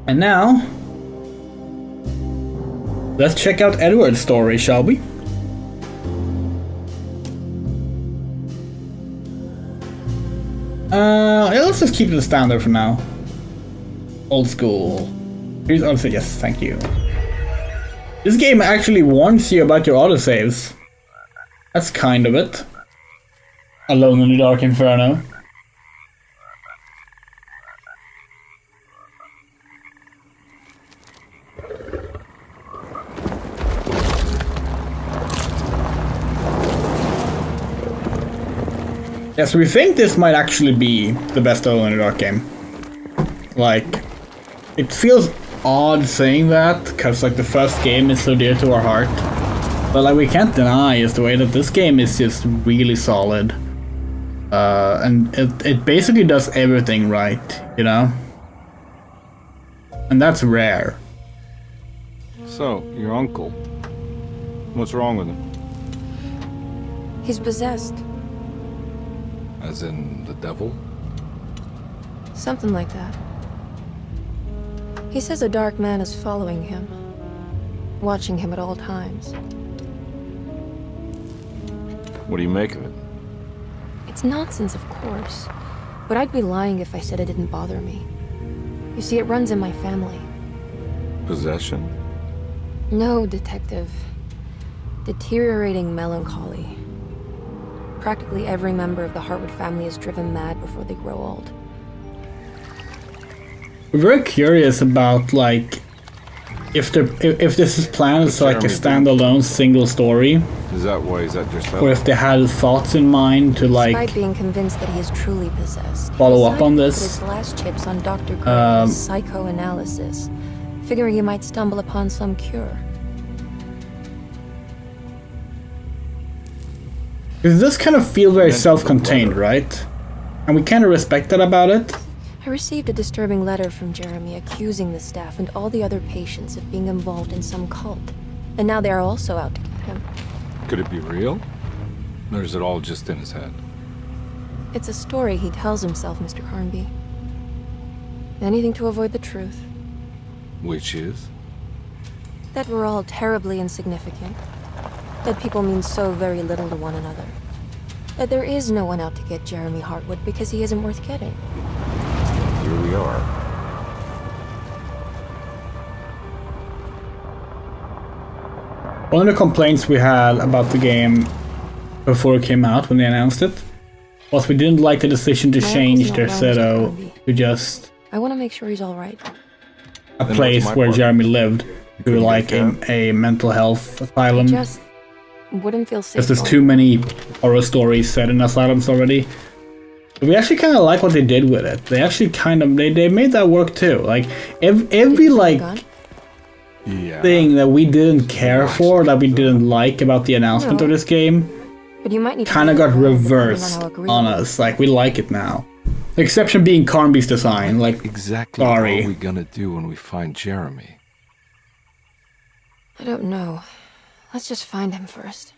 And now, let's check out Edward's story, shall we? Yeah, let's just keep it standard for now. Old school. Here's also yes, thank you. This game actually warns you about your autosaves. That's kind of it. Alone in the Dark Inferno. Yeah, so we think this might actually be the best Alone in the Dark game. Like, it feels odd saying that, because like the first game is so dear to our heart. But like we can't deny is the way that this game is just really solid. And it basically does everything right, you know? And that's rare. So, your uncle. What's wrong with him? He's possessed. As in the devil? Something like that. He says a dark man is following him, watching him at all times. What do you make of it? It's nonsense, of course, but I'd be lying if I said it didn't bother me. You see, it runs in my family. Possession? No, Detective. Deteriorating melancholy. Practically every member of the Hartwood family is driven mad before they grow old. We're very curious about like if this is planned as like a standalone single story. Is that why he's at your cell? Or if they had thoughts in mind to like Despite being convinced that he is truly possessed, follow up on put this. his last chips on Dr. Gray's psychoanalysis, figuring he might stumble upon some cure. Because this kind of feels very self-contained, right? And we kind of respect that about it. I received a disturbing letter from Jeremy accusing the staff and all the other patients of being involved in some cult. And now they are also out to get him. Could it be real? Or is it all just in his head? It's a story he tells himself, Mr. Carnby. Anything to avoid the truth. Which is? That we're all terribly insignificant. That people mean so very little to one another. That there is no one out to get Jeremy Hartwood because he isn't worth getting. Here we are. One of the complaints we had about the game before it came out, when they announced it, was we didn't like the decision to change their setto to just I want to make sure he's all right. a place where Jeremy lived, to like a mental health asylum. Just wouldn't feel safe. Because there's too many horror stories set in asylums already. But we actually kind of like what they did with it. They actually kind of they made that work too. Like every like thing that we didn't care for, that we didn't like about the announcement of this game, but you might need kind of got reversed on us. Like we like it now. The exception being Carnby's design. Like exactly sorry. What are we gonna do when we find Jeremy? I don't know. Let's just find him first.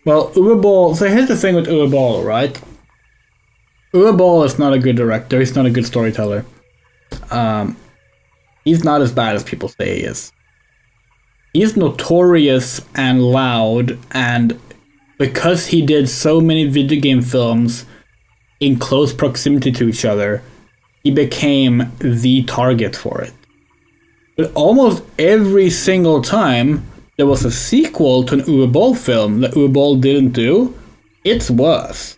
Well, Uwe Boll, so here's the thing with Uwe Boll, right? Uwe Boll is not a good director, he's not a good storyteller. He's not as bad as people say he is. He's notorious and loud, and because he did so many video game films in close proximity to each other, he became the target for it. But almost every single time there was a sequel to an Uwe Boll film that Uwe Boll didn't do, it's worse.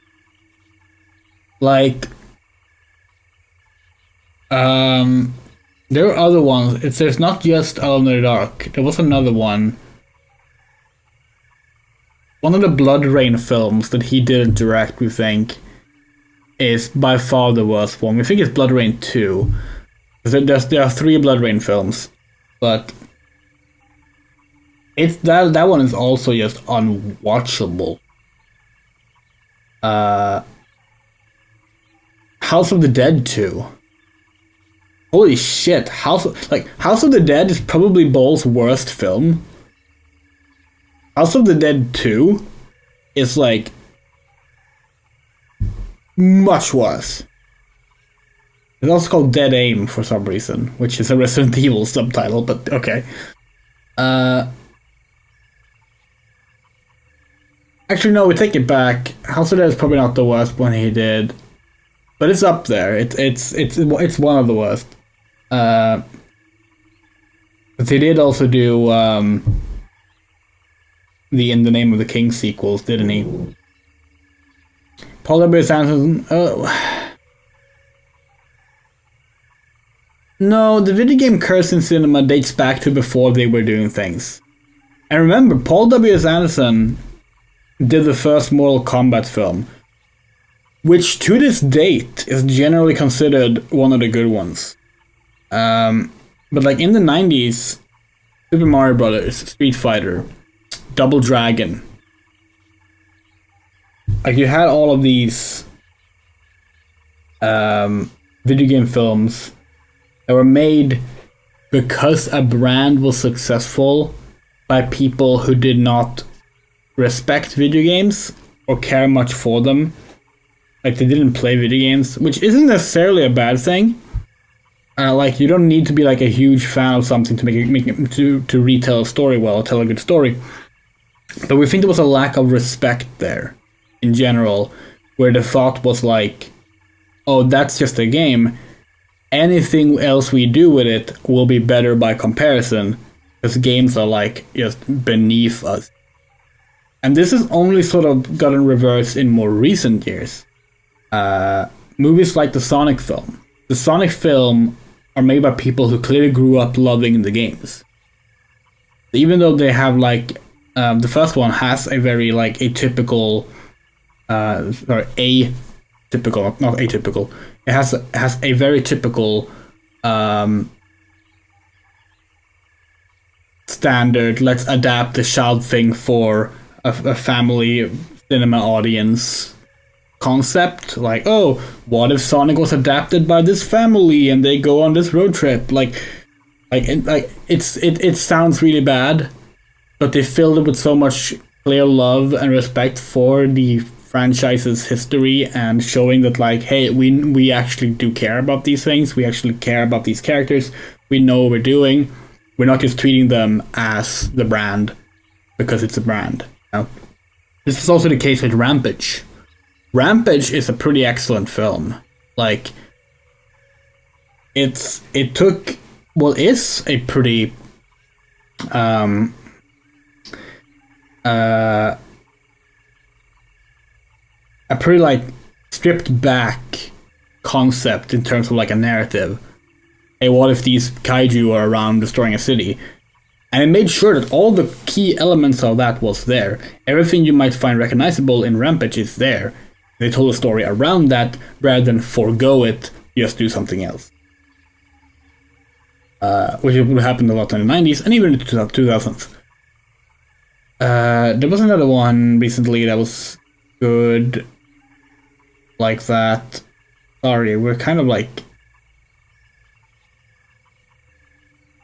Like, there are other ones. There's not just Alone in the Dark. There was another one. One of the Blood Rain films that he didn't direct, we think, is by far the worst one. We think it's Blood Rain 2. There are 3 Blood Rain films, but it's that one is also just unwatchable. House of the Dead 2. Holy shit! House of the Dead is probably Boll's worst film. House of the Dead 2 is like much worse. It's also called Dead Aim for some reason, which is a Resident Evil subtitle, but okay. Actually, no, we take it back. House of Dead is probably not the worst one he did, but it's up there. It's one of the worst. But he did also do the In the Name of the King sequels, didn't he? Paul W. Anderson. No, the video game curse in cinema dates back to before they were doing things. And remember, Paul W. Anderson did the first Mortal Kombat film, which to this date is generally considered one of the good ones. But like in the 90s, Super Mario Brothers, Street Fighter, Double Dragon, like you had all of these video game films that were made because a brand was successful by people who did not respect video games or care much for them. Like they didn't play video games, which isn't necessarily a bad thing. Like you don't need to be like a huge fan of something to to retell a story well, or tell a good story. But we think there was a lack of respect there in general, where the thought was like, oh, that's just a game. Anything else we do with it will be better by comparison, because games are like just beneath us. And this has only sort of gotten reversed in more recent years. Movies like the Sonic film. The Sonic film are made by people who clearly grew up loving the games. Even though they have like the first one has a very like atypical, atypical, not atypical. It has a very typical standard. Let's adapt the child thing for a family cinema audience concept. Like, oh, what if Sonic was adapted by this family and they go on this road trip? It sounds really bad, but they filled it with so much clear love and respect for the franchise's history and showing that like, hey, we actually do care about these things. We actually care about these characters. We know what we're doing. We're not just treating them as the brand because it's a brand. You know? This is also the case with Rampage. Rampage is a pretty excellent film. Like, it took what is a pretty a pretty like stripped back concept in terms of like a narrative. Hey, what if these kaiju are around destroying a city? And it made sure that all the key elements of that was there. Everything you might find recognizable in Rampage is there. They told a story around that rather than forego it, just do something else. Which happened a lot in the 90s and even in the 2000s. There was another one recently that was good like that. Sorry, we're kind of like...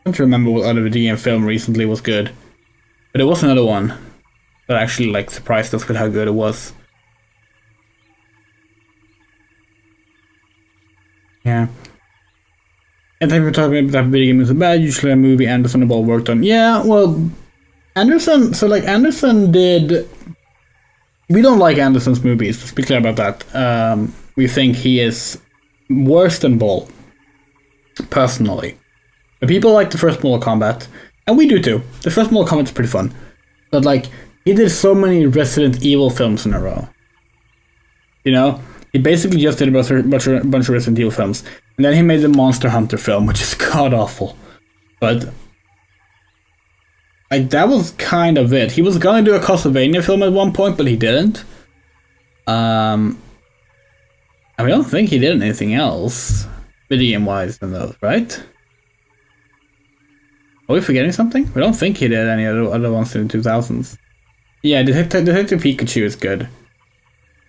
I don't remember what other video game film recently was good. But there was another one that actually like surprised us with how good it was. Yeah. And then we're talking about that video game is bad, usually a movie Anderson and Ball worked on. Yeah, well, Anderson did... We don't like Anderson's movies, let's be clear about that. We think he is worse than Ball, personally. But people like the first Mortal Kombat, and we do too. The first Mortal Kombat is pretty fun. But like, he did so many Resident Evil films in a row. You know? He basically just did a bunch of Resident Evil films. And then he made the Monster Hunter film, which is god-awful. But... like, that was kind of it. He was gonna do a Castlevania film at one point, but he didn't. And I don't think he did anything else, video game-wise, than those, right? Are we forgetting something? We don't think he did any other ones in the 2000s. Yeah, Detective Pikachu is good.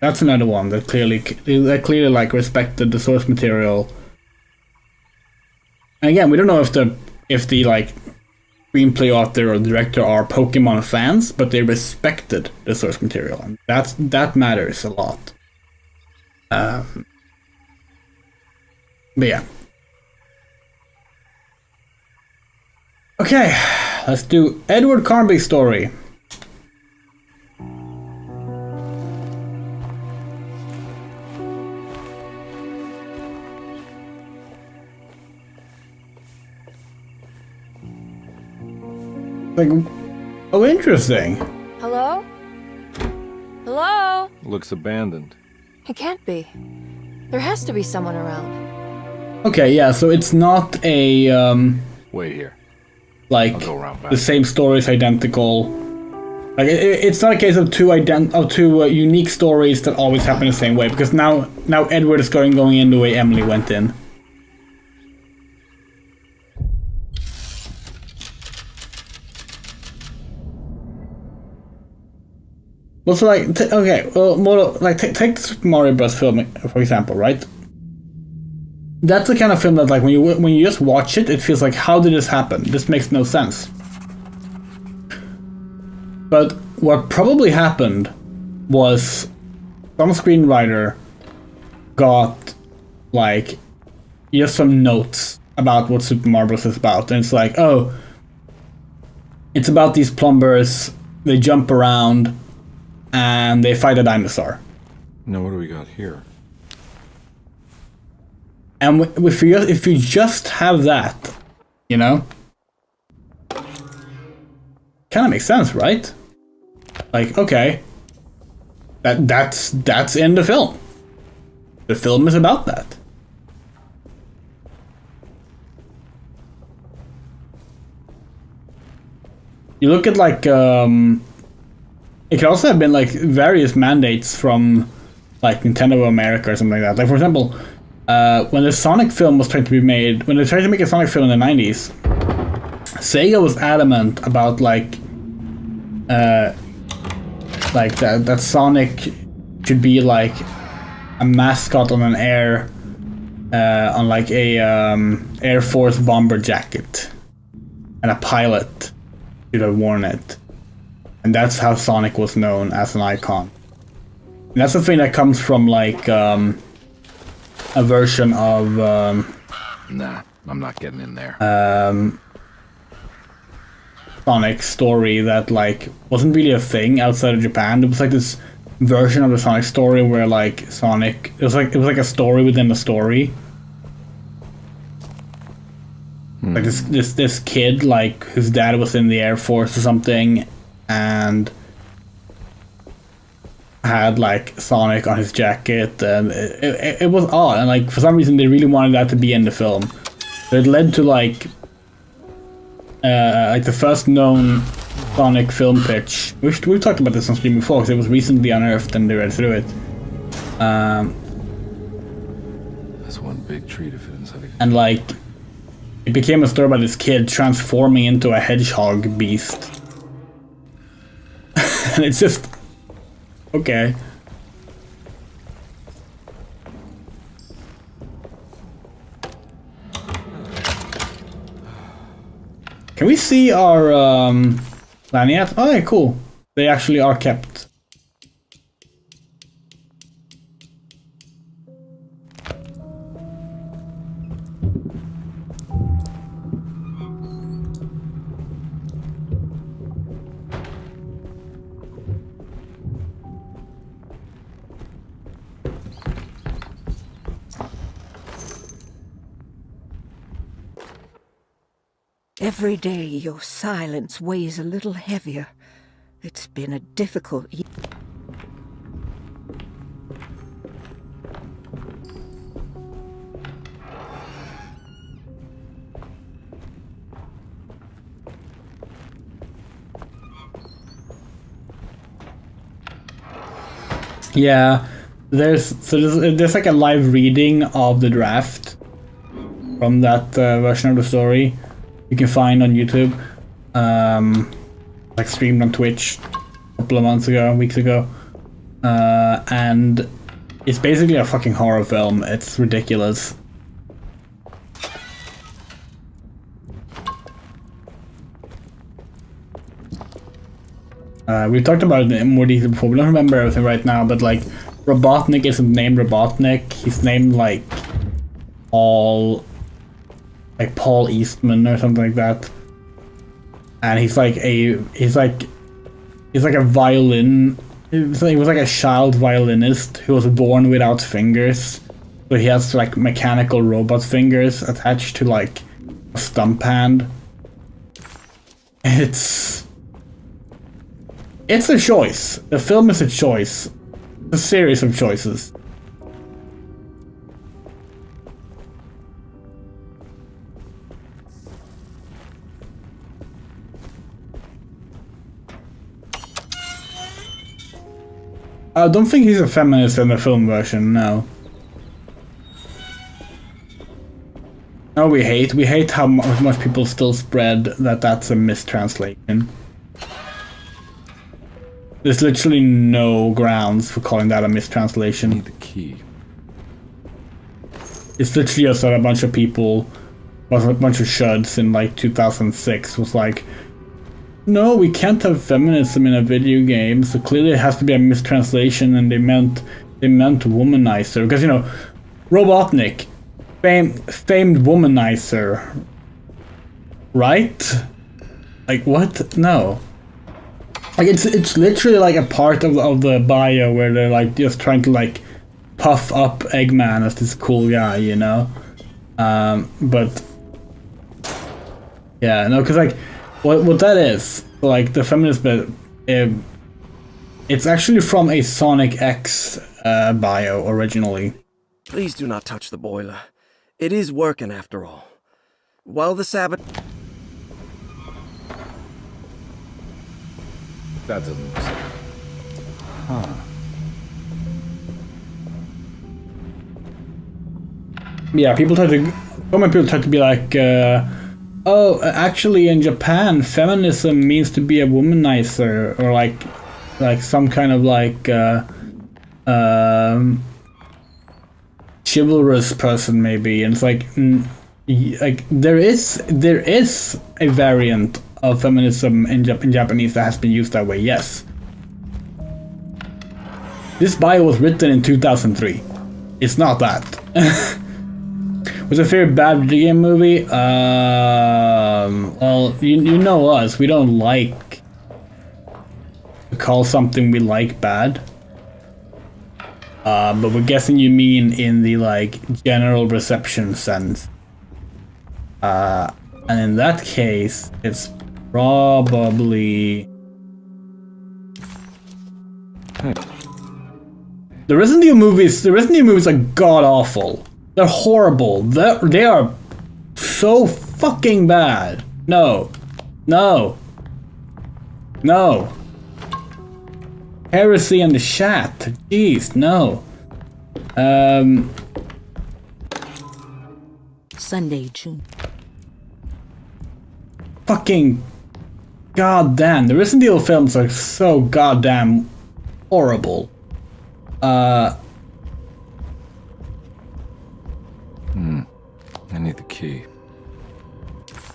That's another one that clearly like respected the source material. And again, we don't know if the like screenplay author or director are Pokemon fans, but they respected the source material, and that matters a lot. But yeah. Okay, let's do Edward Carnby's story. Like, oh, interesting. Hello? Hello? Looks abandoned. It can't be. There has to be someone around. Okay, yeah, so it's not a, Wait here. like, I'll go around back. the same story is identical. Like, it's not a case of two unique stories that always happen the same way, because now Edward is going in the way Emily went in. Well, so like, okay, well, more like take the Super Mario Bros. Film for example, right? That's the kind of film that, like, when you just watch it, it feels like, how did this happen? This makes no sense. But what probably happened was some screenwriter got, like, just some notes about what Super Mario Bros. Is about, and it's like, oh, it's about these plumbers. They jump around. And they fight a dinosaur. Now what do we got here? And if you just have that, you know, kind of makes sense, right? Like, okay, that's in the film. The film is about that. You look at, like, it could also have been, like, various mandates from, like, Nintendo of America or something like that. Like, for example, when the Sonic film was trying to be made, when they tried to make a Sonic film in the 90s, Sega was adamant about, like that Sonic should be, like, a mascot on an on, like, a Air Force bomber jacket, and a pilot should have worn it. And that's how Sonic was known as an icon. And that's the thing that comes from, like, a version of Nah, I'm not getting in there. Sonic's story that, like, wasn't really a thing outside of Japan. It was like this version of the Sonic story where, like, Sonic, it was like a story within a story. Like this kid, like, whose dad was in the Air Force or something, and had, like, Sonic on his jacket, and it was odd, and, like, for some reason they really wanted that to be in the film. So it led to, like the first known Sonic film pitch. We've talked about this on stream before, because it was recently unearthed and they read through it. That's one big tree to fit inside. And, like, it became a story about this kid transforming into a hedgehog beast. And it's just, okay. Can we see our lanyards? Oh, yeah, cool. They actually are kept. Every day your silence weighs a little heavier. It's been a difficult year. Yeah, there's like a live reading of the draft from that version of the story. You can find on YouTube, like, streamed on Twitch a couple of weeks ago, and it's basically a fucking horror film. It's ridiculous. We've talked about it in more detail before. We don't remember everything right now, but, like, Robotnik isn't named Robotnik. He's named, like, Paul Eastman or something like that. And he's like a violin. He was like a child violinist who was born without fingers. So he has like mechanical robot fingers attached to like a stump hand. It's a choice. The film is a choice. A series of choices. I don't think he's a feminist in the film version, no. No, we hate how much people still spread that that's a mistranslation. There's literally no grounds for calling that a mistranslation. Need the key. It's literally just that a bunch of people, a bunch of shuds in like 2006 was like, no, we can't have feminism in a video game, so clearly it has to be a mistranslation, and they meant womanizer, because you know, Robotnik, famed womanizer, right? Like what? No. Like it's literally like a part of the bio where they're like just trying to like puff up Eggman as this cool guy, you know. But yeah, no, because like what that is, like the feminist bit, it's actually from a Sonic X bio originally. Please do not touch the boiler. It is working after all. While the Sabbath... That doesn't make sense. Huh. Yeah, people try to be like, oh, actually in Japan, feminism means to be a womanizer, or like some kind of like chivalrous person maybe, and it's like there is a variant of feminism in Japanese that has been used that way, yes. This bio was written in 2003. It's not that. Was it a favorite bad video game movie? Well, you know us. We don't like to call something we like bad. But we're guessing you mean in the like general reception sense. And in that case, it's probably the Resident Evil movies. The Resident Evil movies are god awful. They're horrible. They are so fucking bad. No. Heresy and the Chat. Jeez, no. Sunday, June. Fucking goddamn. The Resident Evil films are so goddamn horrible. I need the key.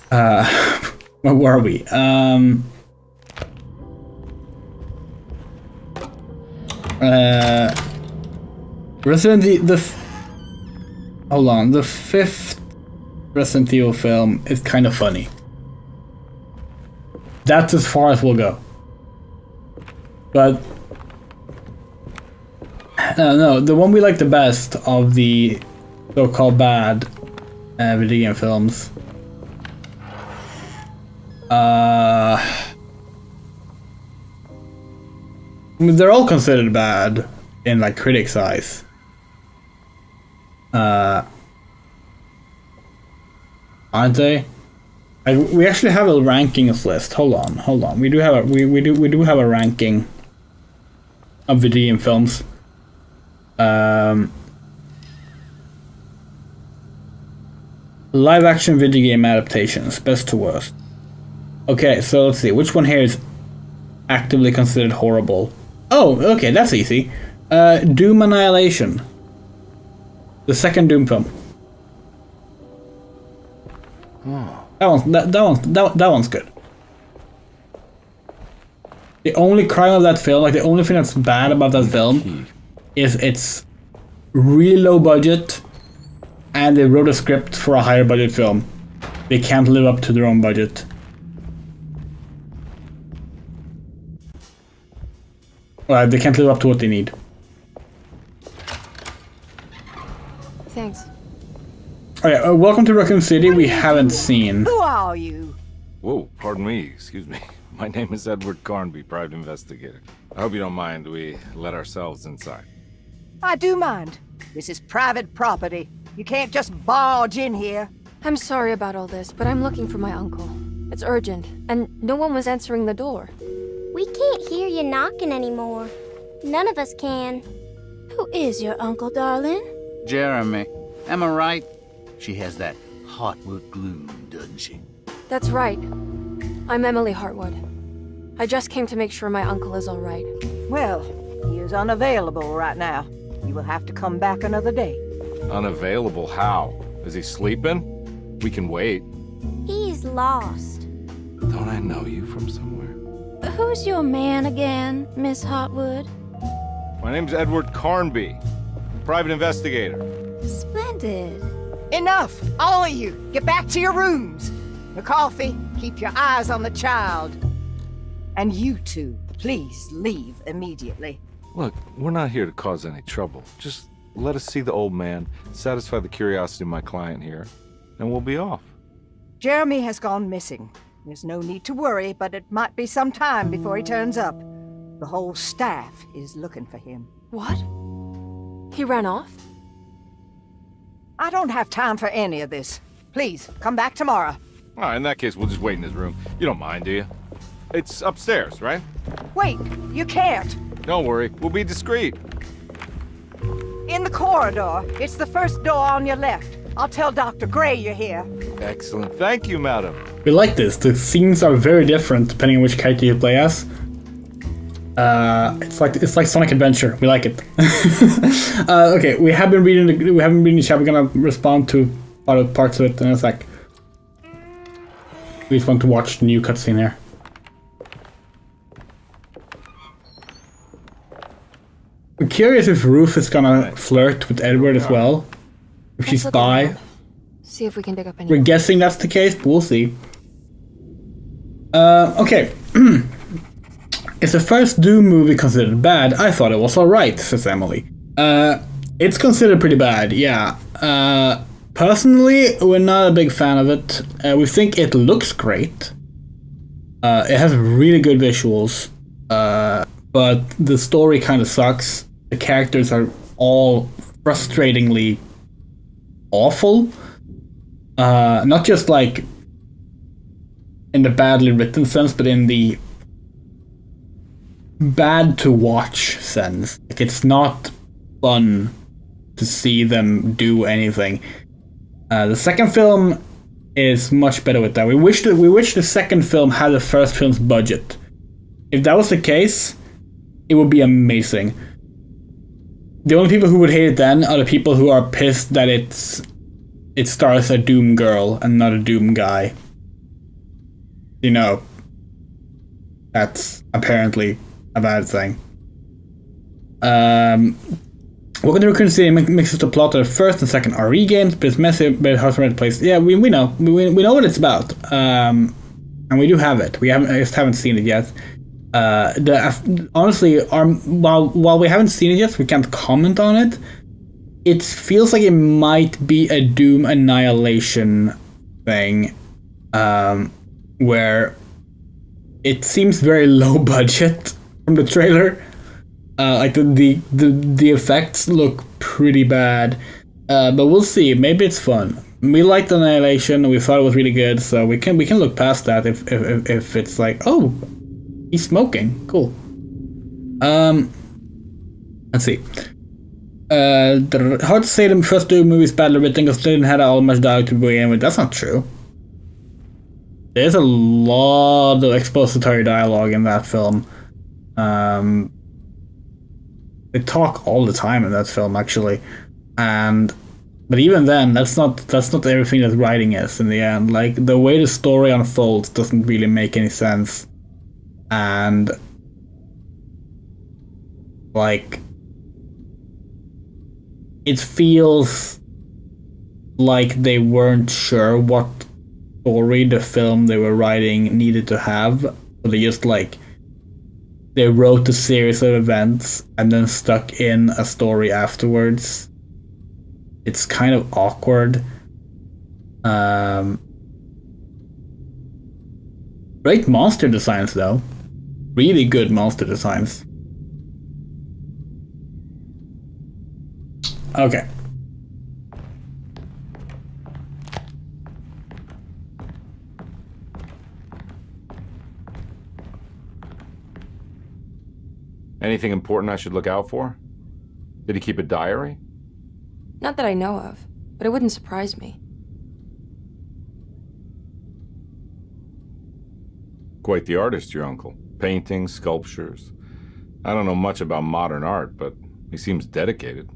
Where were we? Hold on. The fifth Resident Evil film is kind of funny. That's as far as we'll go. But no, the one we like the best of the so-called bad video game films. I mean, they're all considered bad in like critics' eyes. Aren't they? We actually have a rankings list. Hold on. We do have a ranking of video game films. Live action video game adaptations, best to worst. Okay, so let's see. Which one here is actively considered horrible? Oh, okay, that's easy. Doom Annihilation. The second Doom film. Oh. That one's good. The only crime of that film, like the only thing that's bad about that film, is it's really low budget, and they wrote a script for a higher budget film. They can't live up to their own budget. They can't live up to what they need. Thanks. Alright, welcome to Raccoon City. We haven't seen. Who are you? Whoa, pardon me, excuse me. My name is Edward Carnby, private investigator. I hope you don't mind we let ourselves inside. I do mind. This is private property. You can't just barge in here. I'm sorry about all this, but I'm looking for my uncle. It's urgent, and no one was answering the door. We can't hear you knocking anymore. None of us can. Who is your uncle, darling? Jeremy. Am I right? She has that Heartwood gloom, doesn't she? That's right. I'm Emily Hartwood. I just came to make sure my uncle is all right. Well, he is unavailable right now. You will have to come back another day. Unavailable how? Is he sleeping? We can wait. He's lost. Don't I know you from somewhere? Who's your man again, Miss Hartwood? My name's Edward Carnby, private investigator. Splendid. Enough! All of you! Get back to your rooms! McCarthy, keep your eyes on the child. And you two, please leave immediately. Look, we're not here to cause any trouble. Just let us see the old man, satisfy the curiosity of my client here, and we'll be off. Jeremy has gone missing. There's no need to worry, but it might be some time before he turns up. The whole staff is looking for him. What? He ran off? I don't have time for any of this. Please, come back tomorrow. All right, in that case, we'll just wait in his room. You don't mind, do you? It's upstairs, right? Wait, you can't. Don't worry, we'll be discreet. In the corridor. It's the first door on your left. I'll tell Dr. Gray you're here. Excellent. Thank you, madam. We like this. The scenes are very different depending on which character you play as. It's like Sonic Adventure. We like it. Okay, we have been reading the chat. We're gonna respond to other parts of it in a sec. We just want to watch the new cutscene here. I'm curious if Ruth is gonna flirt with Edward as well. If she's Let's look bi. around. See if we can dig up any. We're guessing that's the case, but we'll see. Okay. Is the first Doom movie considered bad? I thought it was alright, says Emily. It's considered pretty bad, yeah. Personally, we're not a big fan of it. We think it looks great. It has really good visuals. But the story kind of sucks. The characters are all frustratingly awful. Not just like in the badly written sense, but in the bad to watch sense. Like, it's not fun to see them do anything. The second film is much better with that. We wish the second film had the first film's budget. If that was the case, it would be amazing. The only people who would hate it then are the people who are pissed that it stars a Doom girl and not a Doom guy. You know, that's apparently a bad thing. Welcome to Raccoon City mixes the plot of the first and second RE games, but it's messy, but it has the right place. Yeah, we know. We know what it's about. And we do have it. I just haven't seen it yet. Honestly, while we haven't seen it yet, we can't comment on it. It feels like it might be a Doom Annihilation thing, where it seems very low budget from the trailer. Like the effects look pretty bad, but we'll see. Maybe it's fun. We liked Annihilation. We thought it was really good, so we can look past that if it's like, oh, he's smoking. Cool. Let's see. Hard to say the first Doom movies badly written because they didn't have all much dialogue to begin with. That's not true. There's a lot of expository dialogue in that film. They talk all the time in that film, actually, but even then, that's not everything that writing is in the end. Like, the way the story unfolds doesn't really make any sense, and like, it feels like they weren't sure what story the film they were writing needed to have. So they just they wrote a series of events and then stuck in a story afterwards. It's kind of awkward. Great monster designs though. Really good monster designs. Okay. Anything important I should look out for? Did he keep a diary? Not that I know of, but it wouldn't surprise me. Quite the artist, your uncle. Paintings, sculptures. I don't know much about modern art, but he seems dedicated.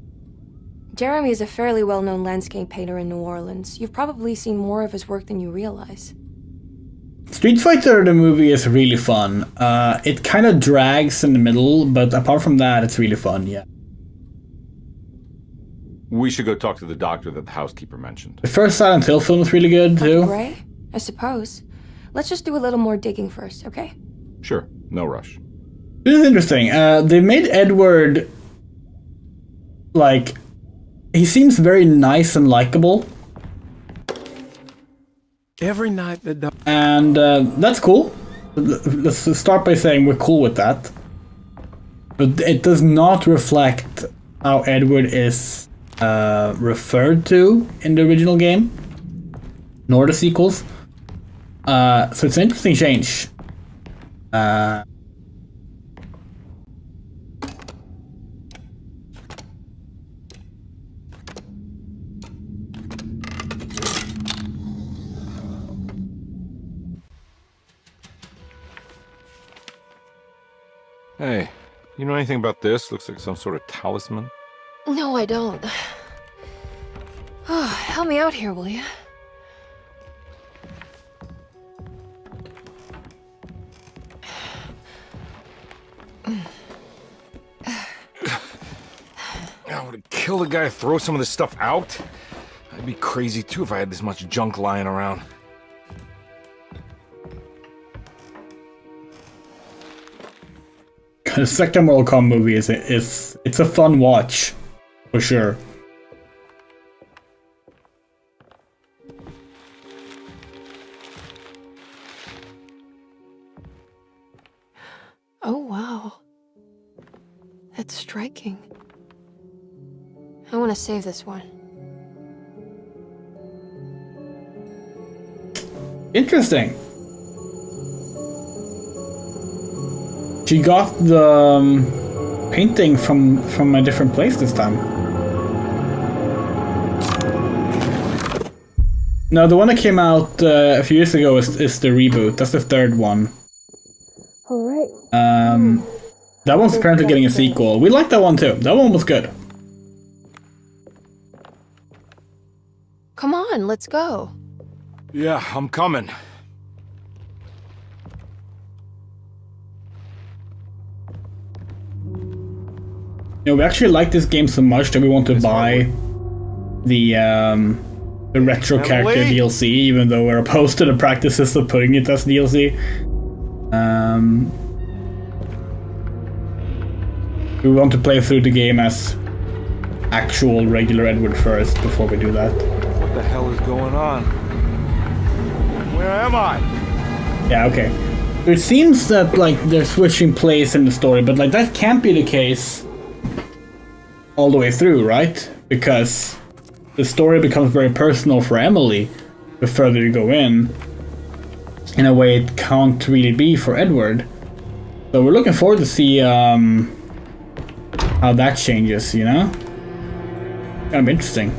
Jeremy is a fairly well-known landscape painter in New Orleans. You've probably seen more of his work than you realize. Street Fighter, the movie, is really fun. It kind of drags in the middle, but apart from that, it's really fun, yeah. We should go talk to the doctor that the housekeeper mentioned. The first Silent Hill film is really good, too. Right? I suppose. Let's just do a little more digging first, okay? Sure, no rush. This is interesting. They made Edward, he seems very nice and likable. Every night the dog... And that's cool. Let's start by saying we're cool with that. But it does not reflect how Edward is referred to in the original game, nor the sequels. So it's an interesting change. Hey, you know anything about this? Looks like some sort of talisman. No, I don't. Oh, help me out here, will you? I would kill the guy to throw some of this stuff out. I'd be crazy too if I had this much junk lying around. The second Mortal Kombat movie it's a fun watch, for sure. Oh, wow. That's striking. I want to save this one. Interesting. She got the painting from a different place this time. No, the one that came out a few years ago is the reboot. That's the third one. Alright. That one's apparently getting a sequel. We liked that one too. That one was good. Come on, let's go. Yeah, I'm coming. We actually like this game so much that we want to buy the retro character DLC, even though we're opposed to the practices of putting it as DLC. We want to play through the game as actual regular Edward first before we do that. What the hell is going on? Where am I? Yeah, okay. It seems that they're switching place in the story, but that can't be the case all the way through, right? Because the story becomes very personal for Emily the further you go in a way it can't really be for Edward. So we're looking forward to see how that changes, you know? Kind of interesting.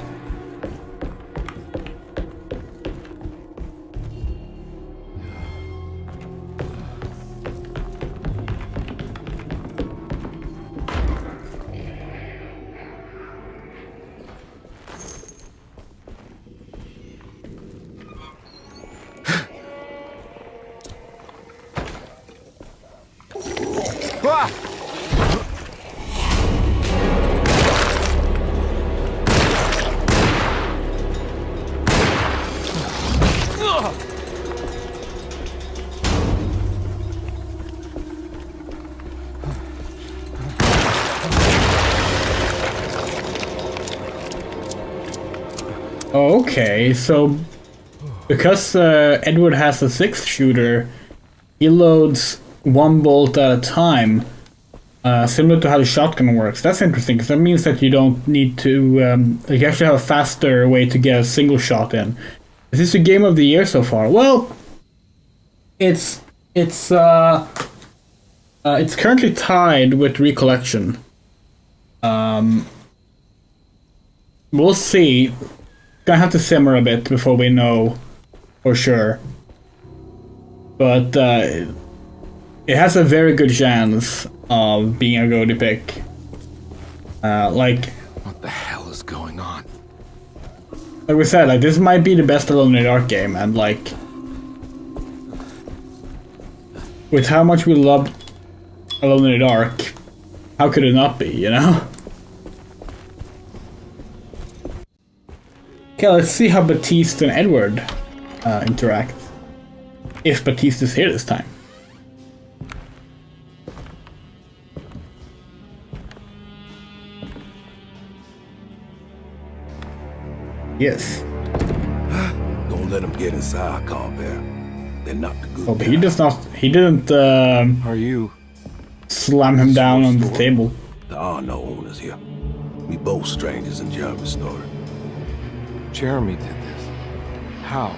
Okay, so because Edward has a 6-shooter, he loads 1 bolt at a time, similar to how the shotgun works. That's interesting, because that means that you don't need to... like you actually have a faster way to get a single shot in. Is this a game of the year so far? Well, it's currently tied with Recollection. We'll see. Gonna have to simmer a bit before we know for sure. But it has a very good chance of being a go-to pick. Like... What the hell is going on? Like we said, like this might be the best Alone in the Dark game, and like... With how much we love Alone in the Dark, how could it not be, you know? Okay, let's see how Baptiste and Edward interact. If Baptiste is here this time. Yes. Don't let them get inside, Carnby. They're not the good Oh, but he guys. does not. He didn't Are you? slam him down on the table. There are no owners here. We both strangers in Jeremy's story. Jeremy did this. How?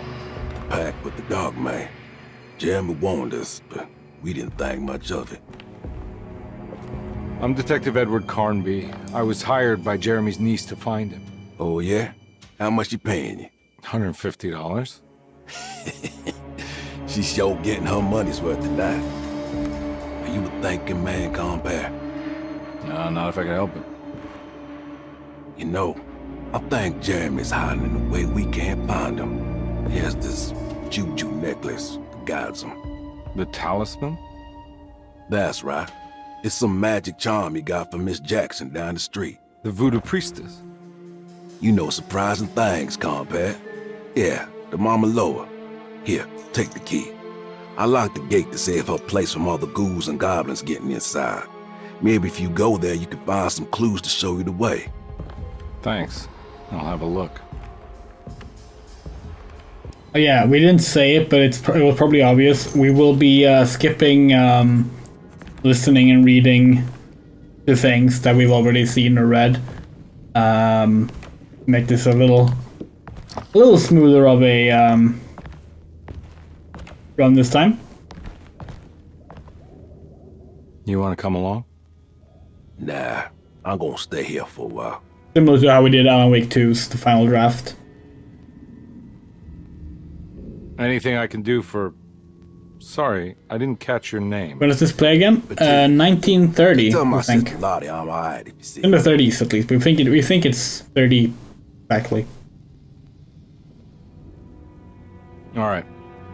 Packed with the dog man. Jeremy warned us, but we didn't think much of it. I'm Detective Edward Carnby. I was hired by Jeremy's niece to find him. Oh, yeah? How much you paying you? $150? She's sure getting her money's worth tonight. Are you a thinking man, Carnby? No, not if I can help it. You know, I think Jeremy's hiding in a way we can't find him. He has this juju necklace that guides him. The talisman? That's right. It's some magic charm he got from Miss Jackson down the street. The voodoo priestess? You know surprising things, Carnby. Yeah, the Mama Loa. Here, take the key. I locked the gate to save her place from all the ghouls and goblins getting inside. Maybe if you go there, you can find some clues to show you the way. Thanks. I'll have a look. Oh, yeah, we didn't say it, but it was probably obvious. We will be skipping listening and reading the things that we've already seen or read. Make this a little smoother of a run this time. You want to come along? Nah, I'm gonna stay here for a while. Similar to how we did Alan Wake 2's the final draft. Anything I can do for... Sorry, I didn't catch your name. When does this play again? 1930, Tell my I think. sister Lottie I'm alright if you see. In the 30s at least. We think it's 30 exactly. All right,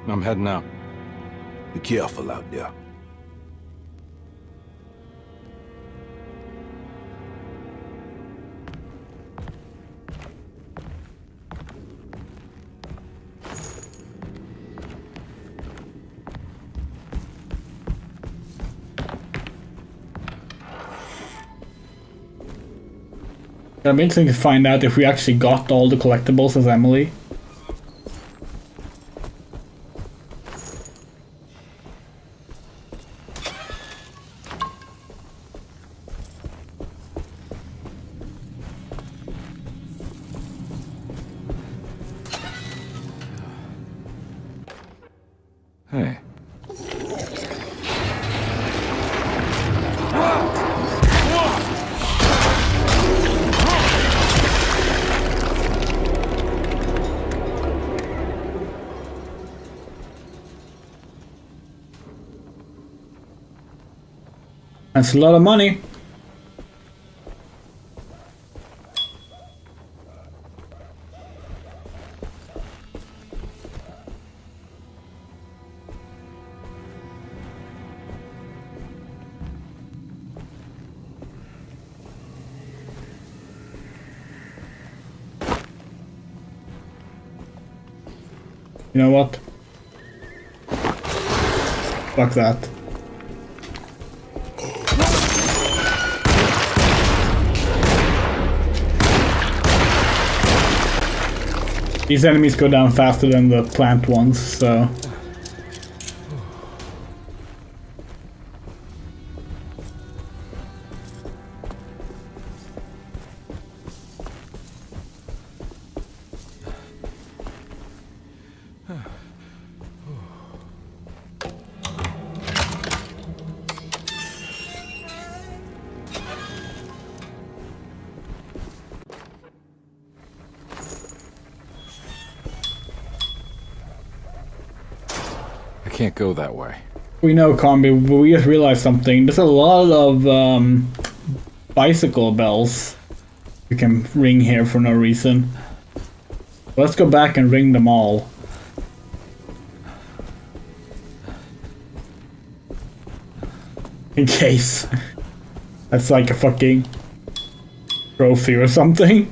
I'm heading out. Be careful out there. It'll be interesting to find out if we actually got all the collectibles as Emily. Hey. That's a lot of money. You know what? Fuck that. These enemies go down faster than the plant ones, so... Can't go that way. We know, Carnby, but we just realized something. There's a lot of bicycle bells we can ring here for no reason. Let's go back and ring them all. In case. That's like a fucking trophy or something.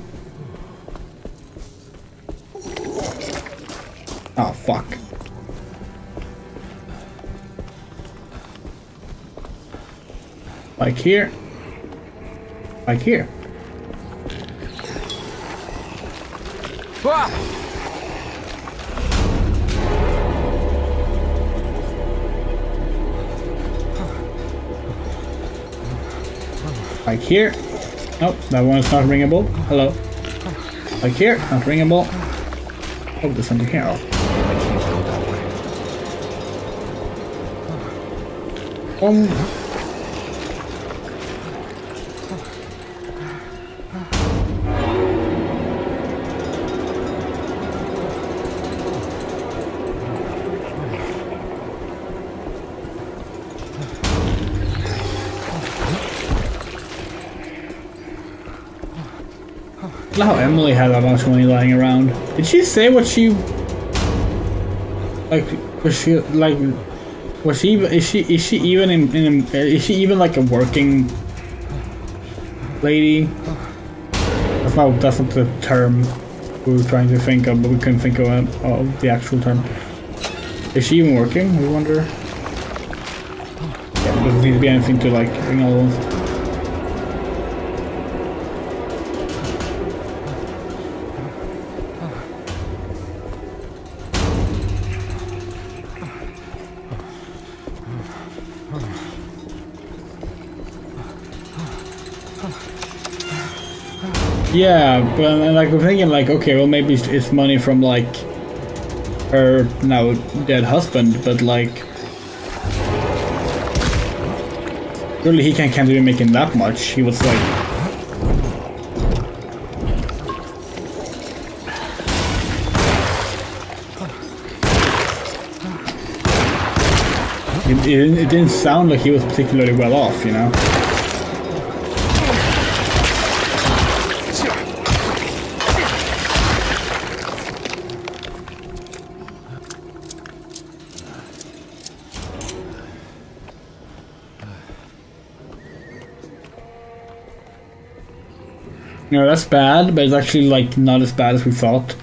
Oh, fuck. Like here. Like here. Like here. Nope, that one is not ringable. Hello. Like here, not ringable. Oh, there's something here. Oh. I love how Emily had that much money lying around. Did she say what she... Like, was she, like... Was she, is she even is she even like a working lady? That's not the term we were trying to think of, but we couldn't think of the actual term. Is she even working? I wonder. Yeah, there doesn't seem to be anything to like bring all those. Yeah, but like we're thinking like, okay, well maybe it's money from like her now dead husband, but like surely he can't be making that much. He was like it didn't sound like he was particularly well off, you know. No, that's bad, but it's actually like not as bad as we thought.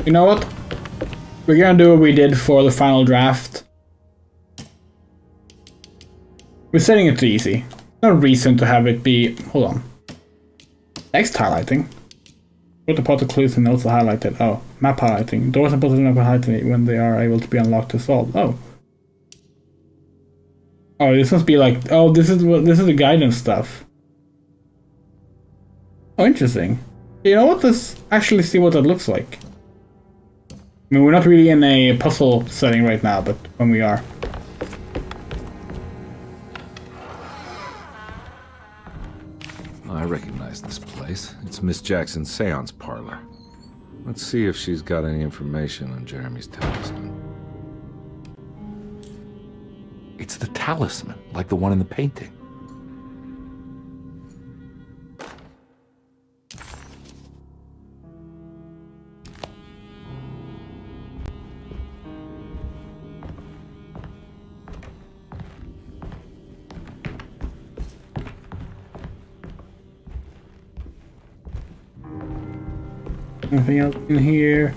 You know what? We're gonna do what we did for the final draft. We're setting it to easy. No reason to have it be... Hold on. Text highlighting. Put the pot of clues and notes are highlighted. Oh, map highlighting. Doors and puzzles are highlighted when they are able to be unlocked to solve. Oh. Oh, this must be like, oh, this is the guidance stuff. Oh, interesting. You know what? Let's actually see what that looks like. I mean, we're not really in a puzzle setting right now, but when we are. I recognize this place. It's Miss Jackson's seance parlor. Let's see if she's got any information on Jeremy's talisman. It's the talisman, like the one in the painting. Anything else in here?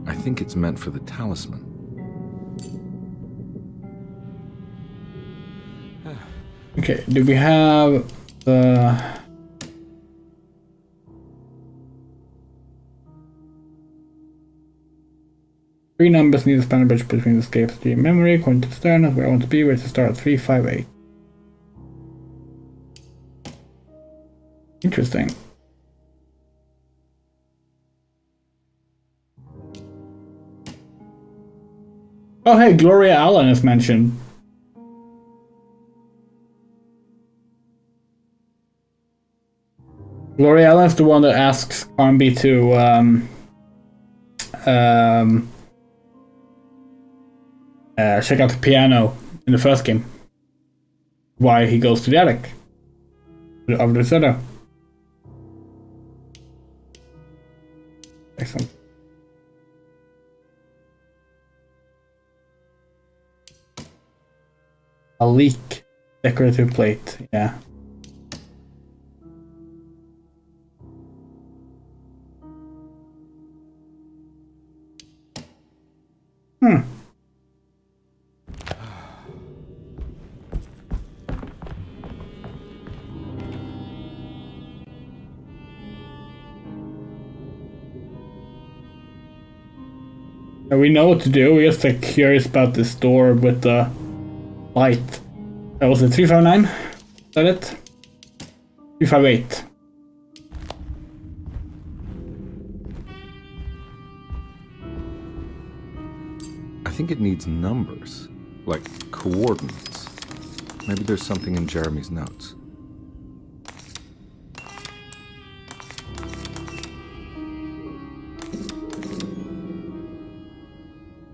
I think it's meant for the talisman. Okay, do we have the... Three numbers need to span a bridge between the escape stream memory, according to the stern, where I want to be, where to start, 358. Interesting. Oh hey, Gloria Allen is mentioned. Gloria Allen is the one that asks Carnby to check out the piano in the first game. Why he goes to the attic of the risotto. Excellent. A leak. Decorative plate, yeah. We know what to do, we're just like curious about this door with the light. That was it, 359? Is that it? 358. I think it needs numbers, like coordinates. Maybe there's something in Jeremy's notes.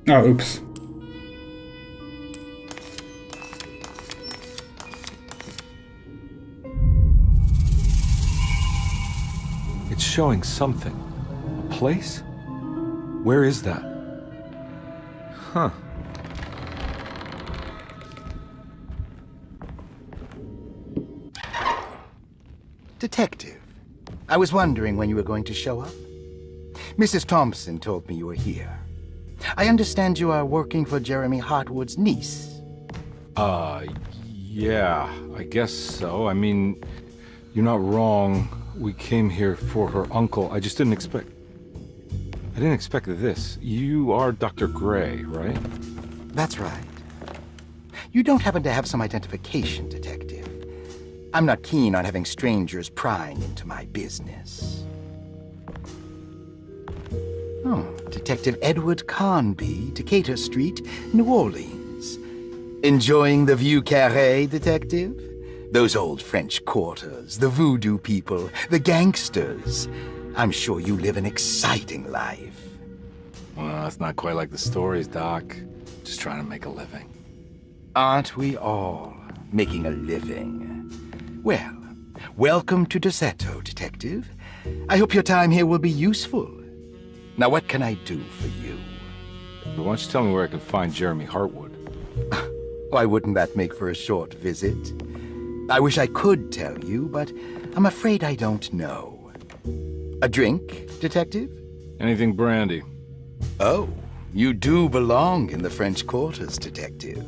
Oh, oops. It's showing something. A place? Where is that? Huh. Detective, I was wondering when you were going to show up. Mrs. Thompson told me you were here. I understand you are working for Jeremy Hartwood's niece. Yeah, I guess so. I mean, you're not wrong. We came here for her uncle. I just didn't expect... I didn't expect this. You are Dr. Gray, right? That's right. You don't happen to have some identification, Detective. I'm not keen on having strangers prying into my business. Oh, Detective Edward Carnby, Decatur Street, New Orleans. Enjoying the Vieux Carré, Detective? Those old French quarters, the voodoo people, the gangsters. I'm sure you live an exciting life. Well, that's not quite like the stories, Doc. Just trying to make a living. Aren't we all making a living? Well, welcome to Deseto, Detective. I hope your time here will be useful. Now, what can I do for you? Why don't you tell me where I can find Jeremy Hartwood? Why wouldn't that make for a short visit? I wish I could tell you, but I'm afraid I don't know. A drink, Detective? Anything brandy. Oh, you do belong in the French quarters, Detective.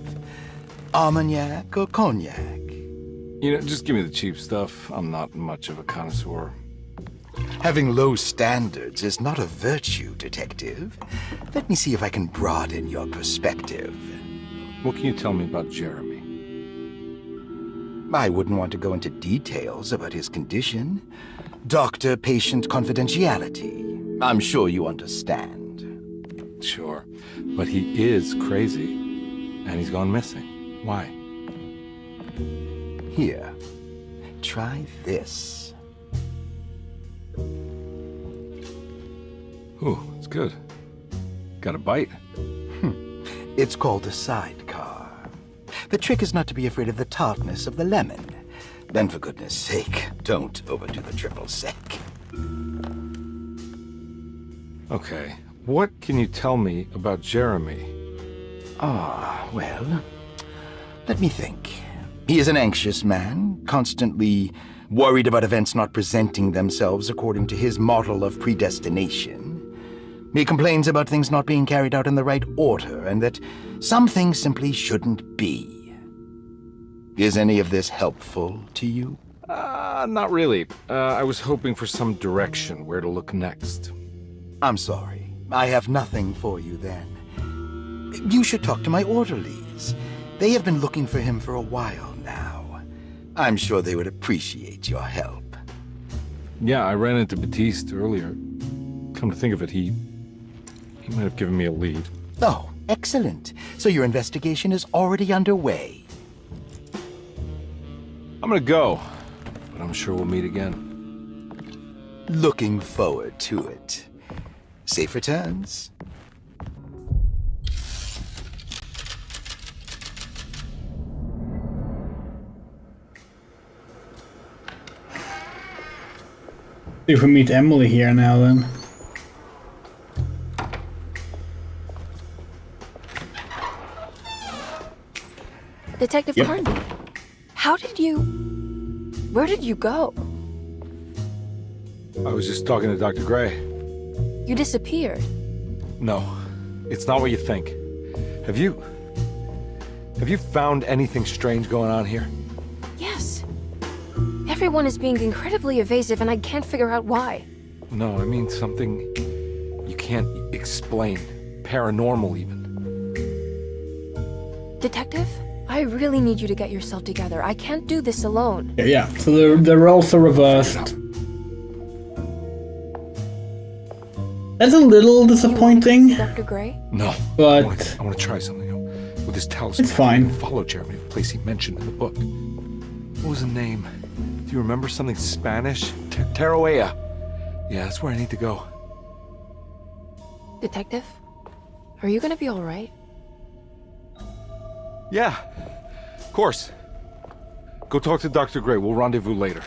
Armagnac or cognac? You know, just give me the cheap stuff. I'm not much of a connoisseur. Having low standards is not a virtue, Detective. Let me see if I can broaden your perspective. What can you tell me about Jeremy? I wouldn't want to go into details about his condition. Doctor-patient confidentiality. I'm sure you understand. Sure, but he is crazy, and he's gone missing. Why? Here, try this. Ooh, it's good. Got a bite? It's called a sidecar. The trick is not to be afraid of the tartness of the lemon. Then, for goodness sake, don't overdo the triple sec. Okay, what can you tell me about Jeremy? Well, let me think. He is an anxious man, constantly worried about events not presenting themselves according to his model of predestination. He complains about things not being carried out in the right order, and that some things simply shouldn't be. Is any of this helpful to you? Not really. I was hoping for some direction where to look next. I'm sorry. I have nothing for you then. You should talk to my orderlies. They have been looking for him for a while now. I'm sure they would appreciate your help. Yeah, I ran into Batiste earlier. Come to think of it, he might have given me a lead. Oh, excellent. So your investigation is already underway. I'm gonna go, but I'm sure we'll meet again. Looking forward to it. Safe returns. See if we meet Emily here now then. Detective Yep. Carnby, where did you go? I was just talking to Dr. Gray. You disappeared. No, it's not what you think. Have you found anything strange going on here? Yes. Everyone is being incredibly evasive and I can't figure out why. No, I mean something you can't explain. Paranormal, even. Detective, I really need you to get yourself together. I can't do this alone. Yeah, so the roles are reversed. That's a little disappointing, Dr. Gray? No. but I want to try something. With this talisman, It's fine. I can follow Jeremy to the place he mentioned in the book. What was the name? Do you remember something Spanish? Tarawea. Yeah, that's where I need to go. Detective, are you gonna be all right? Yeah, of course. Go talk to Dr. Gray. We'll rendezvous later.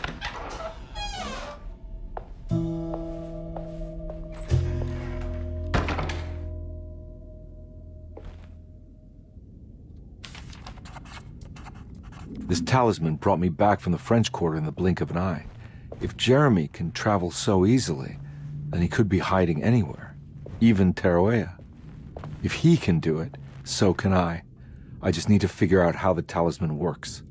This talisman brought me back from the French Quarter in the blink of an eye. If Jeremy can travel so easily, then he could be hiding anywhere, even Tarawea. If he can do it, so can I. I just need to figure out how the talisman works.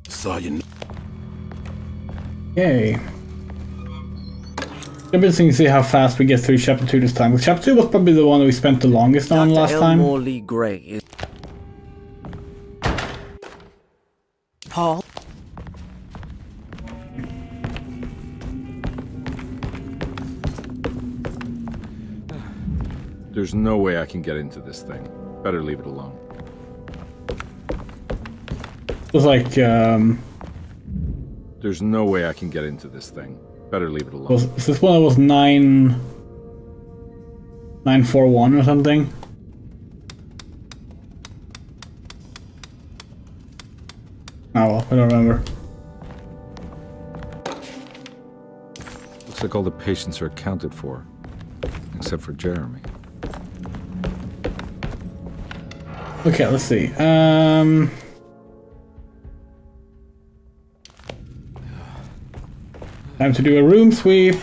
Saw you. yay. Interesting to see how fast we get through chapter 2 this time. 'Cause chapter 2 was probably the one that we spent the longest on Dr. last Elmore time. Lee Gray is... Paul? There's no way I can get into this thing. Better leave it alone. It was like, There's no way I can get into this thing. Better leave it alone. was this one that was 941 or something? Oh well, I don't remember. Looks like all the patients are accounted for, except for Jeremy. Okay, let's see. Time to do a room sweep.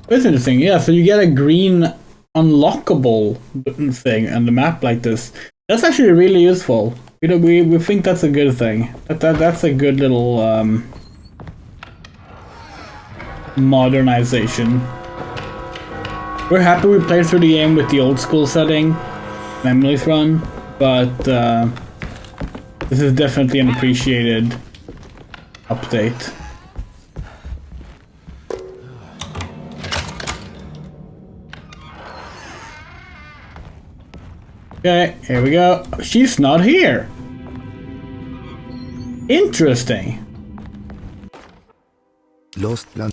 That's interesting. Yeah, so you get a green unlockable thing on the map like this. That's actually really useful. You know, we think that's a good thing. That's a good little modernization. We're happy we played through the game with the old school setting, Memories Run, but this is definitely an appreciated update. Okay, here we go. She's not here. Interesting. Lost land.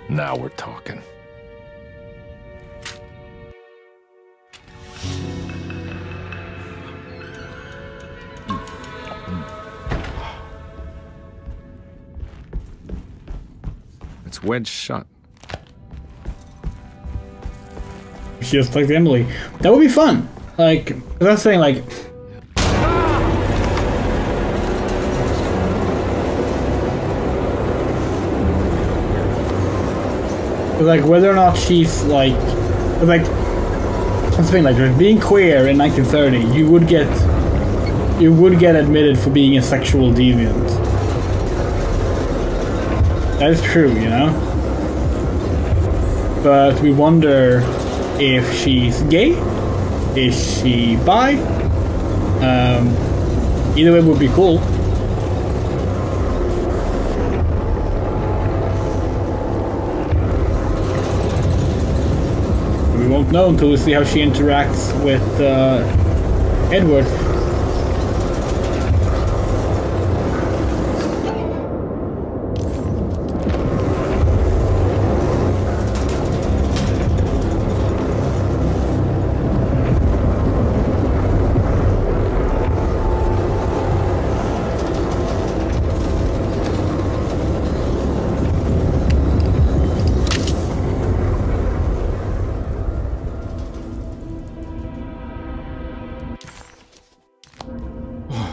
Now we're talking. It's wedged shut. Just like Emily. That would be fun. Like, I was saying, like, like whether or not she's like I'm saying, like, being queer in 1930, you would get admitted for being a sexual deviant. That is true, you know. But we wonder if she's gay, is she bi? Either way would be cool. We won't know until we see how she interacts with Edward.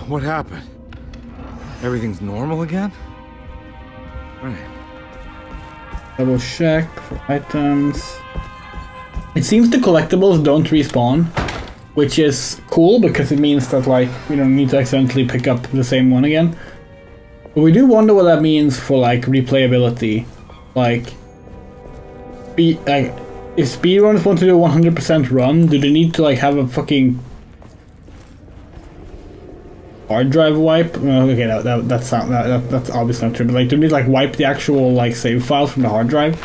What happened? Everything's normal again? Right. Double check for items. It seems the collectibles don't respawn, which is cool because it means that, like, we don't need to accidentally pick up the same one again. But we do wonder what that means for, like, replayability. Like, if speedrunners want to do a 100% run, do they need to, like, have a fucking hard drive wipe? Well, okay, that's obviously not true. But, like, do you need to, like, wipe the actual, like, save files from the hard drive?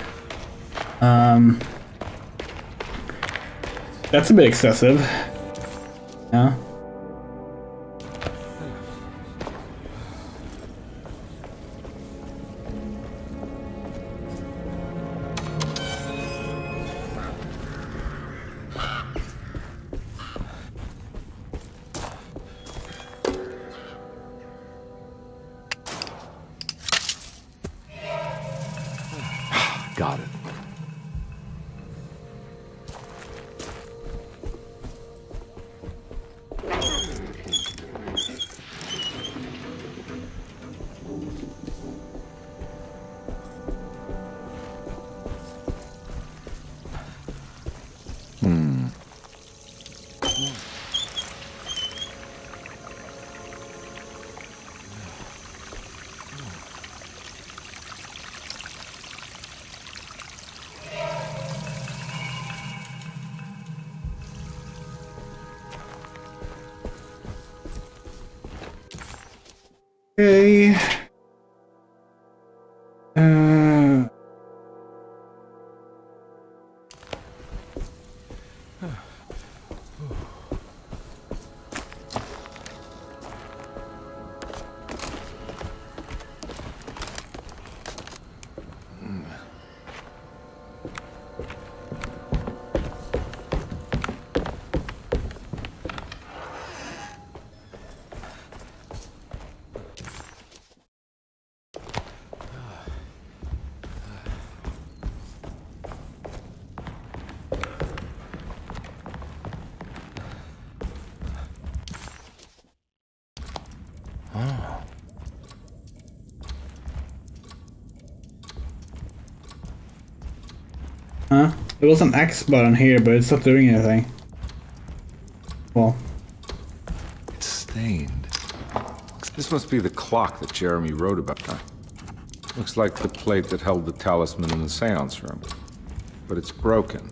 That's a bit excessive. Yeah. Got it. Okay. Huh? There was an X button here, but it's not doing anything. Well. It's stained. This must be the clock that Jeremy wrote about. Looks like the plate that held the talisman in the seance room. But it's broken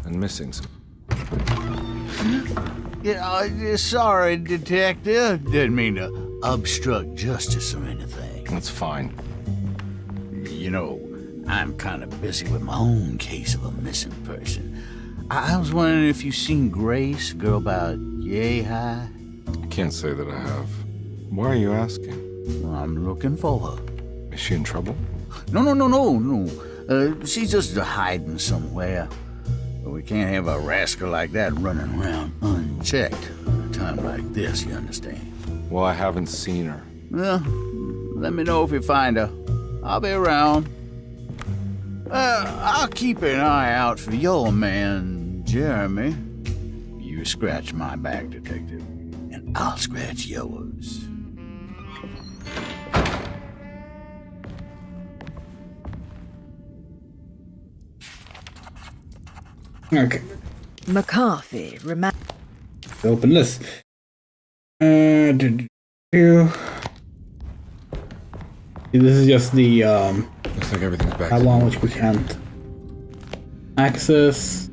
and missing some. Yeah, sorry, Detective. Didn't mean to obstruct justice or anything. That's fine. You know, I'm kind of busy with my own case of a missing person. I was wondering if you've seen Grace, girl about yay high? I can't say that I have. Why are you asking? Well, I'm looking for her. Is she in trouble? No. She's just hiding somewhere. But we can't have a rascal like that running around unchecked at a time like this, you understand? Well, I haven't seen her. Well, let me know if you find her. I'll be around. I'll keep an eye out for your man, Jeremy. You scratch my back, Detective, and I'll scratch yours. Okay. McCarthy, Open this. This is just the Looks like everything's back. that one which we can't access.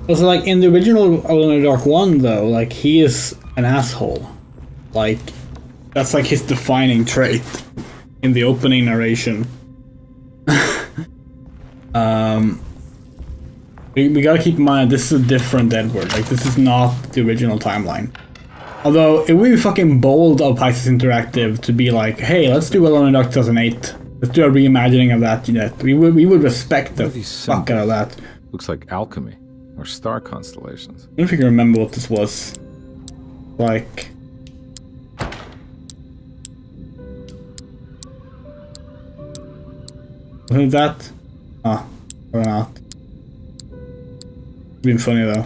Also, like, in the original Alone in the Dark 1, though, like, he is an asshole. Like, that's like his defining trait in the opening narration. We gotta keep in mind, this is a different Edward. Like, this is not the original timeline. Although, it would be fucking bold of Pisces Interactive to be like, hey, let's do Alone in the Dark 2008. Let's do a reimagining of that, you know. We would respect the fuck out of that. Looks like alchemy. Or star constellations. I don't know if you can remember what this was. Like... Wasn't that? Ah, or not. Been funny though.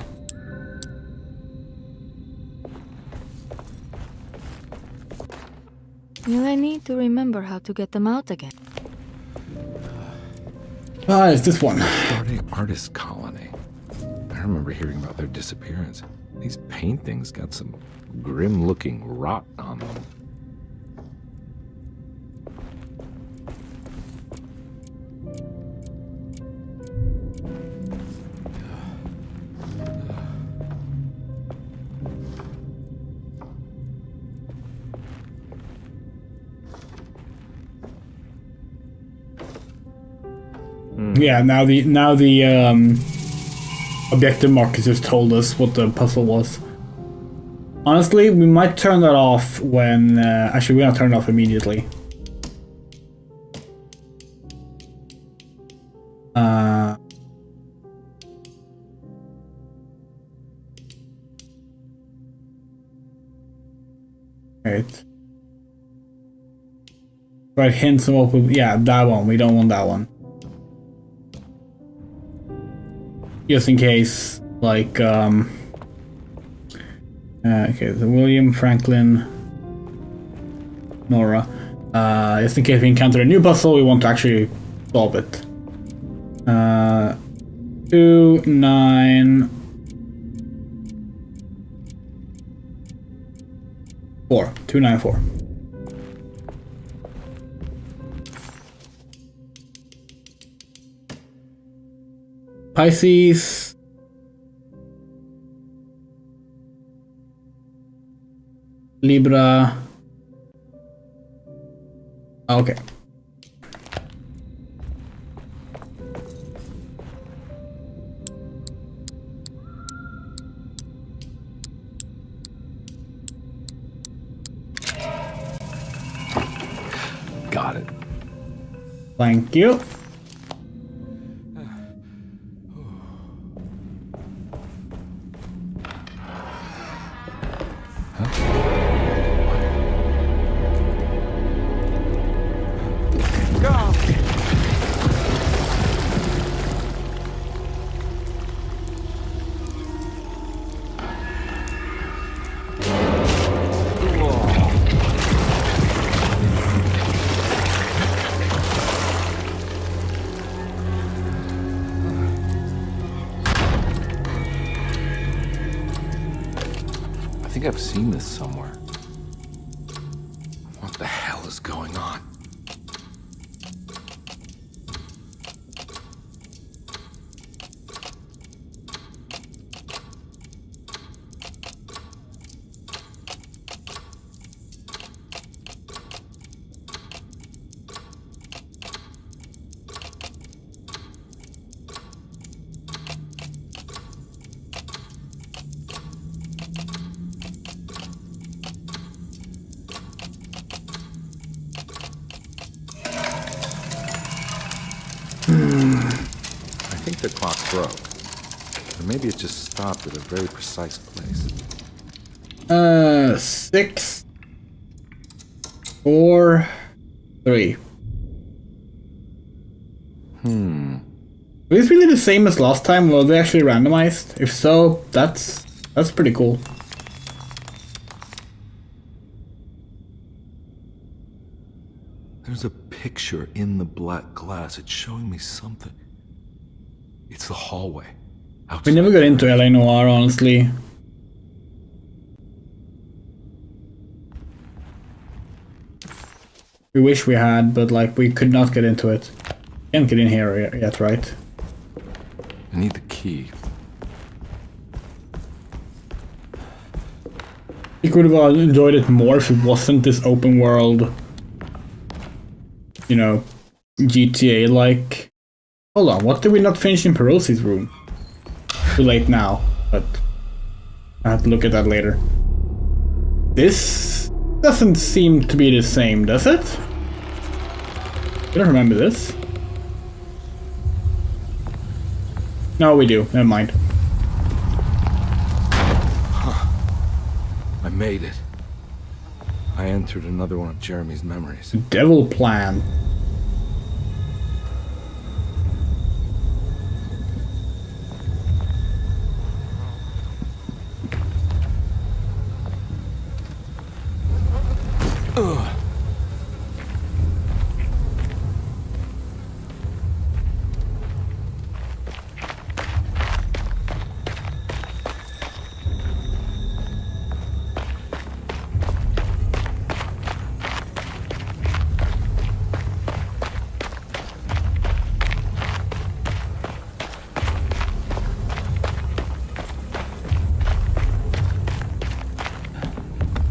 Will I need to remember how to get them out again? Ah, it's this one. Starting artist colony. I remember hearing about their disappearance. These paintings got some grim-looking rot on them. Yeah, now the objective markers just told us what the puzzle was. Honestly, we might turn that off when... actually, we're gonna turn it off immediately. Right. Right, hints of open... Yeah, that one. We don't want that one. Just in case, like, okay, so William, Franklin, Nora. Just in case we encounter a new puzzle, we want to actually solve it. 2, 9, 4. 2, 9, 4. Pisces. Libra. Okay. Got it. Thank you. I think I've seen this somewhere. What the hell is going on? I think the clock broke. Or maybe it just stopped at a very precise place. 6, 4, 3. Were these really the same as last time? Were they actually randomized? If so, that's pretty cool. There's a picture in the black glass. It's showing me something. It's the hallway. We never got into LA Noire, honestly. We wish we had, but like we could not get into it. Can't get in here yet, right? I need the key. We could have enjoyed it more if it wasn't this open world, you know, GTA like. Hold on, what did we not finish in Perosi's room? Too late now, but I have to look at that later. This doesn't seem to be the same, does it? I don't remember this. No, we do. Never mind. I made it. I entered another one of Jeremy's memories. Devil plan.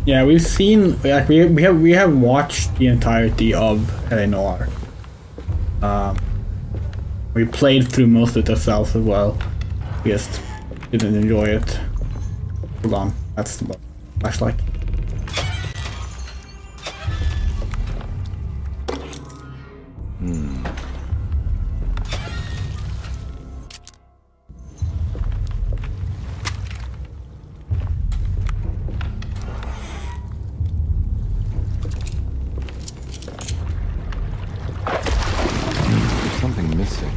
Yeah, we've seen, like, we have watched the entirety of LA Noire. We played through most of it ourselves as well. We just didn't enjoy it. Hold on, that's the flashlight. Something missing.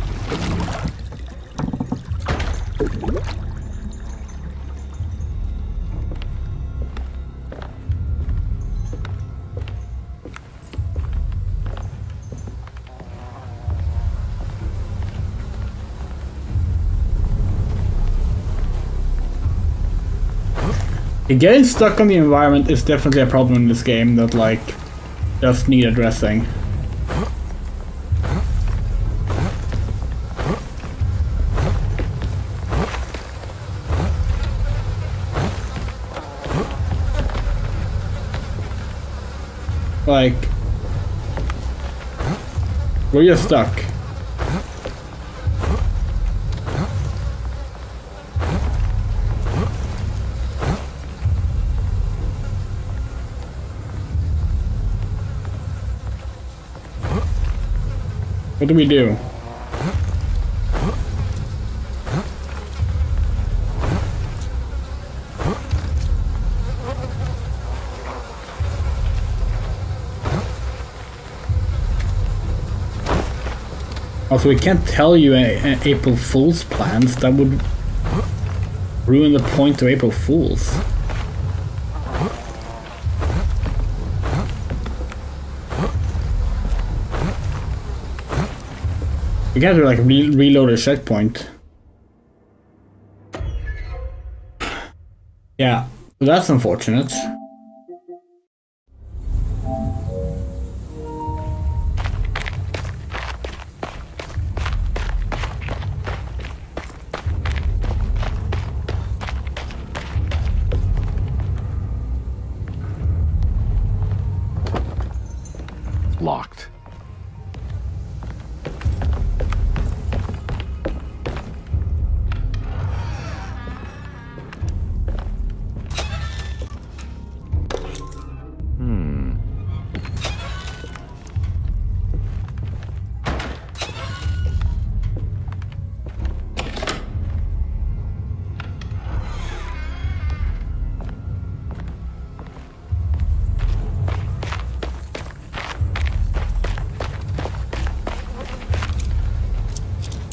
Getting stuck on the environment is definitely a problem in this game that, like, just need addressing. Like, we're just stuck. What do we do? Also, we can't tell you an April Fool's plans. That would ruin the point of April Fool's. We gotta like reload a checkpoint. Yeah, so that's unfortunate. Locked.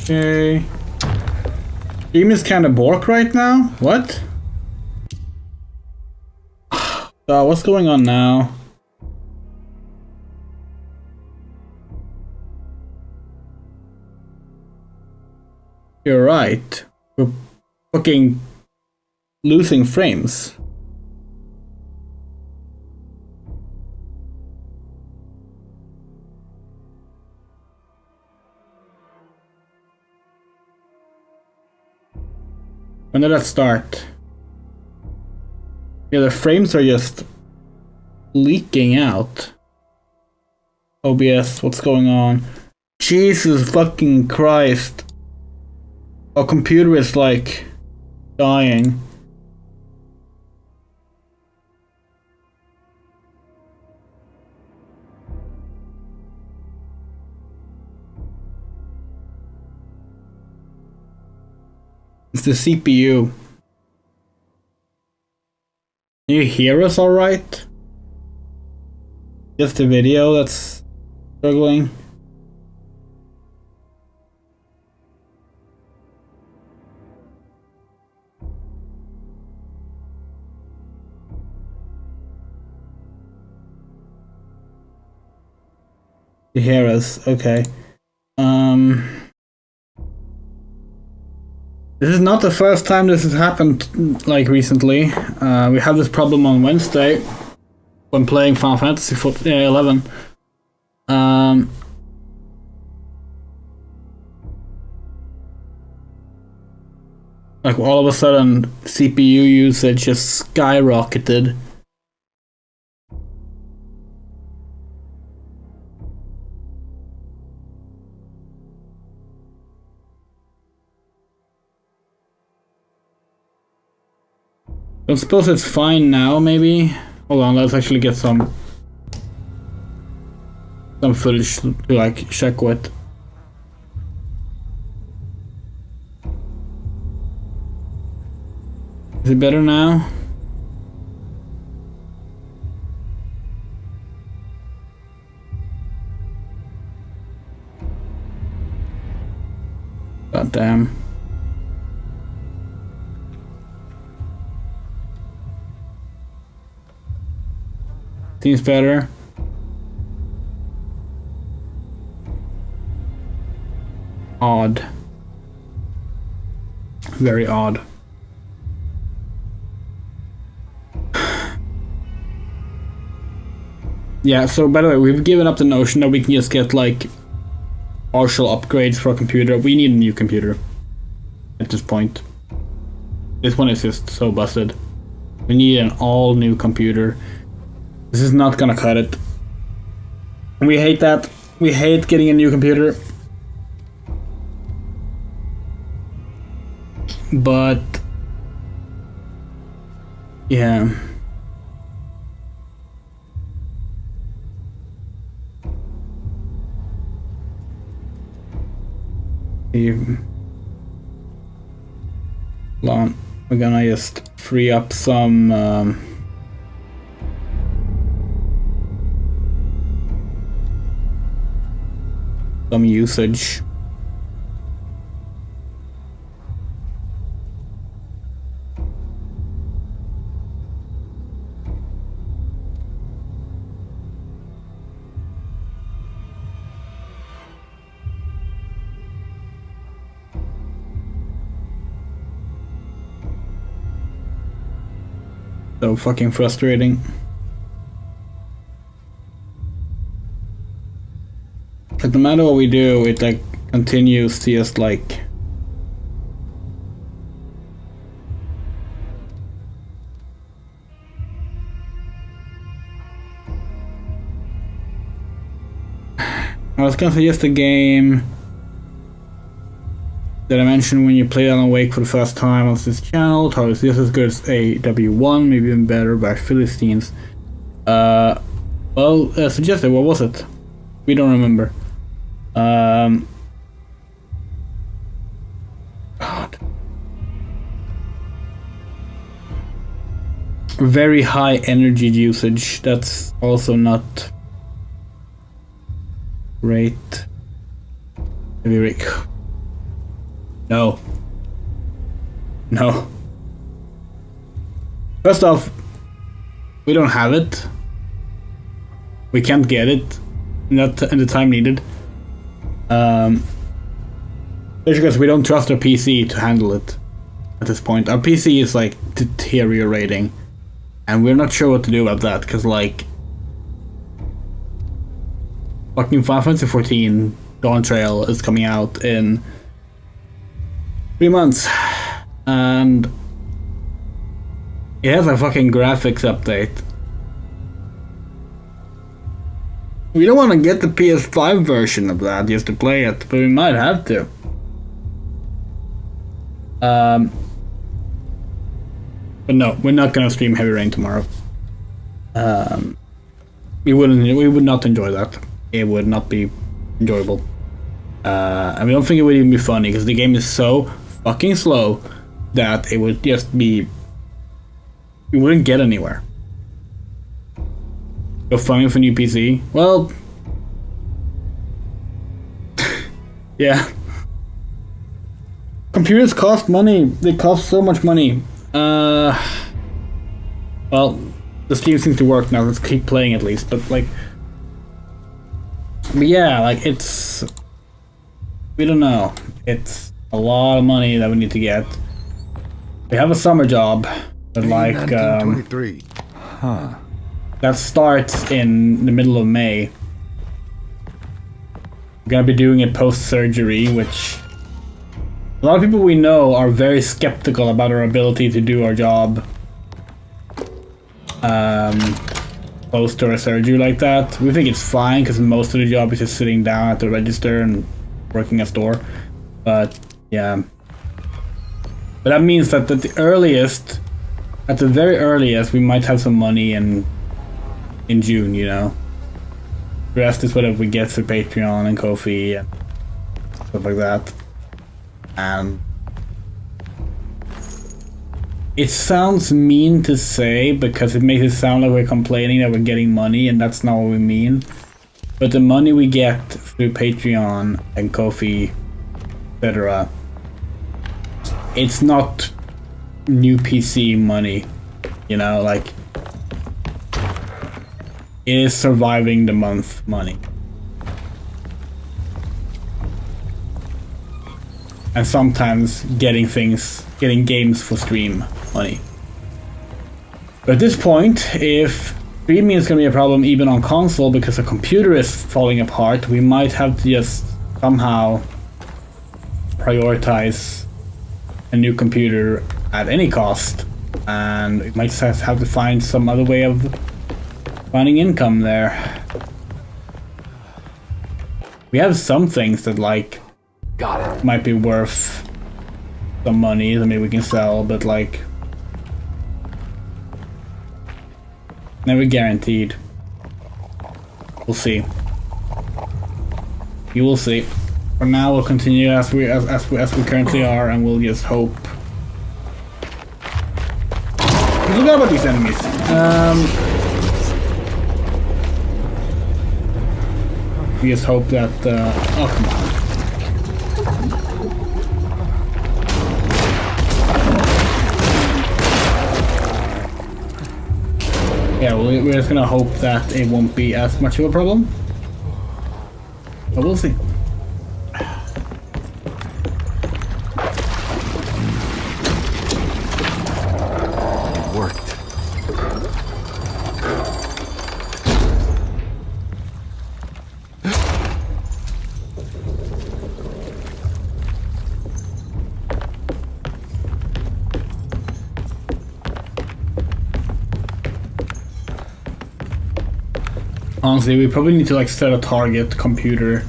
Okay. Game is kind of bork right now? What? What's going on now? You're right. We're fucking losing frames. When did that start? Yeah, the frames are just leaking out. OBS, what's going on? Jesus fucking Christ. Our computer is like dying. It's the CPU. Can you hear us alright? Just the video that's struggling. You hear us, okay. This is not the first time this has happened, like, recently. We had this problem on Wednesday when playing Final Fantasy 11. Like, all of a sudden, CPU usage just skyrocketed. I suppose it's fine now, maybe? Hold on, let's actually get some footage to like check with. Is it better now? God damn. Seems better. Odd. Very odd. Yeah, so by the way, we've given up the notion that we can just get like partial upgrades for a computer. We need a new computer at this point. This one is just so busted. We need an all new computer. This is not gonna cut it. And we hate that. We hate getting a new computer. But yeah. Hold on. We're gonna just free up some usage. So fucking frustrating. But no matter what we do, it like continues to just like I was gonna suggest a game that I mentioned when you play Alan Wake for the first time on this channel. How is this as good as AW1, maybe even better by Philistines? Suggested, what was it? We don't remember. God. Very high energy usage, that's also not great. Maybe No. No. First off, we don't have it. We can't get it in the time needed. Because we don't trust our PC to handle it at this point. Our PC is like deteriorating, and we're not sure what to do about that because like fucking Final Fantasy 14 Dawn Trail is coming out in 3 months, and it has a fucking graphics update. We don't want to get the PS5 version of that just to play it, but we might have to. But no, we're not gonna stream Heavy Rain tomorrow. We would not enjoy that. It would not be enjoyable. And we don't think it would even be funny because the game is so fucking slow that it would just be, we wouldn't get anywhere. Go funny for new PC? Well, yeah. Computers cost money. They cost so much money. Well, the Steam seems to work now. Let's keep playing at least. But like, but yeah, like it's, we don't know. It's a lot of money that we need to get. We have a summer job, but like, 1923. that starts in the middle of May. We're gonna be doing it post-surgery, which a lot of people we know are very skeptical about our ability to do our job post to a surgery like that. We think it's fine because most of the job is just sitting down at the register and working a store. But yeah. But that means that at the earliest, at the very earliest, we might have some money in June, you know. The rest is whatever we get through Patreon and Ko-fi and stuff like that. And it sounds mean to say because it makes it sound like we're complaining that we're getting money, and that's not what we mean. But the money we get through Patreon and Ko-fi, etc., it's not new PC money, you know, like it is surviving the month money. And sometimes getting games for stream money. But at this point, if streaming is going to be a problem even on console because the computer is falling apart, we might have to just somehow prioritize a new computer at any cost, and we might have to find some other way of finding income there. We have some things that like might be worth some money that maybe we can sell, but like never guaranteed. We'll see. You will see. For now, we'll continue as we currently are, and we'll just hope. We forgot about these enemies. We just hope that. Oh, come on. Yeah, we're just gonna hope that it won't be as much of a problem. But we'll see. It worked. Honestly, we probably need to like set a target computer.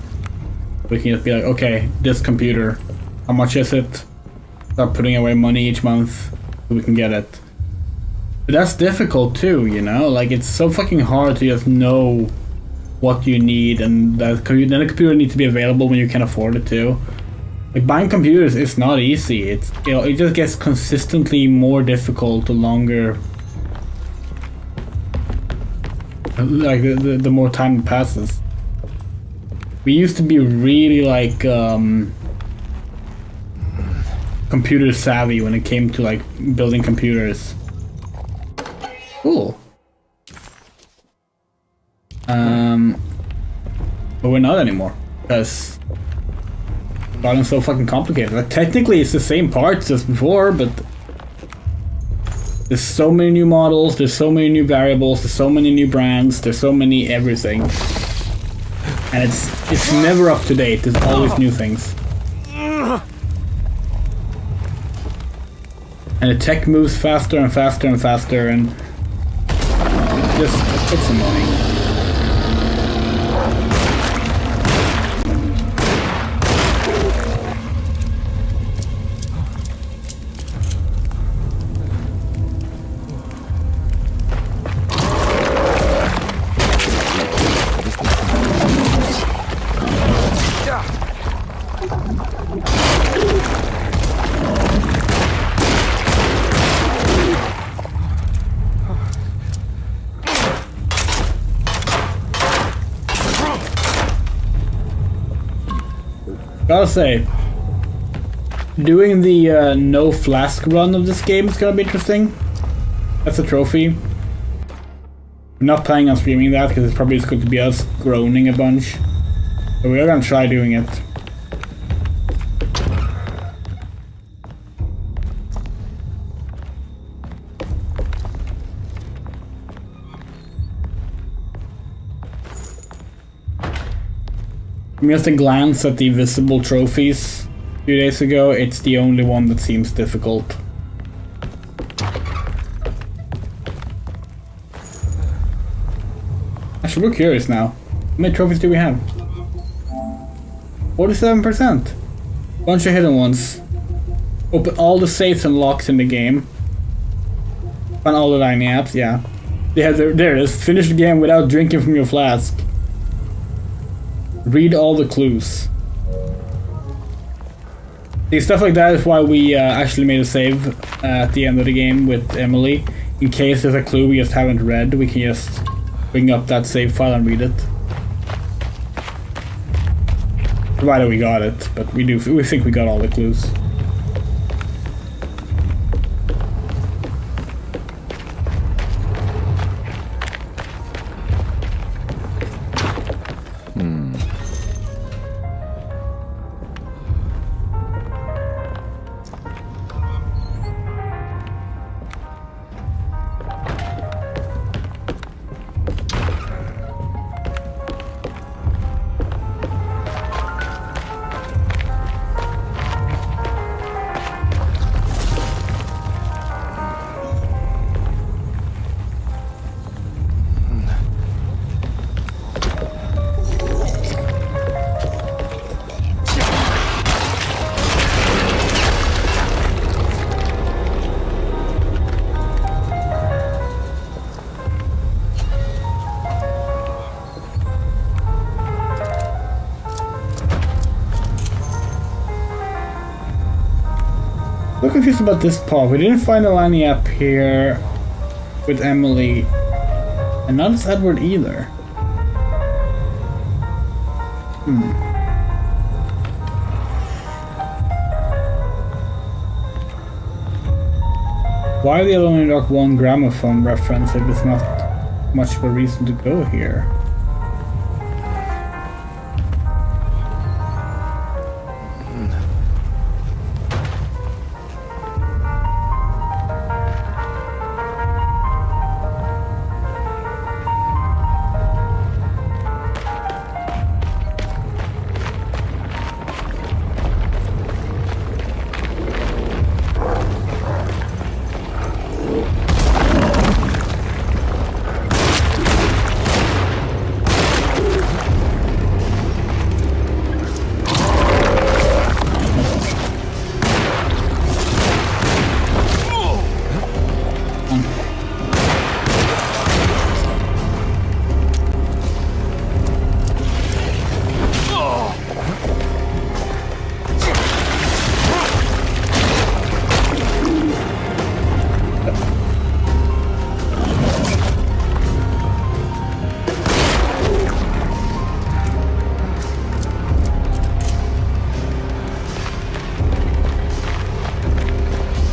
We can just be like, okay, this computer, how much is it? Start putting away money each month so we can get it. But that's difficult too, you know? Like, it's so fucking hard to just know what you need, and then the computer needs to be available when you can afford it too. Like, buying computers is not easy. It's, you know, it just gets consistently more difficult the longer, like the more time passes. We used to be really like computer savvy when it came to like building computers. Cool. But we're not anymore because it's gotten so fucking complicated. Like, technically it's the same parts as before, but there's so many new models, there's so many new variables, there's so many new brands, there's so many everything. And it's never up to date, there's always new things. And the tech moves faster and faster and faster, and just, it's annoying. Gotta say, doing the no flask run of this game is gonna be interesting. That's a trophy. I'm not planning on streaming that because it's probably just going to be us groaning a bunch. But we are gonna try doing it. Just a glance at the visible trophies a few days ago, it's the only one that seems difficult. Actually, we're curious now. How many trophies do we have? 47%. Bunch of hidden ones. Open all the safes and locks in the game. Find all the dining apps, yeah. Yeah, there it is. Finish the game without drinking from your flask. Read all the clues. See, stuff like that is why we actually made a save at the end of the game with Emily. In case there's a clue we just haven't read, we can just bring up that save file and read it. Provided we got it, but we think we got all the clues. So confused about this part. We didn't find the Lani up here with Emily, and not as Edward either. Why the Alone in the Dark 1 gramophone reference if it's not much of a reason to go here?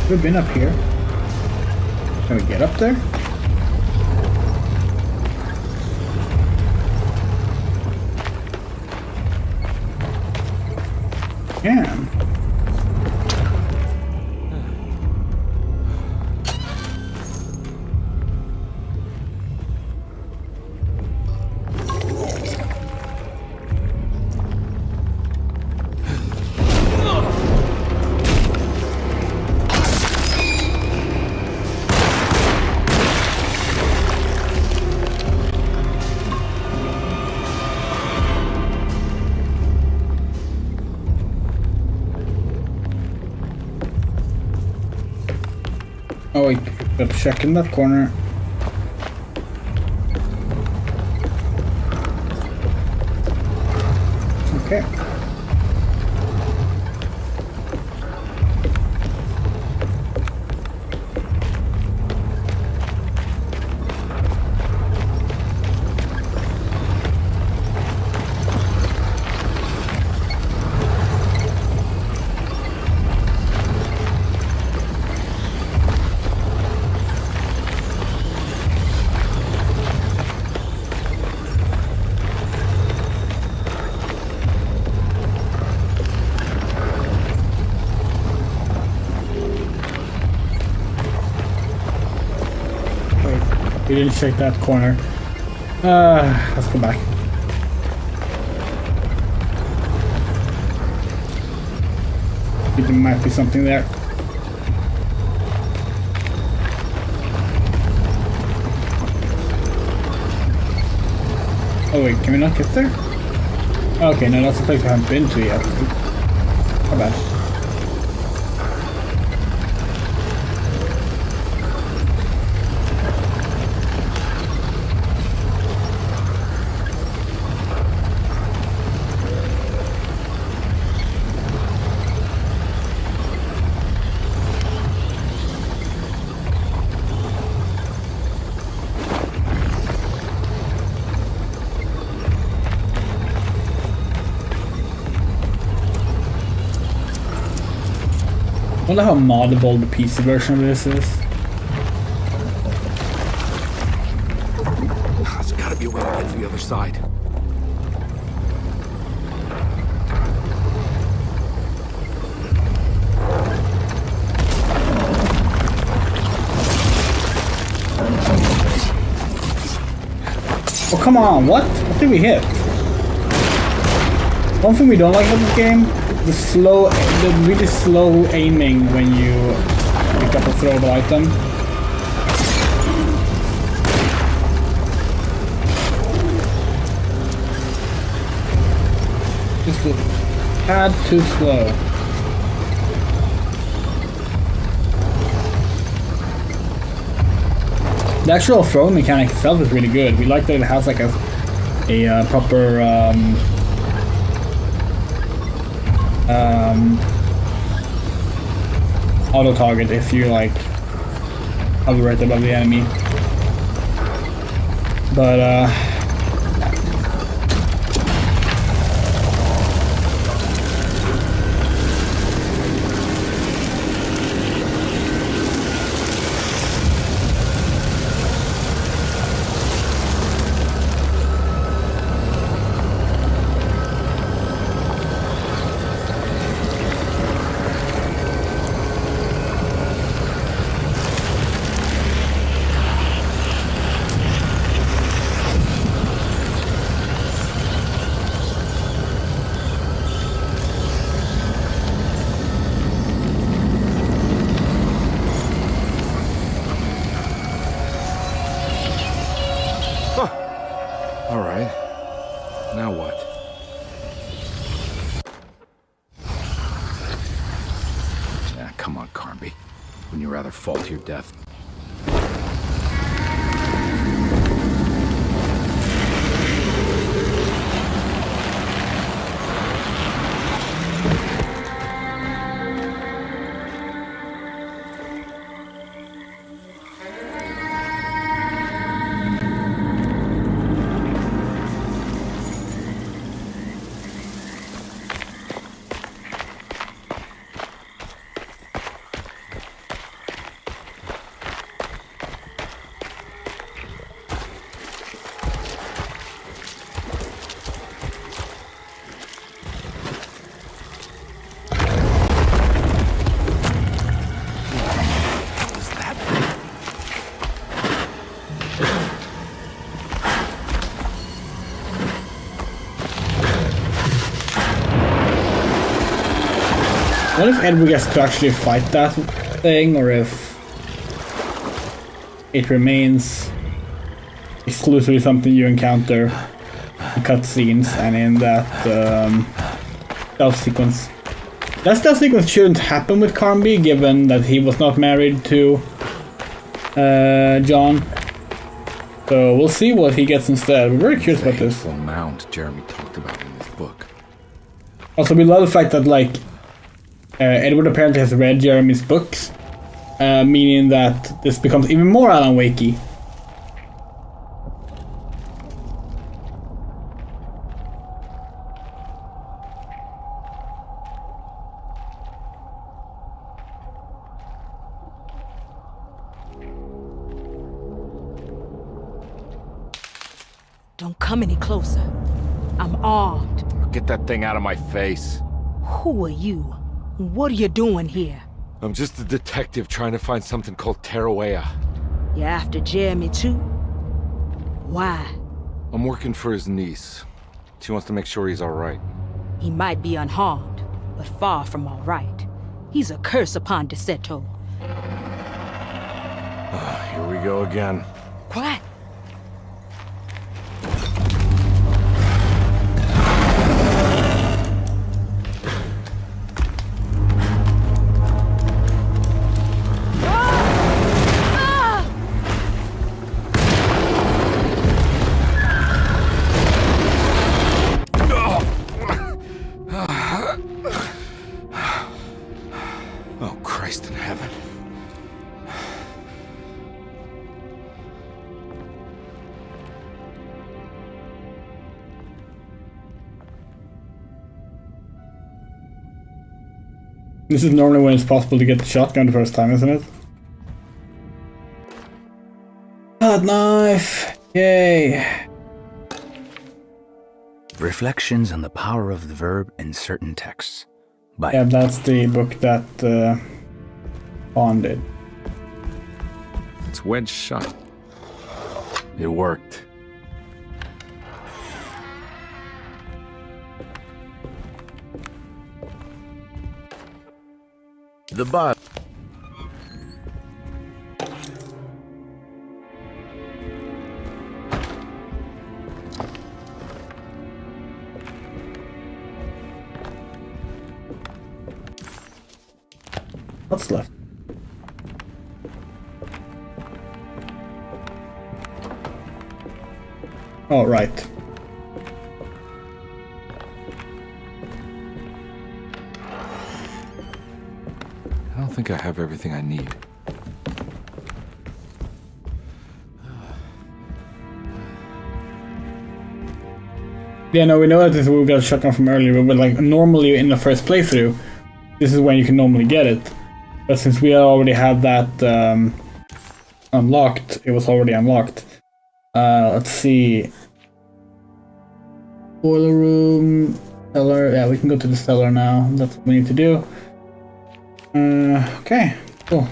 We've been up here. Can we get up there? Can. Oh wait, gotta check in that corner. Okay. We didn't check that corner. Let's go back. There might be something there. Oh wait, can we not get there? Okay, no, that's a place we haven't been to yet. How bad. I wonder how moddable the PC version of this is. There's gotta be a way to get to the other side. Oh come on, what? What did we hit? One thing we don't like about this game, the really slow aiming when you pick up a throwable item. Just a tad too slow. The actual throwing mechanic itself is really good. We like that it has like a proper auto target if you like hover right above the enemy. But All right. Now what? Yeah, come on, Carnby. Wouldn't you rather fall to your death? what if Edward gets to actually fight that thing, or if it remains exclusively something you encounter in cutscenes and in that stealth sequence. That stealth sequence shouldn't happen with Carnby, given that he was not married to John. So we'll see what he gets instead. We're very curious about this. The mound Jeremy talked about in his book. Also, we love the fact that, like, Edward apparently has read Jeremy's books, meaning that this becomes even more Alan Wakey. Don't come any closer. I'm armed. Get that thing out of my face. Who are you? What are you doing here? I'm just a detective trying to find something called Teruea. You're after Jeremy too? Why? I'm working for his niece. She wants to make sure he's alright. He might be unharmed, but far from alright. He's a curse upon Deseto. Here we go again. Quiet! Oh, Christ in heaven. This is normally when it's possible to get the shotgun the first time, isn't it? Hot knife! Yay! Reflections on the Power of the Verb in Certain Texts. Yeah, that's the book that Bond did. It's wedged shut. It worked. The Bible. What's left? Oh, right. don't think I have everything I need. Yeah, no, we know that this we got a shotgun from earlier, but like normally in the first playthrough, this is when you can normally get it. But since we already had that unlocked, it was already unlocked. Let's see. Boiler room, cellar. Yeah, we can go to the cellar now. That's what we need to do. Okay, cool.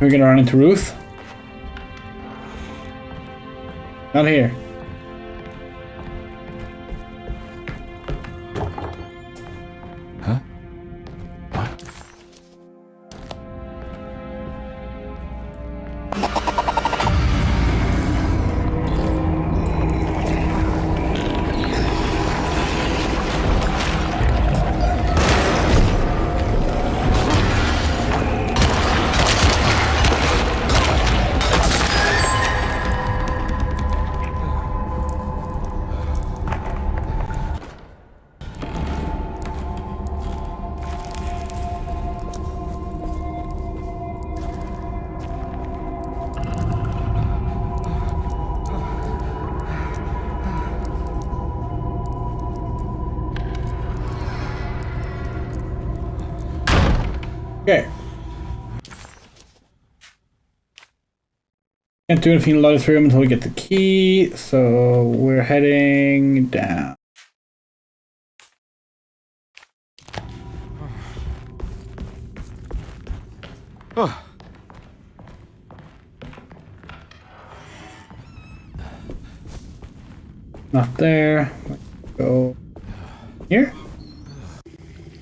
We're gonna run into Ruth. Not here. Huh? Okay. Can't do anything in the lotus room until we get the key, so we're heading down. Oh. Not there. Let's go here.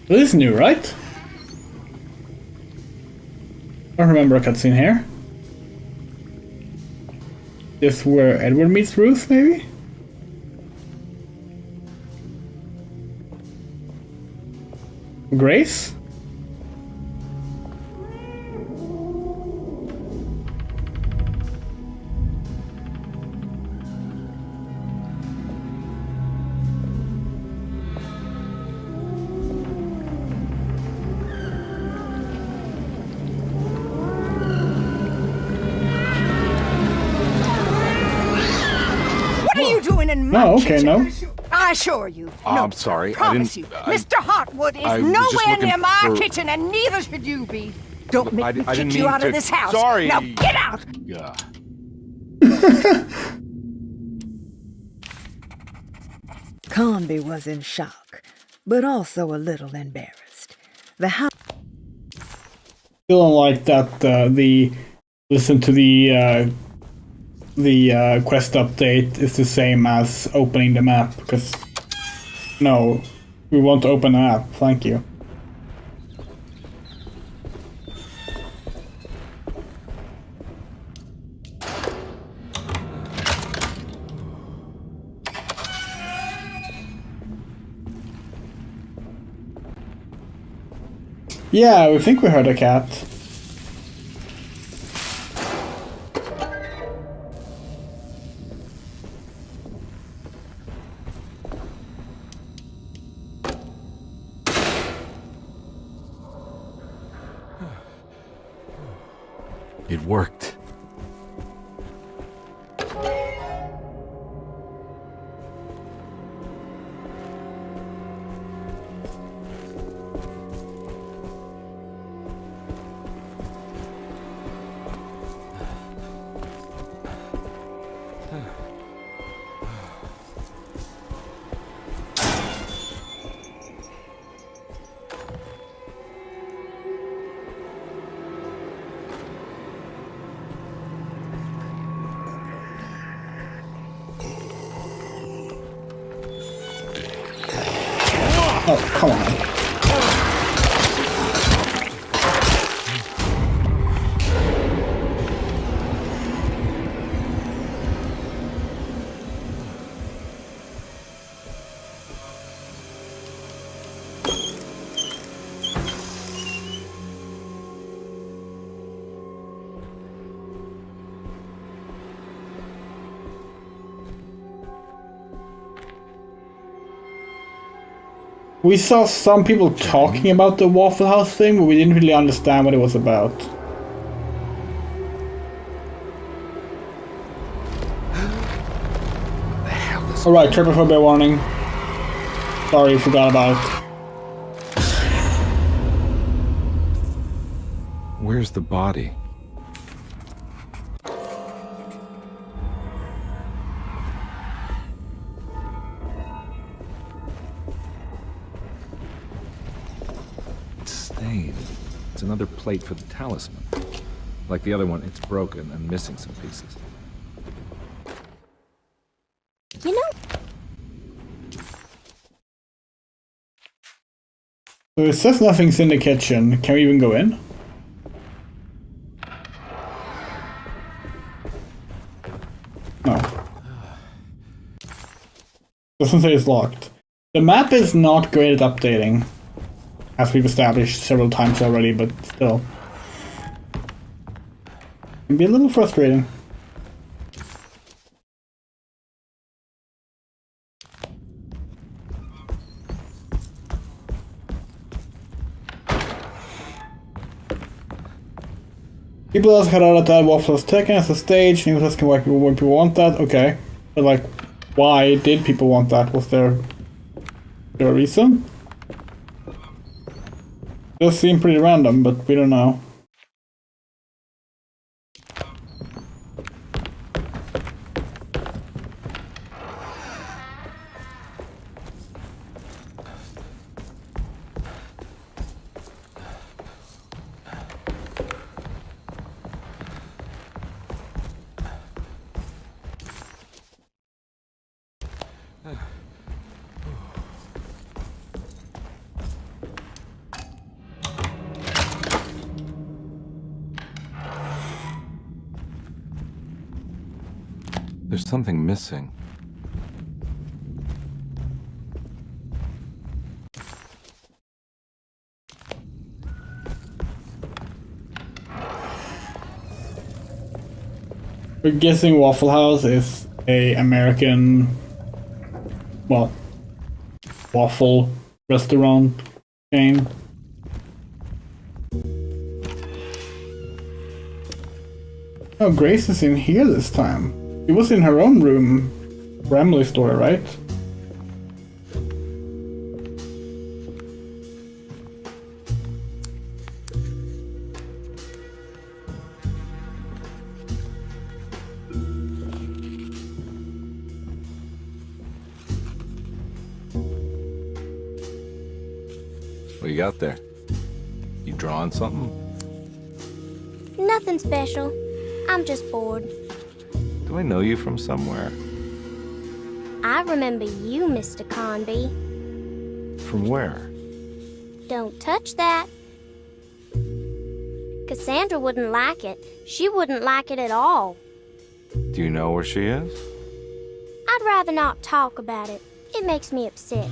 This is new, right? I don't remember a cutscene here. This where Edward meets Ruth, maybe? Grace? Oh, okay, no. I assure you. Oh, no, I'm sorry. Promise I you. didn't. Mr. Hotwood is I was just nowhere looking near my for- kitchen, and neither should you be. Don't make me I didn't kick you mean out to. of this house. Sorry. Now get out! Yeah. Carnby was in shock, but also a little embarrassed. The house. Still don't like that the listen to the quest update is the same as opening the map, because no, we want to open the map, thank you. Yeah, we think we heard a cat. It worked. Oh, come on. We saw some people talking about the Waffle House thing, but we didn't really understand what it was about. Alright, trypophobia warning. Sorry, forgot about it. Where's the body? It's stained. It's another plate for the talisman. Like the other one, it's broken and missing some pieces. You know, So it says nothing's in the kitchen. Can we even go in? No. Doesn't say it's locked. The map is not great at updating, as we've established several times already, but still. It can be a little frustrating. People else had out that Waffle was taken as a stage, and asking why people want that. Okay. But like, why did people want that? Was there a reason? Does seem pretty random, but we don't know. There's something missing. We're guessing Waffle House is a American, well, waffle restaurant chain. Oh, Grace is in here this time. She was in her own room for Emily's story, right? What you got there? You drawing something? nothing special. I'm just bored. Do I know you from somewhere? I remember you, Mr. Carnby. From where? Don't touch that. Cassandra wouldn't like it. She wouldn't like it at all. Do you know where she is? I'd rather not talk about it. It makes me upset.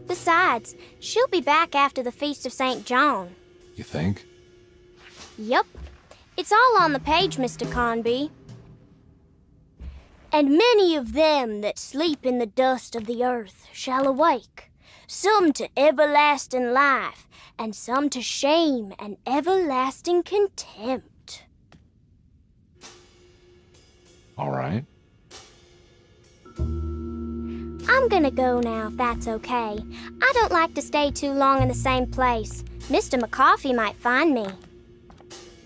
Besides, she'll be back after the Feast of St. John. You think? Yup. It's all on the page, Mr. Carnby. And many of them that sleep in the dust of the earth shall awake, some to everlasting life, and some to shame and everlasting contempt. All right. I'm gonna go now, if that's okay. I don't like to stay too long in the same place. Mr. McCoffey might find me.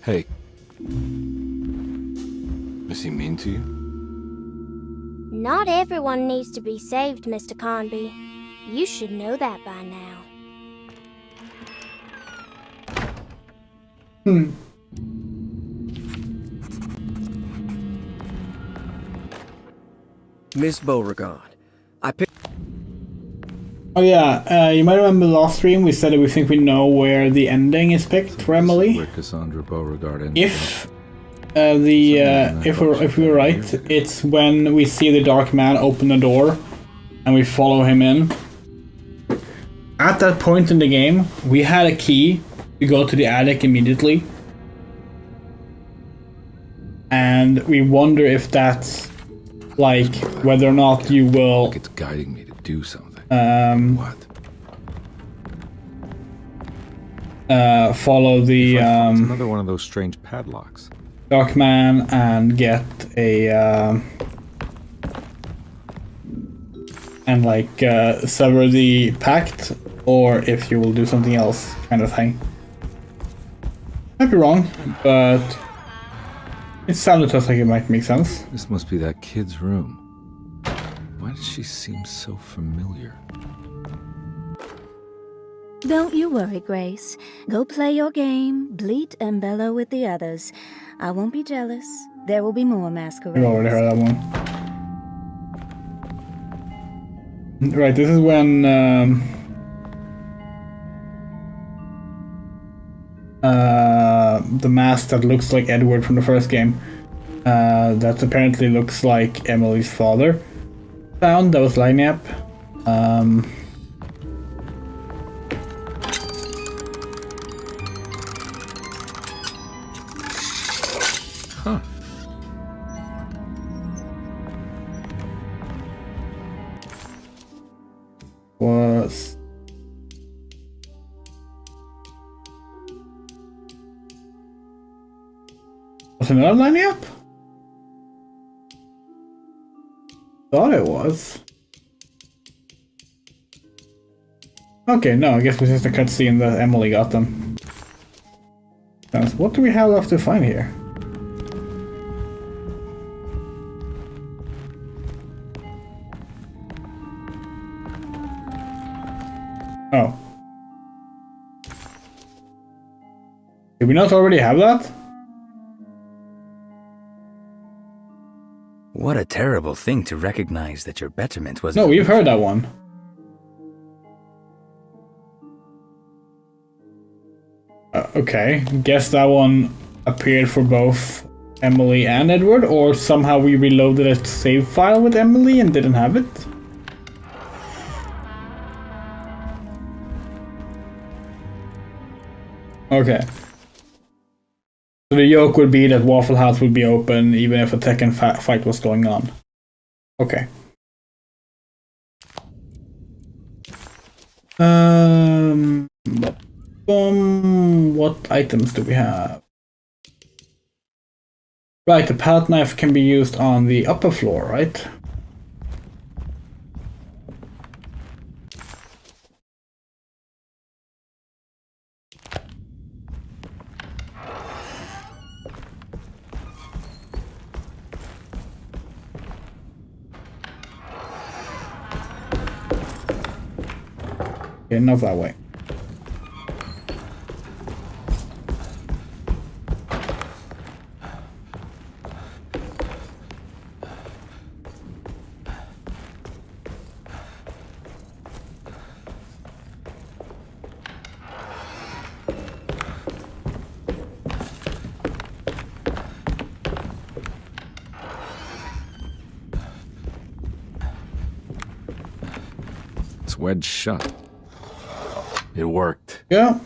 Hey. Is he mean to you? Not everyone needs to be saved, Mr. Carnby. You should know that by now. Miss Beauregard, I picked... Oh yeah, you might remember last stream we said that we think we know where the ending is picked for Emily. Where Cassandra Beauregard ended If if we're right, it's when we see the Dark Man open the door and we follow him in. At that point in the game, we had a key to go to the attic immediately. And we wonder if that's like whether or not you will It's guiding me to do something. um What? follow the It's another one of those strange padlocks. Dark Man and get a and like sever the pact, or if you will do something else, kind of thing. Might be wrong, but it sounded to us like it might make sense. This must be that kid's room. Why does she seem so familiar? Don't you worry, Grace. Go play your game, bleat and bellow with the others. I won't be jealous. There will be more masquerades. We've already heard that one. Right, this is when the mask that looks like Edward from the first game, that apparently looks like Emily's father, found. That was lining up. Huh. Was another lining up? Thought it was. Okay, no, I guess it was just a cutscene that Emily got them. What do we have left to find here? Oh. Did we not already have that? What a terrible thing to recognize that your betterment was... No, we've heard that one. Okay, guess that one appeared for both Emily and Edward, or somehow we reloaded a save file with Emily and didn't have it? Okay. So the joke would be that Waffle House would be open even if a Tekken fight was going on. Okay. What items do we have? Right, the palette knife can be used on the upper floor, right? Okay, not that way. It's wedged shut. It worked. Yeah.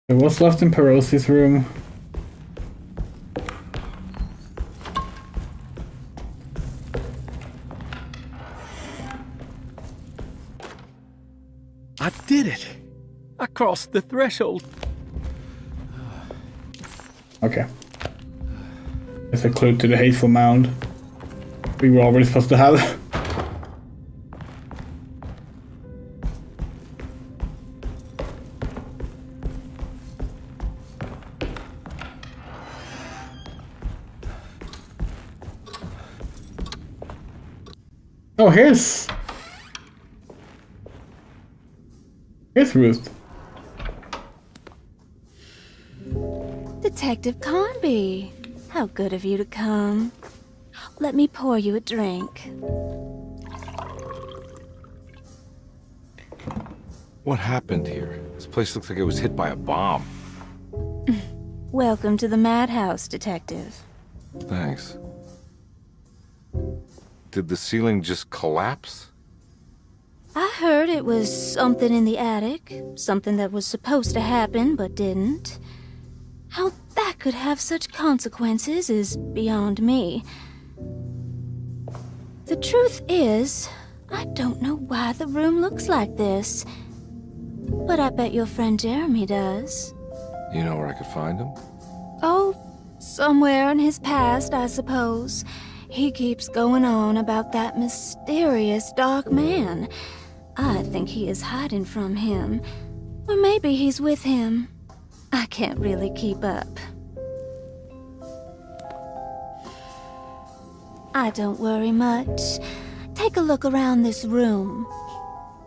What's left in Perosi's room? I did it! I crossed the threshold. Okay. It's a clue to the hateful mound we were already supposed to have. Oh, here's Ruth. Detective Carnby, how good of you to come. Let me pour you a drink. What happened here? This place looks like it was hit by a bomb. Welcome to the madhouse, Detective. Thanks. Did the ceiling just collapse? I heard it was something in the attic, something that was supposed to happen but didn't. How that could have such consequences is beyond me. The truth is, I don't know why the room looks like this. But I bet your friend Jeremy does. You know where I could find him? Oh, somewhere in his past, I suppose. He keeps going on about that mysterious dark man. I think he is hiding from him. Or maybe he's with him. I can't really keep up. I don't worry much. Take a look around this room.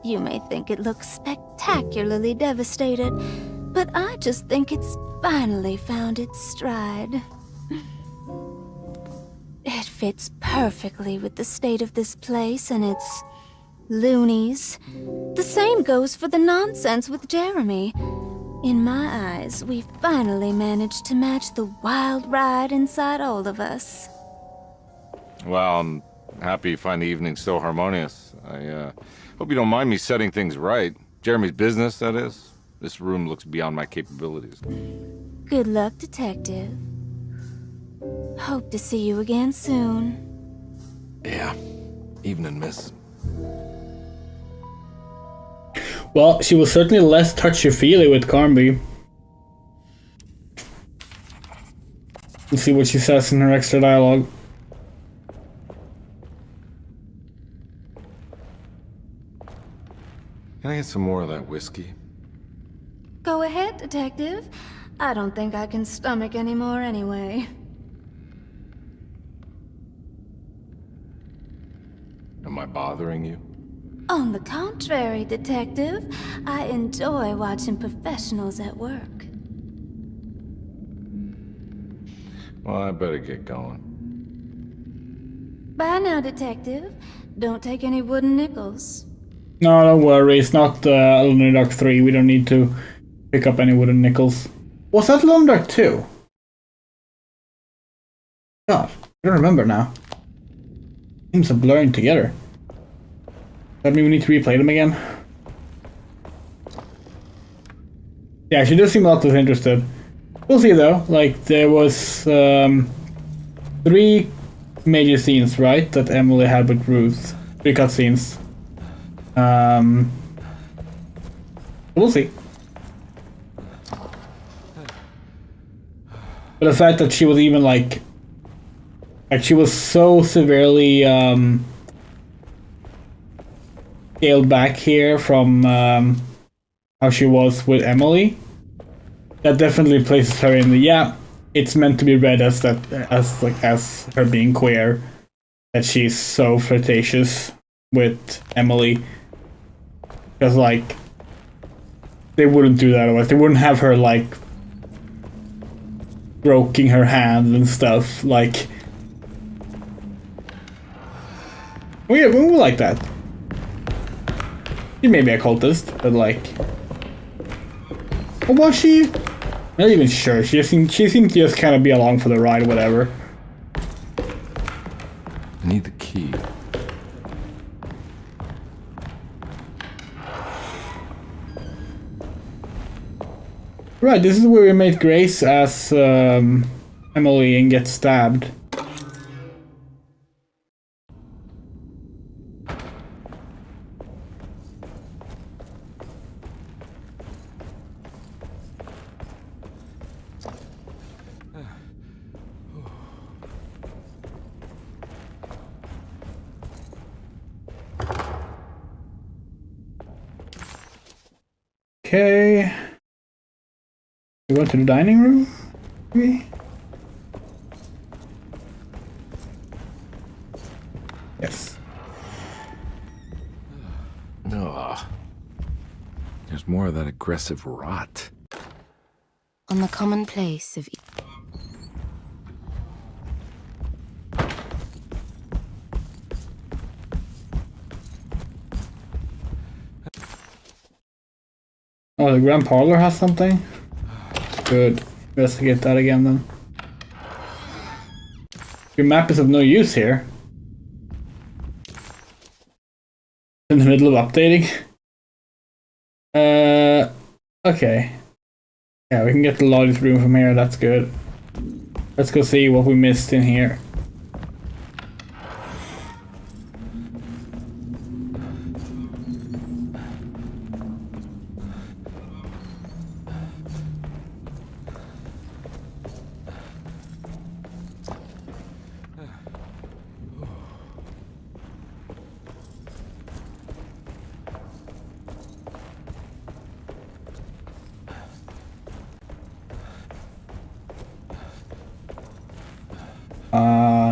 You may think it looks spectacularly devastated, but I just think it's finally found its stride. It fits perfectly with the state of this place and its loonies. The same goes for the nonsense with Jeremy. In my eyes, we finally managed to match the wild ride inside all of us. Well, I'm happy you find the evening so harmonious. I hope you don't mind me setting things right. Jeremy's business, that is. This room looks beyond my capabilities. Good luck, Detective. Hope to see you again soon. Yeah. Evening, miss. Well, she was certainly less touchy-feely with Carnby. Let's see what she says in her extra dialogue. Can I get some more of that whiskey? Go ahead, Detective. I don't think I can stomach any more anyway. Am I bothering you? On the contrary, Detective, I enjoy watching professionals at work. Well, I better get going. Bye now, Detective. Don't take any wooden nickels. No, don't worry, it's not Alone Dark 3, we don't need to pick up any wooden nickels. Was that Alone Dark 2? God, I don't remember now. Things are blurring together. That mean we need to replay them again? Yeah, she does seem a lot less interested. We'll see though, like there was 3 major scenes, right, that Emily had with Ruth. 3 cutscenes. We'll see. But the fact that she was even like she was so severely scaled back here from how she was with Emily, that definitely places her in the, yeah, it's meant to be read as that, as her being queer, that she's so flirtatious with Emily. Because, like, they wouldn't do that otherwise. They wouldn't have her, like, stroking her hand and stuff. Like, we like that. She may be a cultist, but, like, or was she? I'm not even sure. She seemed to just kind of be along for the ride, whatever. I need the key. Right, this is where we meet Grace as Emily and get stabbed. Okay. We go to the dining room, maybe? Yes. Ugh. There's more of that aggressive rot. On the commonplace of... Oh, the grand parlor has something? Good. Investigate that again then. Your map is of no use here. In the middle of updating. Okay. Yeah, we can get the largest room from here. That's good. Let's go see what we missed in here.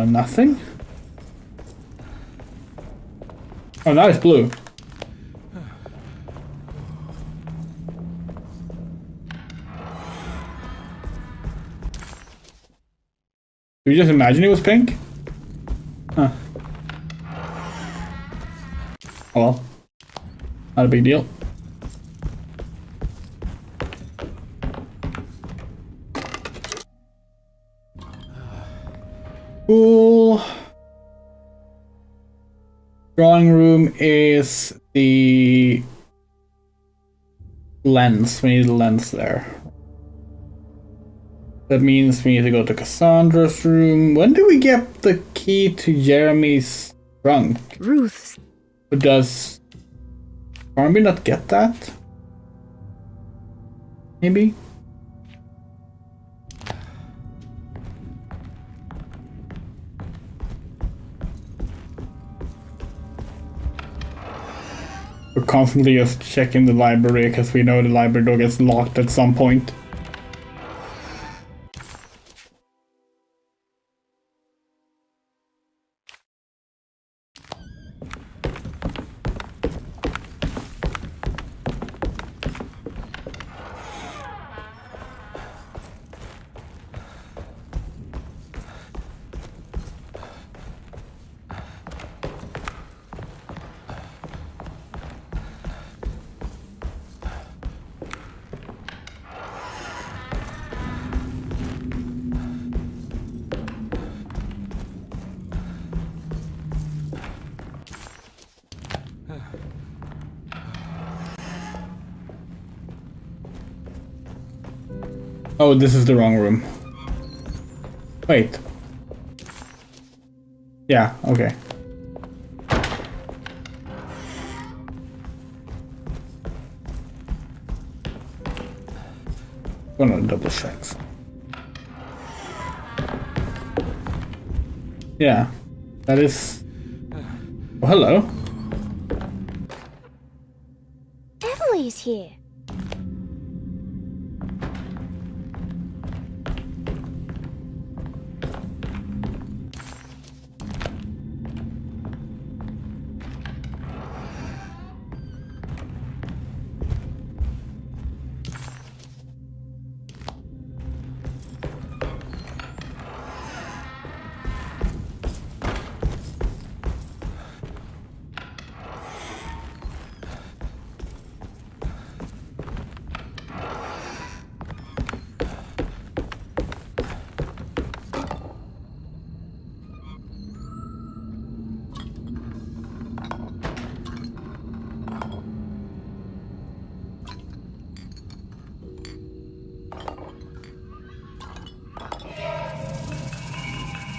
Nothing? Oh, now it's blue. Did you just imagine it was pink? Huh. Oh well. Not a big deal. Cool. Drawing room is the lens. We need a lens there. That means we need to go to Cassandra's room. When do we get the key to Jeremy's trunk? Ruth's. But does Carnby not get that? Maybe? We're constantly just checking the library because we know the library door gets locked at some point. Oh, this is the wrong room. Wait. Yeah, okay. Gonna double check. Yeah, that is. Oh, hello. Emily's here.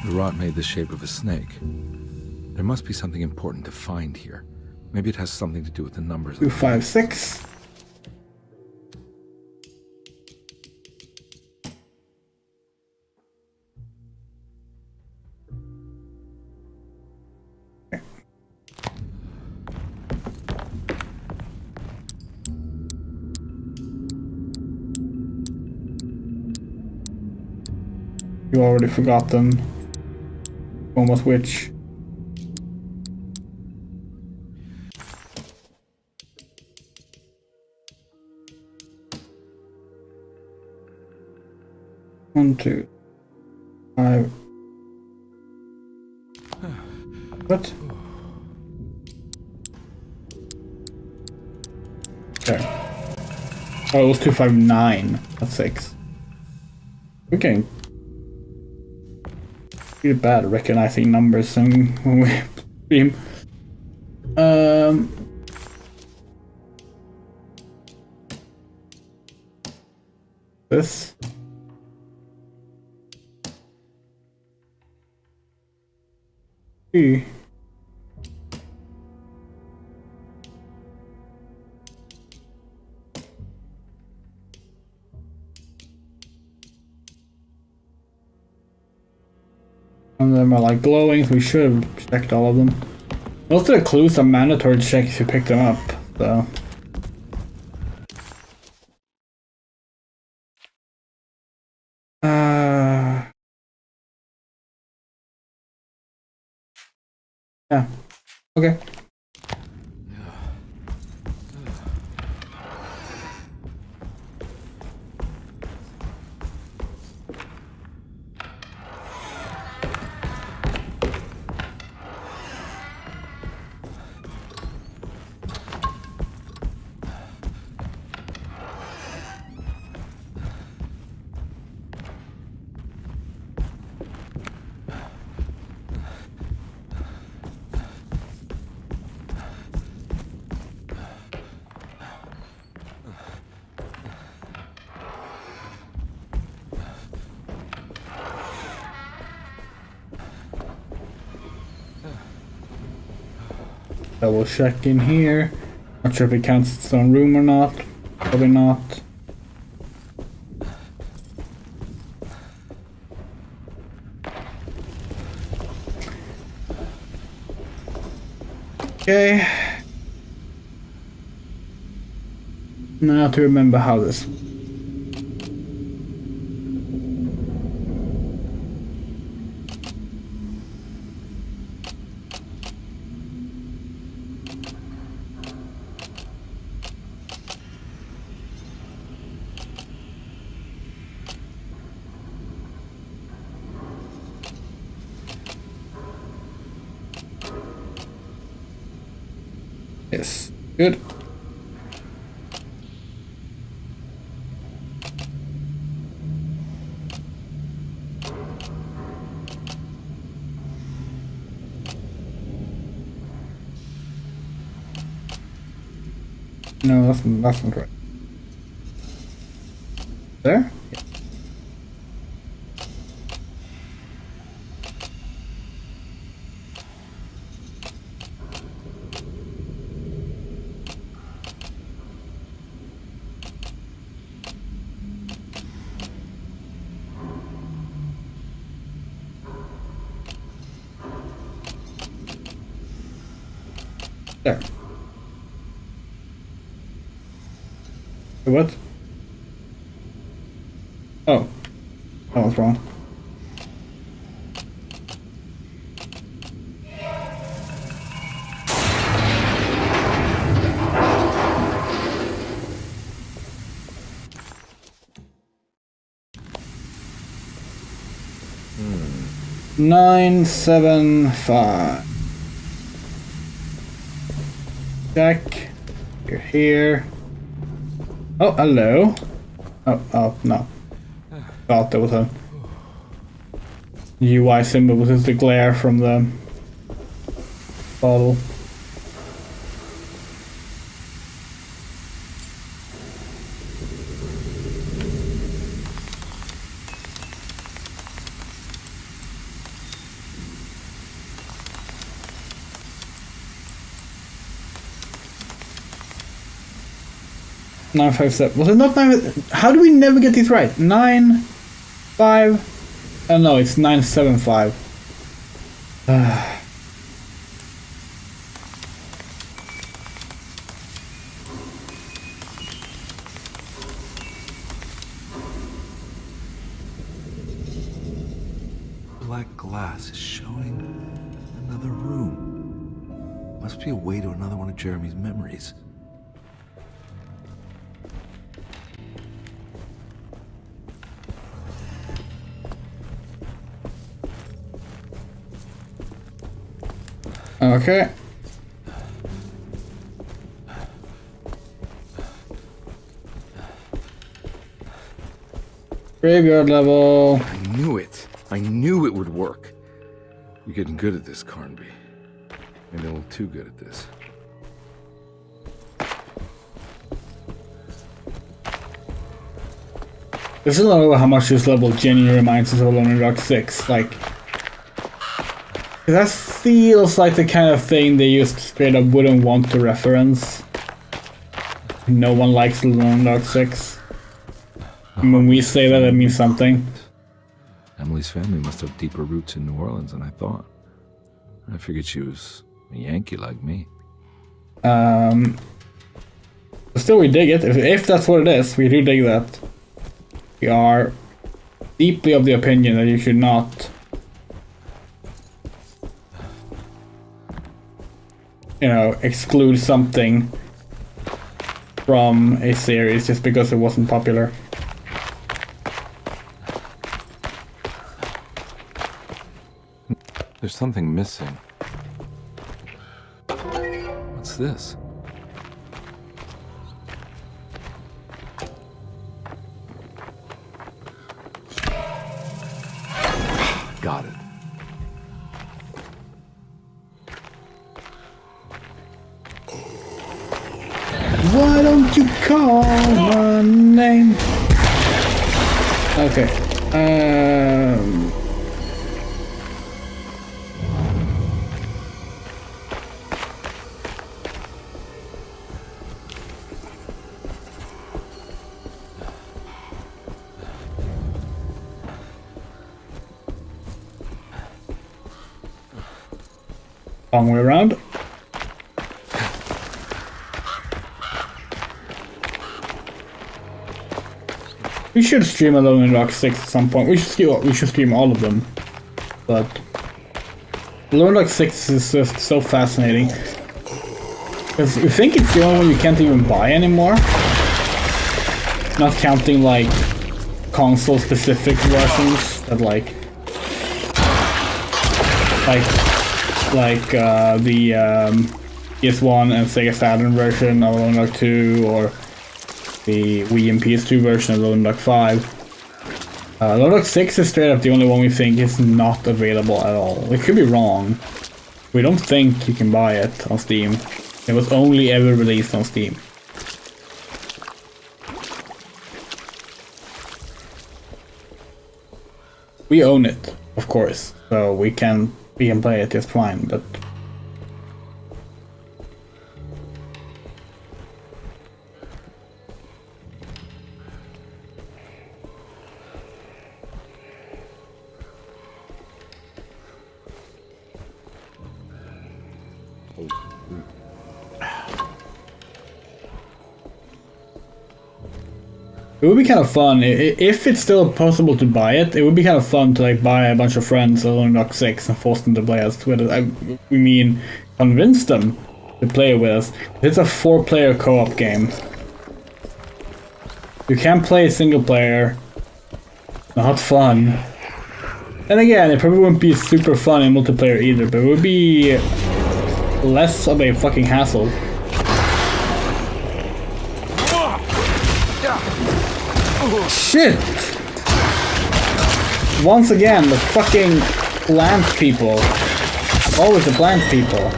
The rot made the shape of a snake. There must be something important to find here. Maybe it has something to do with the numbers. 256. You already forgotten. One was which? One, 2, 5. What? There. Oh, it was 259. That's 6. Okay. Pretty bad at recognizing numbers and when we stream. This. E. Some of them are like glowing, so we should have checked all of them. Most of the clues are mandatory to check if you pick them up, so. Yeah. Okay. Double check in here. Not sure if it counts its own room or not. Probably not. Okay. Now to remember how this. Yes, good. No, that's not right. There? Yeah. There. What? Oh. That was wrong. Hmm. 975. Check. You're here. Oh, hello. Oh, no. Thought there was a UI symbol, was just the glare from the bottle. Nine, 5, 7. Was it not 9? How do we never get these right? 9, 5. Oh no, it's 975. Black glass is showing another room. Must be a way to another one of Jeremy's memories. Okay. Graveyard level. I knew it. I knew it would work. You're getting good at this, Carnby. Maybe a little too good at this. I still don't know how much this level genuinely reminds us of Alone in the Dark 6. Like, that feels like the kind of thing they just straight up wouldn't want to reference. No one likes Alone in the Dark 6. And when we say that, it means something. Emily's family must have deeper roots in New Orleans than I thought. I figured she was a Yankee like me. But still, we dig it. If that's what it is, we do dig that. We are deeply of the opinion that you should not, you know, exclude something from a series just because it wasn't popular. There's something missing. What's this? Got it. Why don't you call my name? Okay. Long way around. We should stream Alone in the Dark 6 at some point. We should stream all of them. But Alone in the Dark 6 is just so fascinating. Because I think it's the only one you can't even buy anymore. Not counting like console specific versions that like the PS1 and Sega Saturn version of Alone in the Dark 2, or the Wii and PS2 version of Alone in the Dark 5. Alone in the Dark 6 is straight up the only one we think is not available at all. We could be wrong. We don't think you can buy it on Steam. It was only ever released on Steam. We own it, of course, so we can play it just fine, but it would be kind of fun, if it's still possible to buy it, it would be kind of fun to like buy a bunch of friends Alone in the Dark 6 and force them to play us with us. We mean, convince them to play with us. It's a 4-player co-op game. You can't play single player. Not fun. And again, it probably wouldn't be super fun in multiplayer either, but it would be less of a fucking hassle. Shit! Once again, the fucking plant people. Always the plant people.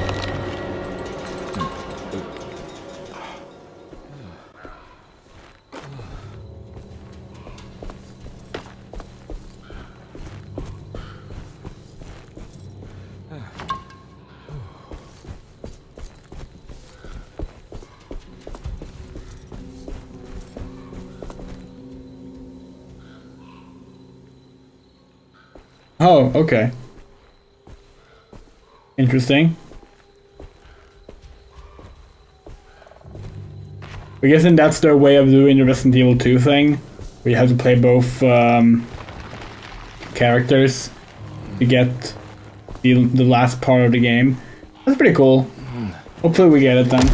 Oh, okay. Interesting. I'm guessing that's their way of doing the Resident Evil 2 thing, where you have to play both characters to get the last part of the game. That's pretty cool. Hopefully we get it then.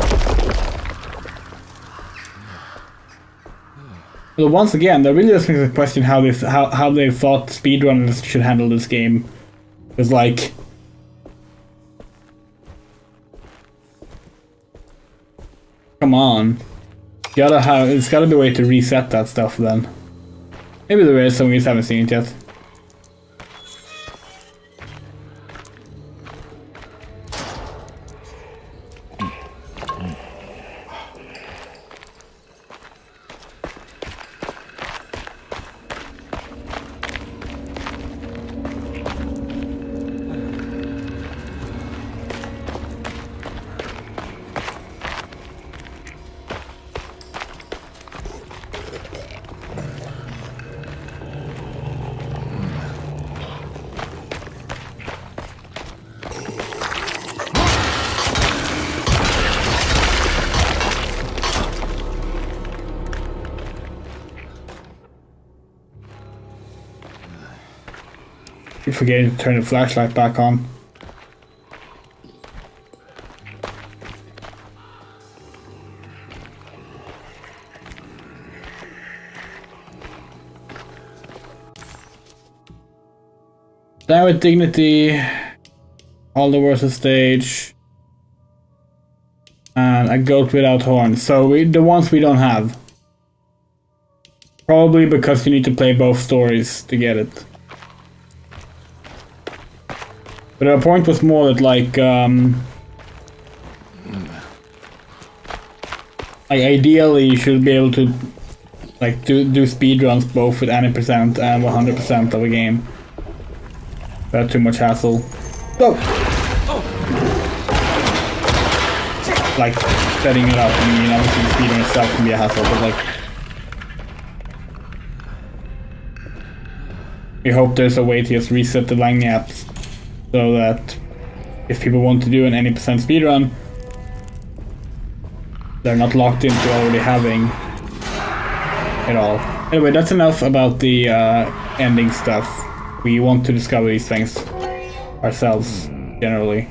But once again, that really just makes me question how they thought speedrunners should handle this game. It's like, come on, it's gotta be a way to reset that stuff then. Maybe there is, some we just haven't seen it yet. forgetting to turn the flashlight back on. Now with dignity, all the versus stage, and a goat without horns. So the ones we don't have. Probably because you need to play both stories to get it. But our point was more that like ideally you should be able to like do speedruns both with any percent and 100% of a game. Without too much hassle. Go! Like setting it up, I mean obviously the speedrun itself can be a hassle, but like we hope there's a way to just reset the line gaps so that if people want to do an any percent speedrun, they're not locked into already having it all. Anyway, that's enough about the ending stuff. We want to discover these things ourselves, generally.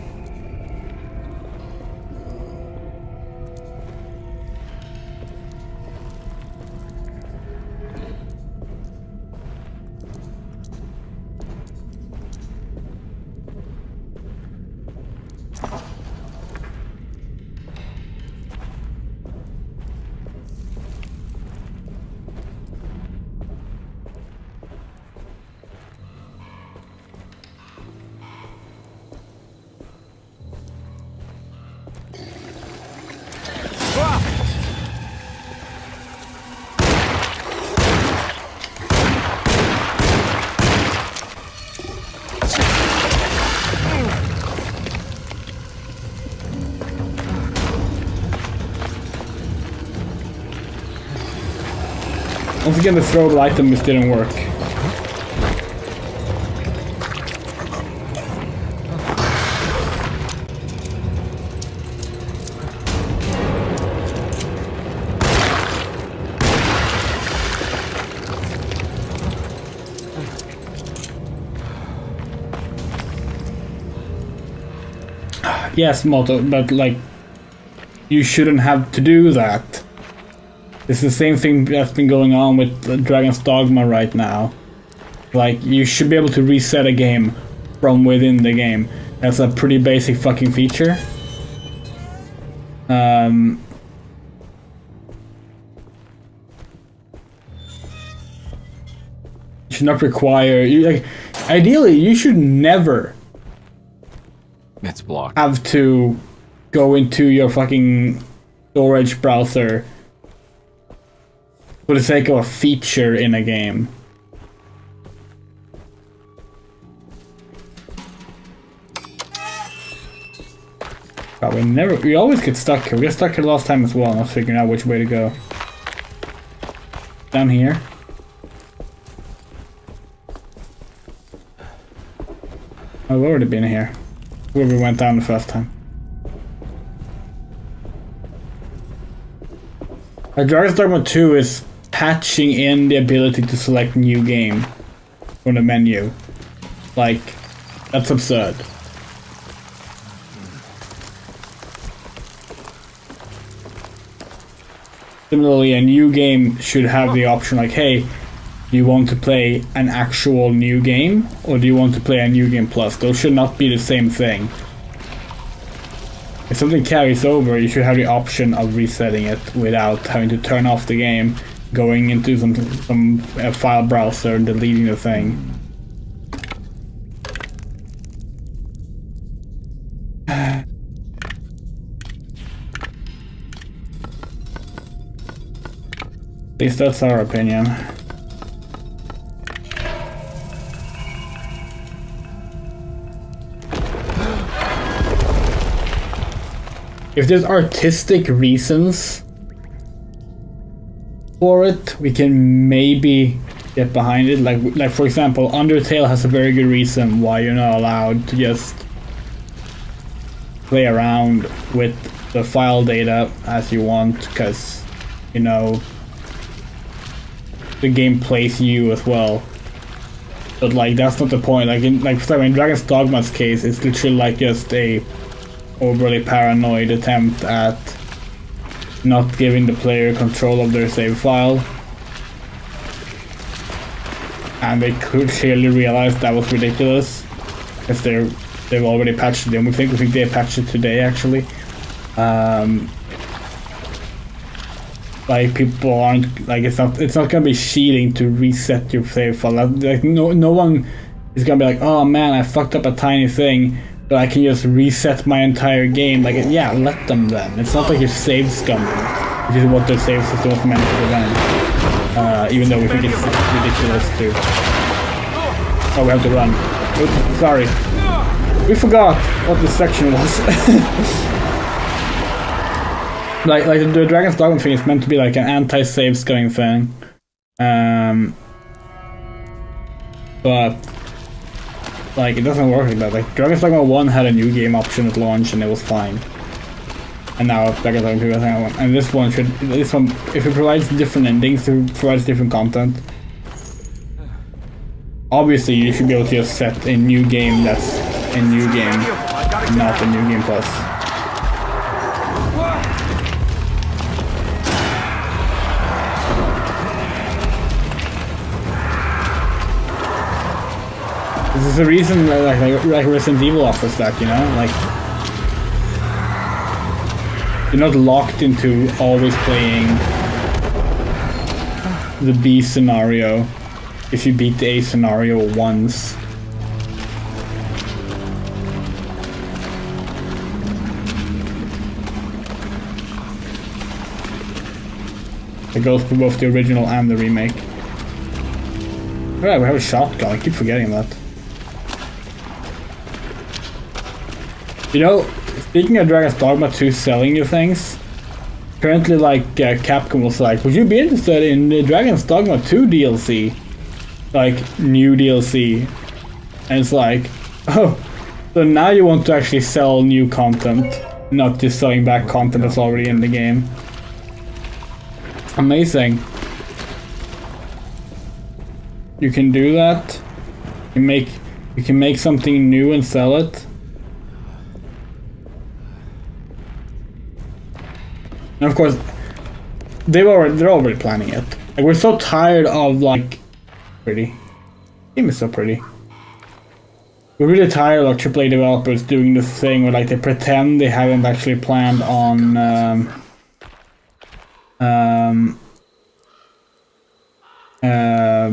Once again, the throwable item just didn't work. Yes, Moto, but like, you shouldn't have to do that. It's the same thing that's been going on with Dragon's Dogma right now. Like, you should be able to reset a game from within the game. That's a pretty basic fucking feature. You should not require you like. Ideally, you should never. It's blocked. Have to go into your fucking storage browser for the sake of a feature in a game. God, we always get stuck here. We got stuck here last time as well, not figuring out which way to go. Down here. I've already been here. Where we went down the first time. Dragon's Dogma 2 is patching in the ability to select new game from the menu. Like, that's absurd. Similarly, a new game should have the option like, hey, do you want to play an actual new game or do you want to play a new game plus? Those should not be the same thing. If something carries over, you should have the option of resetting it without having to turn off the game, going into some file browser and deleting the thing. At least that's our opinion. If there's artistic reasons for it, we can maybe get behind it. Like for example, Undertale has a very good reason why you're not allowed to just play around with the file data as you want, because, you know, the game plays you as well. But like that's not the point. Like in Dragon's Dogma's case, it's literally like just a overly paranoid attempt at not giving the player control of their save file. And they could clearly realize that was ridiculous. Because they've already patched it. We think they patched it today actually. Like people aren't like it's not gonna be cheating to reset your save file. Like no one is gonna be like, oh man, I fucked up a tiny thing, but I can just reset my entire game. Like yeah, let them then. It's not like you're save scumming, which is what the save system was meant to prevent. Even though we think it's ridiculous too. Oh, we have to run. Oops, sorry. We forgot what this section was. Like the Dragon's Dogma thing is meant to be like an anti-save scumming thing. But like it doesn't work like that. Like Dragon's Dogma 1 had a new game option at launch and it was fine. And now Dragon's Dogma 2 has another one. And this one if it provides different endings, it provides different content. Obviously you should be able to just set a new game that's a new game, not a new game plus. This is the reason like Resident Evil offers that, you know? Like you're not locked into always playing the B scenario if you beat the A scenario once. It goes for both the original and the remake. Alright, we have a shotgun, I keep forgetting that. You know, speaking of Dragon's Dogma 2 selling you things, currently like Capcom was like, would you be interested in the Dragon's Dogma 2 DLC? Like, new DLC. And it's like, oh, so now you want to actually sell new content, not just selling back content that's already in the game. Amazing. You can do that. You can make something new and sell it. And of course, they're already planning it. Like we're so tired of like pretty. Game is so pretty. We're really tired of AAA developers doing this thing where like they pretend they haven't actually planned on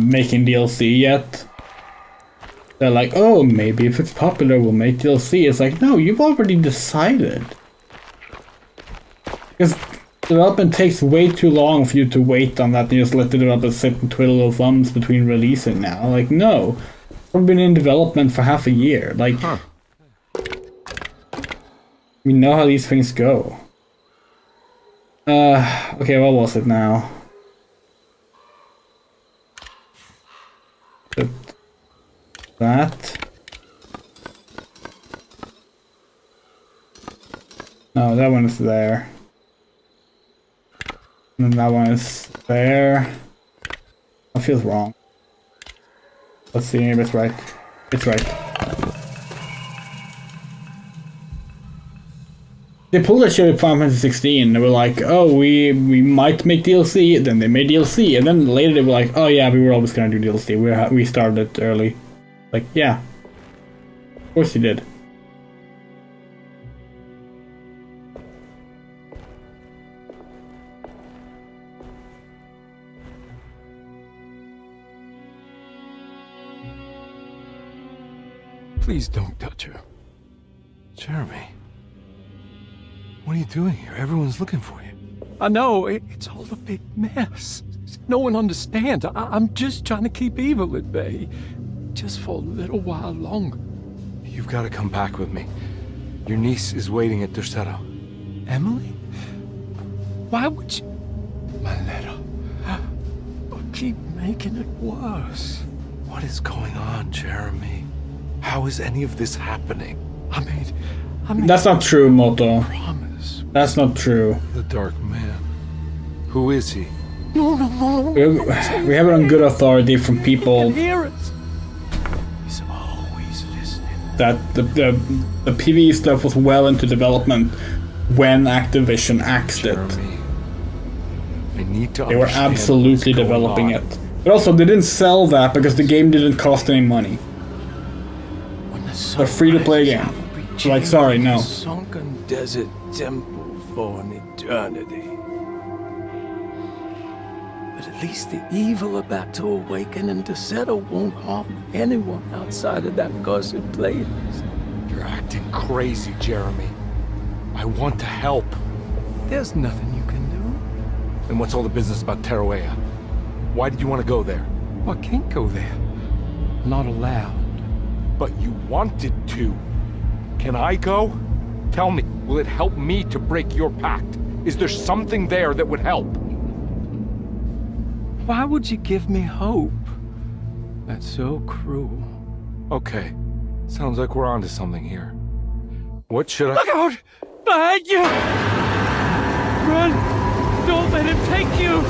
making DLC yet. They're like, oh, maybe if it's popular we'll make DLC. It's like, no, you've already decided. Because development takes way too long for you to wait on that and just let the developers sit and twiddle their thumbs between releasing now. Like, no. We've been in development for half a year. Like, we know how these things go. Okay, what was it now? That. No, that one is there. And that one is there. That feels wrong. Let's see if it's right. It's right. They pulled that shit with Final Fantasy 16. They were like, oh, we might make DLC. Then they made DLC. And then later they were like, oh yeah, we were always gonna do DLC. We started early. Like, yeah. Of course you did. Please don't touch her. Jeremy. What are you doing here? Everyone's looking for you. I know, it's all a big mess. No one understands. I'm just trying to keep evil at bay. Just for a little while longer. You've got to come back with me. Your niece is waiting at Tercero. Emily? Why would you... My letter. Keep making it worse. What is going on, Jeremy? How is any of this happening? I mean... That's not true, Moto. Promise. That's not true. The Dark Man. Who is he? No. We have it on good authority from people. Hear us. that the PvE stuff was well into development when Activision axed it. I need to They were understand absolutely what's going developing on. it. But also, they didn't sell that because the game didn't cost any money. It's a free-to-play game. Like, sorry, no. Sunken desert temple for an eternity. But at least the evil about to awaken and to settle won't harm anyone outside of that cursed place. You're acting crazy, Jeremy. I want to help. There's nothing you can do. And what's all the business about Teruea? Why did you want to go there? I can't go there. Not allowed. But you wanted to. Can I go? Tell me, will it help me to break your pact? Is there something there that would help? Why would you give me hope? That's so cruel. Okay. Sounds like we're onto something here. What should I— Look out! Behind you! Run! Don't let him take you!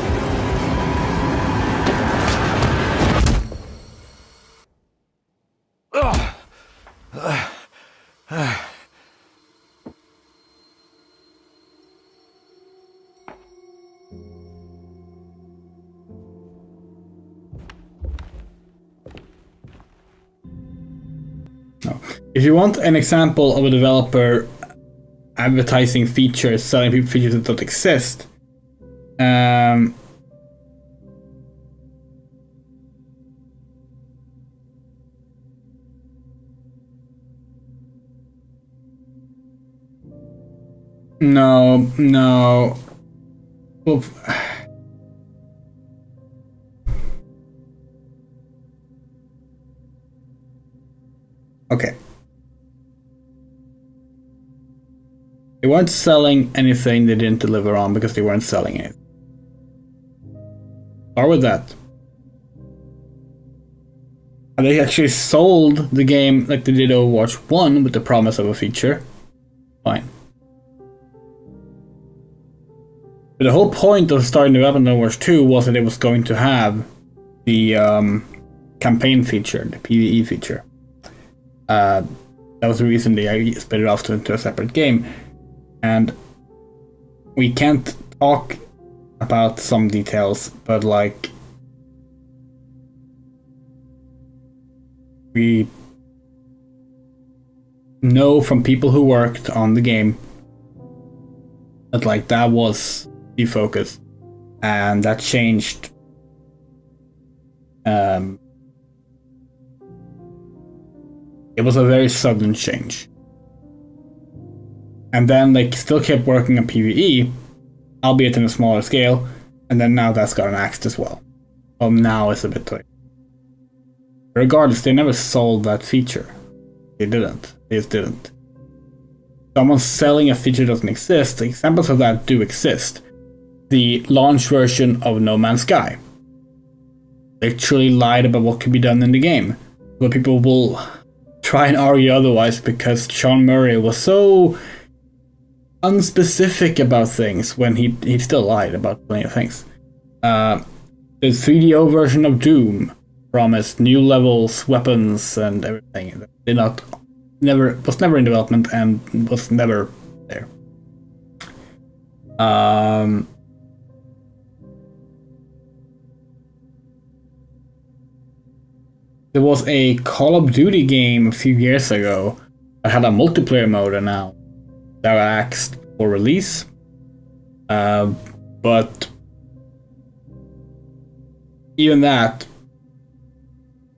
No. If you want an example of a developer advertising features, selling people features that don't exist, no. Well, okay. They weren't selling anything they didn't deliver on because they weren't selling it. Start with that. And they actually sold the game like they did Overwatch 1 with the promise of a feature. Fine. But the whole point of starting development of Overwatch 2 was that it was going to have the campaign feature, the PvE feature. That was the reason they split it off into a separate game. And we can't talk about some details, but like we know from people who worked on the game that like that was the focus, and that changed. It was a very sudden change. And then they still kept working on PvE, albeit in a smaller scale, and then now that's gotten axed as well. Well, now it's a bit late. Regardless, they never sold that feature. They didn't. They just didn't. Someone selling a feature that doesn't exist. Examples of that do exist. The launch version of No Man's Sky. They truly lied about what could be done in the game. But people will try and argue otherwise because Sean Murray was so unspecific about things when he still lied about plenty of things. The 3DO version of Doom promised new levels, weapons, and everything that was never in development and was never there. There was a Call of Duty game a few years ago that had a multiplayer mode, and now that got axed for release. But even that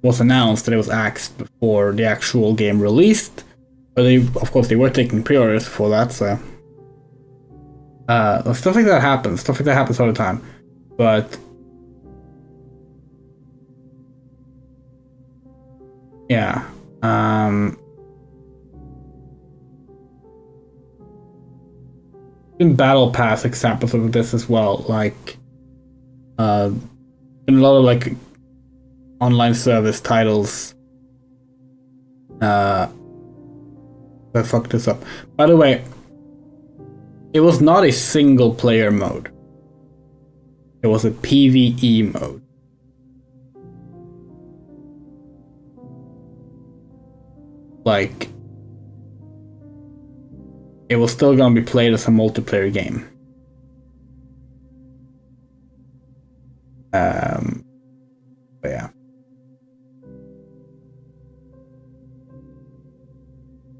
was announced that it was axed before the actual game released. But of course, they were taking pre-orders for that, so stuff like that happens. Stuff like that happens all the time. But yeah, in Battle Pass examples of this as well, like in a lot of like online service titles that fucked this up. By the way, it was not a single player mode. It was a PvE mode. like, it was still gonna be played as a multiplayer game. But yeah.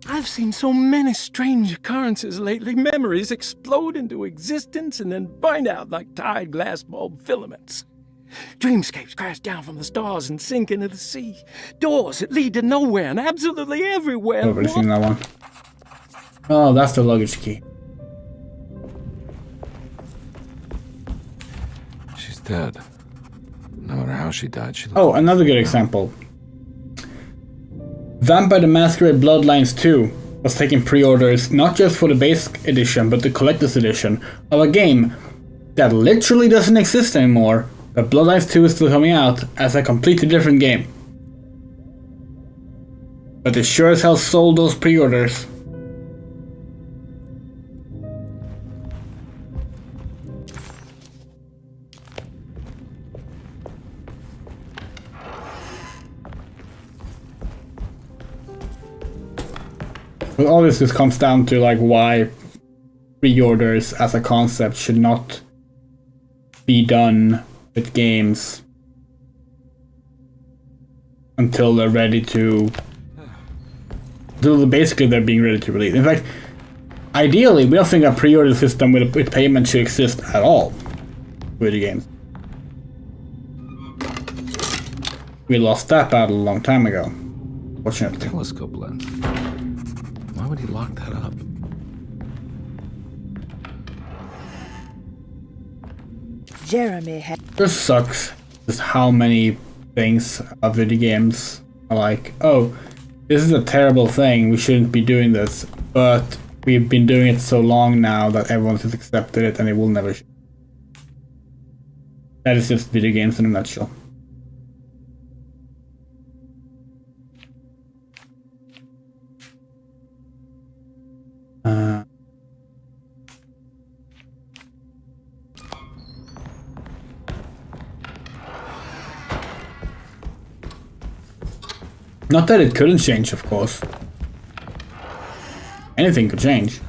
I've seen so many strange occurrences lately. Memories explode into existence and then burn out like tired glass bulb filaments. Dreamscapes crash down from the stars and sink into the sea. Doors that lead to nowhere and absolutely everywhere. I've already seen that one. Oh, that's the luggage key. She's dead. No matter how she died, she... Oh, another good example. Vampire the Masquerade Bloodlines 2 was taking pre-orders not just for the base edition, but the collector's edition of a game that literally doesn't exist anymore, but Bloodlines 2 is still coming out as a completely different game. But they sure as hell sold those pre-orders. But all this just comes down to like why pre-orders as a concept should not be done with games until they're ready to... Basically they're being ready to release. In fact, ideally, we don't think a pre-order system with payment should exist at all with the games. We lost that battle a long time ago, fortunately. Telescope lens. Why would he lock that up? Jeremy had... This sucks. Just how many things of video games are like, oh, this is a terrible thing, we shouldn't be doing this, but we've been doing it so long now that everyone has accepted it and it will never. That is just video games in a nutshell. Not that it couldn't change, of course. Anything could change.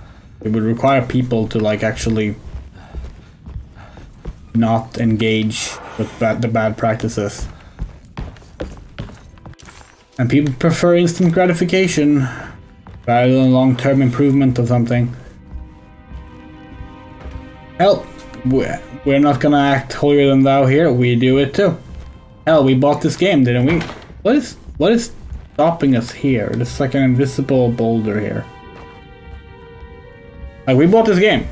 It would require people to like actually not engage with the bad practices. And people prefer instant gratification rather than long-term improvement of something. Hell, we're not gonna act holier than thou here. We do it too. Hell, we bought this game, didn't we? What is stopping us here? There's like an invisible boulder here. Like, we bought this game.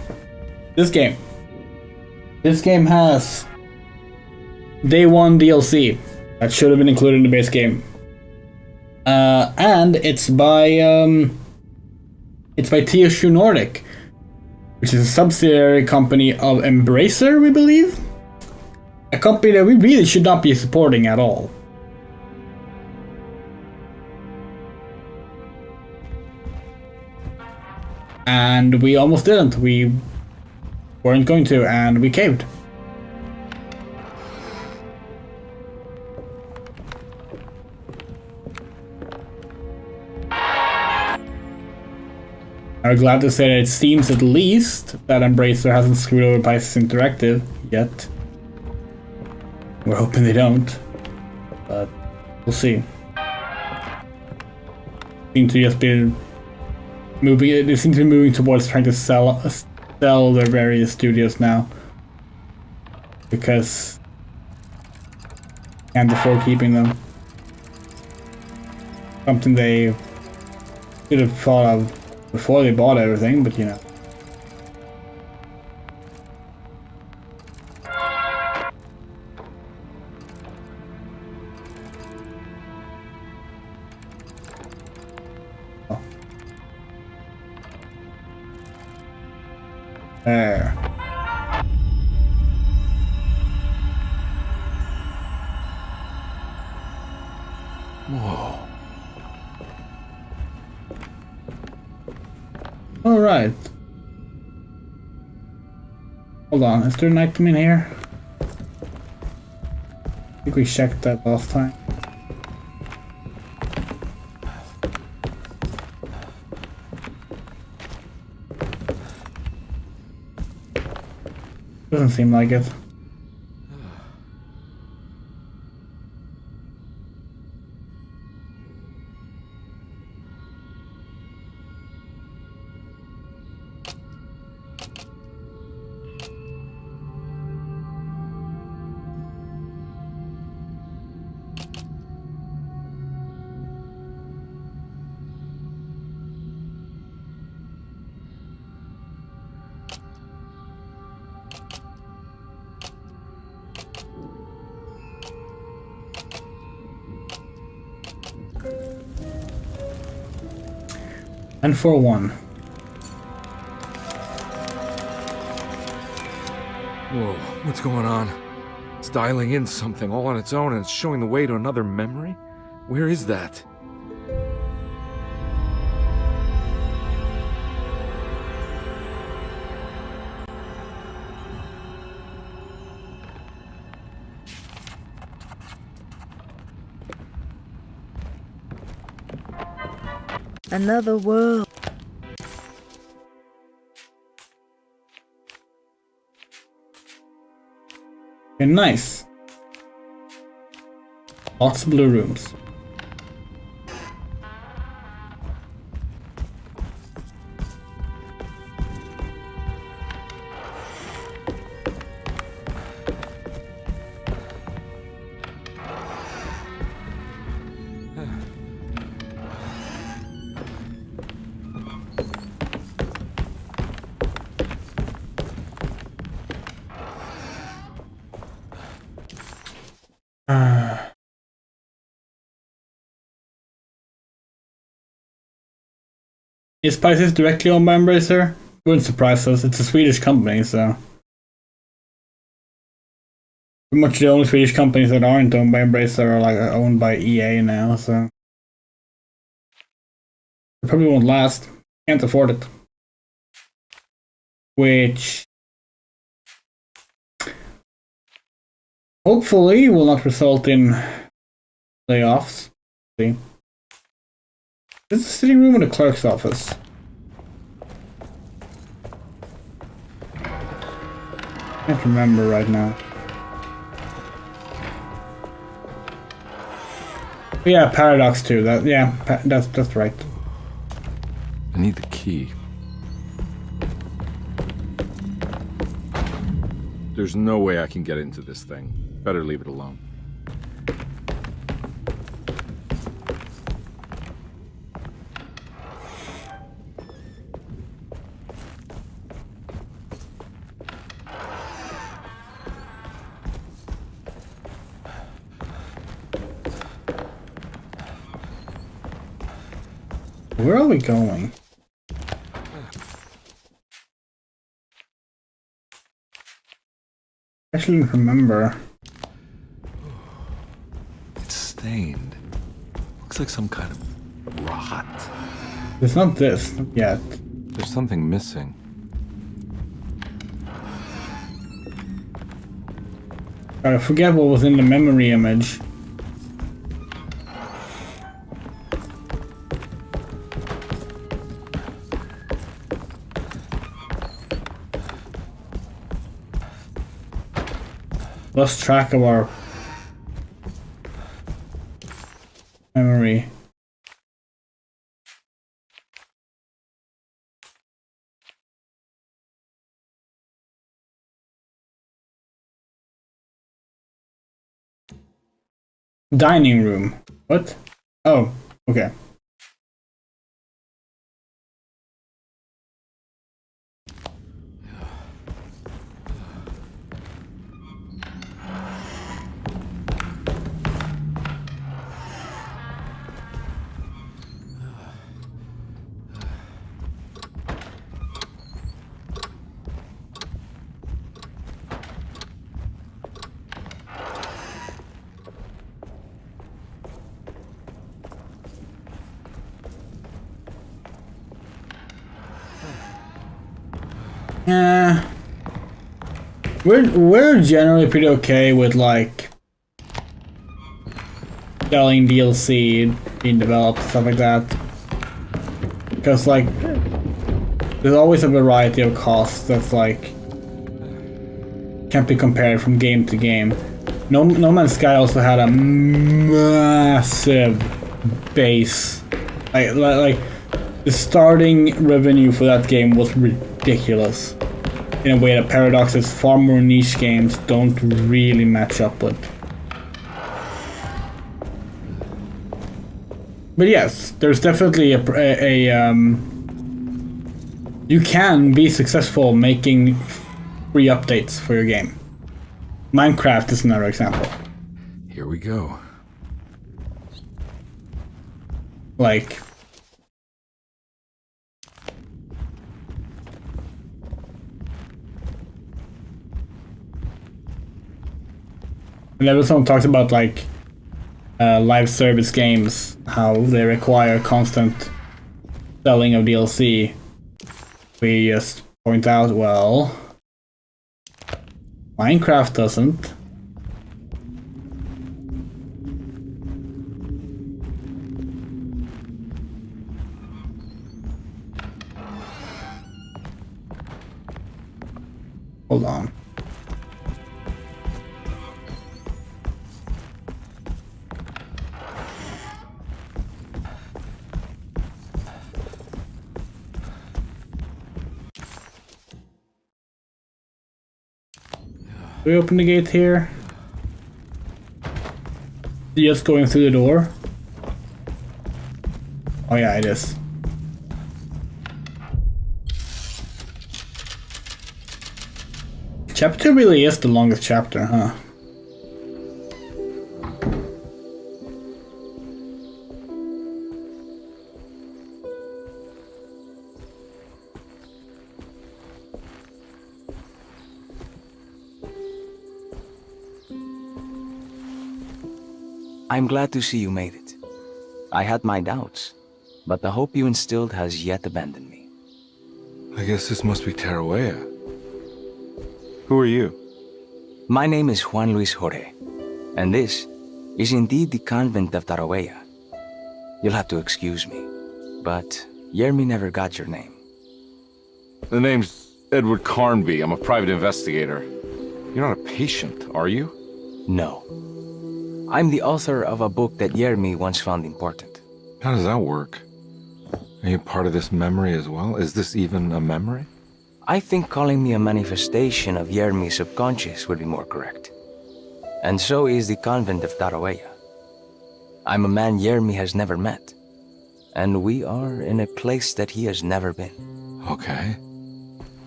This game has day one DLC that should have been included in the base game. And it's by THQ Nordic, which is a subsidiary company of Embracer, we believe. A company that we really should not be supporting at all. And we almost didn't. We weren't going to, and we caved. I'm glad to say that it seems at least that Embracer hasn't screwed over Pisces Interactive yet. We're hoping they don't, but we'll see. Seem to just be moving. They seem to be moving towards trying to sell their various studios now, because can't afford keeping them. Something they should have thought of before they bought everything, but you know. Oh. There. Whoa. Alright. Hold on, is there an item in here? I think we checked that last time. Doesn't seem like it. And for one. Whoa, what's going on? It's dialing in something all on its own and it's showing the way to another memory? Where is that? Another world. Okay, nice. Lots of blue rooms. Is Pisces directly owned by Embracer? Wouldn't surprise us. It's a Swedish company, so pretty much the only Swedish companies that aren't owned by Embracer are like owned by EA now. So it probably won't last. Can't afford it. Which hopefully will not result in layoffs. See. This is the sitting room or the clerk's office? Can't remember right now. Yeah, Paradox too. That's right. I need the key. There's no way I can get into this thing. Better leave it alone. Where are we going? I actually don't remember. It's stained. Looks like some kind of rot. It's not this, not yet. There's something missing. I forget what was in the memory image. Lost track of our memory. Dining room. What? Oh, okay. We're generally pretty okay with like selling DLC being developed, stuff like that. Because like there's always a variety of costs that's like can't be compared from game to game. No Man's Sky also had a massive base. Like the starting revenue for that game was ridiculous. In a way that Paradox's far more niche games don't really match up with. But yes, there's definitely you can be successful making free updates for your game. Minecraft is another example. Here we go. Like, whenever someone talks about like live service games, how they require constant selling of DLC, we just point out, well, Minecraft doesn't. Hold on. Do we open the gate here? Just going through the door? Oh yeah, it is. Chapter really is the longest chapter, huh? I'm glad to see you made it. I had my doubts, but the hope you instilled has yet abandoned me. I guess this must be Tarawea. Who are you? My name is Juan Luis Jorge, and this is indeed the convent of Tarawea. You'll have to excuse me, but Yermi never got your name. The name's Edward Carnby. I'm a private investigator. You're not a patient, are you? No. I'm the author of a book that Yermi once found important. How does that work? Are you part of this memory as well? Is this even a memory? I think calling me a manifestation of Yermi's subconscious would be more correct. And so is the convent of Tarawea. I'm a man Yermi has never met, and we are in a place that he has never been. Okay.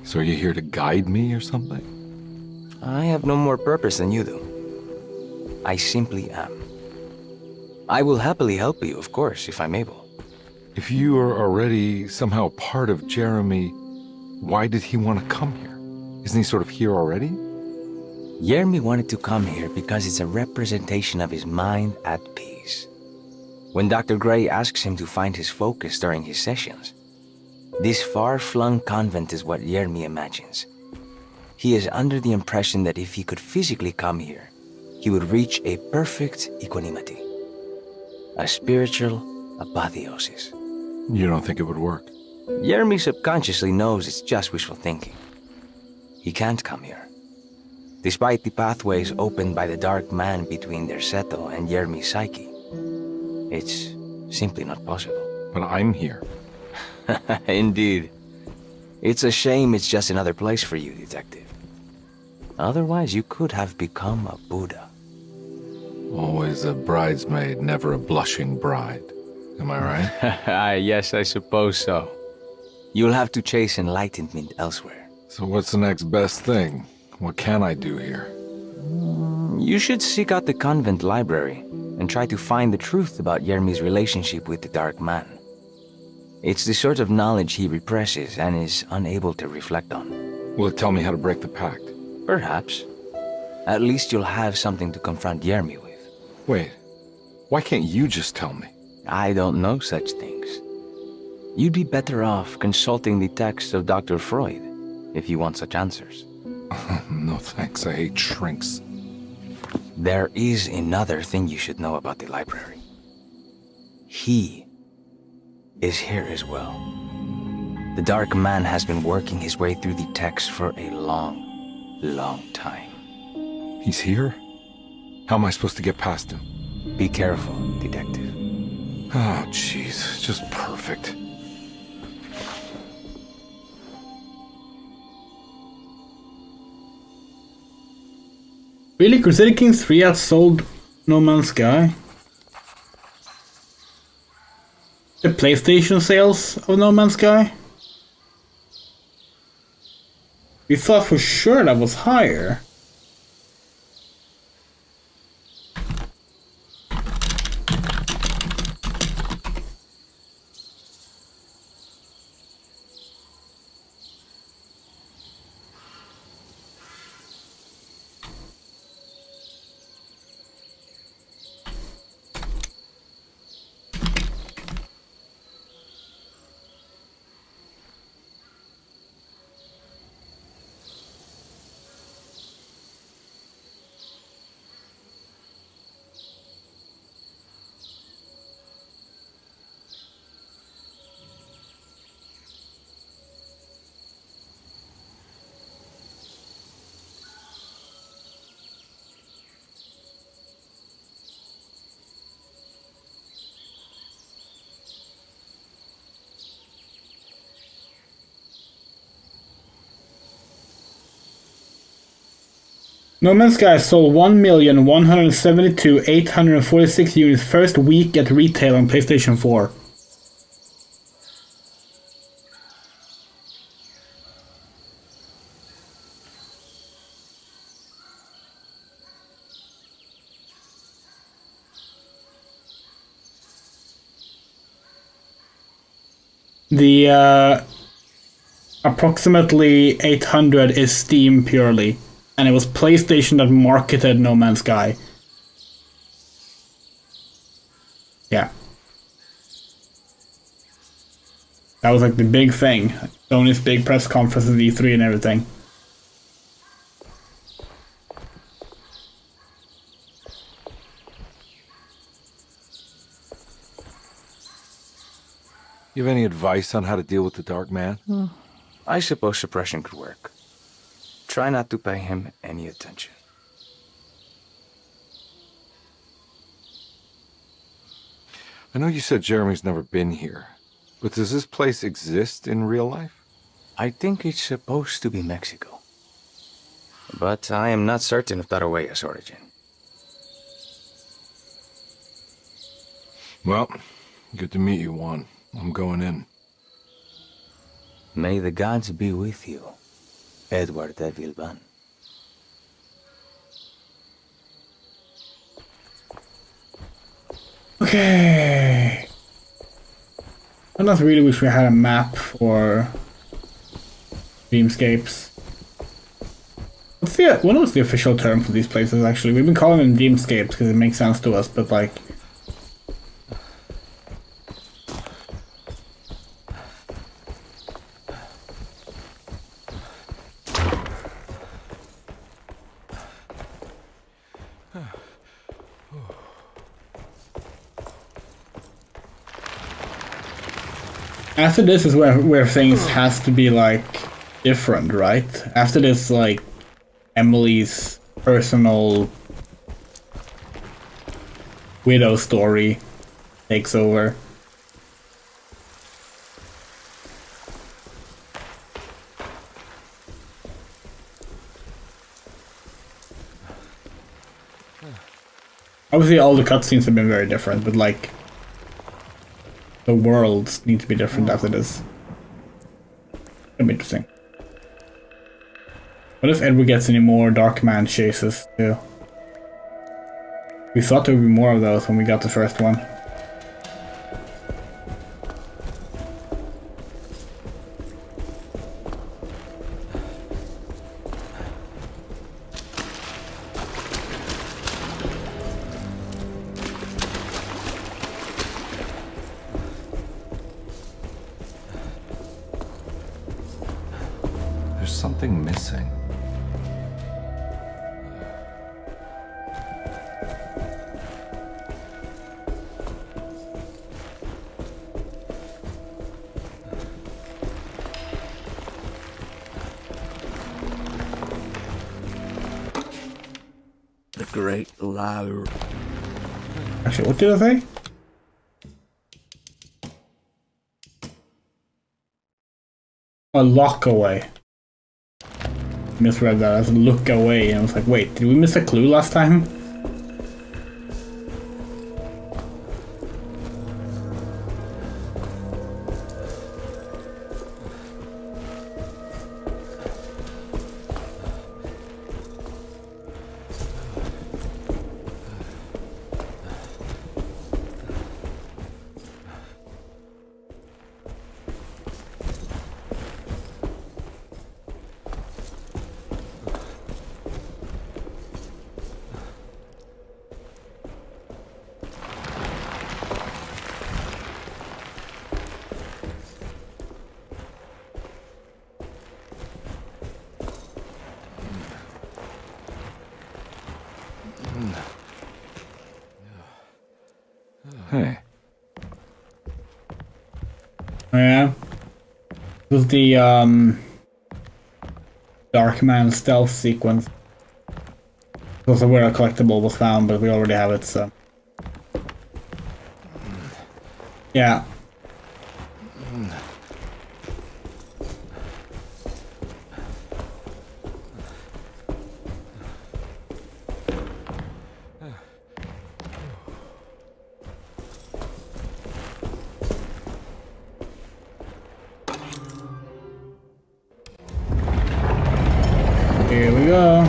So are you here to guide me or something? I have no more purpose than you do. I simply am. I will happily help you, of course, if I'm able. If you are already somehow part of Jeremy, why did he want to come here? Isn't he sort of here already? Yermi wanted to come here because it's a representation of his mind at peace. When Dr. Gray asks him to find his focus during his sessions, this far-flung convent is what Yermi imagines. He is under the impression that if he could physically come here, he would reach a perfect equanimity. A spiritual apotheosis. You don't think it would work? Yermi subconsciously knows it's just wishful thinking. He can't come here. Despite the pathways opened by the dark man between their Seto and Yermi's psyche, it's simply not possible. But I'm here. Indeed. It's a shame it's just another place for you, Detective. Otherwise, you could have become a Buddha. Always a bridesmaid, never a blushing bride. Am I right? Yes, I suppose so. You'll have to chase enlightenment elsewhere. So what's the next best thing? What can I do here? You should seek out the convent library and try to find the truth about Yermi's relationship with the Dark Man. It's the sort of knowledge he represses and is unable to reflect on. Will it tell me how to break the pact? Perhaps. At least you'll have something to confront Yermi with. Wait, why can't you just tell me? I don't know such things. You'd be better off consulting the texts of Dr. Freud if you want such answers. No thanks, I hate shrinks. There is another thing you should know about the library. He is here as well. The Dark Man has been working his way through the text for a long time. He's here? How am I supposed to get past him? Be careful, Detective. Oh, jeez. Just perfect. Really? Crusader Kings 3 outsold No Man's Sky? The PlayStation sales of No Man's Sky? We thought for sure that was higher. No Man's Sky sold 1,172,846 units first week at retail on PlayStation 4. The approximately 800 is Steam purely. And it was PlayStation that marketed No Man's Sky. Yeah. That was like the big thing. Sony's big press conference at E3 and everything. You have any advice on how to deal with the Dark Man? I suppose suppression could work. Try not to pay him any attention. I know you said Jeremy's never been here, but does this place exist in real life? I think it's supposed to be Mexico. But I am not certain of Tarahuella's origin. Well, good to meet you, Juan. I'm going in. May the gods be with you, Edward de Vilban. Okay. I don't really wish we had a map for Dreamscapes. What was the official term for these places actually? We've been calling them Dreamscapes because it makes sense to us, but like... After this is where things has to be like different, right? After this, like Emily's personal widow story takes over. Obviously all the cutscenes have been very different, but like the worlds need to be different after this. That'll be interesting. What if Edward gets any more Darkman chases too? We thought there would be more of those when we got the first one. There's something missing. great liar. Actually, what did I say? A lock away. Misread that as look away, and I was like, wait, did we miss a clue last time? Hey. Yeah. This was the Darkman stealth sequence. This was where a collectible was found, but we already have it, so. Yeah. Here we go.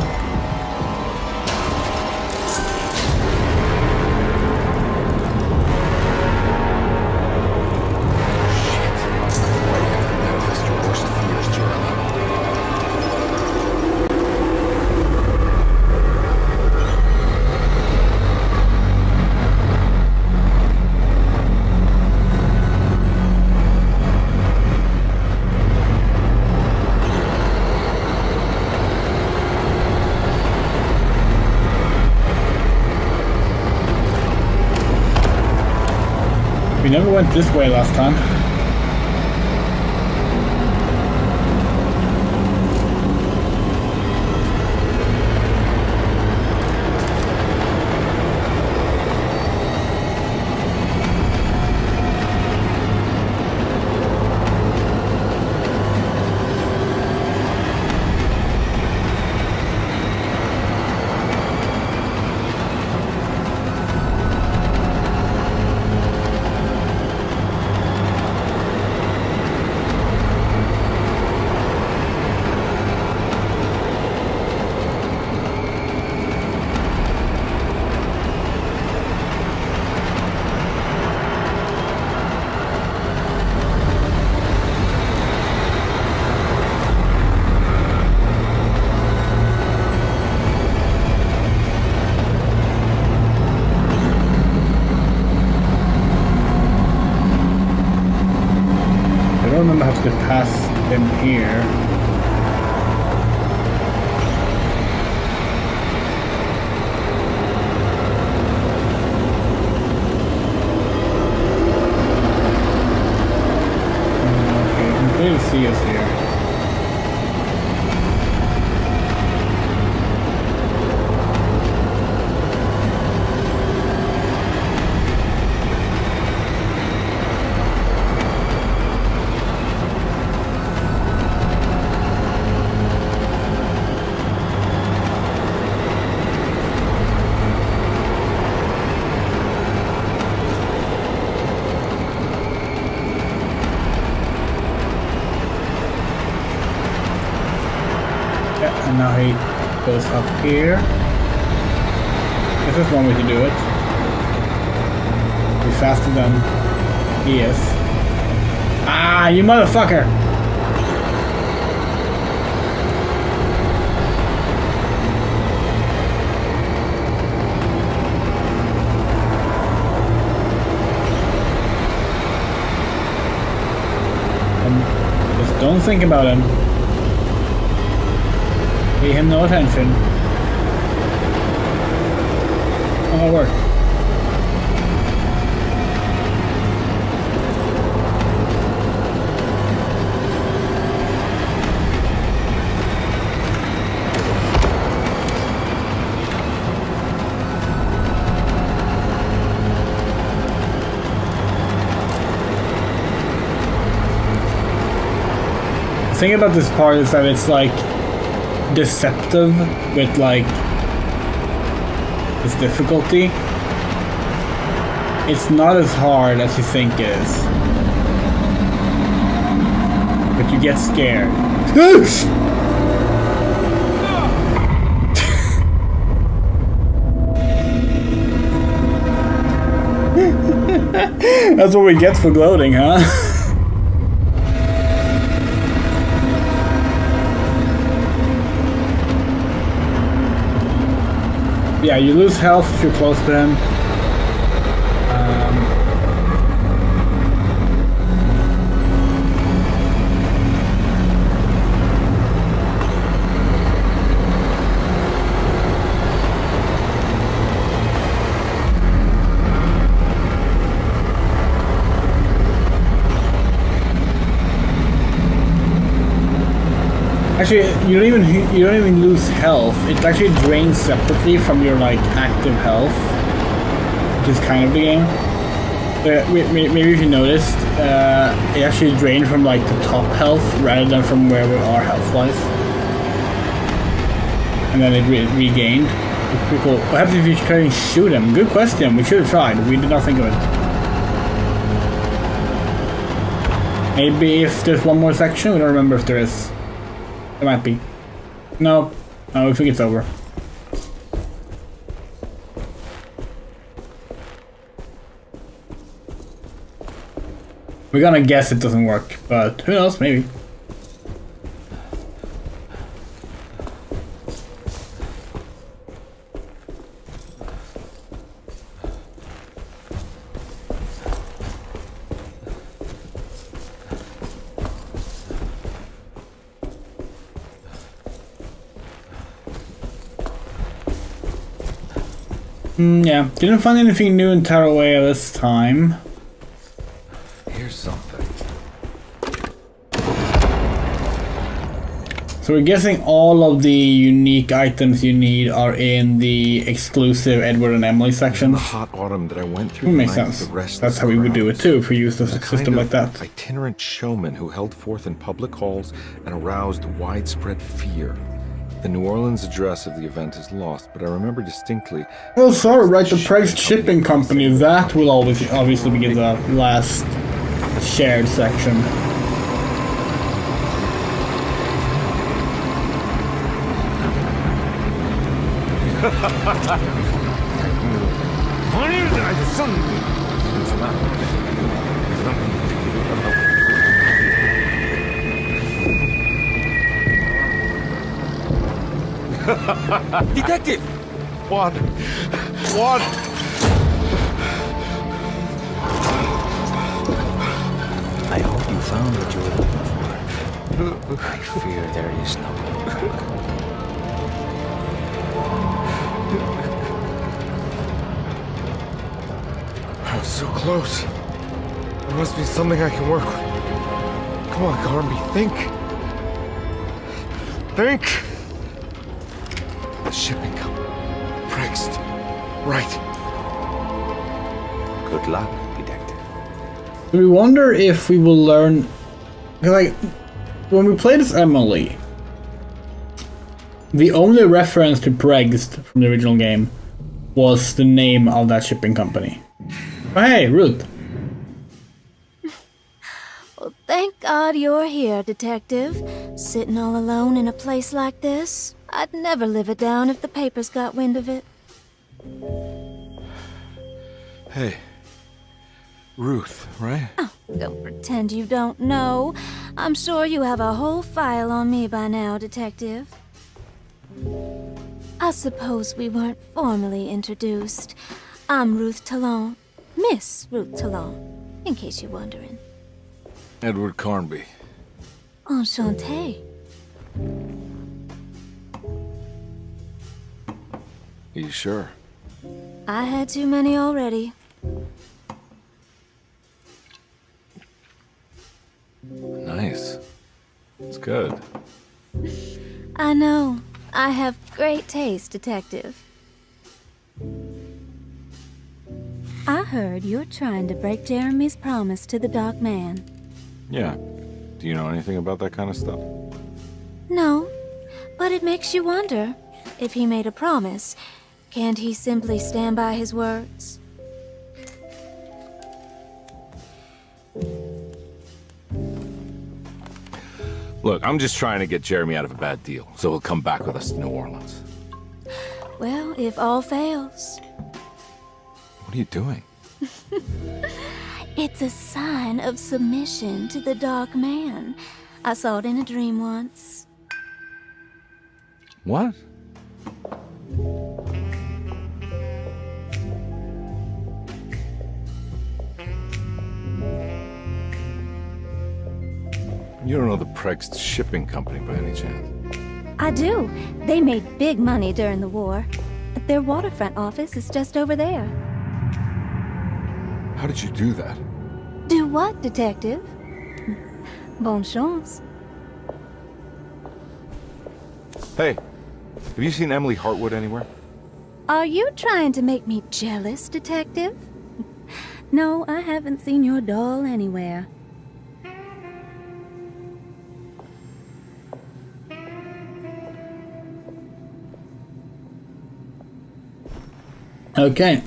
We never went this way last time. I don't remember how to get past them here. Okay, you can clearly see us here. And now he goes up here. This is one way to do it. He's faster than he is. Ah, you motherfucker! Just don't think about him. Pay him no attention. Oh, that worked. thing about this part is that it's like deceptive with like this difficulty. It's not as hard as you think it is. But you get scared. That's what we get for gloating, huh? Yeah, you lose health if you're close to him. Actually, you don't even lose health. It actually drains separately from your like active health, which is kind of the game. Maybe if you noticed, it actually drained from like the top health rather than from where we are health-wise, and then it regained. It's pretty cool. What happens if you try and shoot him? Good question. We should have tried. We did not think of it. Maybe if there's one more section. We don't remember if there is. There might be. No. No, I think it's over. We're gonna guess it doesn't work, but who knows, maybe. Yeah, didn't find anything new in Tarawea this time. Here's something. So we're guessing all of the unique items you need are in the exclusive Edward and Emily sections. The hot autumn that I went through. Makes sense. That's how we would do it too if we used a system like that. Itinerant showman who held forth in public halls and aroused widespread fear. The New Orleans address of the event is lost, but I remember distinctly. Oh, sorry, right? The Prague's shipping company. That will always obviously be the last shared section. Detective! What? What? I hope you found what you were looking for. I fear there is no going back. I was so close. There must be something I can work with. Come on, Carnby, think. Think! The shipping company. Prext. Right. Good luck, detective. We wonder if we will learn. Like, when we played as Emily, the only reference to Prext from the original game was the name of that shipping company. Oh, hey, Ruth. Well, thank God you're here, Detective. Sitting all alone in a place like this. I'd never live it down if the papers got wind of it. Hey. Ruth, right? Oh, don't pretend you don't know. I'm sure you have a whole file on me by now, Detective. I suppose we weren't formally introduced. I'm Ruth Talon. Miss Ruth Talon, in case you're wondering. Edward Carnby. Enchanté. Are you sure? I had too many already. Nice. It's good. I know. I have great taste, Detective. I heard you're trying to break Jeremy's promise to the Dark Man. Yeah. Do you know anything about that kind of stuff? No, but it makes you wonder. If he made a promise, can't he simply stand by his words? Look, I'm just trying to get Jeremy out of a bad deal, so he'll come back with us to New Orleans. Well, if all fails. What are you doing? It's a sign of submission to the Dark Man. I saw it in a dream once. What? You don't know the Pregst Shipping Company by any chance? I do. They made big money during the war. Their waterfront office is just over there. How did you do that? Do what, detective? Bonne chance. Hey, have you seen Emily Hartwood anywhere? Are you trying to make me jealous, detective? No, I haven't seen your doll anywhere. Okay.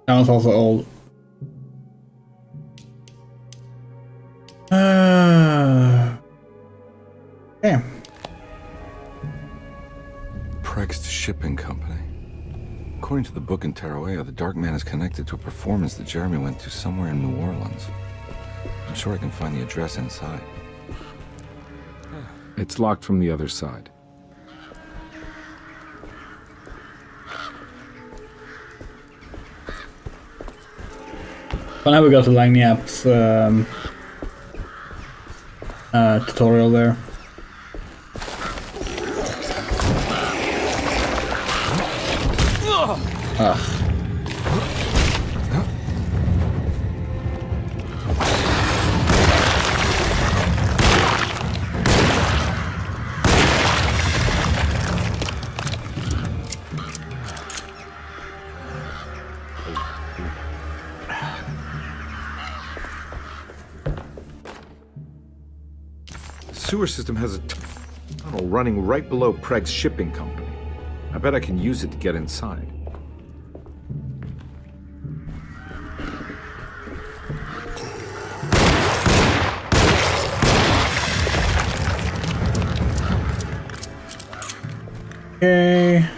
That one's also old. Okay. Pregst Shipping Company. According to the book in Tarawea, the Dark Man is connected to a performance that Jeremy went to somewhere in New Orleans. I'm sure I can find the address inside. It's locked from the other side. Well, now we go to Langniap's tutorial there. Ugh. The sewer system has a tunnel running right below Preg's Shipping Company. I bet I can use it to get inside. Okay.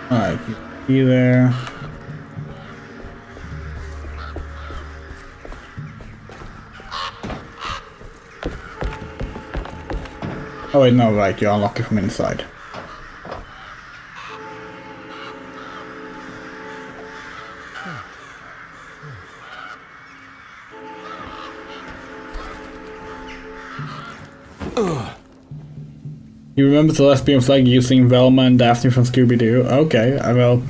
Alright, be there. Oh wait, no, right, you unlock it from inside. You remember the lesbian flag using Velma and Daphne from Scooby-Doo? Okay, I will.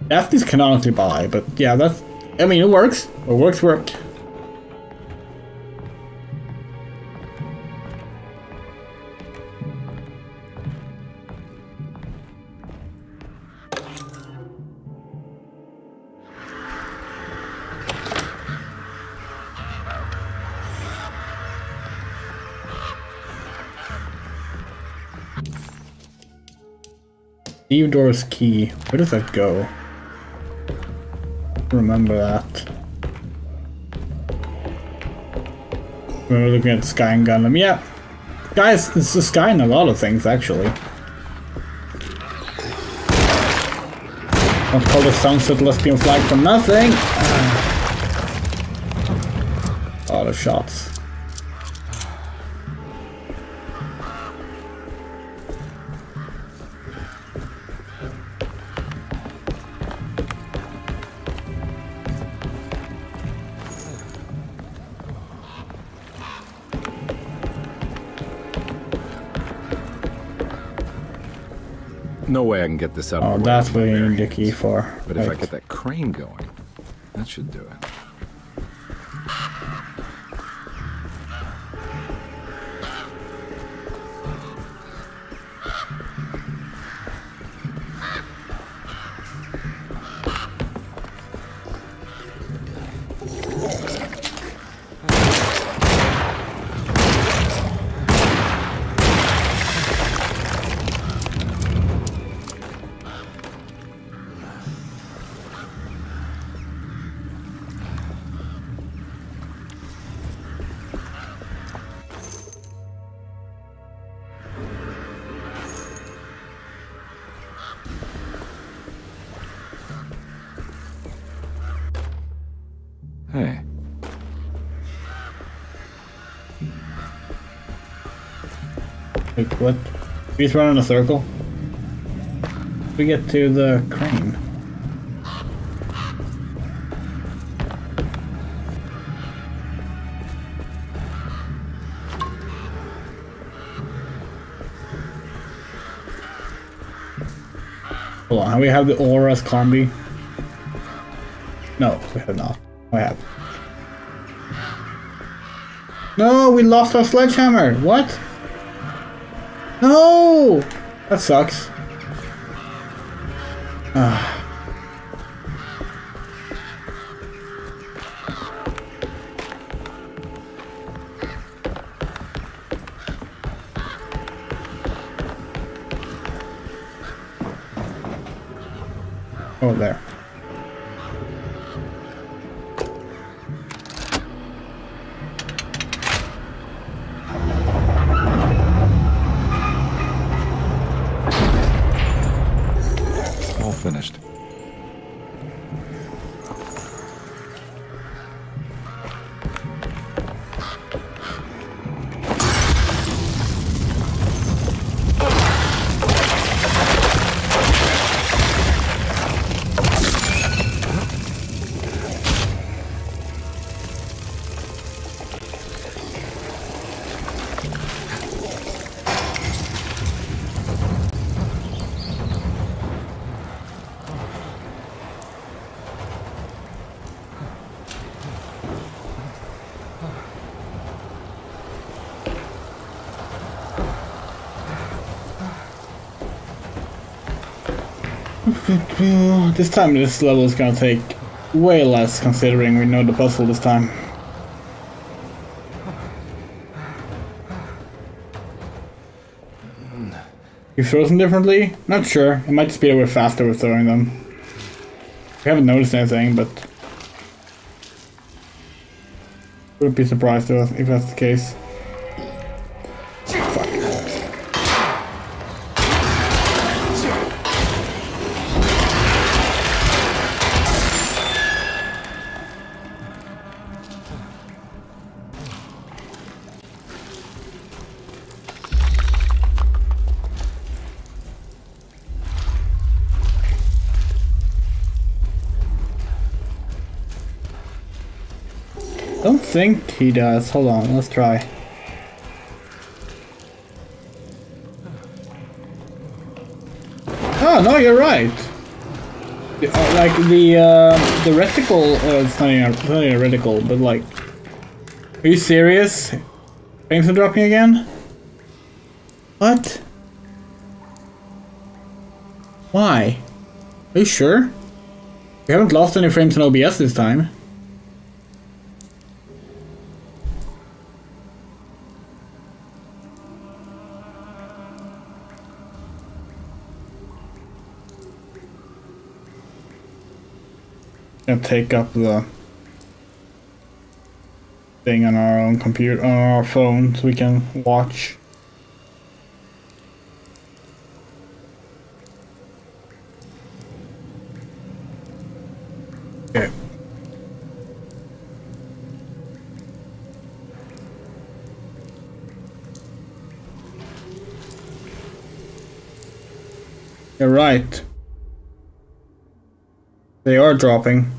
Daphne's canonically bi, but yeah, that's... I mean, it works. What works, worked. Theodore's key. Where does that go? Remember that. We're looking at Sky and Gundam. Yeah, guys, it's the Sky in a lot of things actually. Don't call the sunset lesbian flag for nothing. A lot of shots. No way I can get this out Oh, of the way. that's what you need the key for. But if I get that crane going, that That should do it. Hey. Wait, what? We just run in a circle? We get to the crane. Hold on, we have the aura as Carnby? No, we have not. We have. No, we lost our sledgehammer. What? No! That sucks. Oh, there. All finished. This time this level is gonna take way less considering we know the puzzle this time. You frozen differently? Not sure. It might speed away faster with throwing them. We haven't noticed anything, but wouldn't be surprised if that's the case. Don't think he does. Hold on, let's try. Oh no, you're right. Like the reticle. It's not even a reticle, but like, are you serious? Frames are dropping again? What? Why? Are you sure? We haven't lost any frames in OBS this time. Gonna take up the thing on our own computer, on our phone, so we can watch. Okay. You're right. They are dropping.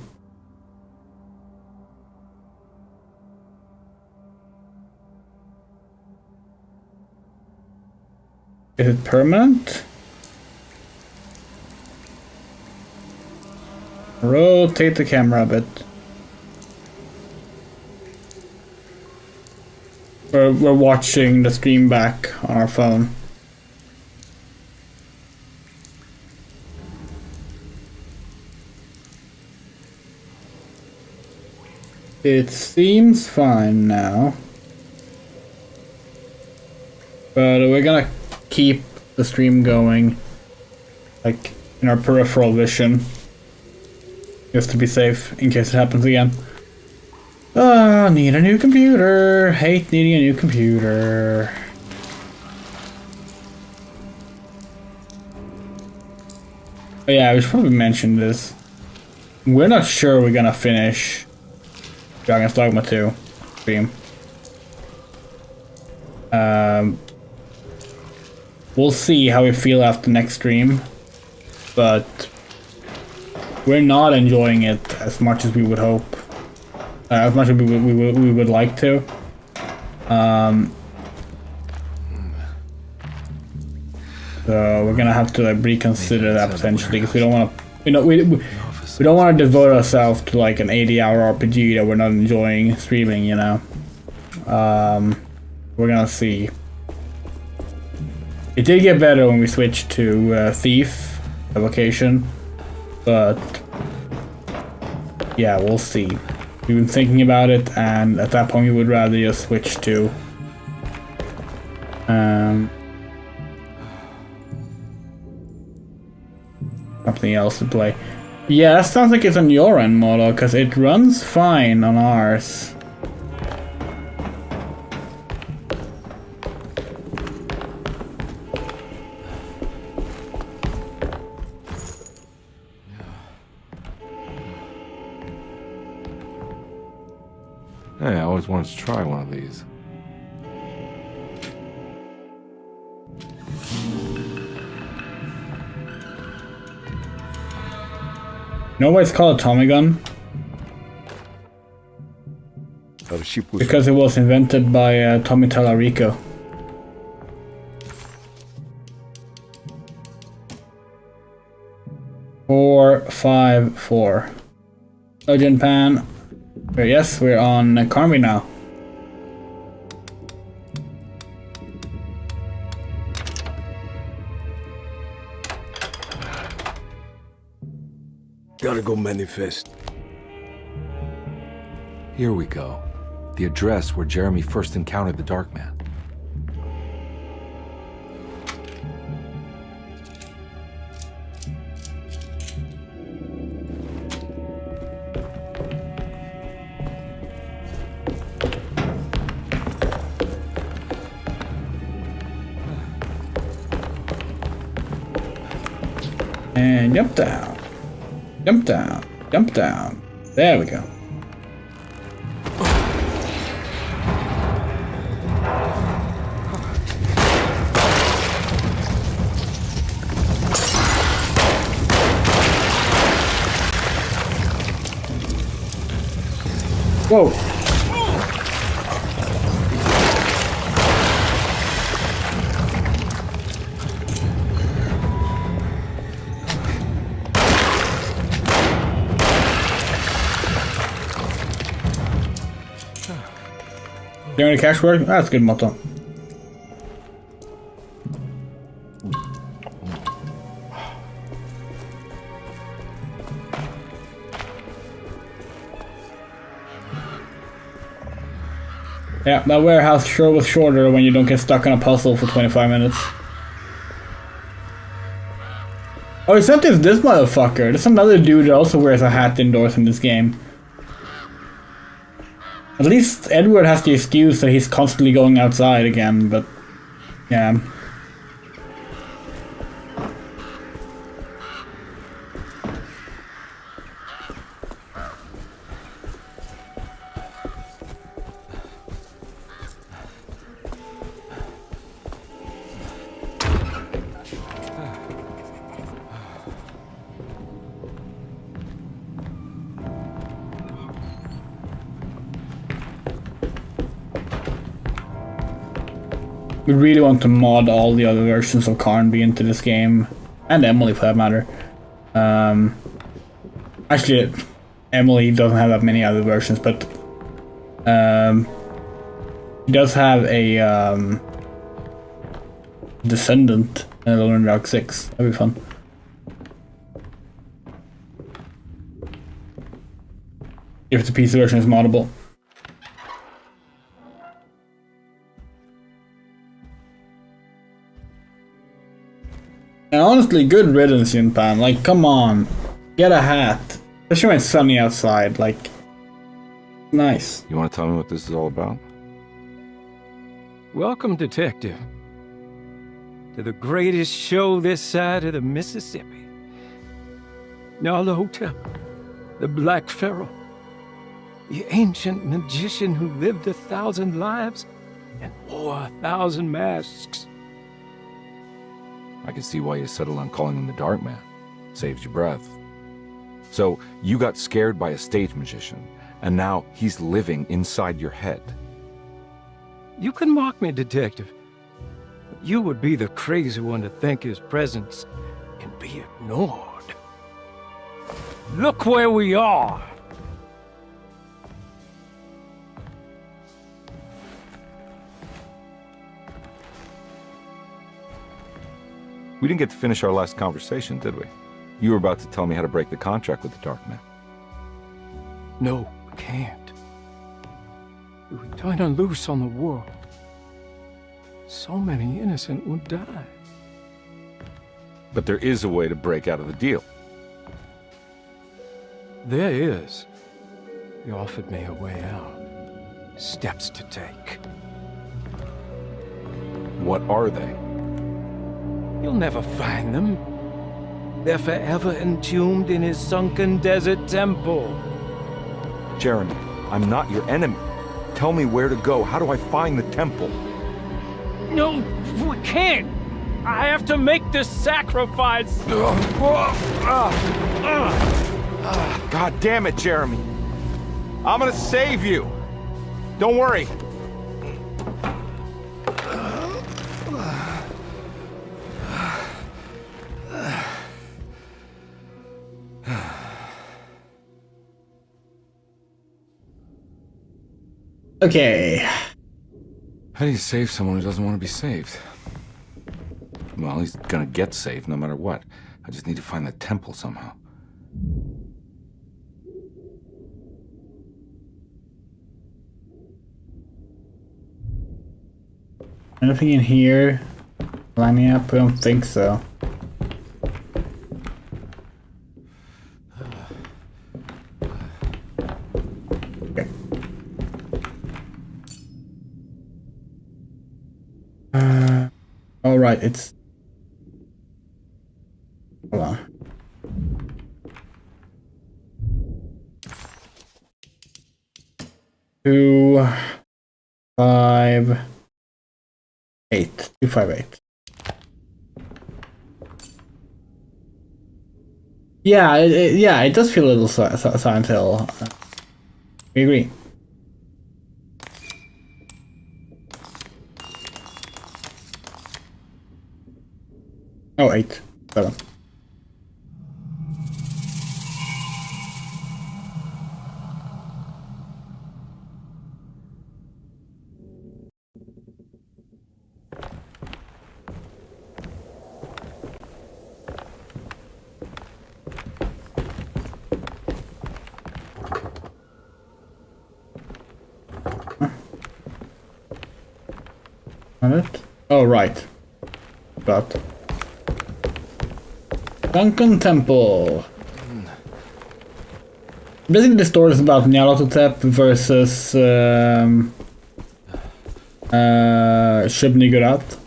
Is it permanent? Rotate the camera a bit. we're watching the stream back on our phone. It seems fine now. But we're gonna keep the stream going, like, in our peripheral vision. Just to be safe, in case it happens again. Need a new computer. Hate needing a new computer. Oh yeah, we should probably mention this. We're not sure we're gonna finish Dragon's Dogma 2 stream. We'll see how we feel after next stream, but we're not enjoying it as much as we would hope. As much as we would like to. So we're gonna have to like reconsider that potentially, because we don't want to, we don't want to devote ourselves to like an 80-hour RPG that we're not enjoying streaming, you know. We're gonna see. It did get better when we switched to Thief Evocation, but yeah, we'll see. We've been thinking about it, and at that point we would rather just switch to something else to play. Yeah, that sounds like it's on your end, Moto, because it runs fine on ours. Hey, I always wanted to try one of these. You know why it's called a Tommy gun? Because it was invented by Tommy Tallarico. Four, 5, 4. Urgent Pan. Yes, we're on Carnby now. Gotta go manifest. Here we go. The address where Jeremy first encountered the Dark Man. And jump down. Jump down. Jump down. There we go. Whoa. Doing any cash work? That's good, motto. Yeah, that warehouse sure was shorter when you don't get stuck on a puzzle for 25 minutes. Oh, except it's this motherfucker. There's another dude that also wears a hat indoors in this game. At least Edward has the excuse that he's constantly going outside again, but yeah. We really want to mod all the other versions of Carnby into this game, and Emily for that matter. Actually, Emily doesn't have that many other versions, but He does have a descendant in Alone in the Dark 6. That'd be fun. If the PC version is moddable. And honestly, good riddance, Yunpan. Like, come on. Get a hat. Especially when it's sunny outside. Like, nice. You want to tell me what this is all about? Welcome, Detective, to the greatest show this side of the Mississippi. Nyarlathotep, the Black Pharaoh, the ancient magician who lived 1,000 lives and wore 1,000 masks. I can see why you settled on calling him the Dark Man. Saves your breath. So, you got scared by a stage magician, and now he's living inside your head. You can mock me, Detective, but you would be the crazy one to think his presence can be ignored. Look where we are! We didn't get to finish our last conversation, did we? You were about to tell me how to break the contract with the Dark Man. No, we can't. If we turn her loose on the world, so many innocent would die. But there is a way to break out of the deal. There is. You offered me a way out. Steps to take. What are they? You'll never find them. They're forever entombed in his sunken desert temple. Jeremy, I'm not your enemy. Tell me where to go. How do I find the temple? No, we can't. I have to make this sacrifice. God damn it, Jeremy. I'm gonna save you. Don't worry. Okay. How do you save someone who doesn't want to be saved? Well, he's gonna get saved no matter what. I just need to find the temple somehow. Anything in here? Lining up? I don't think so. Okay. All right, it's. Hold on. Two, 5, 8. 258. Yeah, it does feel a little Silent Hill. We agree. Oh, 8, 7. It? Oh, right. But Sunken Temple. Basically, the story is about Nyarlathotep versus Shub-Niggurath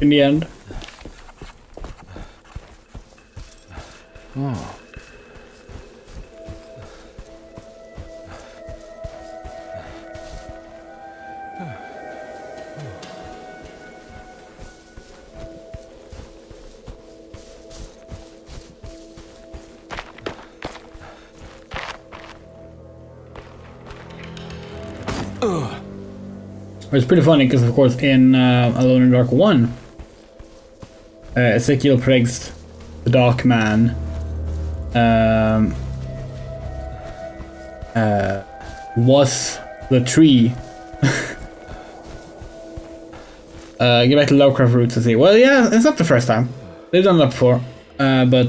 in the end. Oh. It's pretty funny because, of course, in Alone in the Dark 1, Ezekiel Preg's the Dark Man was the tree Get back to Lovecraft roots and see. Well, yeah, it's not the first time. They've done that before, but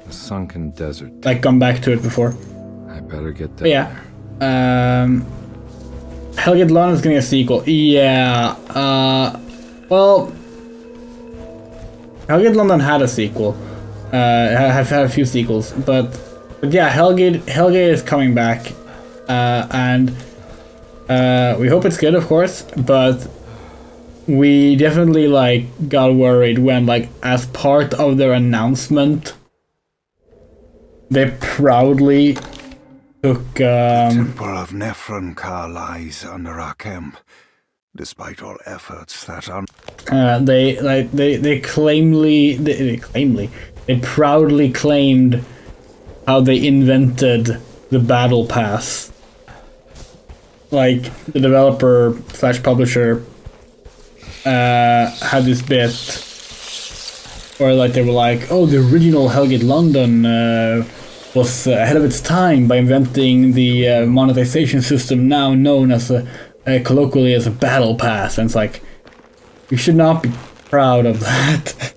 The sunken desert. like gone back to it before. I better get But there. yeah. Hellgate London is getting a sequel. Yeah. Well, Hellgate London had a sequel. Have had a few sequels, but yeah, Hellgate is coming back, and we hope it's good, of course. But we definitely like got worried when, like, as part of their announcement, they proudly took. Temple of Nephronkar lies under our camp. Despite all efforts that are... They proudly claimed how they invented the battle pass. Like, the developer / publisher had this bit where, like, they were like, oh, the original Hellgate London was ahead of its time by inventing the monetization system now known as colloquially as a battle pass. And it's like, you should not be proud of that.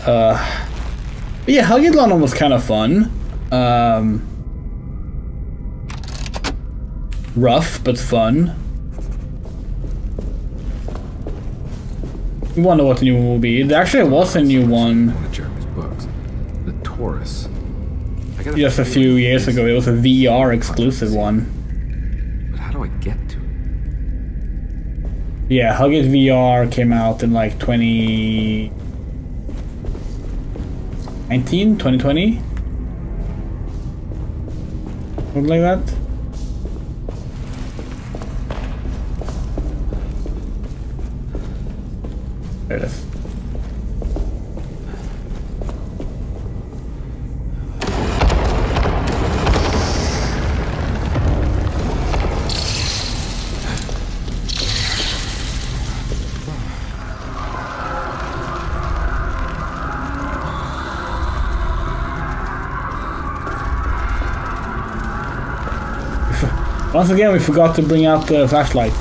But yeah, Hellgate London was kind of fun. Rough, but fun. You wonder what the new one will be. There actually was a new one. One of Jeremy's books. The Taurus. Just a few years ago. It was a VR exclusive one. But how do I get to it? Yeah, Hellgate VR came out in like 2019, 2020? Something like that. There it is. Once again, we forgot to bring out the flashlight.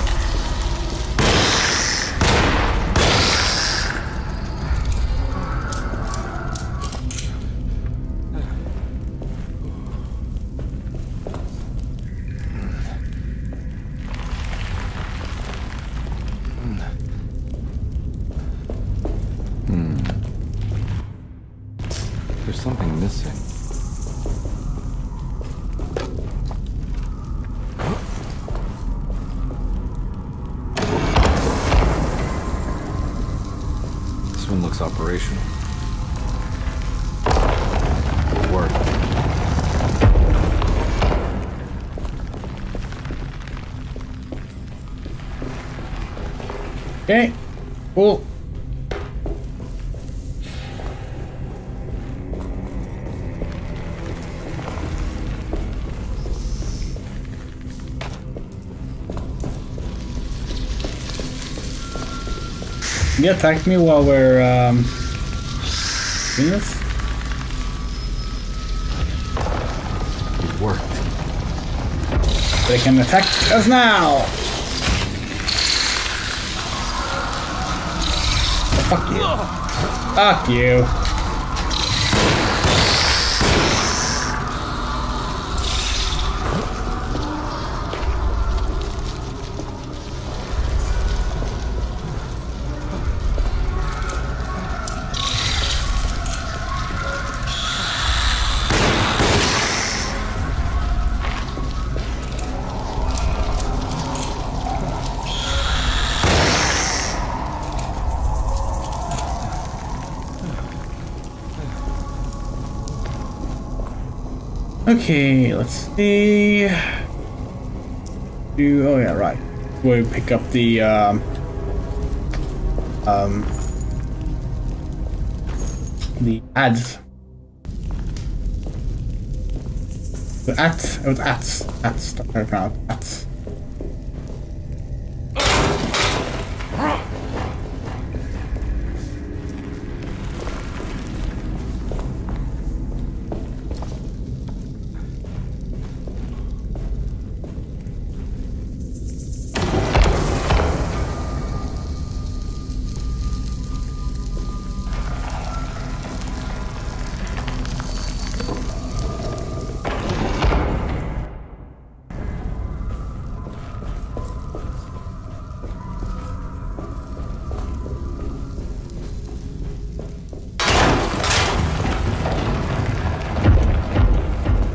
There's something missing. This one looks operational. It'll work. Okay, cool. He attacked me while we're doing this. It worked. They can attack us now. Oh, fuck you. Fuck you. Okay, let's see. Oh yeah, right. We'll pick up the ads. The ads. It was ads. Ads. Ads.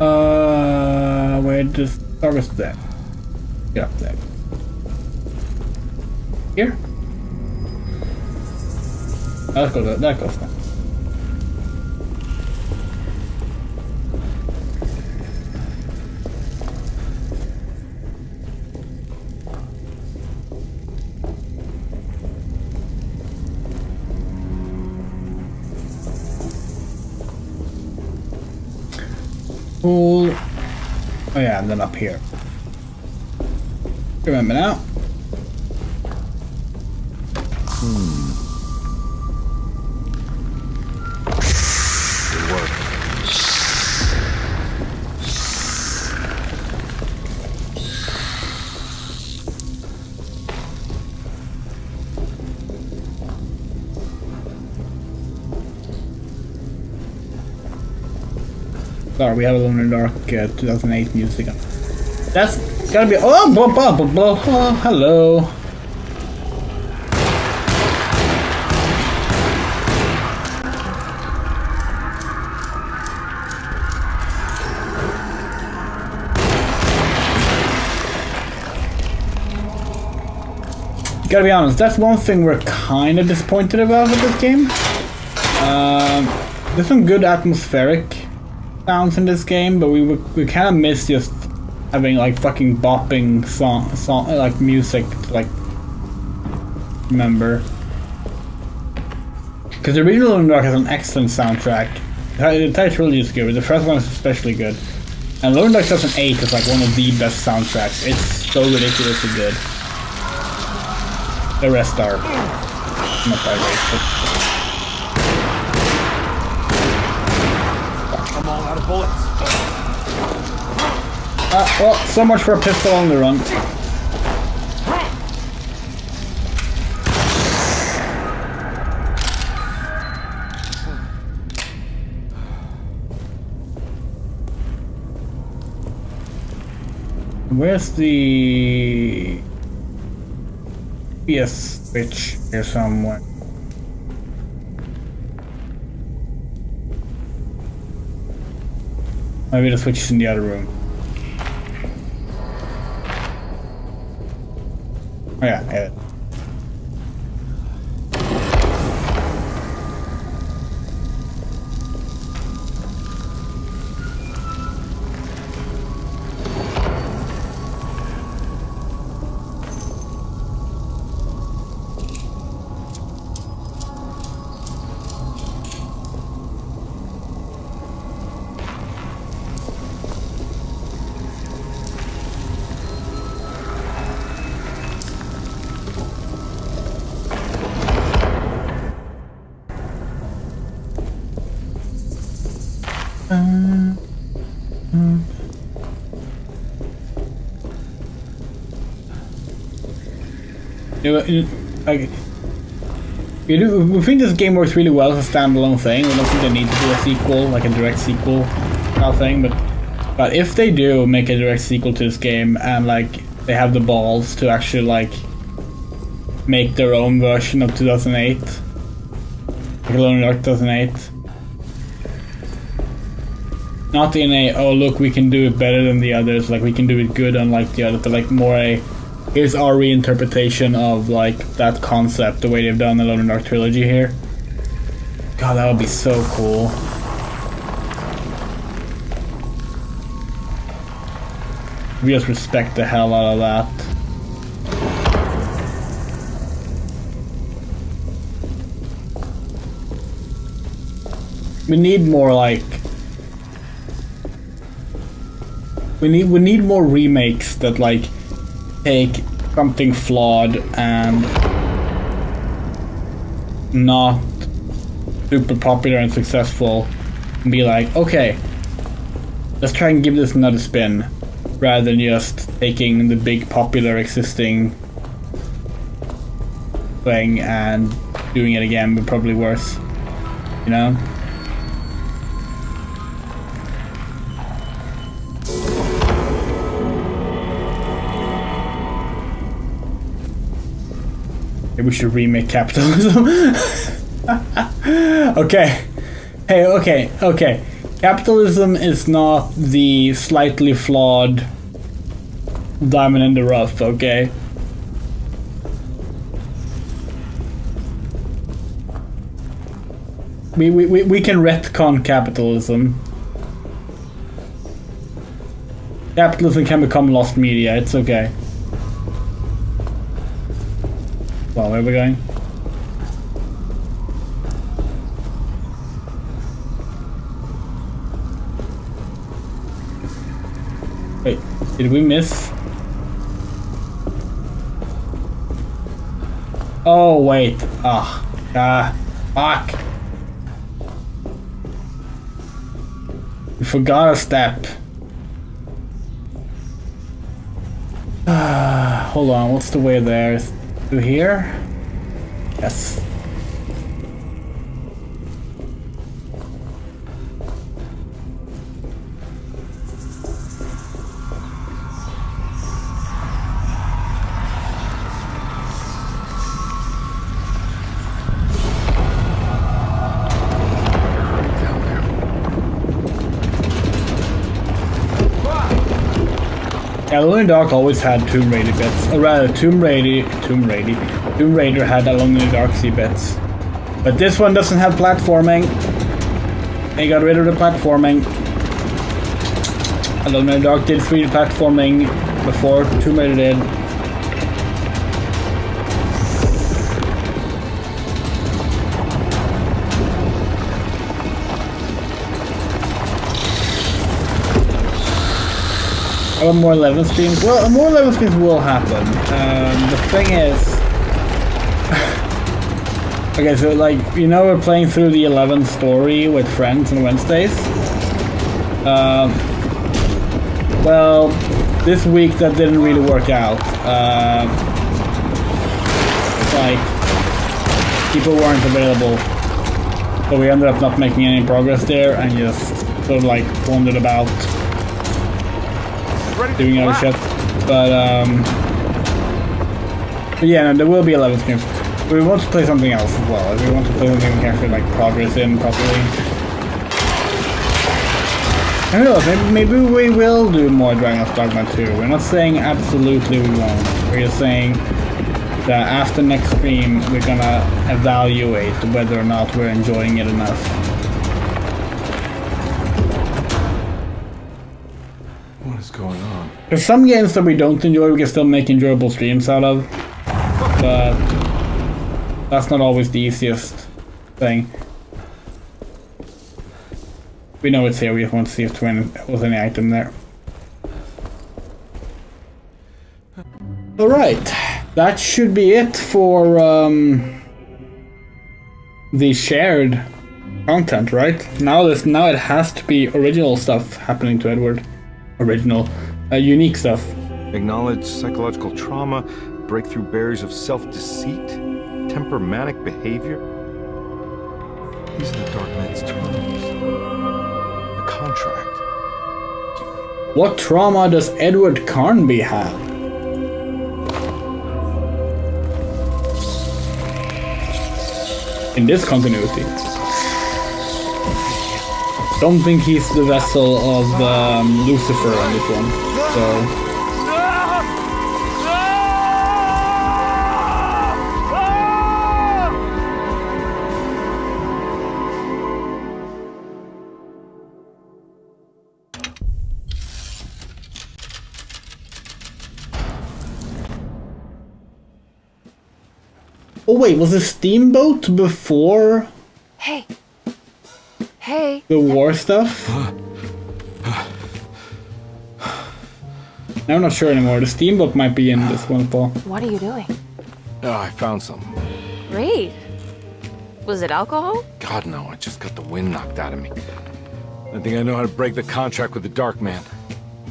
Where does Taurus that? Get up there. Here? That goes now. Cool. Oh yeah, and then up here. Remember now. Good work. Sorry, we have Alone in the Dark 2008 music. That's gotta be. Oh, blah, blah, blah, blah. Oh, hello. Gotta be honest, that's one thing we're kind of disappointed about with this game. There's some good atmospheric sounds in this game, but we kind of miss just having like fucking bopping song like music to like remember. Because the original Alone in the Dark has an excellent soundtrack. The entire trilogy is good, but the first one is especially good. And Alone in the Dark 2008 is like one of the best soundtracks. It's so ridiculously good. The rest are not that great. I'm all out of bullets. Well, so much for a pistol on the run. Where's the PS switch here somewhere? Maybe the switch is in the other room. Oh yeah. We think this game works really well as a standalone thing. We don't think they need to do a sequel, like a direct sequel kind of thing, but if they do make a direct sequel to this game and like they have the balls to actually like make their own version of 2008, like Alone in the Dark 2008. Not in a, oh look, we can do it better than the others, like we can do it good unlike the others, but like more a, here's our reinterpretation of like that concept, the way they've done the Alone in the Dark trilogy here. God, that would be so cool. We just respect the hell out of that. We need more like we need more remakes that like take something flawed and not super popular and successful and be like, okay, let's try and give this another spin, rather than just taking the big popular existing thing and doing it again, but probably worse, you know? We should remake capitalism. Okay. Hey, okay. Capitalism is not the slightly flawed diamond in the rough, okay? We can retcon capitalism. Capitalism can become lost media, it's okay. Well, where are we going? Wait, did we miss? Oh, wait. Fuck. We forgot a step. Hold on, what's the way there? Through here? Yes. Alone in the Dark always had Tomb Raider bits. Or rather, Tomb Raider had Alone in the Dark sea bits. But this one doesn't have platforming. They got rid of the platforming. Alone in the Dark did 3D platforming before Tomb Raider did. More 11 streams? Well, more 11 streams will happen. The thing is... okay, so like, you know we're playing through the 11 story with friends on Wednesdays? Well, this week that didn't really work out. Like, people weren't available. So we ended up not making any progress there and just sort of like wandered about. Doing other shit, but yeah, no, there will be 11 streams. We want to play something else as well. We want to play something we can actually like progress in properly. Who knows? Maybe we will do more Dragon's Dogma 2. We're not saying absolutely we won't. We're just saying that after next stream, we're gonna evaluate whether or not we're enjoying it enough. Going on? There's some games that we don't enjoy we can still make enjoyable streams out of, but that's not always the easiest thing. We know it's here, we just want to see if there was any item there. Alright, that should be it for the shared content, right? Now it has to be original stuff happening to Edward. Original, unique stuff. Acknowledge psychological trauma, break through barriers of self-deceit, temper manic behavior. These are the Dark Man's terms. The contract. What trauma does Edward Carnby have? In this continuity. Don't think he's the vessel of Lucifer on this one, so... Oh wait, was the steamboat before... Hey! Hey! The war stuff? I'm not sure anymore. The steamboat might be in this one, Paul. What are you doing? Oh, I found something. Great. Was it alcohol? God, no. I just got the wind knocked out of me. I think I know how to break the contract with the Dark Man.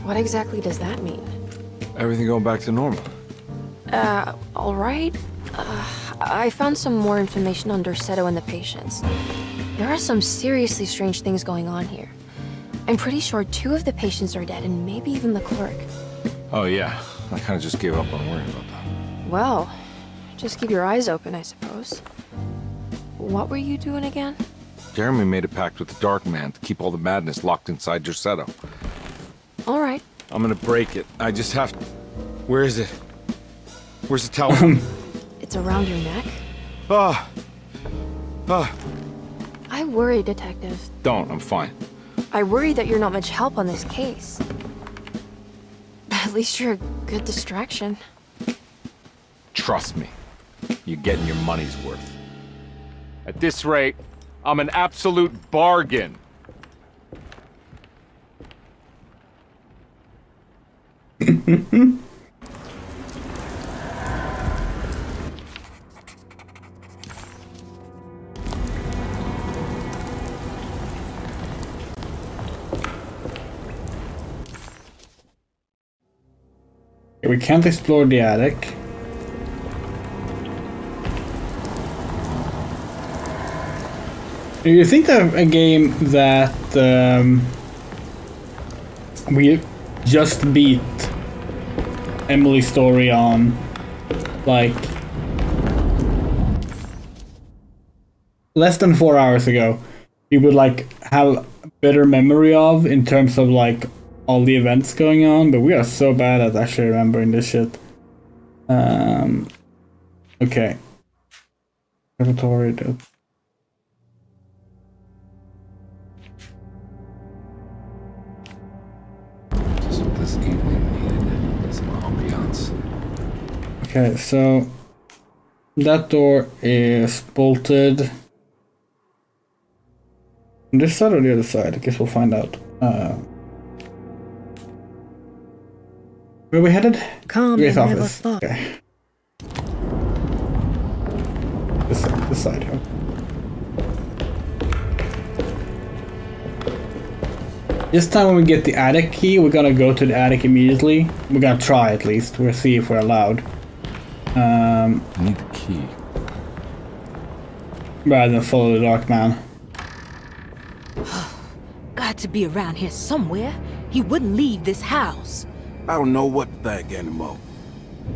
What exactly does that mean? Everything going back to normal. Alright. I found some more information on Dorsetto and the patients. There are some seriously strange things going on here. I'm pretty sure 2 of the patients are dead, and maybe even the clerk. Oh, yeah. I kind of just gave up on worrying about that. Well, just keep your eyes open, I suppose. What were you doing again? Jeremy made a pact with the Dark Man to keep all the madness locked inside your setup. All right. I'm gonna break it. I just have to... Where is it? Where's the telephone? It's around your neck. I worry, Detective. Don't, I'm fine. I worry that you're not much help on this case. At least you're a good distraction. Trust me. You're getting your money's worth. At this rate, I'm an absolute bargain. We can't explore the attic. Do you think that a game that we just beat Emily's story on, like, less than 4 hours ago, we would like have a better memory of in terms of like all the events going on, but we are so bad at actually remembering this shit. Okay. Laboratory. Just what this evening needed. Some ambiance. Okay, so that door is bolted. On this side or the other side? I guess we'll find out. Where are we headed? Carnby Grace never office. thought. Okay. This side. Huh? This time when we get the attic key, we're gonna go to the attic immediately. We're gonna try at least. We'll see if we're allowed. I need the key. Rather than follow the Dark Man. Got to be around here somewhere. He wouldn't leave this house. I don't know what to think anymore.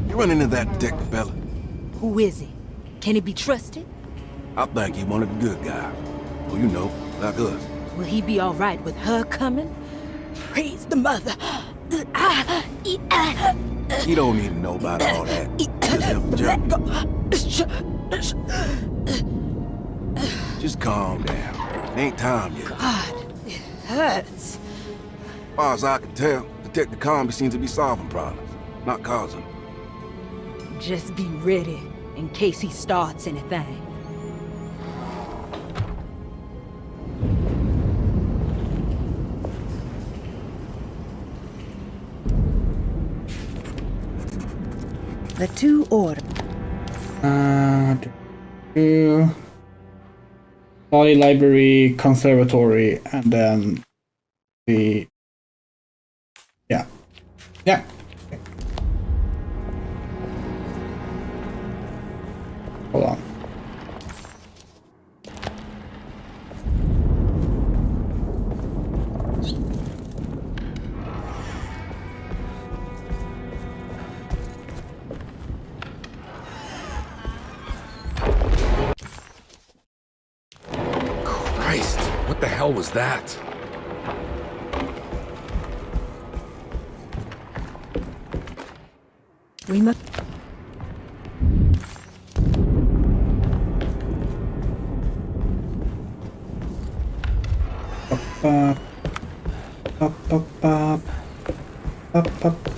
You run into that detective fella? Who is he? Can he be trusted? I think he one of the good guys. Well, you know, like us. Will he be all right with her coming? Praise the mother. He don't need to know about all that. Just help Just calm down. It ain't time yet. God, it hurts. As far as I can tell, Detective Carnby seems to be solving problems, not causing them. Just be ready in case he starts anything. The two orders. Body library, conservatory, and then the... Yeah. Okay. Hold on. Christ, what the hell was that? We must...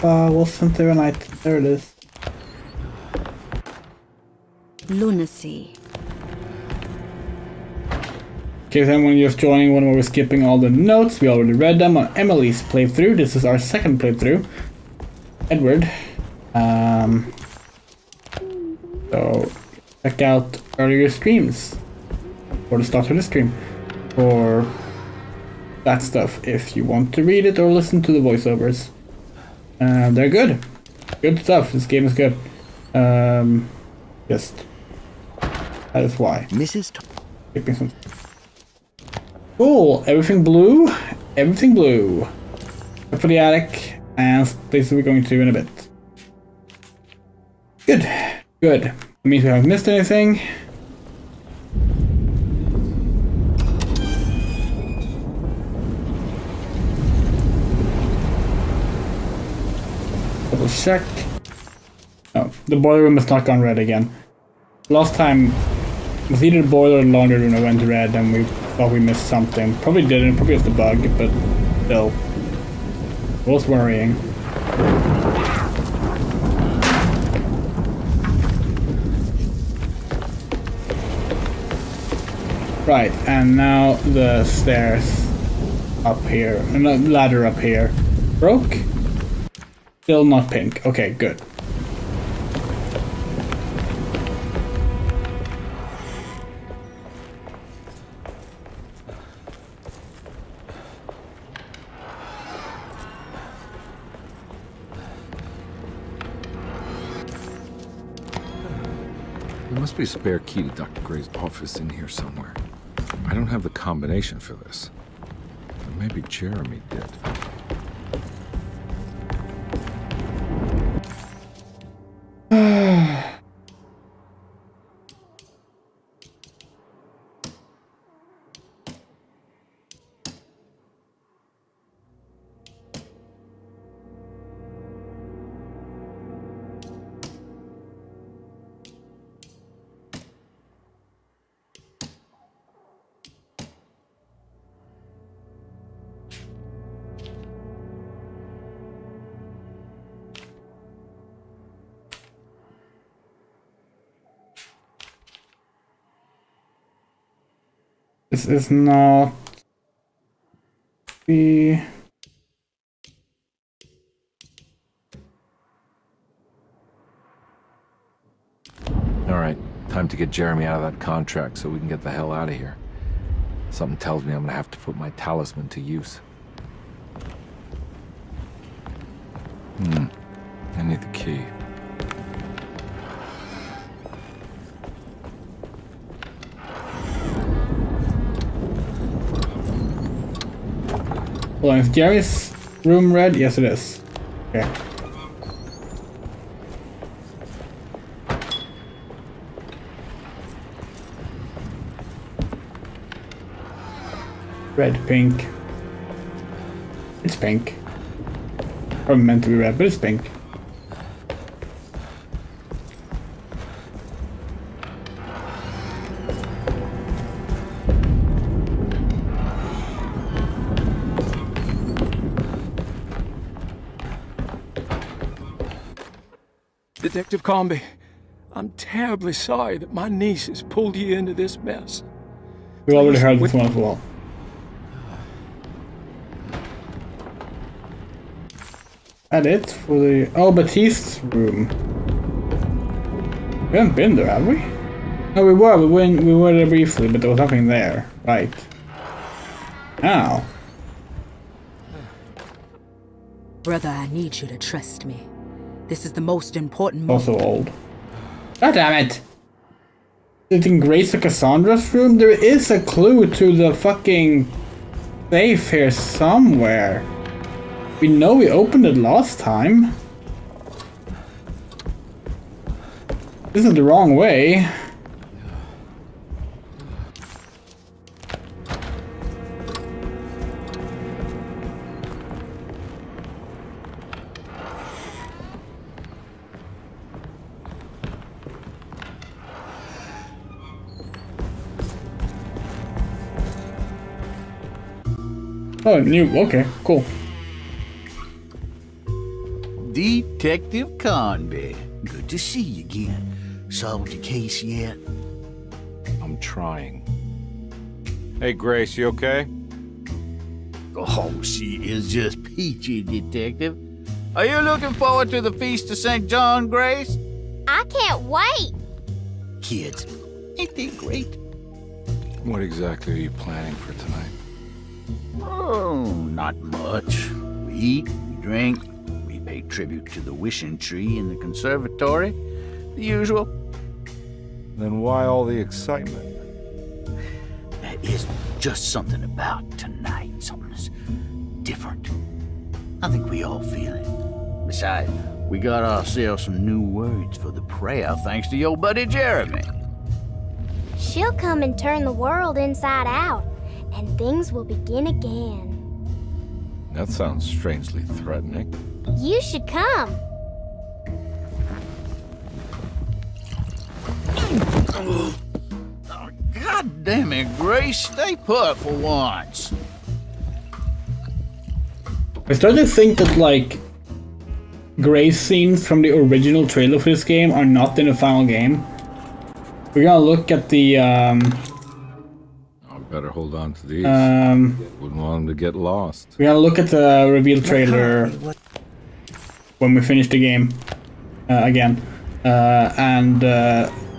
Wilson Night. There it is. Lunacy. Okay, if anyone just joining when we're skipping all the notes, we already read them on Emily's playthrough. This is our second playthrough. Edward. So check out earlier streams or the start of the stream for that stuff if you want to read it or listen to the voiceovers. They're good. Good stuff. This game is good. Just that is why. Skipping some. Cool. Everything blue. Everything blue. Except for the attic and places we're going to in a bit. Good. Good. It means we haven't missed anything. Double check. Oh, the boiler room is not gone red again. Last time, it was either the boiler or the laundry room that went red and we thought we missed something. Probably didn't, probably was the bug, but still. It was worrying. Right, and now the stairs up here, and the ladder up here. Broke? Still not pink. Okay, good. There must be a spare key to Dr. Gray's office in here somewhere. I don't have the combination for this. But maybe Jeremy did. This is not the... Alright, time to get Jeremy out of that contract so we can get the hell out of here. Something tells me I'm gonna have to put my talisman to use. I need the key. Hold on, is Jerry's room red? Yes, it is. Okay. Red, pink. It's pink. Probably meant to be red, but it's pink. Detective Carnby, I'm terribly sorry that my niece has pulled you into this mess. We already heard this one as well. That it for the... Oh, Baptiste's room. We haven't been there, have we? No, we were. We were there briefly, but there was nothing there. Right. Now. Brother, I need you to trust me. This is the most important moment. Also old. God damn it! Is it in Grace or Cassandra's room? There is a clue to the fucking safe here somewhere. We know we opened it last time. This is the wrong way. Oh, new. Okay, cool. Detective Carnby. Good to see you again. Solved your case yet? I'm trying. Hey, Grace, you okay? Oh, she is just peachy, Detective. Are you looking forward to the Feast of St. John, Grace? I can't wait. Kids, ain't they great? What exactly are you planning for tonight? Oh, not much. We eat, we drink, we pay tribute to the wishing tree in the conservatory. The usual. Then why all the excitement? There is just something about tonight. Something's different. I think we all feel it. Besides, we got ourselves some new words for the prayer thanks to your buddy Jeremy. She'll come and turn the world inside out, and things will begin again. That sounds strangely threatening. You should come. God damn it, Grace. Stay put for once. I started to think that, like, Gray's scenes from the original trailer for this game are not in the final game. We're gonna look at the, I better hold on to these. Wouldn't want them to get lost. we're gonna look at the reveal trailer when we finish the game again. And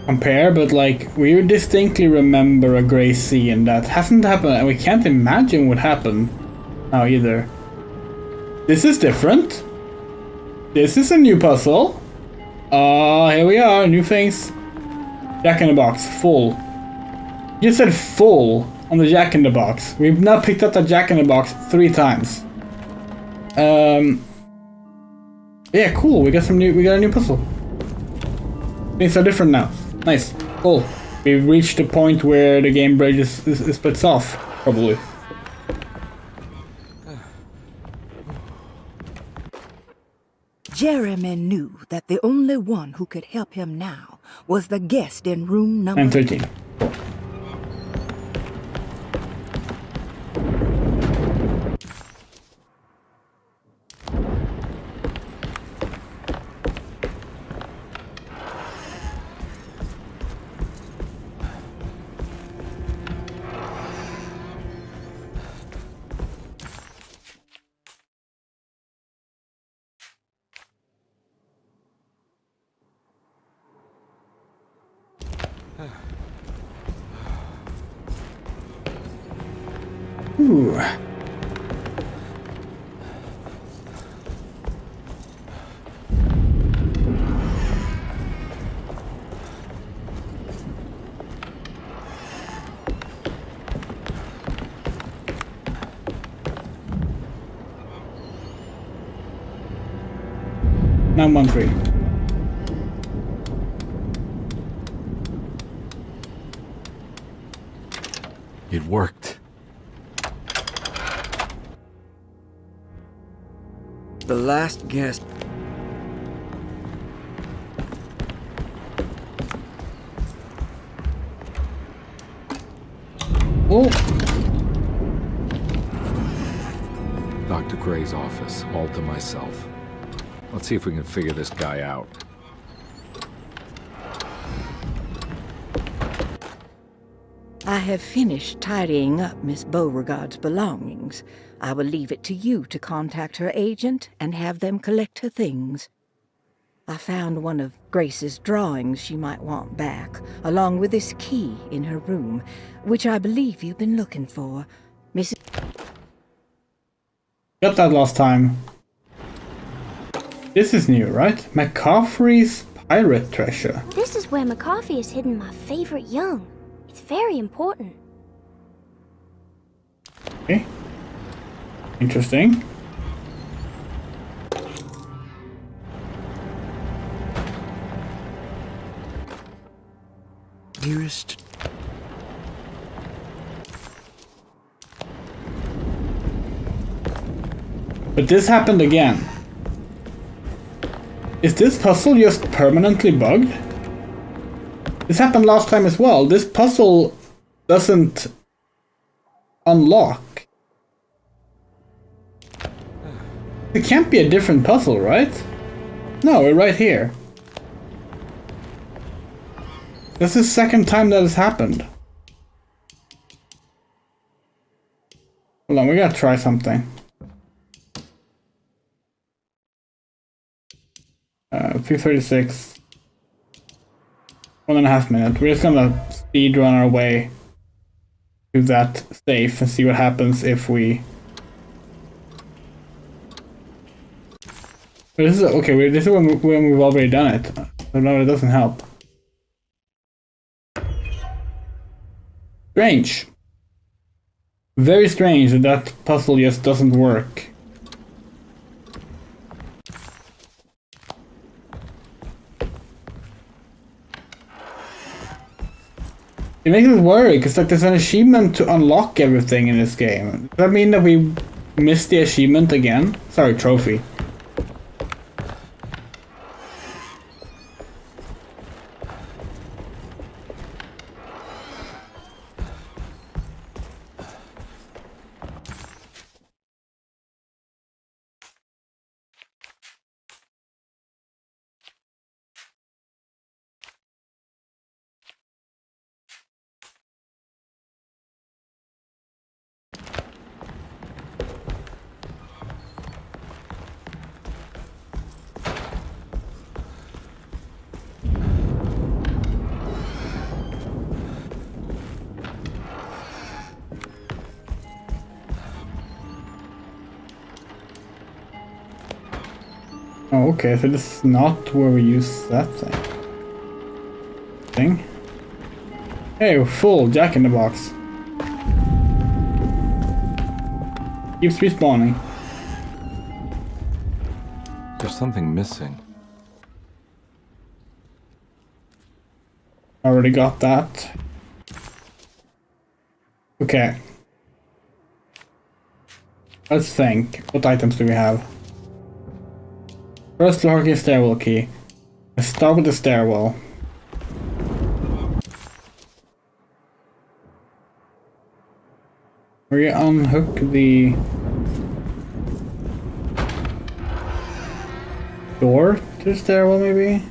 compare, but like, we distinctly remember a Gray scene that hasn't happened, and we can't imagine what happened now either. This is different. This is a new puzzle. Here we are, new things. Jack in the Box, full. You said full on the Jack in the Box. We've now picked up the Jack in the Box 3 times. Yeah, cool. We got a new puzzle. Things are different now. Nice. Cool. We've reached the point where the game bridge is splits off, probably. Jeremy knew that the only one who could help him now was the guest in room number 913. Ooh. Now 1-3. It worked. The last guest. Oh. Dr. Gray's office, all to myself. Let's see if we can figure this guy out. I have finished tidying up Miss Beauregard's belongings. I will leave it to you to contact her agent and have them collect her things. I found one of Grace's drawings she might want back, along with this key in her room, which I believe you've been looking for. Mrs. Got that last time. This is new, right? McCaffrey's pirate treasure. This is where McCarthy has hidden my favorite young. It's very important. Okay. Interesting. Dearest. But this happened again. Is this puzzle just permanently bugged? This happened last time as well. This puzzle doesn't unlock. It can't be a different puzzle, right? No, we're right here. This is the second time that has happened. Hold on, we gotta try something. 336. 1.5 minutes. We're just gonna speed run our way to that safe and see what happens if we. This is okay. This is when we've already done it. So no, it doesn't help. Strange. Very strange that that puzzle just doesn't work. It makes us worry, because like there's an achievement to unlock everything in this game. Does that mean that we missed the achievement again? Sorry, trophy. Oh, okay, so this is not where we use that thing. Hey, we're full. Jack in the Box. Keeps respawning. There's something missing. Already got that. Okay. Let's think. What items do we have? First, the stairwell key. Let's start with the stairwell. We unhook the door to the stairwell, maybe?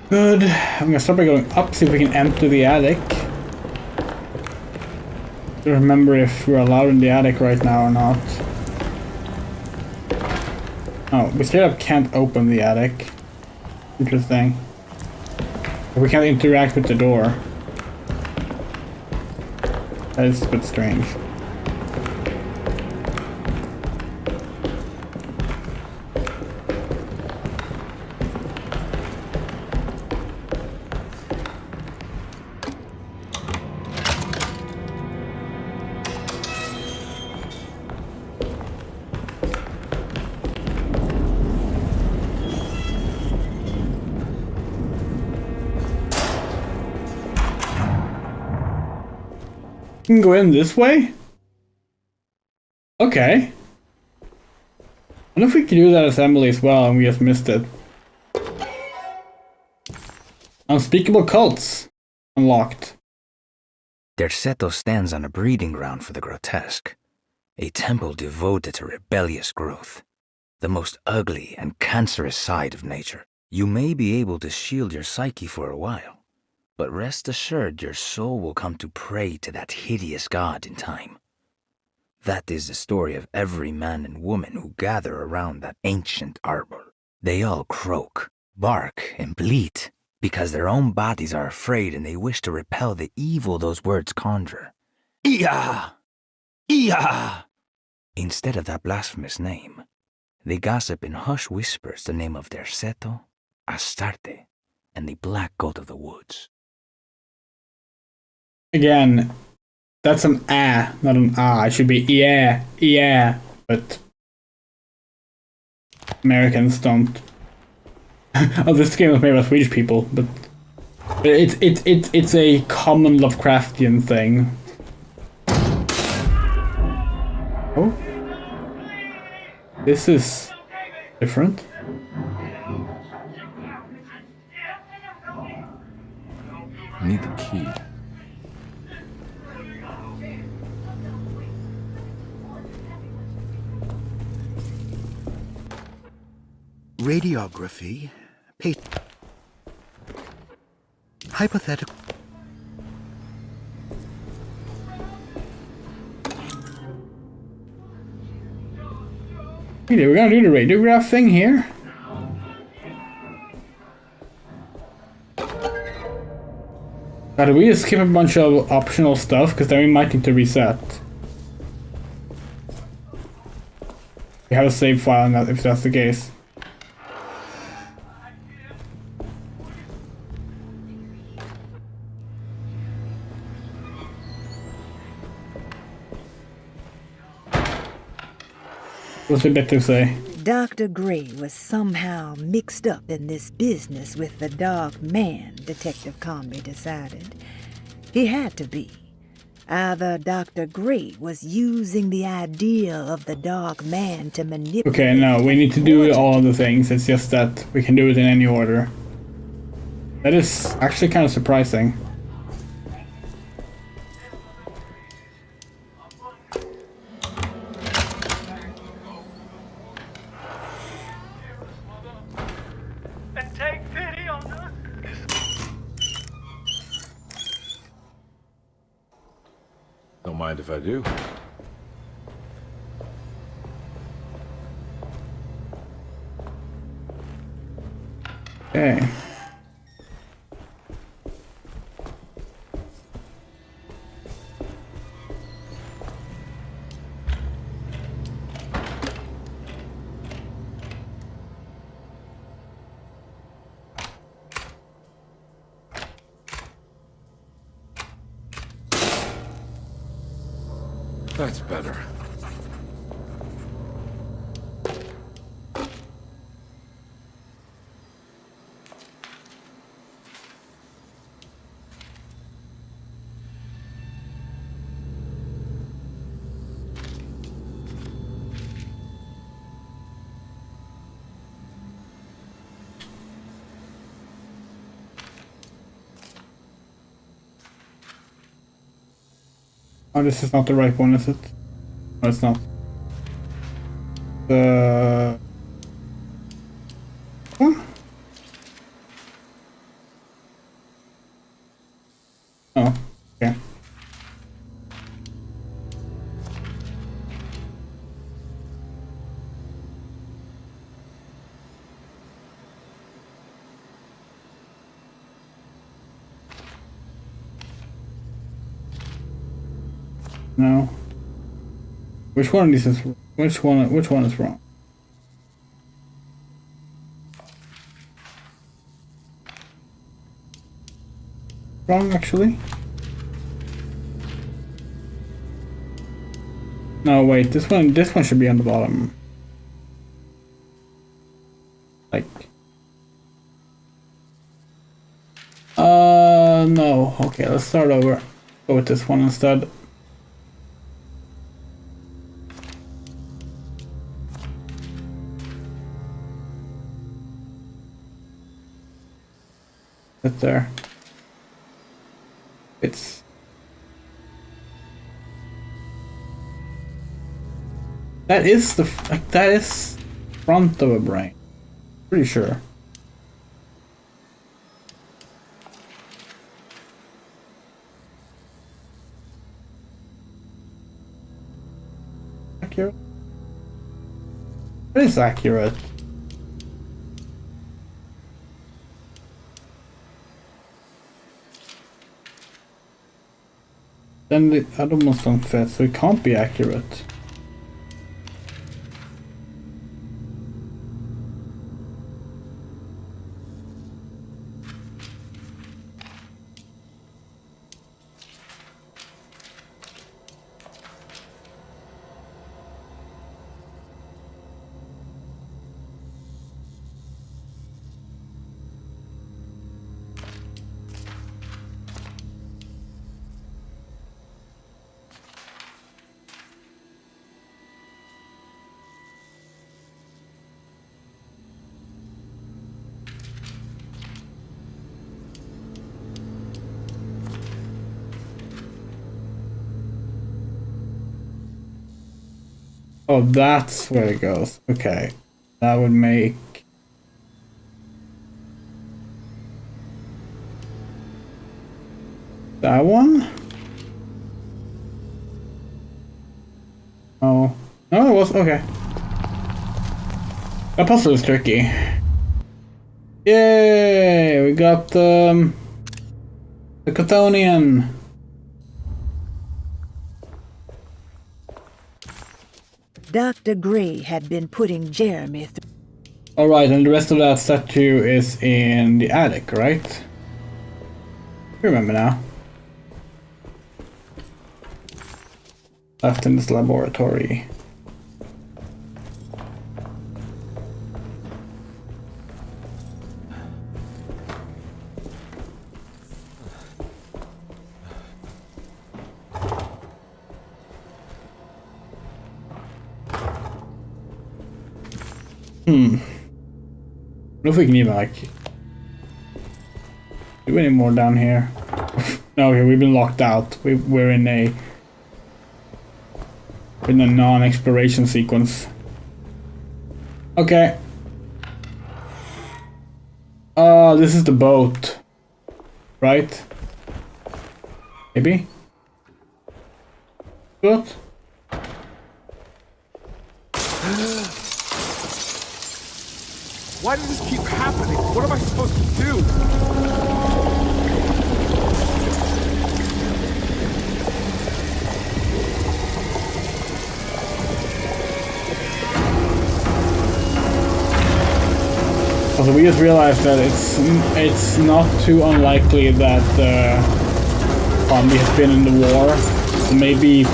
Good. I'm gonna start by going up, see if we can enter the attic. To remember if we're allowed in the attic right now or not. Oh, we straight up can't open the attic. Interesting. We can't interact with the door. That is a bit strange. You can go in this way? Okay. I wonder if we could do that assembly as well and we just missed it. Unspeakable cults unlocked. Derceto stands on a breeding ground for the grotesque. A temple devoted to rebellious growth. The most ugly and cancerous side of nature. You may be able to shield your psyche for a while. But rest assured your soul will come to pray to that hideous god in time. That is the story of every man and woman who gather around that ancient arbor. They all croak, bark, and bleat because their own bodies are afraid and they wish to repel the evil those words conjure. Iya! Iya! Instead of that blasphemous name, they gossip in hushed whispers the name of Derceto, Astarte, and the Black Goat of the Woods. Again, that's an ah, not an ah. It should be yeah, but Americans don't. Oh, this game was made by Swedish people, but it's a common Lovecraftian thing. Oh, this is different. I need the key. Radiography, hypothetical. Hey, we're gonna do the radiograph thing here. God, did we just skip a bunch of optional stuff? Because then we might need to reset. We have a save file on that if that's the case. What's it better to say? Dr. Gray was somehow mixed up in this business with the Dark Man, Detective Carnby decided. He had to be. Either Dr. Gray was using the idea of the Dark Man to manipulate... Okay, no, we need to do all of the things. It's just that we can do it in any order. That is actually kind of surprising. Don't mind if I do. Okay. That's better. Oh, this is not the right one, is it? No, it's not. Huh? Oh, okay. No. Which one of these is which one is wrong? Wrong actually? No wait, this one should be on the bottom. Like no. Okay, let's start over. Go with this one instead. There. It's that is that is front of a brain. Pretty sure. Accurate. It is accurate. Then the other ones don't fit, so it can't be accurate. Oh, that's where it goes. Okay. That would make... that one? Oh. No, it was... okay. That puzzle is tricky. Yay! We got the Chthonian. Dr. Gray had been putting Jeremy through. Alright, and the rest of that statue is in the attic, right? I remember now. Left in this laboratory. I don't know if we can even, like, do any more down here. No, okay, we've been locked out. We're in a non-exploration sequence. Okay. This is the boat. Right? Maybe? Good. Why does this keep happening? What am I supposed to do? Also, we just realized that it's not too unlikely that Carnby has been in the war. So maybe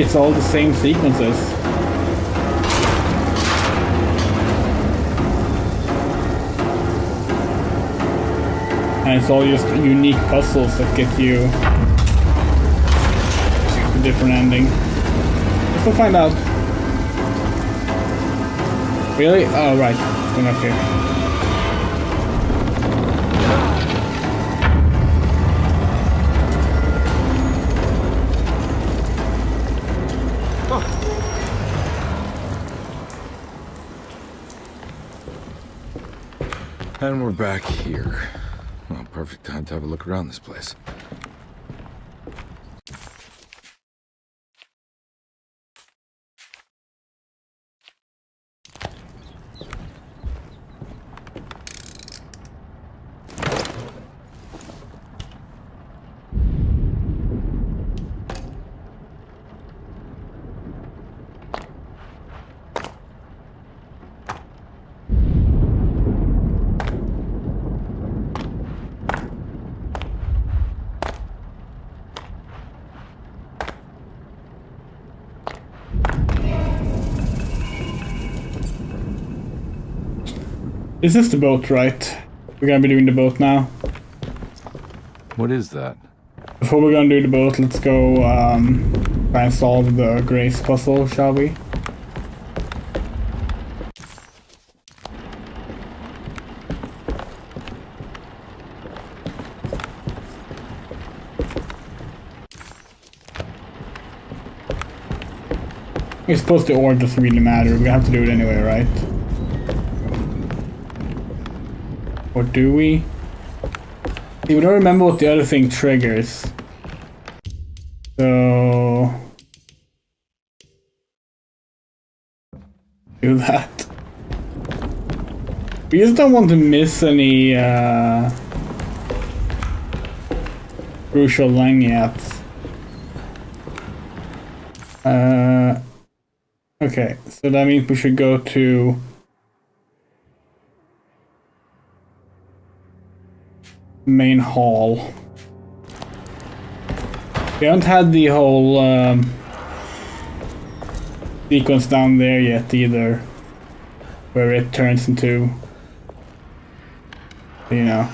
it's all the same sequences. And it's all just unique puzzles that get you a different ending. Let's go find out. Really? Oh, right. Going up here. And we're back here. Well, perfect time to have a look around this place. This is the boat, right? We're gonna be doing the boat now. What is that? Before we're gonna do the boat, let's go try and solve the Grace puzzle, shall we? I suppose the order doesn't really matter, we have to do it anyway, right? Or do we? See, we don't remember what the other thing triggers. So... do that. We just don't want to miss any crucial lanyards. Okay, so that means we should go to main hall. We haven't had the whole sequence down there yet either, where it turns into, you know.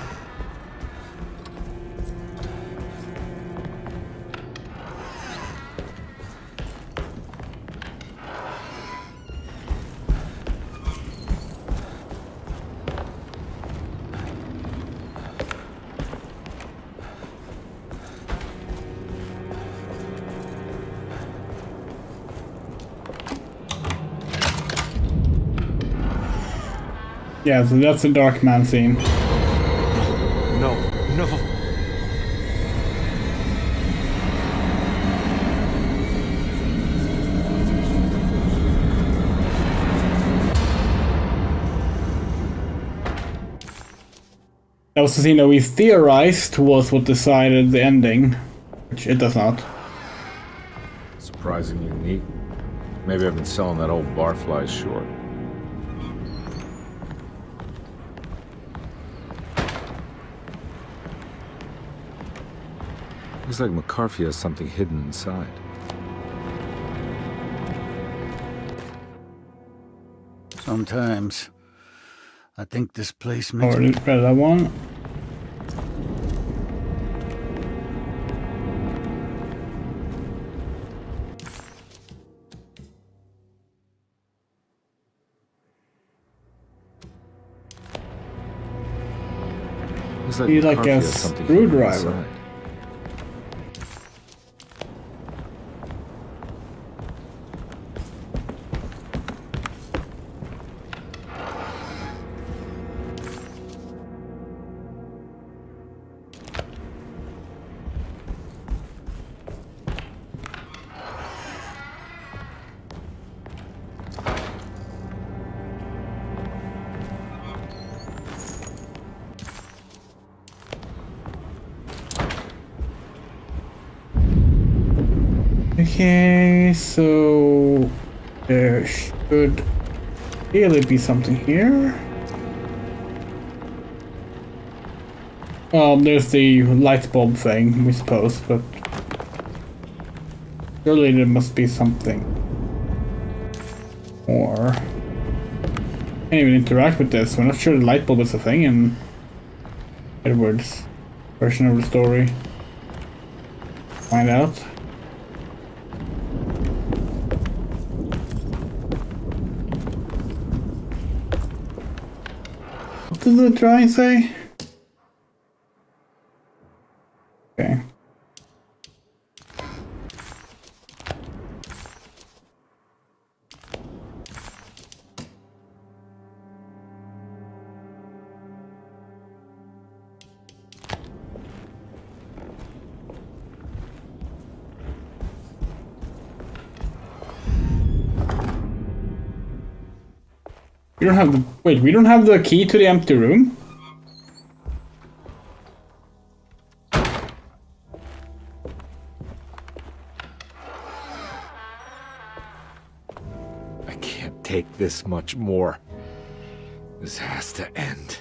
Yeah, so that's the Dark Man scene. No, no. That was the scene that we theorized was what decided the ending, which it does not. Surprisingly neat. Maybe I've been selling that old barfly short. Looks like McCarthy has something hidden inside. Sometimes I think this place makes Already read that one. Looks like He's like McCarthy a has something hidden screwdriver. inside. Okay, so there should really be something here. There's the light bulb thing, we suppose, but surely there must be something more. Can't even interact with this. We're not sure the light bulb is a thing in Edward's version of the story. Find out. What did the drawing say? Okay. We don't have the... Wait, we don't have the key to the empty room? I can't take this much more. This has to end.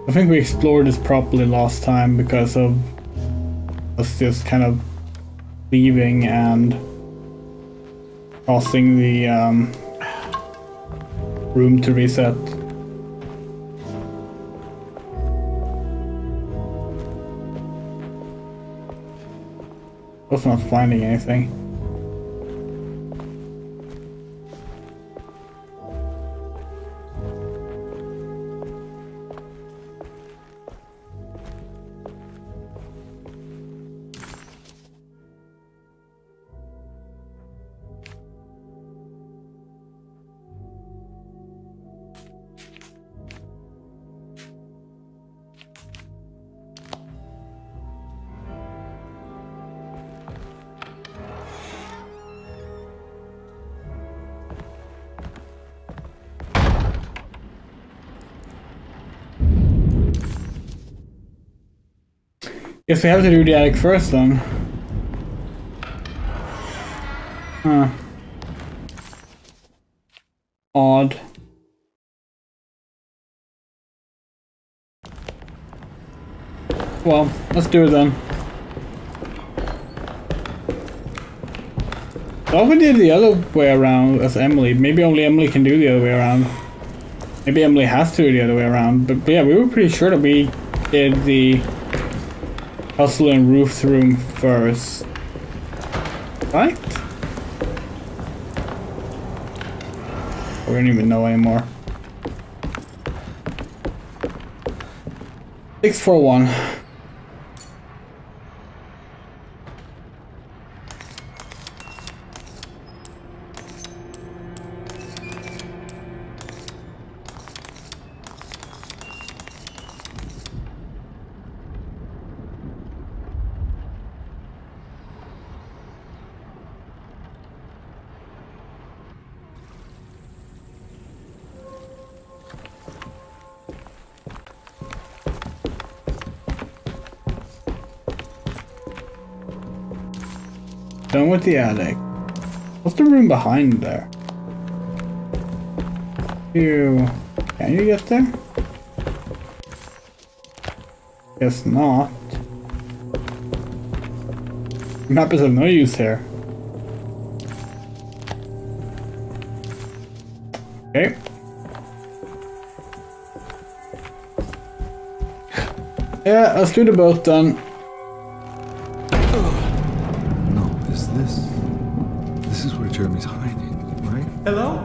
I think we explored this properly last time because of us just kind of leaving and causing the room to reset. Was not finding anything. Guess we have to do the attic first then. Huh. Odd. Well, let's do it then. Thought we did the other way around as Emily. Maybe only Emily can do the other way around. Maybe Emily has to do the other way around. But yeah, we were pretty sure that we did the puzzle in Ruth's room first. Right? We don't even know anymore. 641. Done with the attic. What's the room behind there? Can you get there? Guess not. Map is of no use here. Okay. Yeah, let's do the boat then. This is where Jeremy's hiding, right? Hello?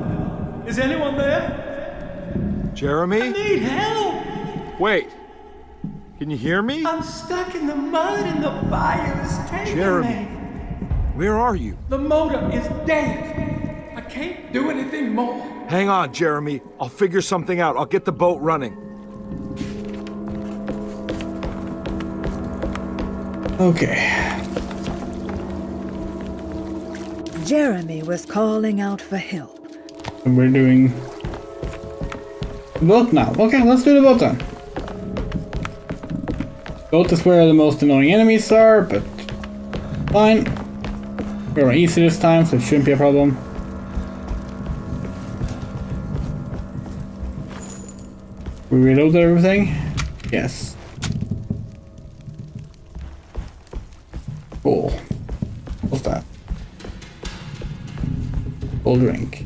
Is anyone there? Jeremy? I need help! Wait. Can you hear me? I'm stuck in the mud and the fire's taking Jeremy. me. Where are you? The motor is dead. I can't do anything more. Hang on, Jeremy. I'll figure something out. I'll get the boat running. Okay. Jeremy was calling out for help. And we're doing the boat now. Okay, let's do the boat then. Boat is where the most annoying enemies are, but fine. We're easy this time, so it shouldn't be a problem. We reloaded everything? Yes. Cool. What's that? Cold drink.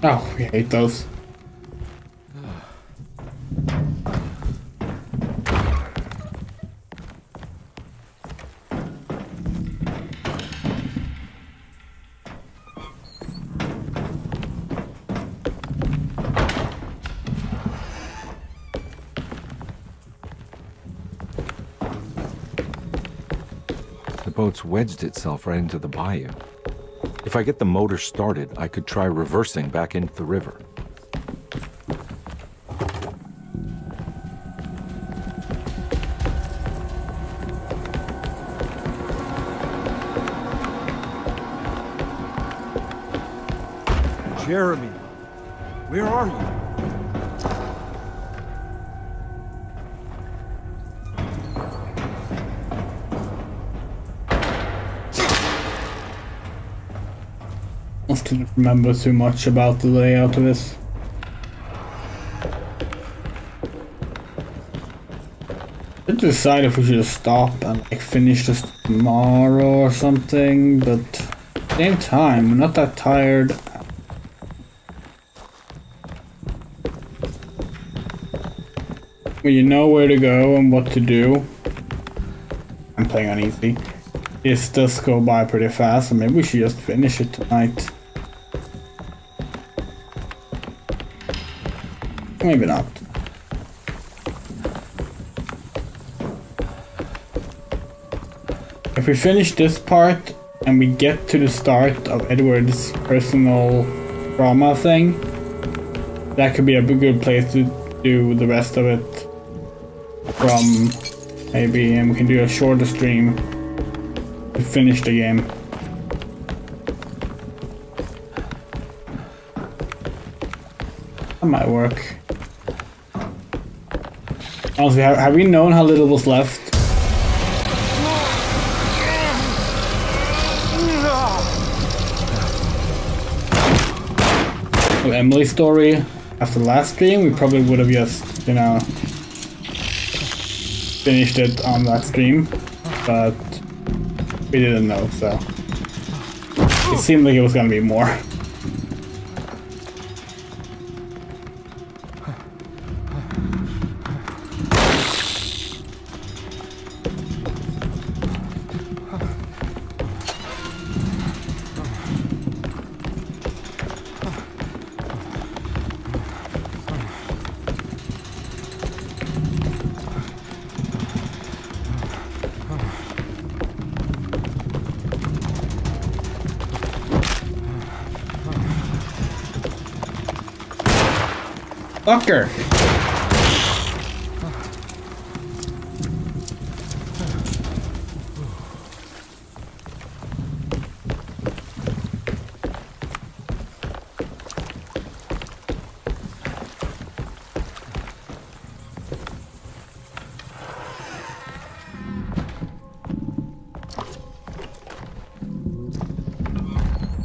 Oh, we hate those. The boat's wedged itself right into the bayou. If I get the motor started, I could try reversing back into the river. Jeremy, where are you? I still don't remember too much about the layout of this. I did decide if we should stop and like finish this tomorrow or something, but at the same time, I'm not that tired. When you know where to go and what to do. I'm playing on easy. This does go by pretty fast, so maybe we should just finish it tonight. Maybe not. If we finish this part and we get to the start of Edward's personal drama thing, that could be a good place to do the rest of it from, maybe, and we can do a shorter stream to finish the game. That might work. Honestly, have we known how little was left? With Emily's story after the last stream, we probably would have just, you know, finished it on that stream, but we didn't know, so it seemed like it was gonna be more. Fucker!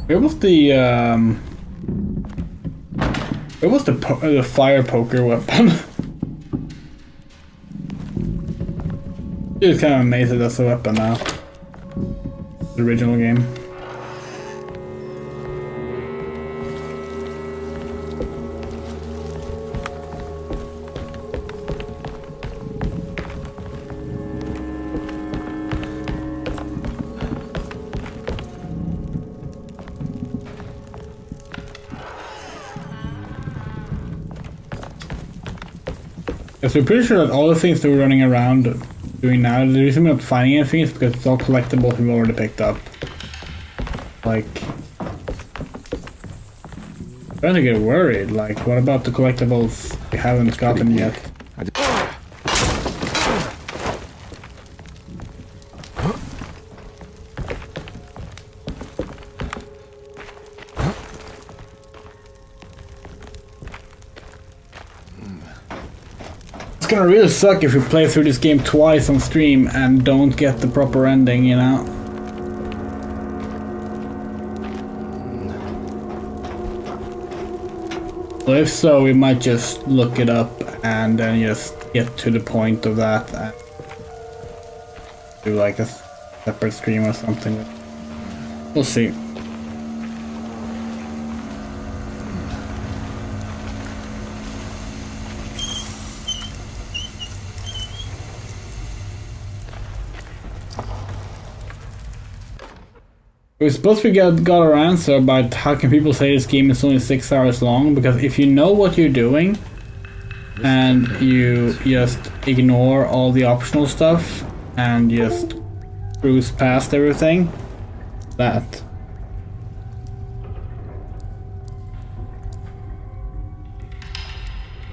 Where was the Where was the fire poker weapon? It's kind of amazed that that's a weapon now. The original game. So we're pretty sure that all the things that we're running around doing now, the reason we're not finding anything is because it's all collectibles we've already picked up. Like, I'm trying to get worried. Like, what about the collectibles we haven't gotten yet? It's gonna really suck if we play through this game twice on stream and don't get the proper ending, you know? So if so, we might just look it up and then just get to the point of that and do like a separate stream or something. We'll see. We're supposed to got our answer about how can people say this game is only 6 hours long, because if you know what you're doing and you just ignore all the optional stuff and just cruise past everything,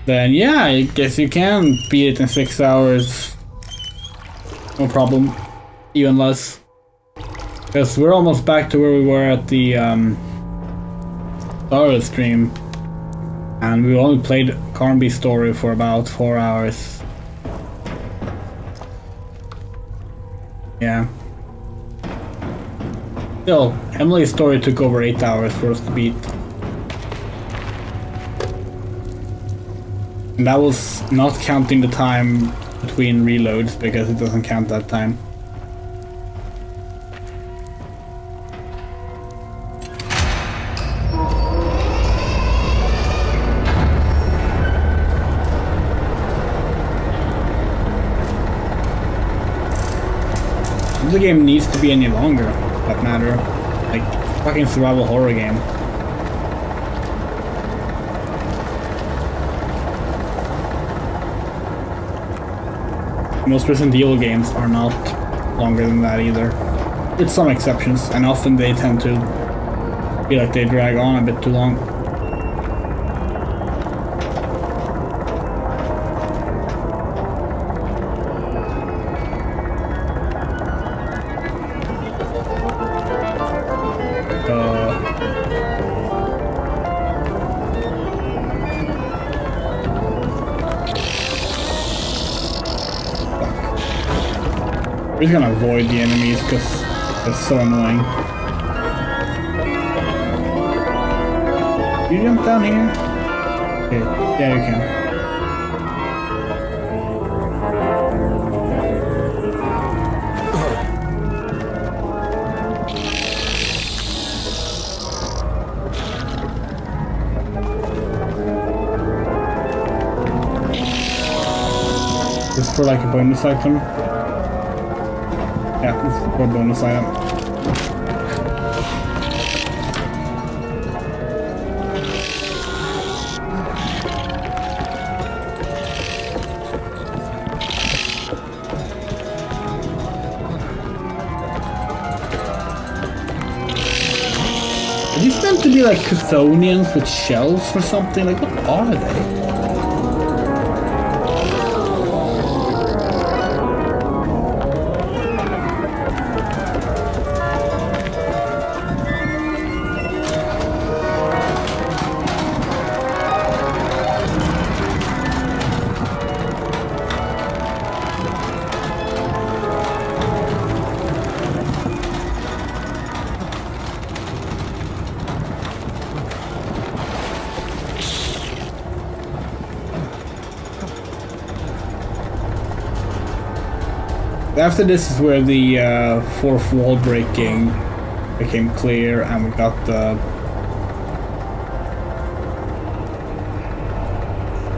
then yeah, I guess you can beat it in 6 hours. No problem. Even less. Because we're almost back to where we were at the start stream, and we only played Carnby's story for about 4 hours. Yeah. Still, Emily's story took over 8 hours for us to beat. And that was not counting the time between reloads, because it doesn't count that time. The game needs to be any longer, for that matter. Like, fucking survival horror game. Most Resident Evil games are not longer than that either. With some exceptions, and often they tend to feel like they drag on a bit too long. We're just gonna avoid the enemies because they're so annoying. Can you jump down here? Okay, yeah you can. Just for like a bonus item. Yeah, this is for a bonus item. Are these meant to be like Chthonians with shells or something? Like, what are they? after this is where the fourth wall breaking became clear, and we got the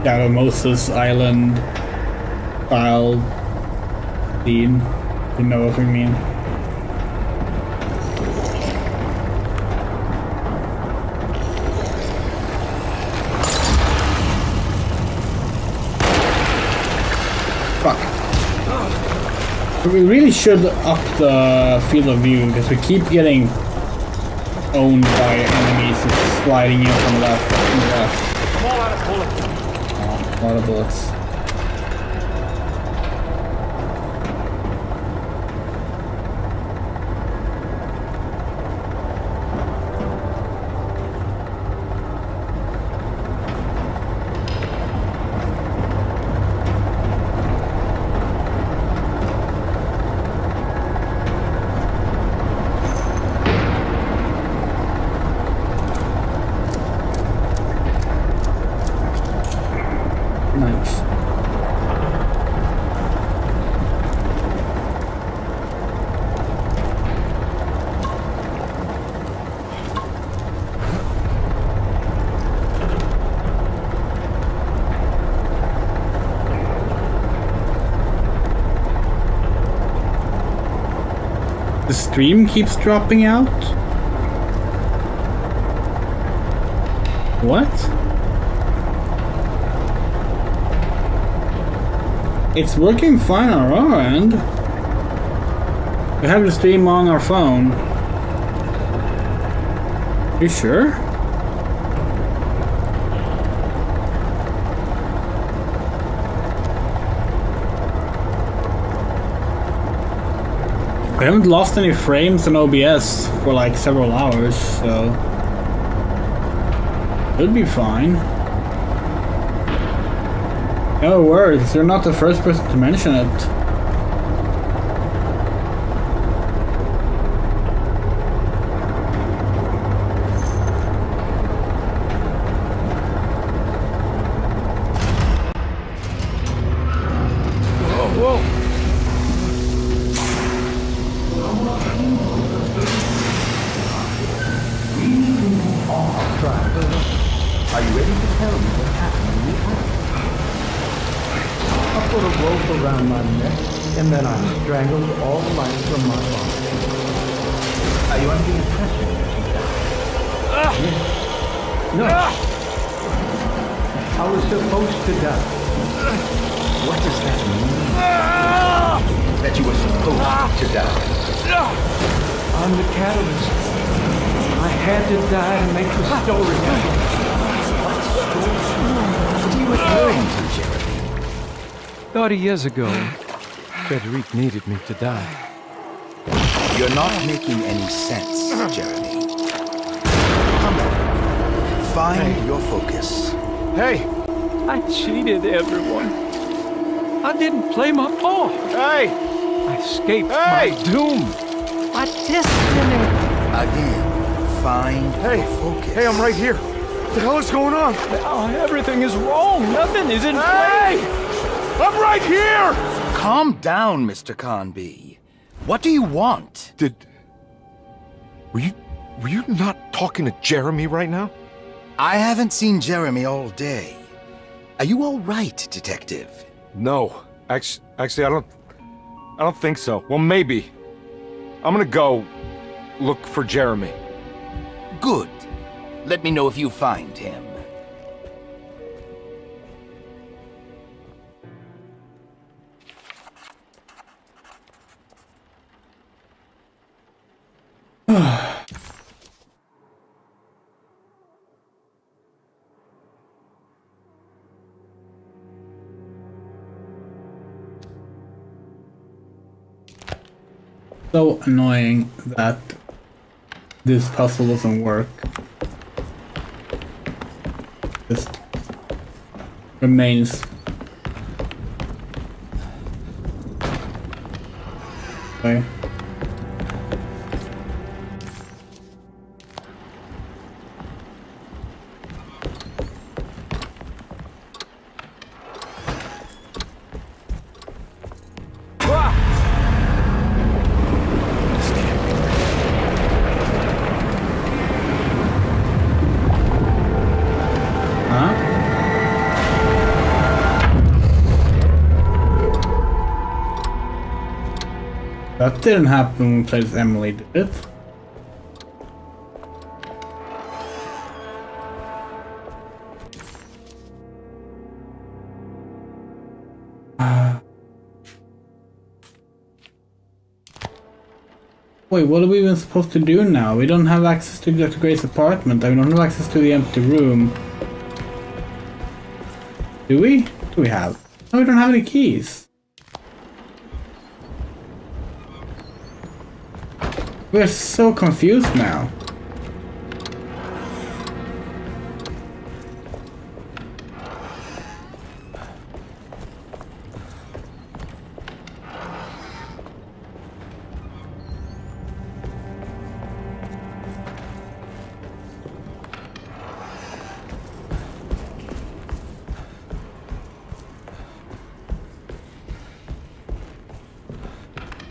Shadow Moses Island style scene. You know what I mean? We really should up the field of view because we keep getting owned by enemies just sliding in from the left and left. I'm all out of bullets. Oh, a lot of bullets. Nice. The stream keeps dropping out? What? It's working fine on our end. We have the stream on our phone. You sure? We haven't lost any frames on OBS for like several hours, so it'll be fine. No worries, you're not the first person to mention it. Whoa. Are you ready to tell me what happened in the attic? I put a rope around my neck, and then I strangled all life from my body. Are you under the impression that you died? Yes. No. I was supposed to die. What does that mean? That you were supposed to die? I'm the catalyst. I had to die to make the story happen. What are you referring to, Jeremy? 30 years ago, Frederic needed me to die. You're not making any sense, Jeremy. Come on. Find your focus. Hey! I cheated everyone. I didn't play my part. Hey! I escaped my doom. My destiny. Again, find your focus. Hey, I'm right here. What the hell is going on? Oh, everything is wrong. Nothing is in place. I'm right here! Calm down, Mr. Carnby. What do you want? Were you not talking to Jeremy right now? I haven't seen Jeremy all day. Are you all right, Detective? No. Actually, I don't think so. Well, maybe. I'm gonna go look for Jeremy. Good. Let me know if you find him. So annoying that this puzzle doesn't work. Just remains. Okay. That didn't happen when we played as Emily, did it? Wait, what are we even supposed to do now? We don't have access to Dr. Gray's apartment. I don't have access to the empty room. Do we? Do we have? No, we don't have any keys. We're so confused now.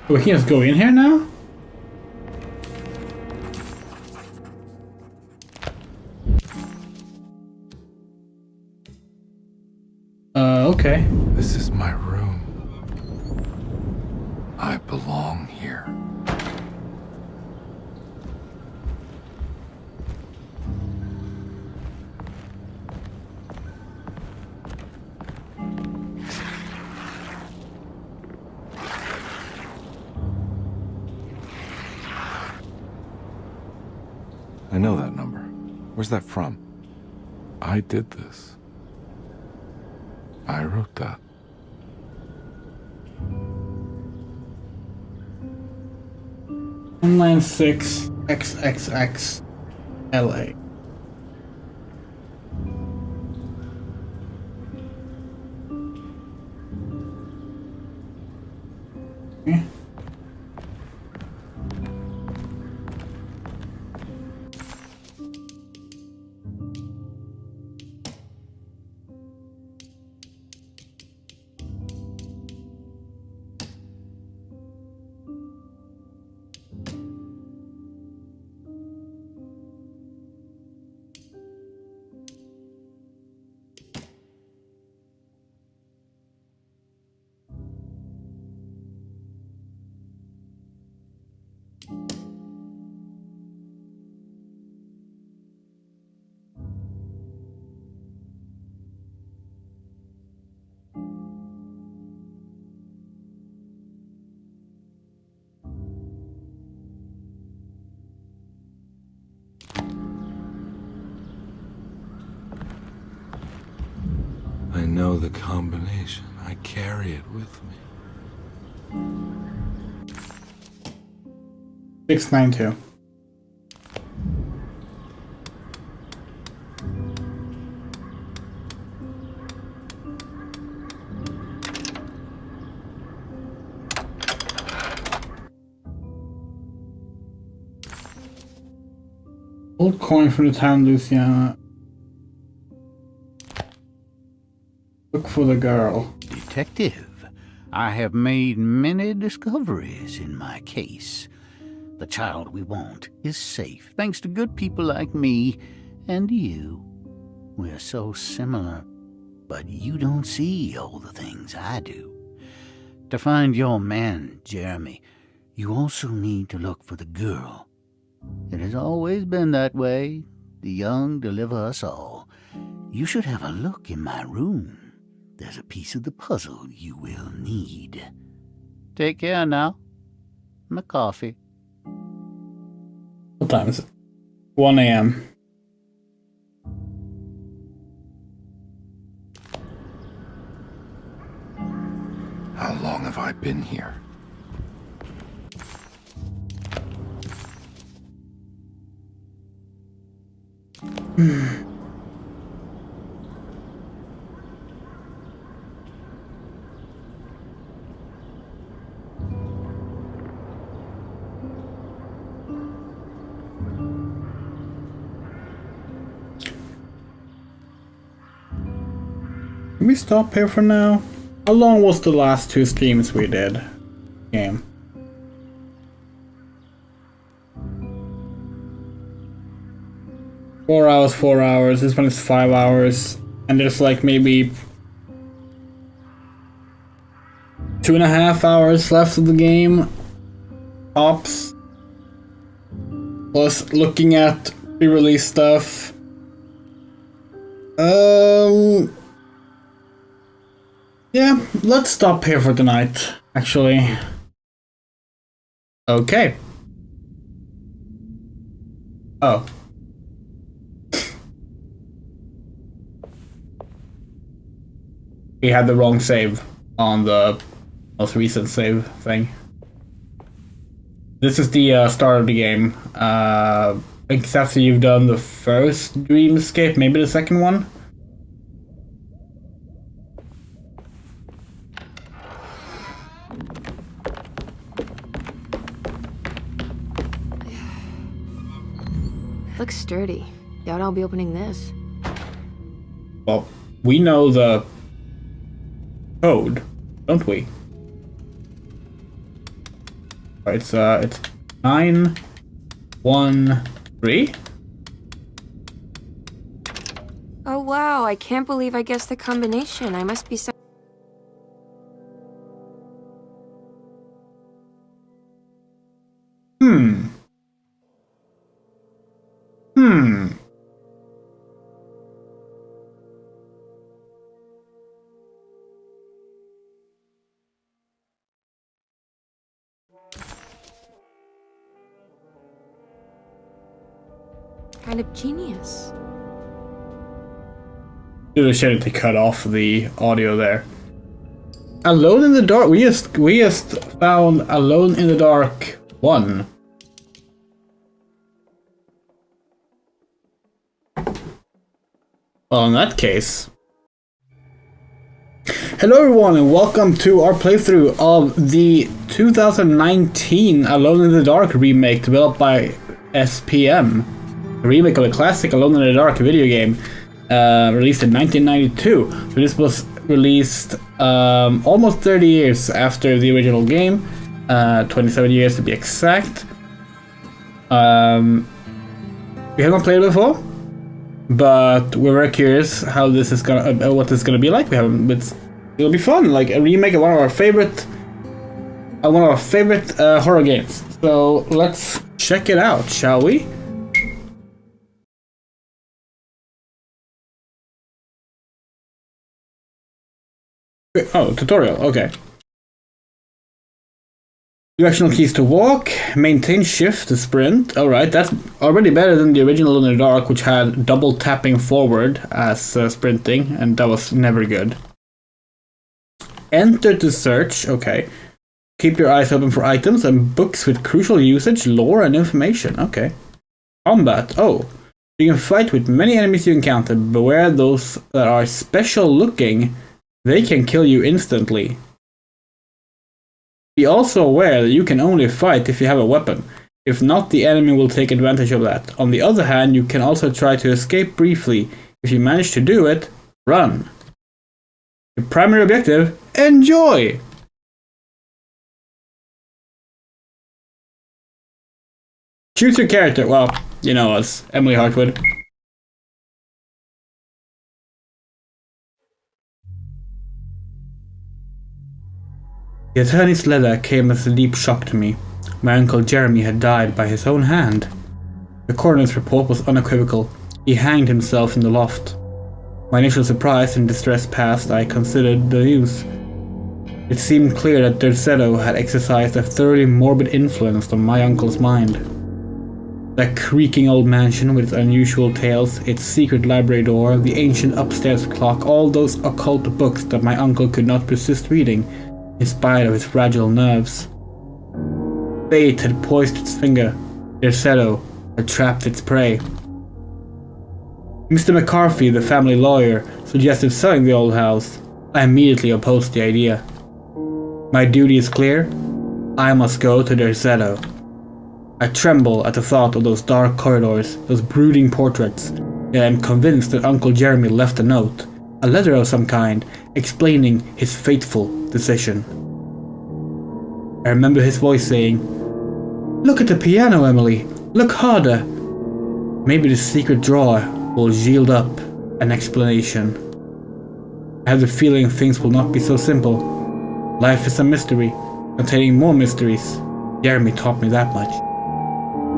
We can just go in here now? Okay. This is my room. I belong here. I know that number. Where's that from? I did this. I wrote that. Line 6 XXX LA. Okay. I know the combination. I carry it with me. 692. Old coin from the town, Luciana. Look for the girl. Detective, I have made many discoveries in my case. The child we want is safe, thanks to good people like me and you. We're so similar, but you don't see all the things I do. To find your man, Jeremy, you also need to look for the girl. It has always been that way. The young deliver us all. You should have a look in my room. There's a piece of the puzzle you will need. Take care now. My coffee. What time is it? 1 a.m. How long have I been here? Can we stop here for now? How long was the last 2 streams we did? Game. Four hours. This one is 5 hours. And there's like maybe 2.5 hours left of the game. ops. Plus looking at pre-release stuff. Yeah, let's stop here for tonight, actually. Okay. Oh. We had the wrong save on the most recent save thing. This is the start of the game. Except after you've done the first Dreamscape, maybe the second one? Looks sturdy. Doubt I'll be opening this. Well, we know the code, don't we? It's 913. Oh wow, I can't believe I guessed the combination. I must be so... Kind of genius. Dude, I should have cut off the audio there. Alone in the Dark. We just found Alone in the Dark 1. Well, in that case. Hello everyone and welcome to our playthrough of the 2019 Alone in the Dark remake developed by SPM. A remake of the classic Alone in the Dark video game, released in 1992. So this was released almost 30 years after the original game, 27 years to be exact. We haven't played it before, but we're very curious how this is gonna, what this is gonna be like. It'll be fun, like a remake of one of our favorite horror games. So let's check it out, shall we? Oh, tutorial, okay. Directional keys to walk, maintain shift to sprint. Alright, that's already better than the original in the Dark, which had double tapping forward as sprinting, and that was never good. Enter to search, okay. Keep your eyes open for items and books with crucial usage, lore, and information, okay. Combat, oh. You can fight with many enemies you encounter, beware those that are special looking. They can kill you instantly. Be also aware that you can only fight if you have a weapon. If not, the enemy will take advantage of that. On the other hand, you can also try to escape briefly. If you manage to do it, run. Your primary objective, enjoy! Choose your character. Well, you know us, Emily Hartwood. The attorney's letter came as a deep shock to me. My uncle Jeremy had died by his own hand. The coroner's report was unequivocal. He hanged himself in the loft. My initial surprise and distress past, I considered the news. It seemed clear that Derceto had exercised a thoroughly morbid influence on my uncle's mind. That creaking old mansion with its unusual tales, its secret library door, the ancient upstairs clock, all those occult books that my uncle could not resist reading, in spite of his fragile nerves. Fate had poised its finger. Derceto had trapped its prey. Mr. McCarthy, the family lawyer, suggested selling the old house. I immediately opposed the idea. My duty is clear. I must go to Derceto. I tremble at the thought of those dark corridors, those brooding portraits, yet I am convinced that Uncle Jeremy left a note, a letter of some kind, explaining his fateful decision. I remember his voice saying, "Look at the piano, Emily. Look harder. Maybe the secret drawer will yield up an explanation." I have the feeling things will not be so simple. Life is a mystery, containing more mysteries. Jeremy taught me that much.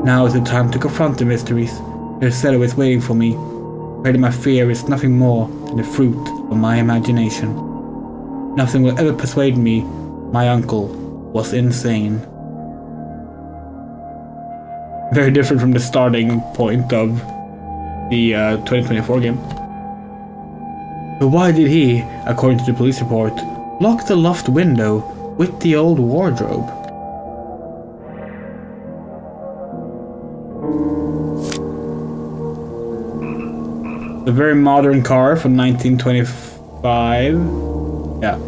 Now is the time to confront the mysteries. Their shadow is waiting for me. Afraid my fear is nothing more than the fruit of my imagination. Nothing will ever persuade me my uncle was insane. Very different from the starting point of the 2024 game. But why did he, according to the police report, lock the loft window with the old wardrobe? A very modern car from 1925. Yeah.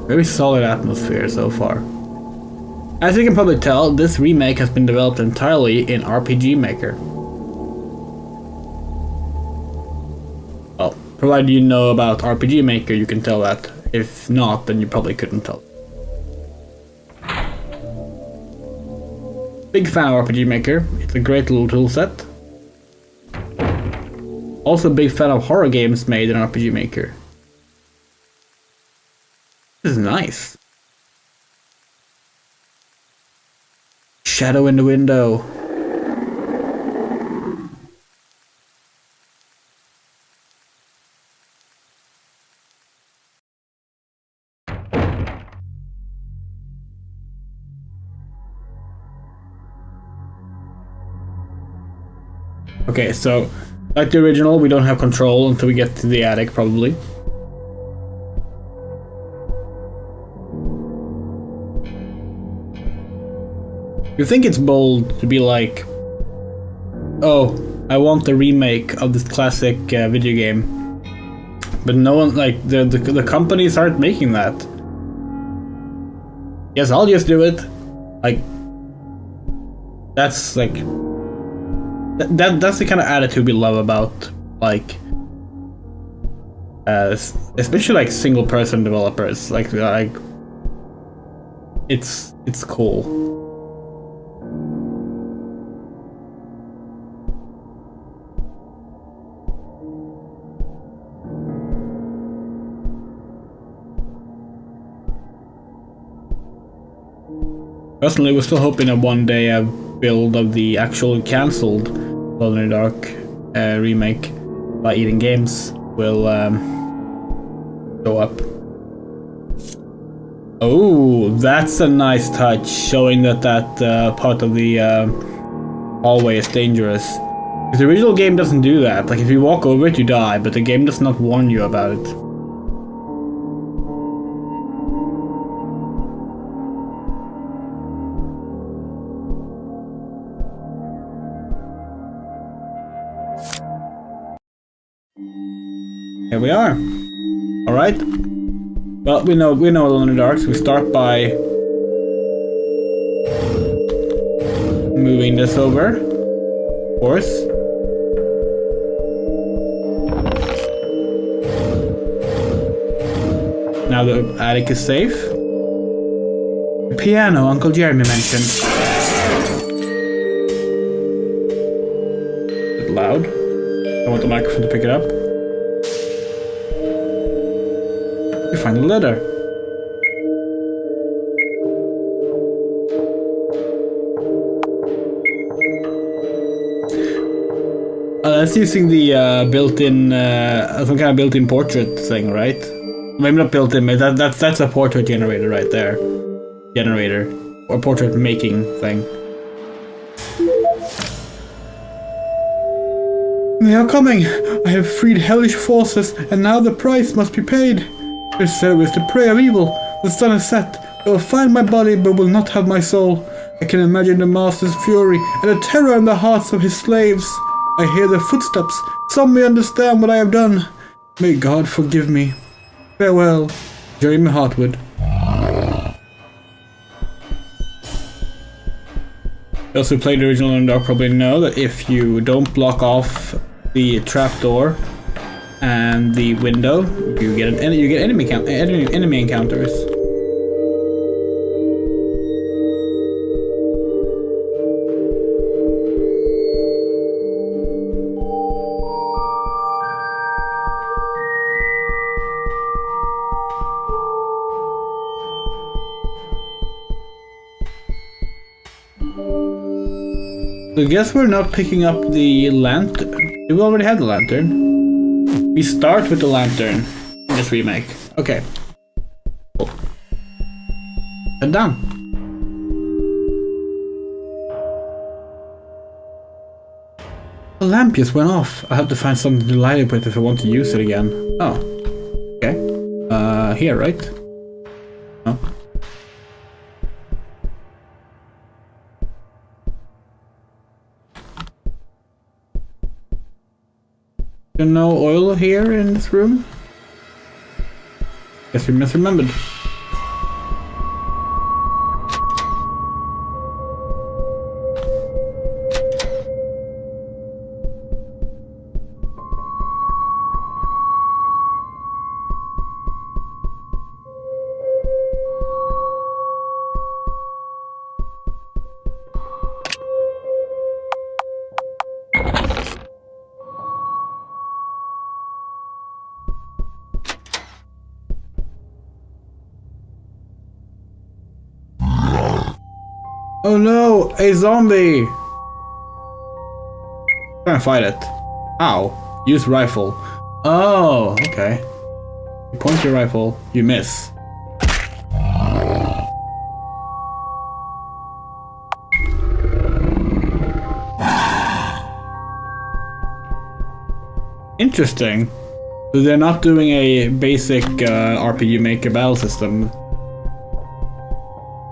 Very solid atmosphere so far. As you can probably tell, this remake has been developed entirely in RPG Maker. Well, provided you know about RPG Maker, you can tell that. If not, then you probably couldn't tell. Big fan of RPG Maker. It's a great little tool set. Also a big fan of horror games made in RPG Maker. This is nice. Shadow in the window. Okay, so like the original, we don't have control until we get to the attic, probably. You think it's bold to be like, oh, I want the remake of this classic video game, but no one, like, the companies aren't making that. Yes, I'll just do it. Like, that's like, that's the kind of attitude we love about, like, especially like single person developers. Like it's cool. Personally, we're still hoping that one day a build of the actual cancelled Alone in the Dark remake by Eden Games will go up. Oh, that's a nice touch, showing that part of the hallway is dangerous. Because the original game doesn't do that. Like, if you walk over it, you die, but the game does not warn you about it. Here we are. All right. Well, we know Alone in the Dark, so we start by moving this over. Of course. Now the attic is safe. The piano Uncle Jeremy mentioned. Is it loud? I want the microphone to pick it up. You find a letter. That's using the built-in, some kind of built-in portrait thing, right? Maybe not built-in, but that's a portrait generator right there. Generator. Or portrait making thing. They are coming! I have freed hellish forces, and now the price must be paid. Their shadow is the prey of evil. The sun is set. They will find my body, but will not have my soul. I can imagine the master's fury, and the terror in the hearts of his slaves. I hear their footsteps. Some may understand what I have done. May God forgive me. Farewell, Jeremy Hartwood. Those who played the original Underdark probably know that if you don't block off the trapdoor and the window, you get enemy encounters. So I guess we're not picking up the lantern. We already had the lantern. We start with the lantern in this remake. Okay. Cool. And done. The lamp just went off. I have to find something to light it with if I want to use it again. Oh. Okay. Here, right? No. No oil here in this room? Guess we misremembered. Oh no, a zombie! Try and fight it. Ow. Use rifle. Oh, okay. You point your rifle, you miss. Interesting. So they're not doing a basic RPG Maker battle system.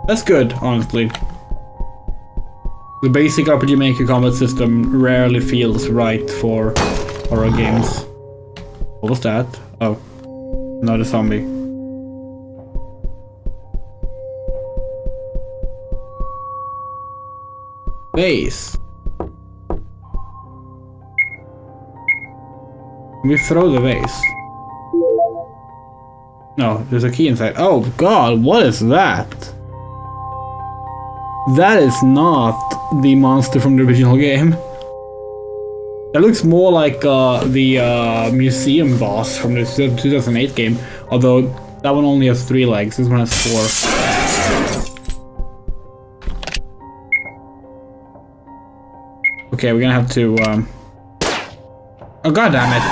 That's good, honestly. The basic RPG Maker combat system rarely feels right for horror games. What was that? Oh, not a zombie. Vase. Can we throw the vase? No, there's a key inside. Oh god, what is that? That is not the monster from the original game. That looks more like the museum boss from the 2008 game, although that one only has 3 legs, this one has 4. Okay, we're gonna have to oh god damn it.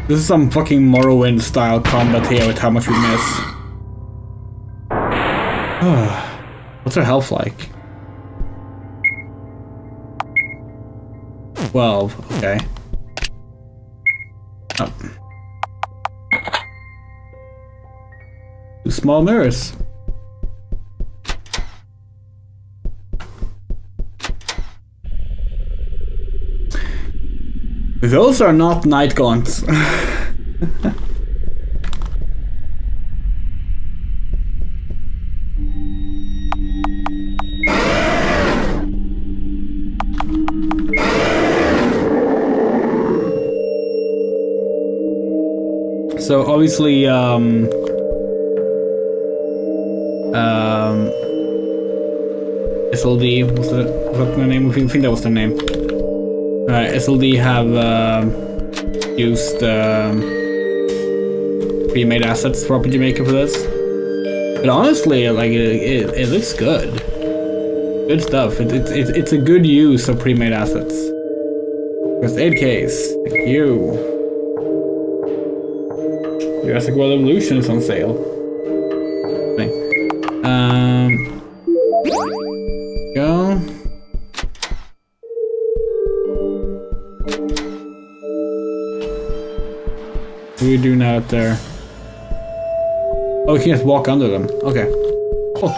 This is some fucking Morrowind style combat here with how much we miss. What's our health like? 12, okay. Oh. 2 small mirrors. Those are not night gaunts. So obviously, SLD, was that the name? I think that was the name. SLD have used pre-made assets for RPG Maker for this. But honestly, like it looks good. Good stuff. It's a good use of pre-made assets. First aid case. Thank you. Jurassic World Evolution is on sale. Go. What do we do now up there? Oh, we can just walk under them. Okay. Oh.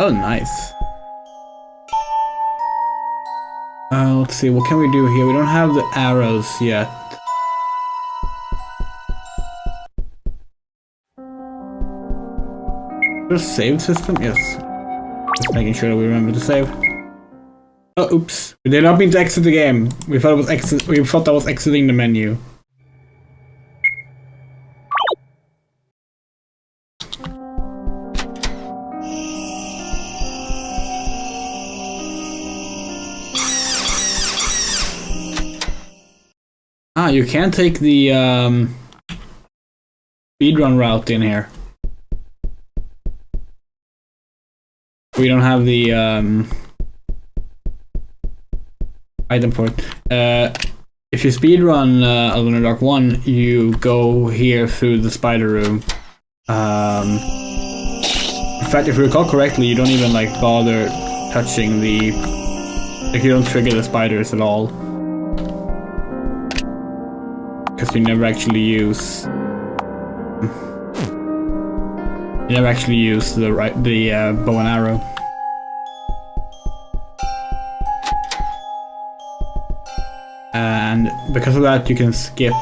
Oh, nice. Let's see, what can we do here? We don't have the arrows yet. There's a save system? Yes. Just making sure that we remember to save. Oh, oops. We did not mean to exit the game. We thought that was exiting the menu. Ah, you can take the speedrun route in here. We don't have the item for it. If you speedrun Alone in the Dark 1, you go here through the spider room. In fact, if you recall correctly, you don't even like bother touching the... Like, you don't trigger the spiders at all. Because you never actually use... You never actually use the bow and arrow. And because of that, you can skip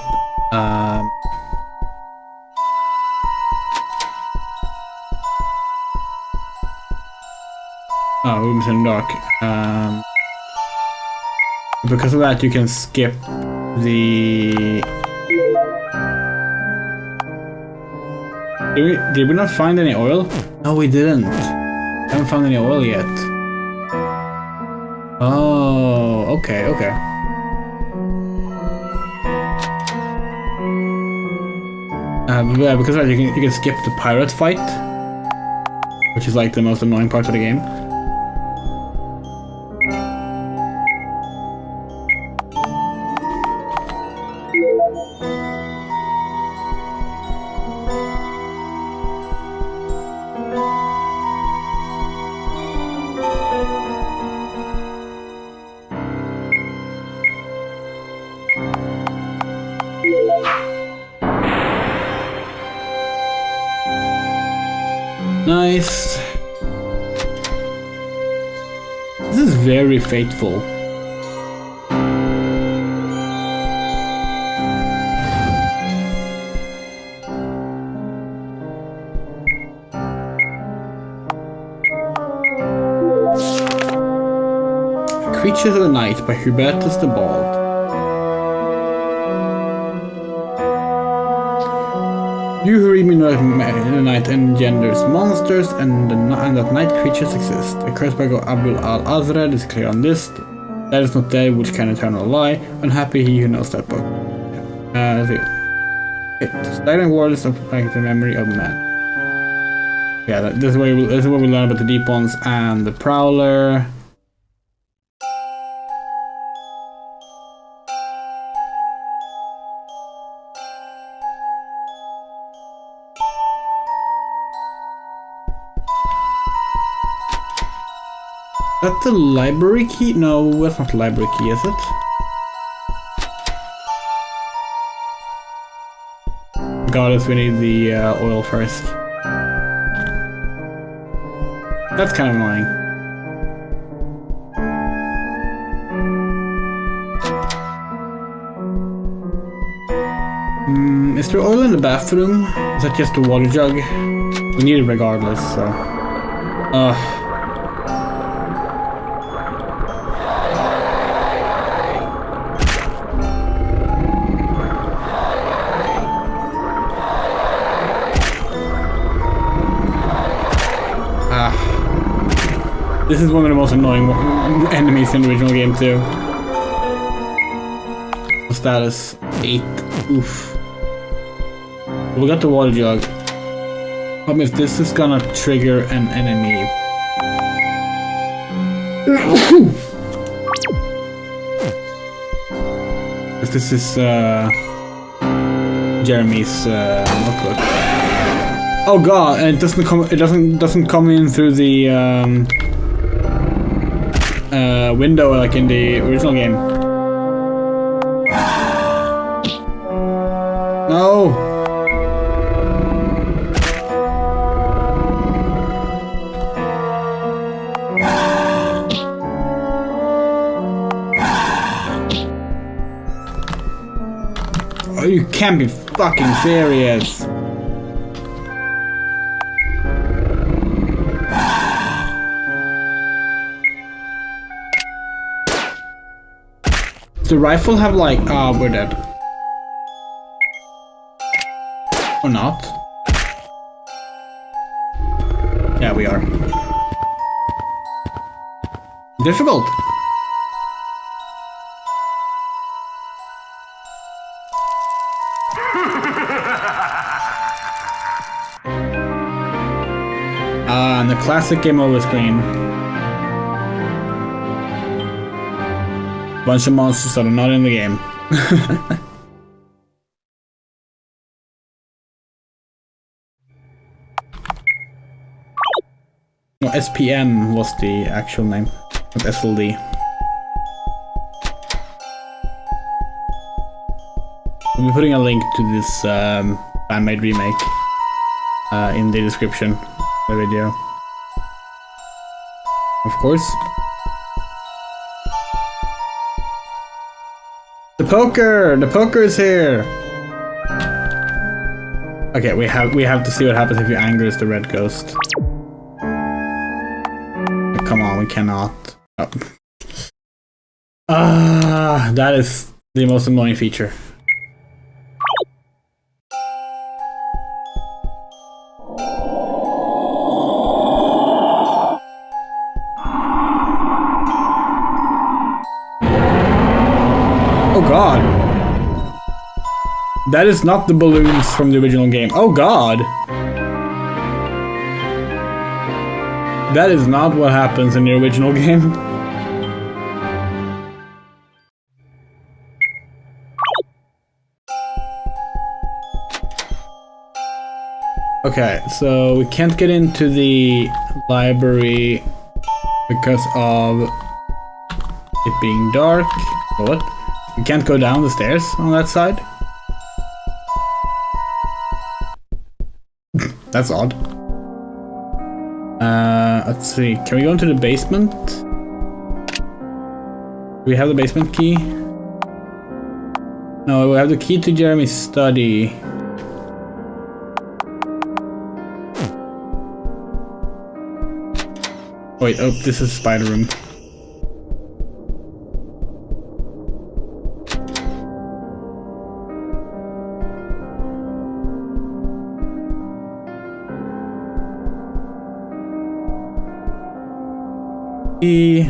Rooms in the Dark. Because of that, you can skip the... Did we not find any oil? No, we didn't. Haven't found any oil yet. Oh, okay. Yeah, because of that, you can skip the pirate fight, which is like the most annoying part of the game. Nice. This is very fateful. Creatures of the Night by Hubertus the Bald. You who read me know that the night engenders monsters, and that night creatures exist. The curse by Abul al-Azred is clear on this. That is not dead, which can eternal lie. Unhappy he who knows that book. Staggering words of like the memory of man. Yeah, this is where we learn about the deep ones and the prowler. Is that the library key? No, that's not the library key, is it? Regardless, we need the oil first. That's kind of annoying. Is there oil in the bathroom? Is that just a water jug? We need it regardless, so... This is one of the most annoying enemies in the original game too. Status 8. Oof. We got the water jug. Problem is, this is gonna trigger an enemy. This is Jeremy's notebook. Oh god, and it doesn't come in through the window like in the original game. No! you can't be fucking serious. Does the rifle have like... Ah, we're dead. Or not? Yeah, we are. Difficult. And the classic game over screen. Bunch of monsters that are not in the game. No, SPM was the actual name, not SLD. We'll be putting a link to this fan-made remake in the description of the video. Of course. The poker! The poker is here! Okay, we have to see what happens if you angers the red ghost. Come on, we cannot. Oh. Ah, that is the most annoying feature. Oh god. That is not the balloons from the original game. Oh god. That is not what happens in the original game. Okay, so we can't get into the library because of it being dark. What? We can't go down the stairs on that side? That's odd. Let's see. Can we go into the basement? Do we have the basement key? No, we have the key to Jeremy's study. Wait, oh, this is spider room.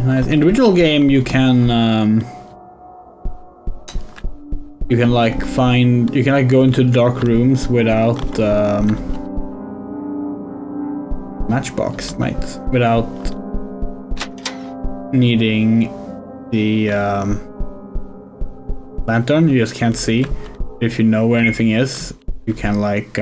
Nice. In the original game, you can like go into dark rooms without matchbox lights, without needing the lantern. You just can't see. If you know where anything is, you can like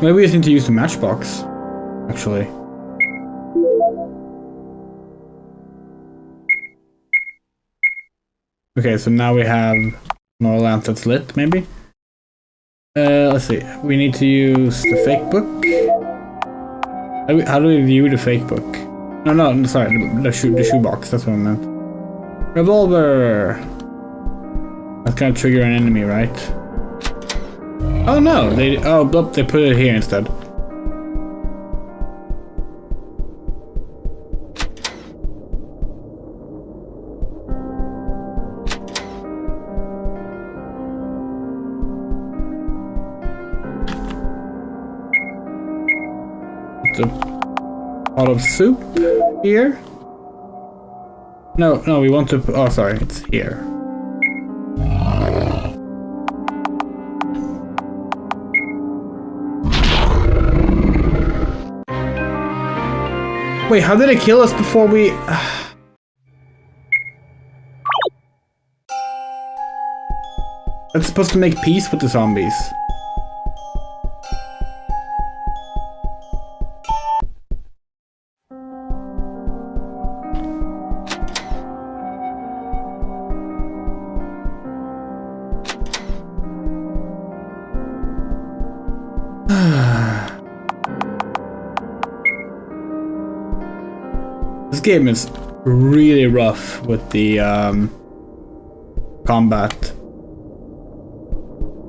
maybe we just need to use the matchbox, actually. Okay, so now we have more lamp that's lit, maybe? Let's see. We need to use the fake book. How do we view the fake book? No, sorry, the shoebox, that's what I meant. Revolver! That's gonna trigger an enemy, right? Oh no, they put it here instead. It's a pot of soup here. No, we want to. Oh, sorry, it's here. Wait, how did it kill us before we... That's supposed to make peace with the zombies. game is really rough with the combat.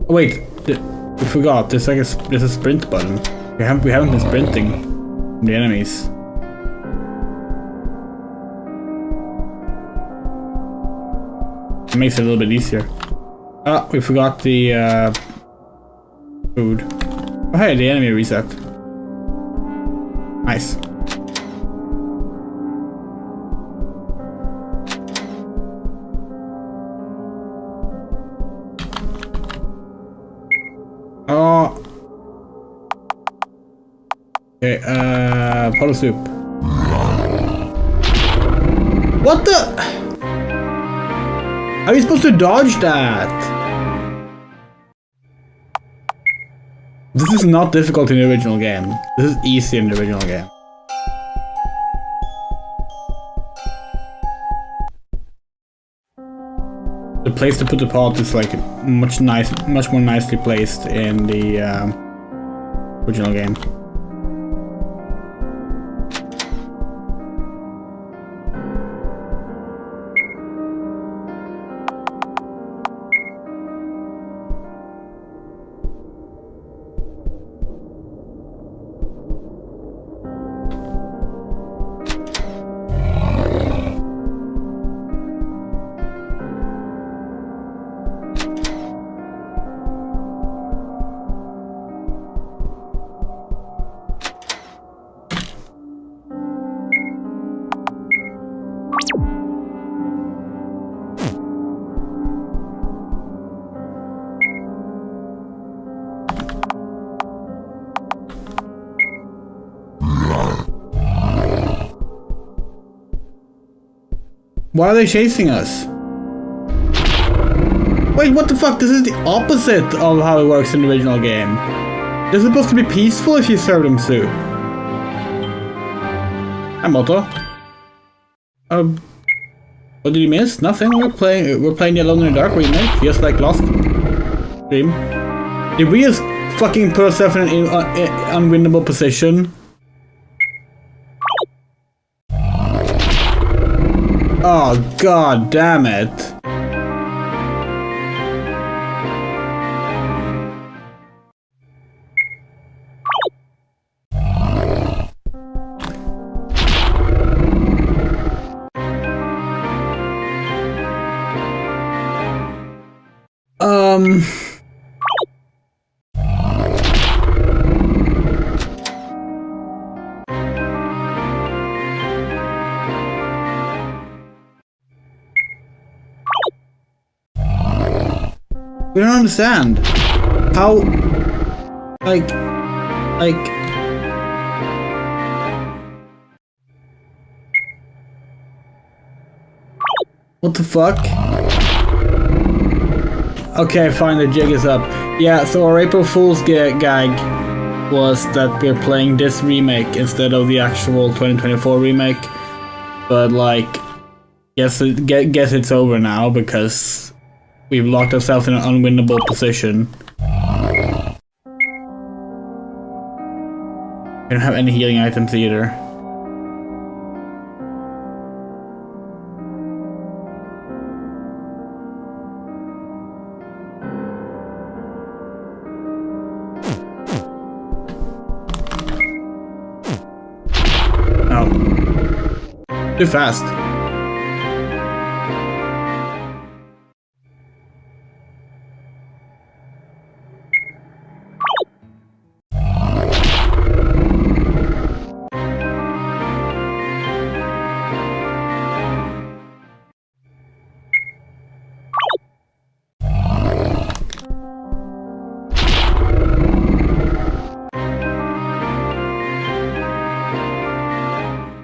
Oh, wait, we forgot. There's like there's a sprint button. We haven't been sprinting from the enemies. It makes it a little bit easier. Ah, we forgot the food. Oh hey, the enemy reset. Nice. Oh. Okay, pot of soup. What the? How are you supposed to dodge that? This is not difficult in the original game. This is easy in the original game. The place to put the pot is like much more nicely placed in the original game. Why are they chasing us? Wait, what the fuck? This is the opposite of how it works in the original game. They're supposed to be peaceful if you serve them soup. Hi, Moto. What did you miss? Nothing. We're playing the Alone in the Dark remake, just like last stream. Did we just fucking put ourselves in an unwinnable position? Oh, god damn it. We don't understand. How... Like... What the fuck? Okay, fine, the jig is up. Yeah, so our April Fool's gag was that we're playing this remake instead of the actual 2024 remake. But like... Guess it's over now because... We've locked ourselves in an unwinnable position. We don't have any healing items either. Oh. Too fast.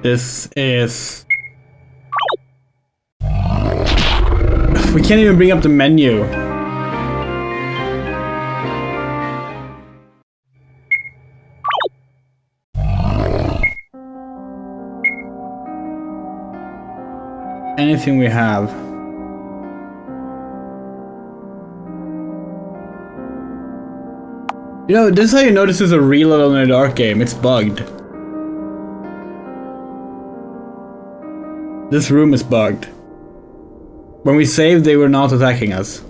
This is... We can't even bring up the menu. Anything we have. You know, this is how you know this is a real Alone in the Dark game. It's bugged. This room is bugged. When we saved, they were not attacking us.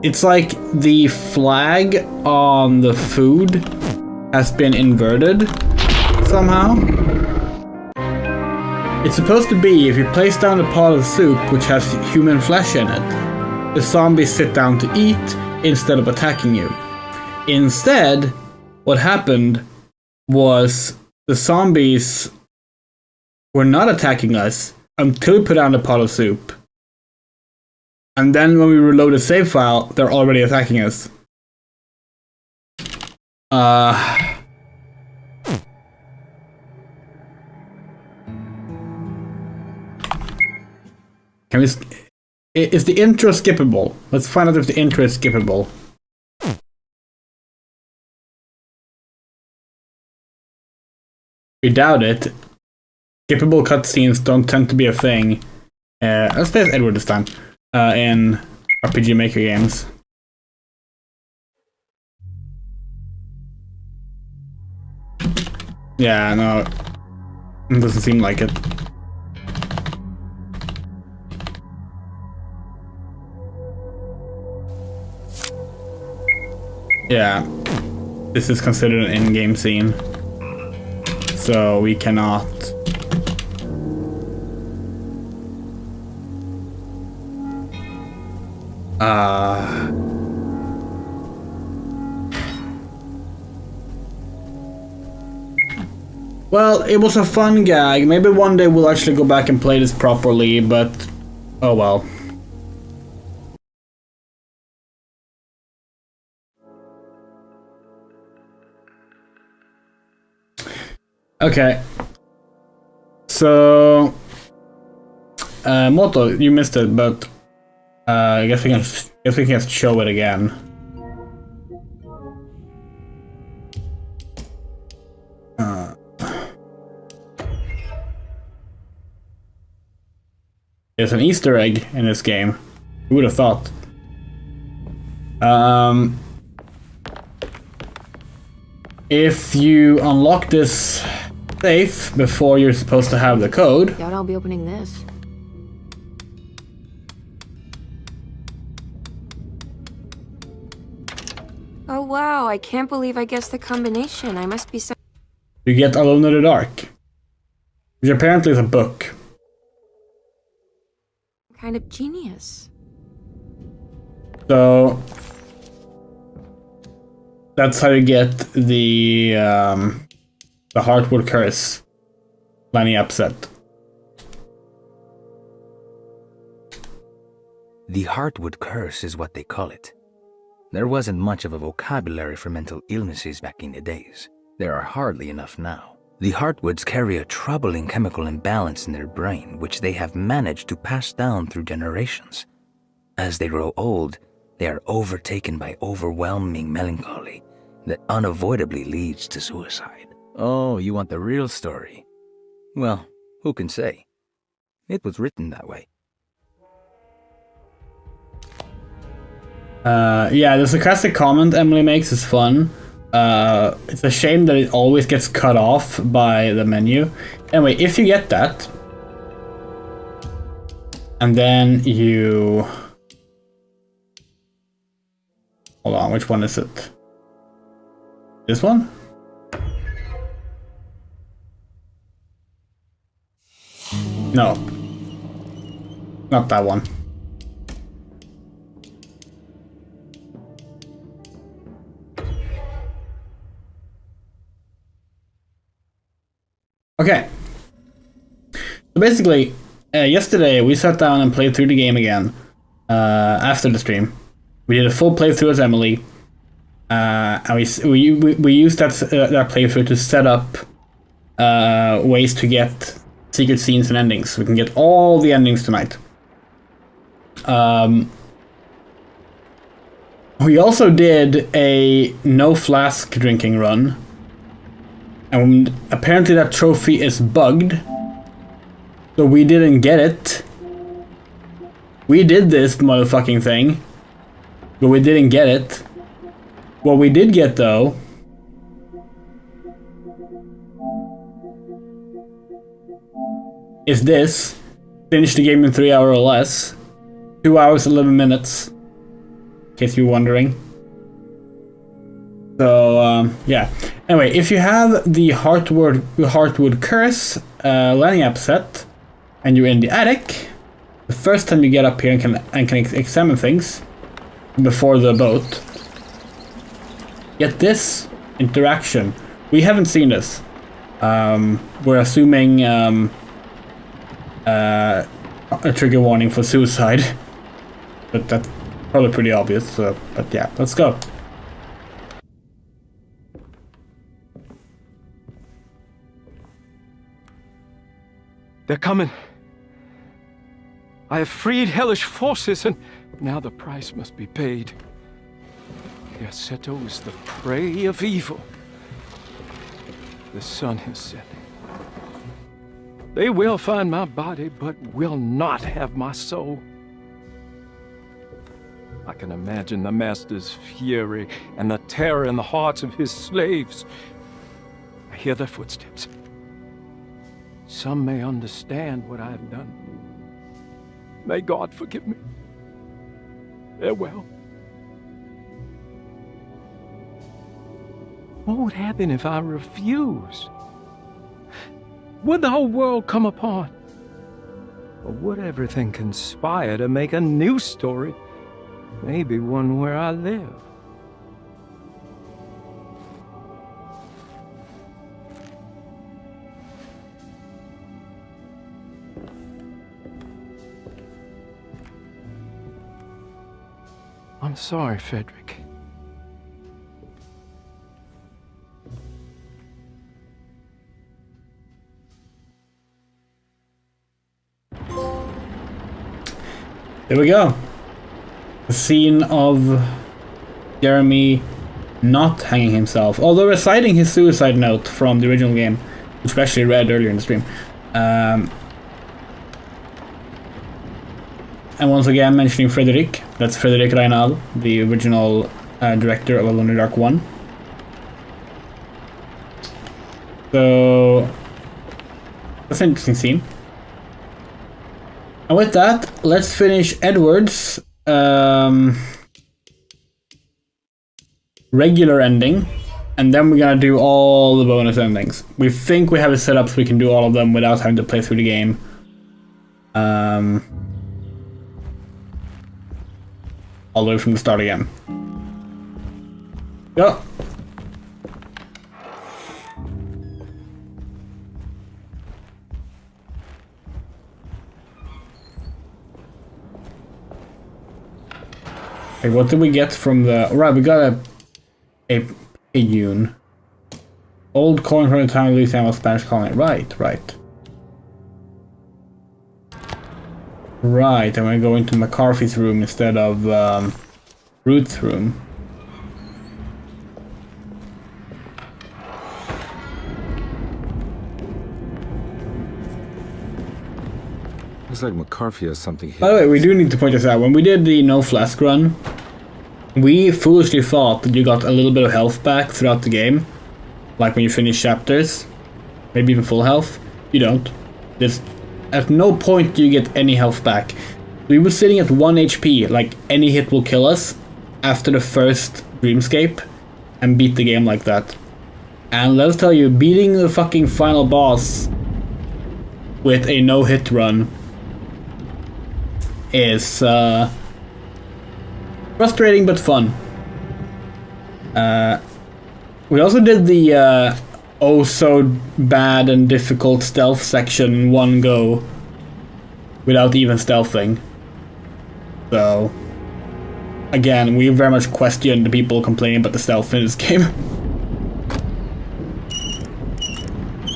It's like the flag on the food has been inverted somehow. It's supposed to be if you place down a pot of soup which has human flesh in it, the zombies sit down to eat instead of attacking you. Instead, what happened was the zombies were not attacking us until we put down the pot of soup. And then when we reload the save file, they're already attacking us. Can we... Is the intro skippable? Let's find out if the intro is skippable. We doubt it. Skippable cutscenes don't tend to be a thing. Let's play as Edward this time. In RPG Maker games. Yeah, no. It doesn't seem like it. Yeah. This is considered an in-game scene. So we cannot... Well, it was a fun gag. Maybe one day we'll actually go back and play this properly, but... oh well. Okay. So... Moto, you missed it, but... I guess we can show it again. There's an Easter egg in this game. Who would have thought? If you unlock this safe before you're supposed to have the code... Doubt I'll be opening this. Oh wow, I can't believe I guessed the combination. I must be so... You get Alone in the Dark. Which apparently is a book. kind of genius. So... that's how you get the Heartwood Curse. Lenny upset. The Heartwood Curse is what they call it. There wasn't much of a vocabulary for mental illnesses back in the days. There are hardly enough now. The Heartwoods carry a troubling chemical imbalance in their brain, which they have managed to pass down through generations. As they grow old, they are overtaken by overwhelming melancholy that unavoidably leads to suicide. Oh, you want the real story? Well, who can say? It was written that way. Yeah, the sarcastic comment Emily makes is fun. It's a shame that it always gets cut off by the menu. Anyway, if you get that, and then you... hold on, which one is it? This one? No. Not that one. Okay. So basically, yesterday we sat down and played through the game again after the stream. We did a full playthrough as Emily, and we used that playthrough to set up ways to get secret scenes and endings. We can get all the endings tonight. We also did a no flask drinking run. And apparently that trophy is bugged. So we didn't get it. We did this motherfucking thing. But we didn't get it. What we did get though is this. Finish the game in 3 hours or less. 2 hours, 11 minutes. In case you're wondering. So, yeah. Anyway, if you have the Heartwood Curse landing app set, and you're in the attic, the first time you get up here and can examine things before the boat, get this interaction. We haven't seen this. We're assuming a trigger warning for suicide, but that's probably pretty obvious. So, but yeah, let's go. They're coming. I have freed hellish forces, and now the price must be paid. The Assetto is the prey of evil. The sun is setting. They will find my body, but will not have my soul. I can imagine the Master's fury and the terror in the hearts of his slaves. I hear their footsteps. Some may understand what I have done. May God forgive me. Farewell. What would happen if I refuse? Would the whole world come upon? Or would everything conspire to make a new story? Maybe one where I live. I'm sorry, Frederick. There we go. The scene of Jeremy not hanging himself, although reciting his suicide note from the original game, which we actually read earlier in the stream. And once again mentioning Frederick, that's Frederick Reinal, the original director of Alone in the Dark 1. So that's an interesting scene. And with that, let's finish Edward's regular ending, and then we're gonna do all the bonus endings. We think we have it set up so we can do all of them without having to play through the game. All the way from the start again. Go! Hey, what did we get from the... Right, we got a Yun. Old coin from the time of Louisiana was Spanish colony. Right. Right, I'm gonna go into McCarthy's room instead of Ruth's room. Looks like McCarthy has something hidden. By the way, we do need to point this out. When we did the No Flask run, we foolishly thought that you got a little bit of health back throughout the game. Like when you finish chapters. Maybe even full health. You don't. At no point do you get any health back. We were sitting at 1 HP, like any hit will kill us, after the first Dreamscape, and beat the game like that. And let's tell you, beating the fucking final boss with a no-hit run is frustrating but fun. We also did the oh so bad and difficult stealth section in one go without even stealthing. So again, we very much question the people complaining about the stealth in this game.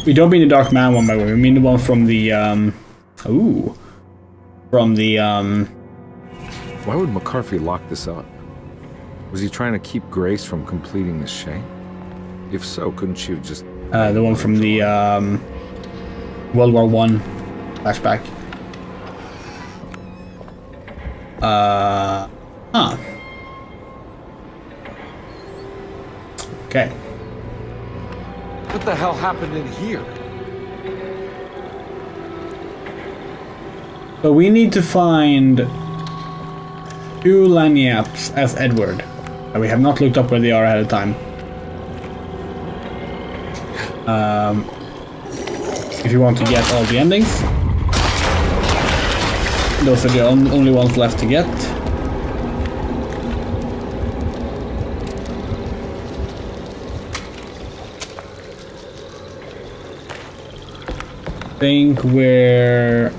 We don't mean the Dark Man one, by the way. We mean the one from the Why would McCarthy lock this up? Was he trying to keep Grace from completing the shame? If so, couldn't she have just... the one from the World War I flashback. Okay. What the hell happened in here? So we need to find 2 Lagniappes as Edward. We have not looked up where they are ahead of time. If you want to get all the endings. Those are the only ones left to get. I think we're...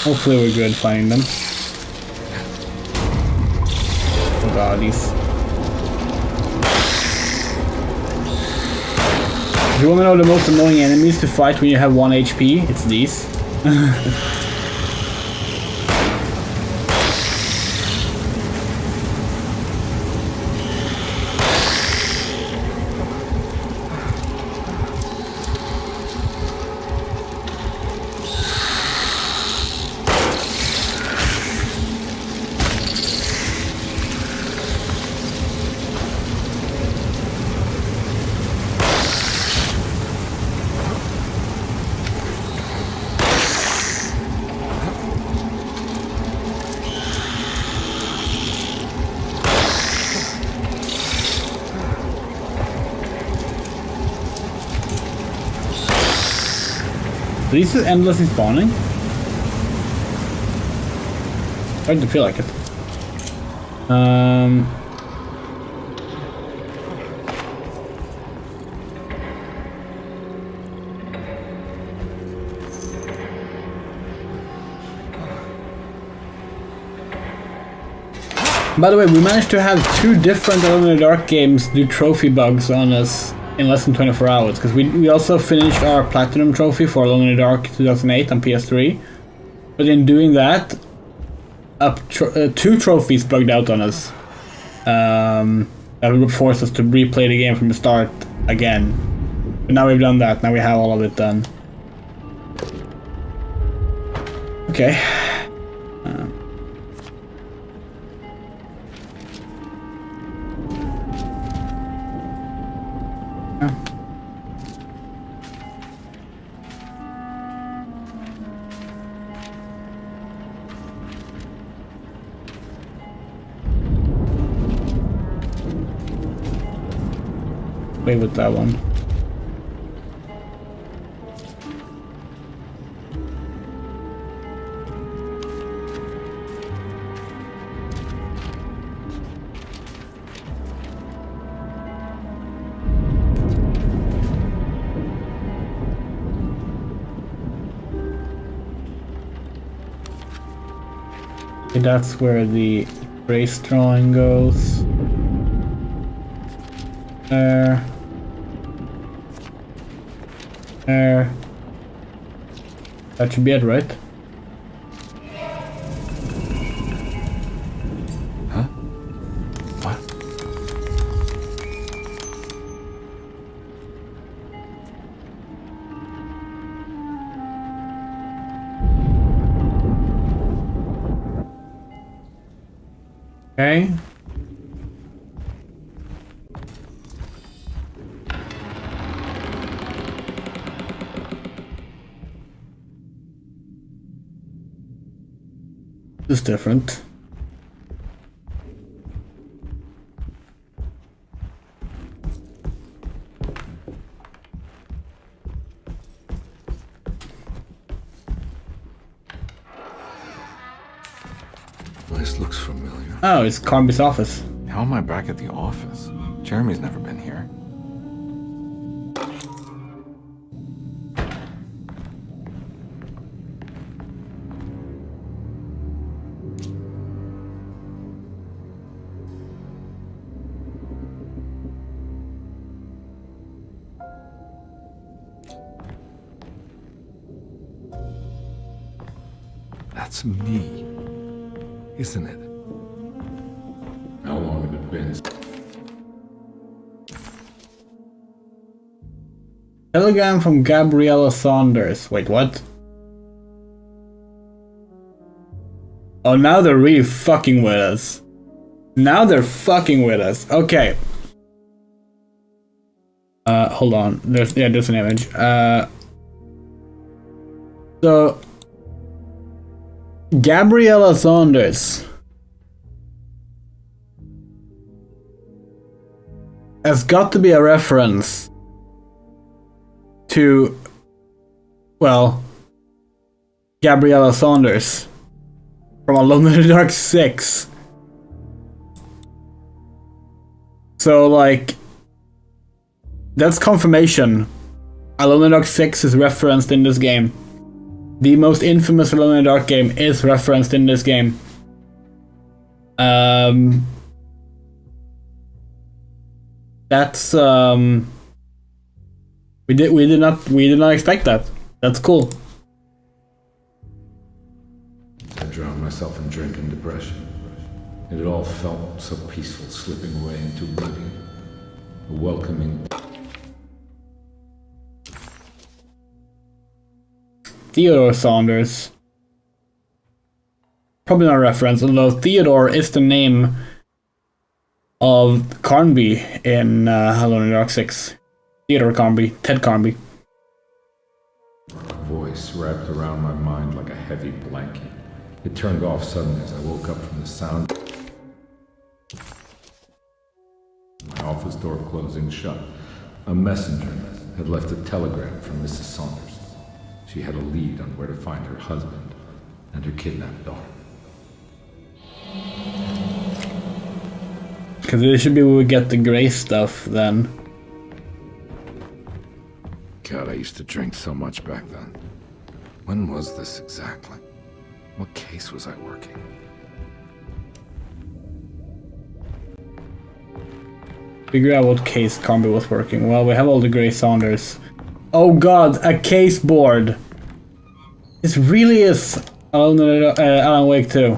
Hopefully we're good finding them. Oh god, these... If you want to know the most annoying enemies to fight when you have 1 HP, it's these. Are these just endlessly spawning? Starting to feel like it. By the way, we managed to have 2 different Alone in the Dark games do trophy bugs on us in less than 24 hours, because we also finished our Platinum trophy for Alone in the Dark 2008 on PS3. But in doing that, 2 trophies bugged out on us. That would force us to replay the game from the start again. But now we've done that, now we have all of it done. Okay. Play with that one. Okay, that's where the race drawing goes. There. There. That should be it, right? Huh? What? Okay. This is different. Place looks familiar. Oh, it's Carnby's office. How am I back at the office? Jeremy's never been here. That's me, isn't it? How long have it been? Telegram from Gabriella Saunders. Wait, what? Oh, now they're really fucking with us. Now they're fucking with us. Okay. Hold on. There's an image. So, Gabriella Saunders has got to be a reference to, well, Gabriella Saunders from Alone in the Dark 6. So, like, that's confirmation. Alone in the Dark 6 is referenced in this game. The most infamous Alone in the Dark game is referenced in this game. That's we did not expect that. That's cool. I drowned myself in drink and depression. And it all felt so peaceful, slipping away into oblivion. A welcoming. Theodore Saunders. Probably not a reference, although Theodore is the name of Carnby in Alone in the Dark 6. Theodore Carnby, Ted Carnby. A voice wrapped around my mind like a heavy blanket. It turned off suddenly as I woke up from the sound. My office door closing shut. A messenger had left a telegram from Mrs. Saunders. She had a lead on where to find her husband and her kidnapped daughter. Because it should be where we get the Grey stuff then. God, I used to drink so much back then. When was this exactly? What case was I working? Figure out what case Carnby was working. Well, we have all the Grey Saunders. Oh god, a case board! This really is Alan Wake 2.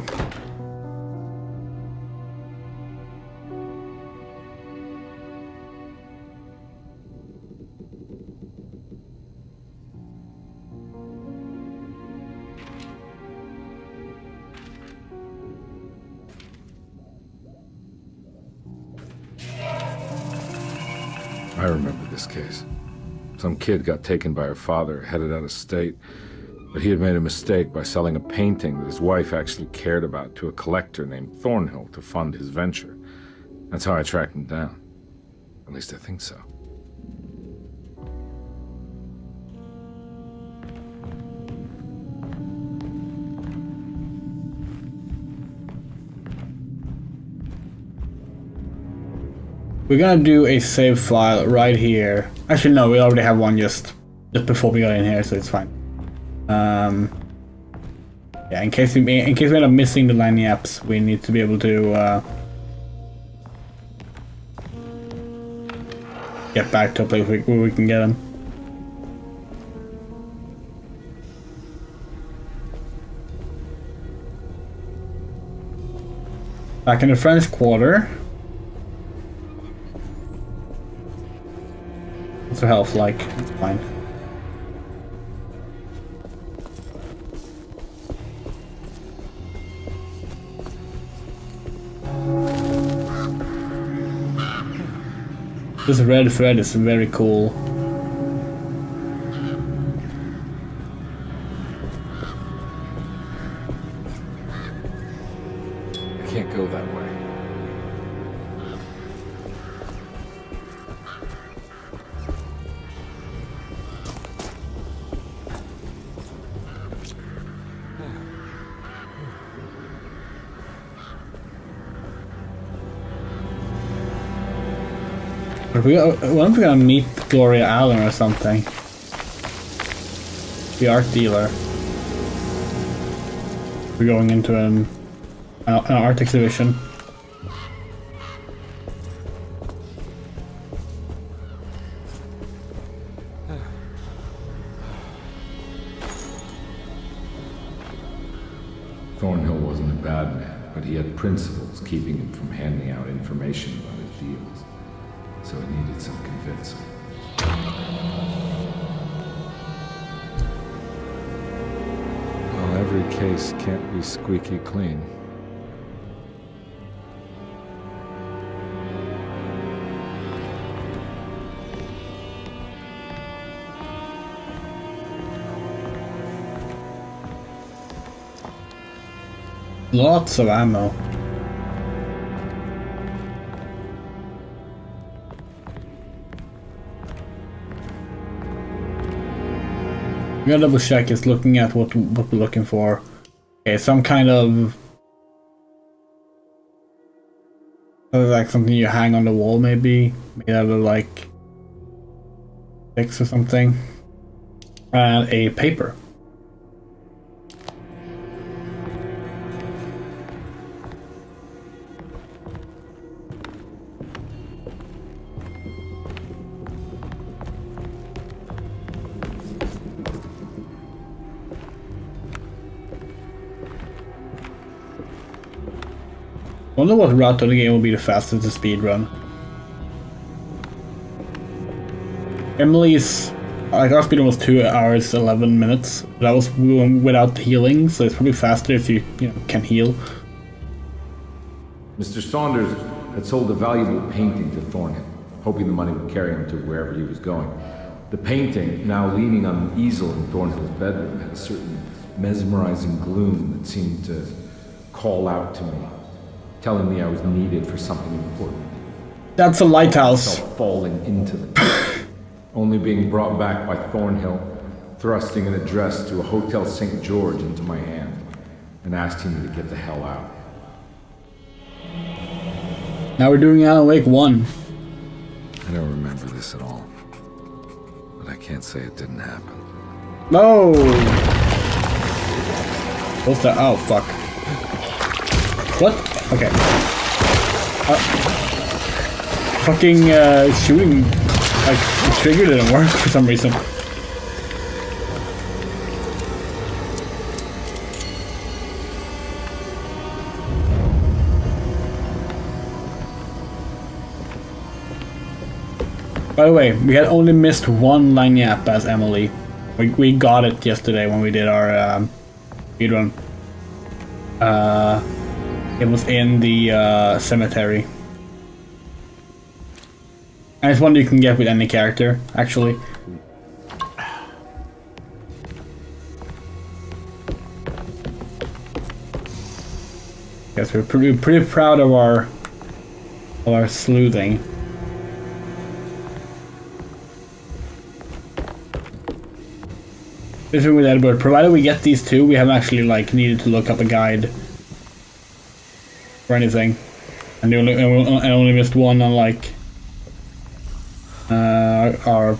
I remember this case. Some kid got taken by her father, headed out of state, but he had made a mistake by selling a painting that his wife actually cared about to a collector named Thornhill to fund his venture. That's how I tracked him down. At least I think so. We're gonna do a save file right here. Actually, no, we already have one just before we got in here, so it's fine. Yeah, in case we end up missing the lanyards, we need to be able to get back to a place where we can get them. Back in the French Quarter. What's her health like? It's fine. This red thread is very cool. I can't go that way. What if we're gonna meet Gloria Allen or something? The art dealer. We're going into an art exhibition. Thornhill wasn't a bad man, but he had principles keeping him from handing out information about his deals. So it needed some convincing. Well, every case can't be squeaky clean. Lots of ammo. I'm gonna double check is looking at what we're looking for. Okay, some kind of like something you hang on the wall, maybe made out of like sticks or something, and a paper. I wonder what route of the game will be the fastest to speedrun. Emily's like our speedrun was 2 hours 11 minutes. That was without the healing, so it's probably faster if you can heal. Mr. Saunders had sold a valuable painting to Thornhill, hoping the money would carry him to wherever he was going. The painting, now leaning on an easel in Thornhill's bedroom, had a certain mesmerizing gloom that seemed to call out to me, telling me I was needed for something important. That's a lighthouse. Falling into the pit, only being brought back by Thornhill, thrusting an address to a Hotel St. George into my hand, and asking me to get the hell out. Now we're doing Alan Wake 1. I don't remember this at all, but I can't say it didn't happen. No! What's that? Oh, fuck. What? Okay. Fucking shooting, like, the trigger didn't work for some reason. By the way, we had only missed one lanyap as Emily. We got it yesterday when we did our speedrun. It was in the cemetery. And it's one you can get with any character, actually. Yes, we're pretty proud of our sleuthing. This is with Edward. Provided we get these two, we haven't actually like needed to look up a guide or anything, and I only missed one on like our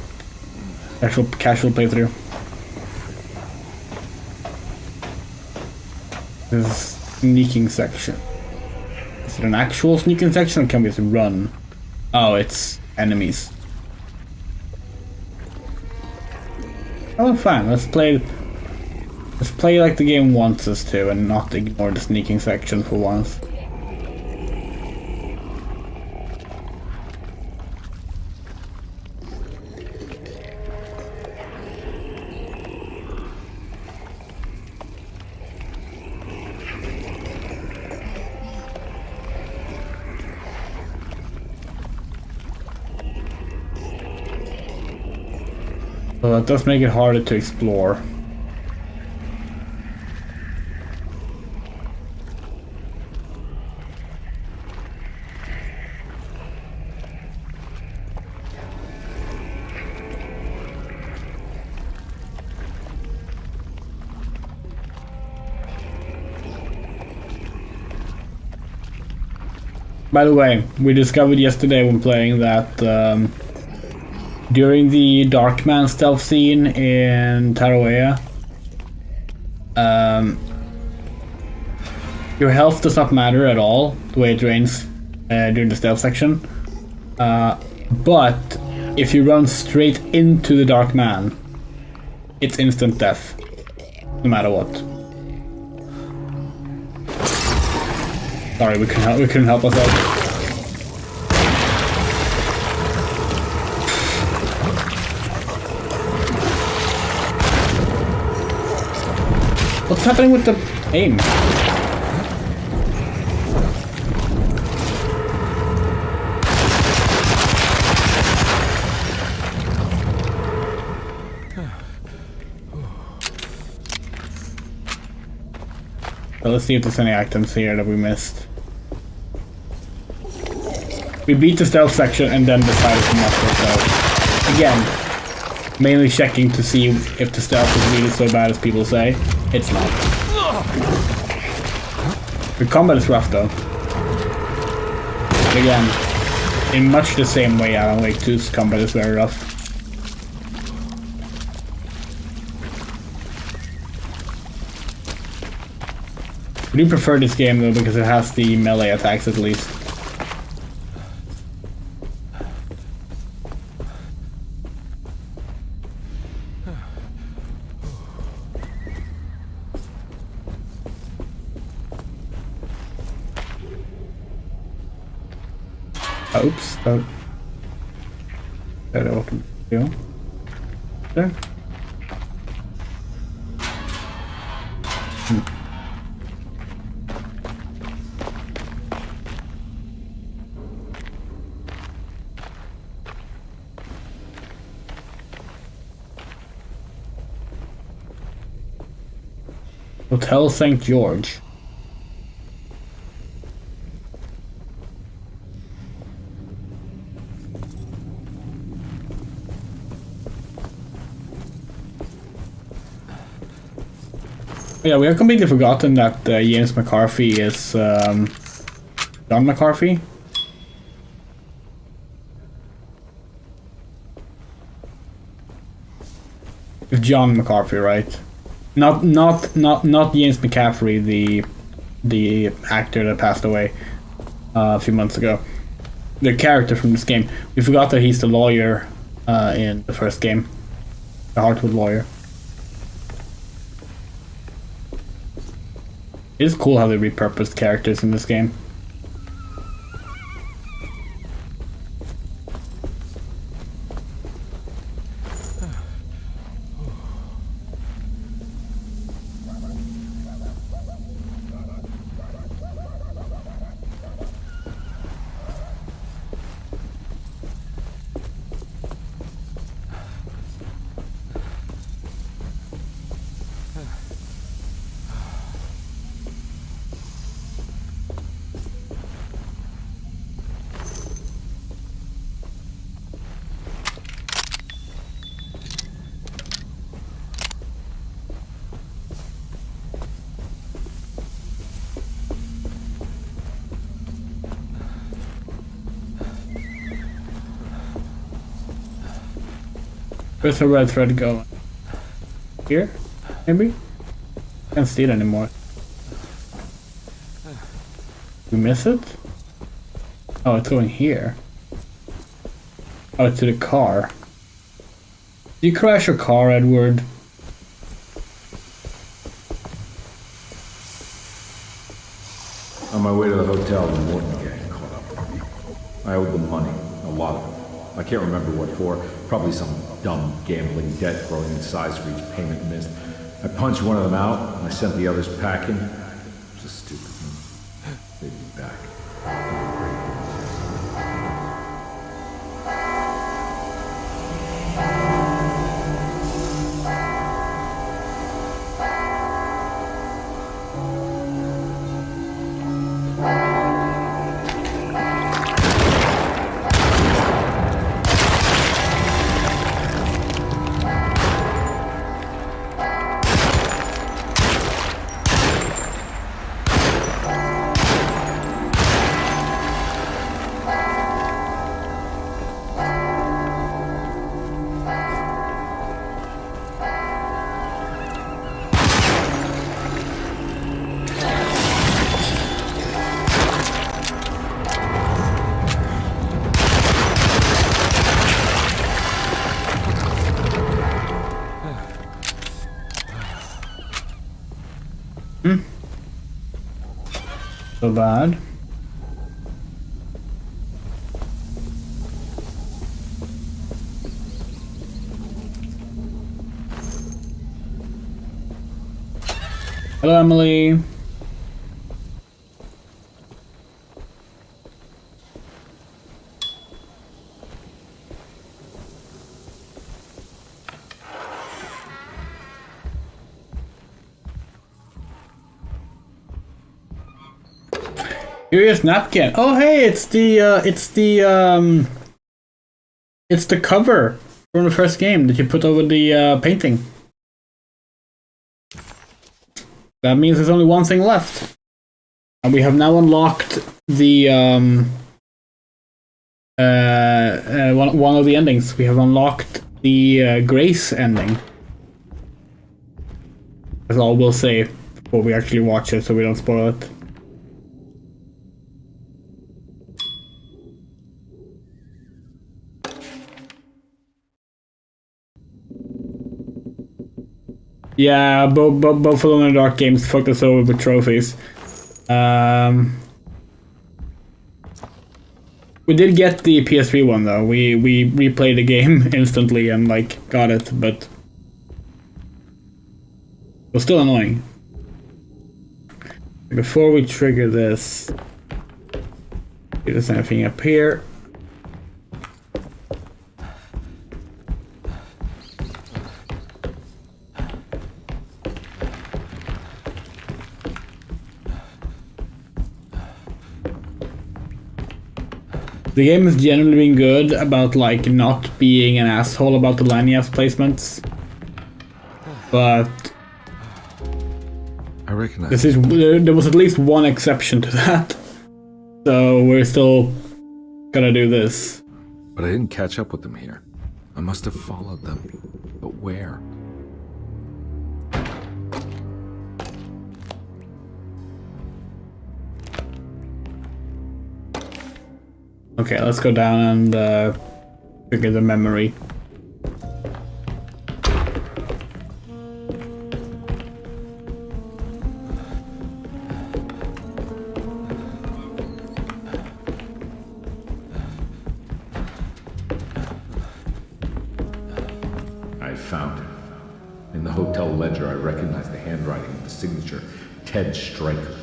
actual casual playthrough. This is sneaking section. Is it an actual sneaking section or can we just run? Oh, it's enemies. Oh, fine. Let's play like the game wants us to, and not ignore the sneaking section for once. So that does make it harder to explore. By the way, we discovered yesterday when playing that during the Darkman stealth scene in Tarawea, your health does not matter at all, the way it drains during the stealth section. But if you run straight into the Darkman, it's instant death, no matter what. Sorry, we couldn't help ourselves. What's happening with the aim? So let's see if there's any items here that we missed. We beat the stealth section and then decided to not go stealth. Again, mainly checking to see if the stealth is really so bad as people say. It's not. The combat is rough though. But again, in much the same way Alan Wake 2's combat is very rough. I do prefer this game though because it has the melee attacks at least. Oops, that opened the deal. There. Hotel St. George. Yeah, we have completely forgotten that James McCarthy is John McCarthy. It's John McCarthy, right? Not James McCaffrey, the actor that passed away a few months ago. The character from this game. We forgot that he's the lawyer in the first game, the Heartwood lawyer. It is cool how they repurposed characters in this game. Where's the red thread going? Here? Maybe? Can't see it anymore. We miss it? Oh, it's going here. Oh, it's to the car. Did you crash your car, Edward? On my way to the hotel, the Morton gang caught up with me. I owed them money, a lot of it. I can't remember what for. Probably some dumb gambling debt growing in size for each payment missed. I punched one of them out, and I sent the others packing. It was a stupid move. They'd be back. So bad. Hello, Emily. Curious napkin. Oh hey, it's the cover from the first game that you put over the painting. That means there's only one thing left. And we have now unlocked the one of the endings. We have unlocked the Grace ending. That's all we'll say before we actually watch it, so we don't spoil it. Yeah, both Alone in the Dark games fucked us over with trophies. We did get the PS3 one though. We replayed the game instantly and like got it, but it was still annoying. Before we trigger this, see if there's anything up here. The game has generally been good about like not being an asshole about the lanyard placements, but I recognize this is there was at least one exception to that, so we're still gonna do this. But I didn't catch up with them here. I must have followed them. But where? Okay, let's go down and trigger the memory. I found him. In the hotel ledger, I recognized the handwriting of the signature, Ted Stryker.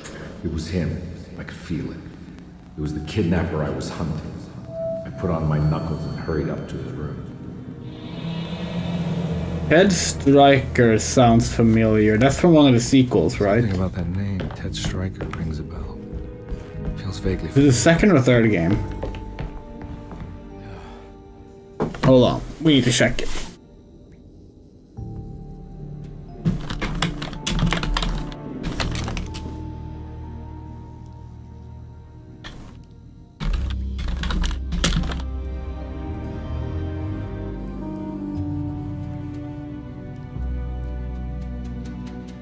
It was him. I could feel it. It was the kidnapper I was hunting. I put on my knuckles and hurried up to his room. Ted Stryker sounds familiar. That's from one of the sequels, right? Something about that name, Ted Stryker, rings a bell. Feels vaguely. Is it the second or third game? Hold on, we need to check it.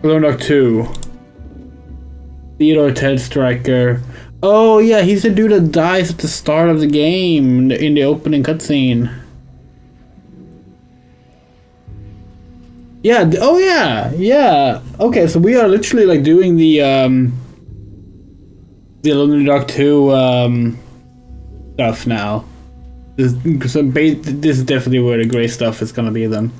Alone in the Dark 2. Theodore Ted Stryker. Oh yeah, he's the dude that dies at the start of the game in the opening cutscene. Yeah. Oh yeah. Yeah. Okay, so we are literally like doing the Alone in the Dark 2 stuff now. This is definitely where the gray stuff is gonna be then.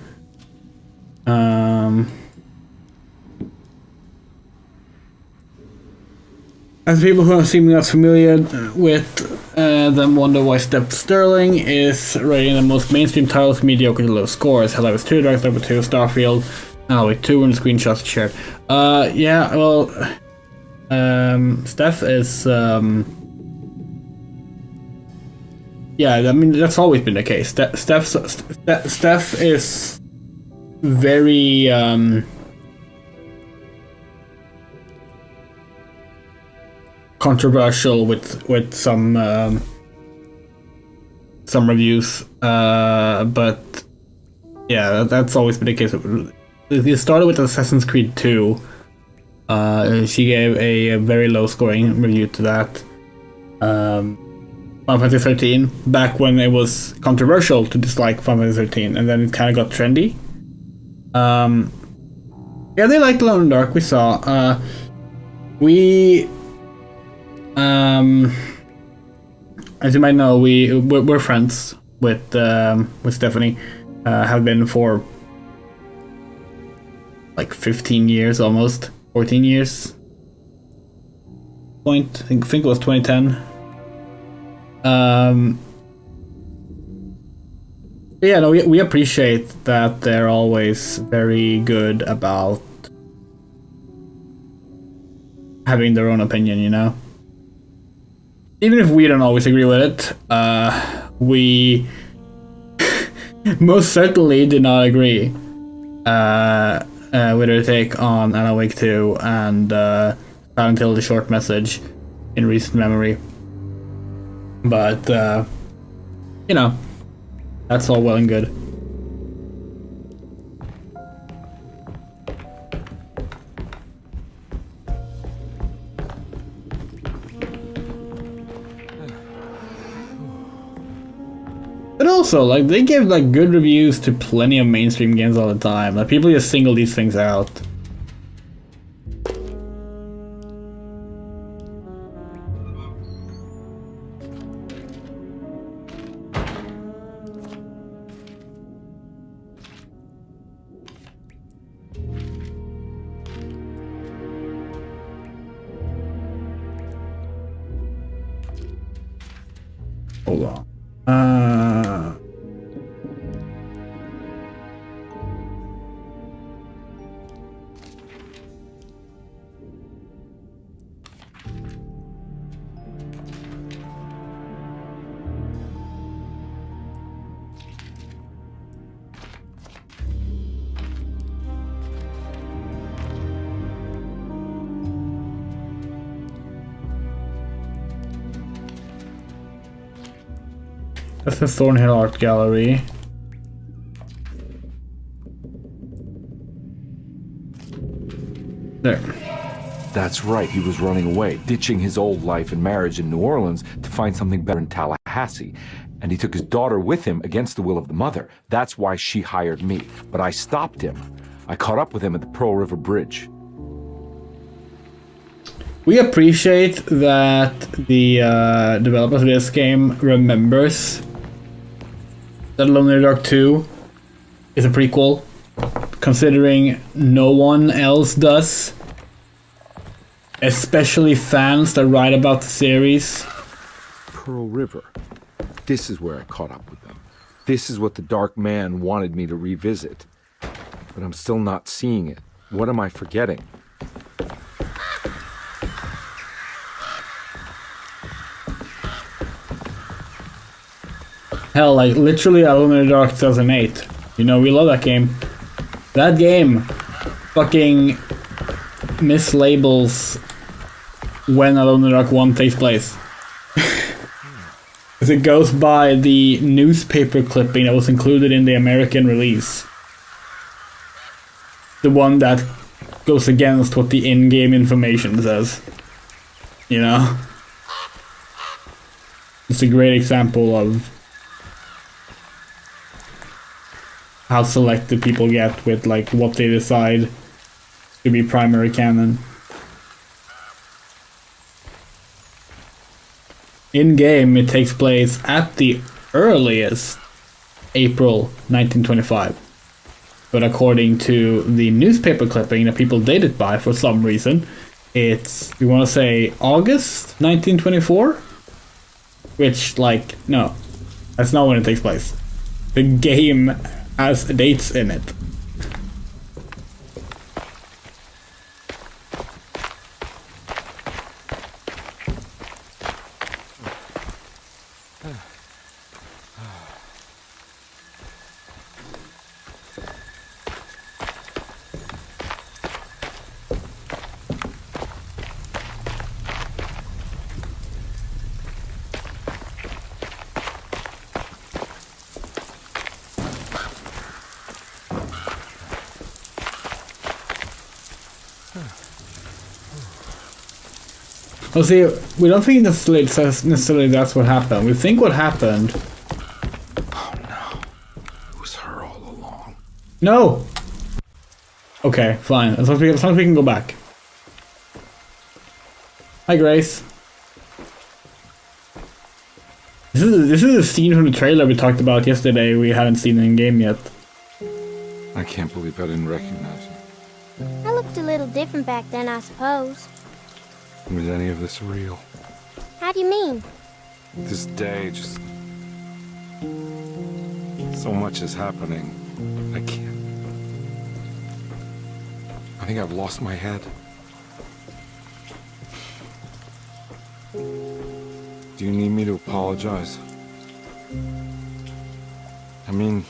As people who are seemingly not familiar with them wonder why Steph Sterling is rating the most mainstream titles with mediocre to low scores. Helldivers 2, Darksiders 2, Starfield, with 2 and screenshots shared. Yeah, well, Steph is, yeah, I mean, that's always been the case. Steph is very, controversial with some reviews, but yeah, that's always been the case. It started with Assassin's Creed 2. She gave a very low scoring review to that. Final Fantasy 13, back when it was controversial to dislike Final Fantasy 13, and then it kind of got trendy. Yeah, they liked Alone in the Dark. We saw. As you might know, we're friends with Stephanie. Have been for like 15 years, almost 14 years. I think it was 2010. Yeah, no, we appreciate that they're always very good about having their own opinion, you know. even if we don't always agree with it, we most certainly did not agree with her take on Alan Wake 2 and Silent Hill: The Short Message in recent memory. But, you know, that's all well and good. But also, like, they give, like, good reviews to plenty of mainstream games all the time. Like, people just single these things out. Hold on. That's the Thornhill Art Gallery. There. That's right, he was running away, ditching his old life and marriage in New Orleans to find something better in Tallahassee. And he took his daughter with him against the will of the mother. That's why she hired me. But I stopped him. I caught up with him at the Pearl River Bridge. We appreciate that the developers of this game remembers that Alone in the Dark 2 is a prequel, considering no one else does, especially fans that write about the series. Pearl River. This is where I caught up with them. This is what the Dark Man wanted me to revisit. But I'm still not seeing it. What am I forgetting? Hell, like, literally Alone in the Dark 2008. You know, we love that game. That game fucking mislabels when Alone in the Dark 1 takes place. Because it goes by the newspaper clipping that was included in the American release. The one that goes against what the in-game information says. You know? It's a great example of how selective people get with, like, what they decide to be primary canon. In game, it takes place at the earliest April 1925. But according to the newspaper clipping that people date it by for some reason, it's, we want to say August 1924? Which, like, no, that's not when it takes place. The game has dates in it. Well, see, we don't think necessarily that's what happened. We think what happened... Oh no. It was her all along. No! Okay, fine. As long as we can go back. Hi, Grace. This is a scene from the trailer we talked about yesterday. We haven't seen it in game yet. I can't believe I didn't recognize him. I looked a little different back then, I suppose. Was any of this real? How do you mean? This day, just... so much is happening. I can't... I think I've lost my head. Do you need me to apologize? I mean,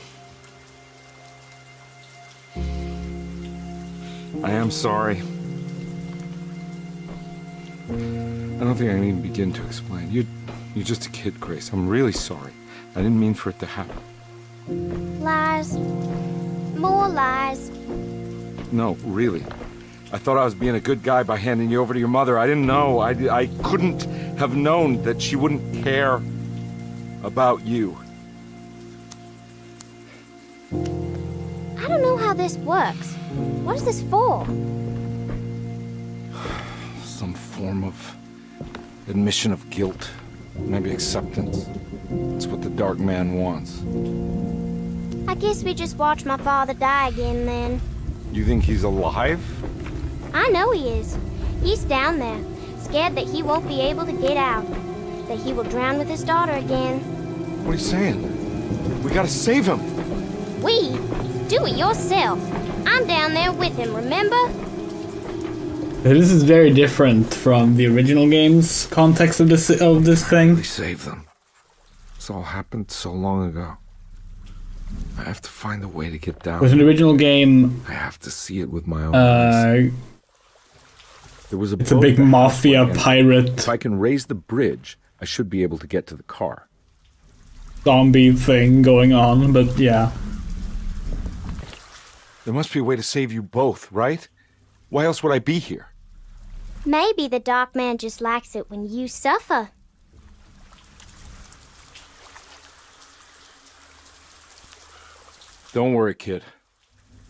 I am sorry. I don't think I need to begin to explain. You're just a kid, Grace. I'm really sorry. I didn't mean for it to happen. Lies. More lies. No, really. I thought I was being a good guy by handing you over to your mother. I didn't know. I couldn't have known that she wouldn't care about you. I don't know how this works. What is this for? Some form of admission of guilt. Maybe acceptance. It's what the Dark Man wants. I guess we just watch my father die again then. You think he's alive? I know he is. He's down there, scared that he won't be able to get out. That he will drown with his daughter again. What are you saying? We gotta save him! We? Do it yourself. I'm down there with him, remember? This is very different from the original game's context of this thing. We saved them. This all happened so long ago. I have to find a way to get down. With an original game, I have to see it with my own eyes. There was it's a big mafia pirate. If I can raise the bridge, I should be able to get to the car. Zombie thing going on, but yeah. There must be a way to save you both, right? Why else would I be here? Maybe the Dark Man just likes it when you suffer. Don't worry, kid.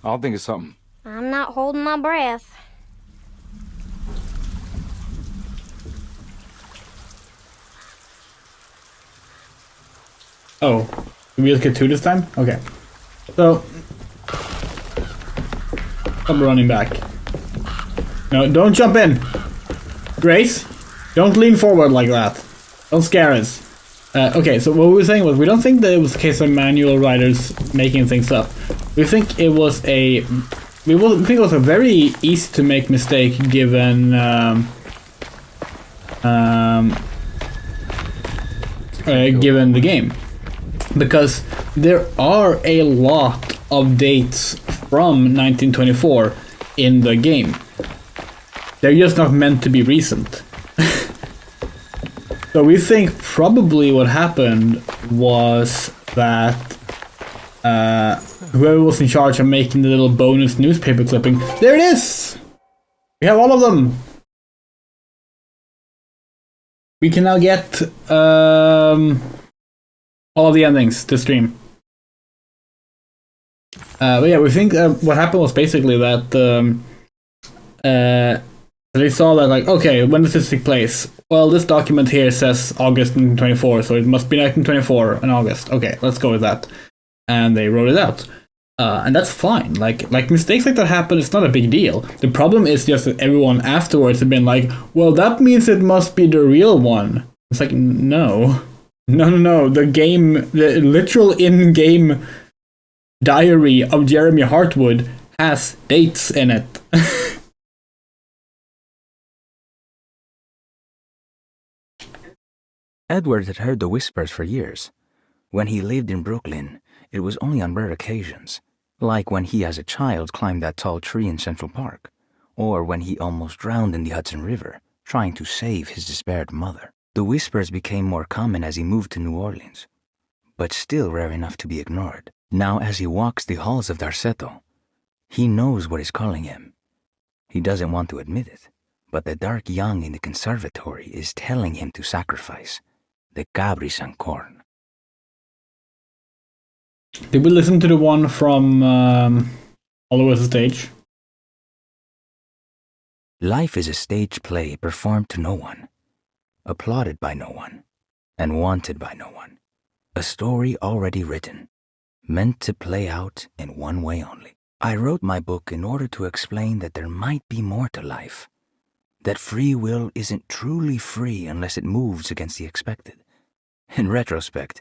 I'll think of something. I'm not holding my breath. Oh, did we look at 2 this time? Okay. So, I'm running back. No, don't jump in! Grace, don't lean forward like that. Don't scare us. Okay, so what we were saying was we don't think that it was a case of manual writers making things up. We think it was a... We think it was a very easy to make mistake given... given the game. Because there are a lot of dates from 1924 in the game. They're just not meant to be recent. So we think probably what happened was that whoever was in charge of making the little bonus newspaper clipping... There it is! We have all of them! We can now get all of the endings to stream. But yeah, we think what happened was basically that they saw that, like, okay, when does this take place? Well, this document here says August 1924, so it must be 1924 in August. Okay, let's go with that. And they wrote it out. And that's fine. Like mistakes like that happen, it's not a big deal. The problem is just that everyone afterwards have been like, well, that means it must be the real one. It's like, no. No. The literal in-game diary of Jeremy Hartwood has dates in it. Edward had heard the whispers for years. When he lived in Brooklyn, it was only on rare occasions, like when he as a child climbed that tall tree in Central Park, or when he almost drowned in the Hudson River, trying to save his despaired mother. The whispers became more common as he moved to New Orleans, but still rare enough to be ignored. Now as he walks the halls of Darceto, he knows what is calling him. He doesn't want to admit it, but the dark young in the conservatory is telling him to sacrifice the Cabris and corn. Did we listen to the one from All Over the Stage? Life is a stage play performed to no one, applauded by no one, and wanted by no one. A story already written, meant to play out in one way only. I wrote my book in order to explain that there might be more to life, that free will isn't truly free unless it moves against the expected. In retrospect,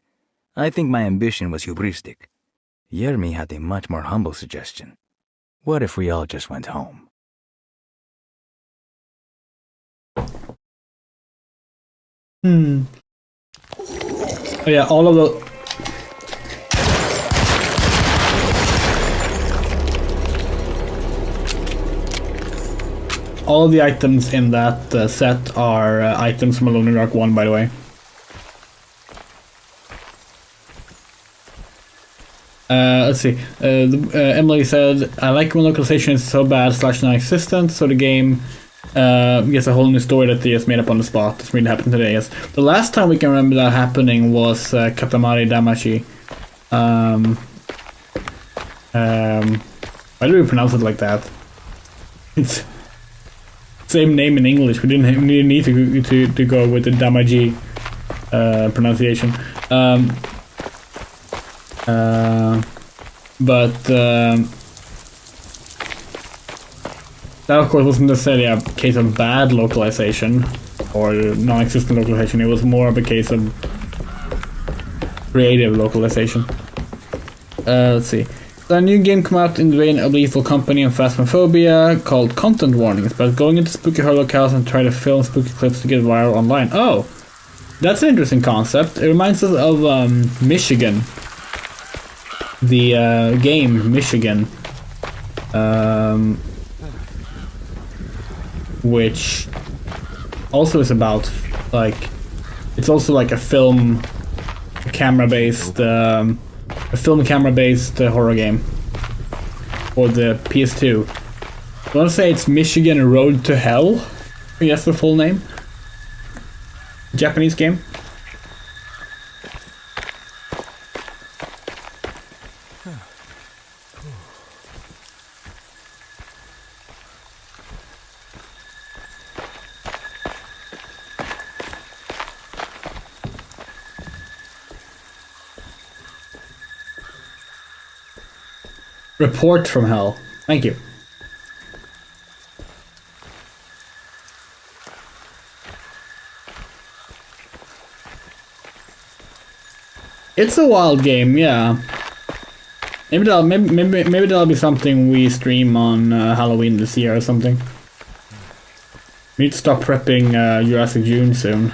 I think my ambition was hubristic. Jeremy had a much more humble suggestion. What if we all just went home? Oh yeah, all of the... All of the items in that set are items from Alone in the Dark 1, by the way. Let's see. Emily said, I like when localization is so bad / non-existent, so the game gets a whole new story that they just made up on the spot. That's really happened today, yes. The last time we can remember that happening was Katamari Damacy. Why do we pronounce it like that? It's same name in English. We didn't need to go with the Damacy pronunciation. But that of course wasn't necessarily a case of bad localization or non-existent localization. It was more of a case of creative localization. Let's see. So a new game come out in the vein of Lethal Company and Phasmophobia called Content Warnings, but going into spooky horror locales and try to film spooky clips to get viral online. Oh, that's an interesting concept. It reminds us of Michigan. The game Michigan, which also is about it's also like a film camera-based horror game for the PS2. I want to say it's Michigan Road to Hell. I think that's the full name. Japanese game. Report from Hell. Thank you. It's a wild game, yeah. Maybe that'll be something we stream on Halloween this year or something. We need to start prepping Jurassic June soon.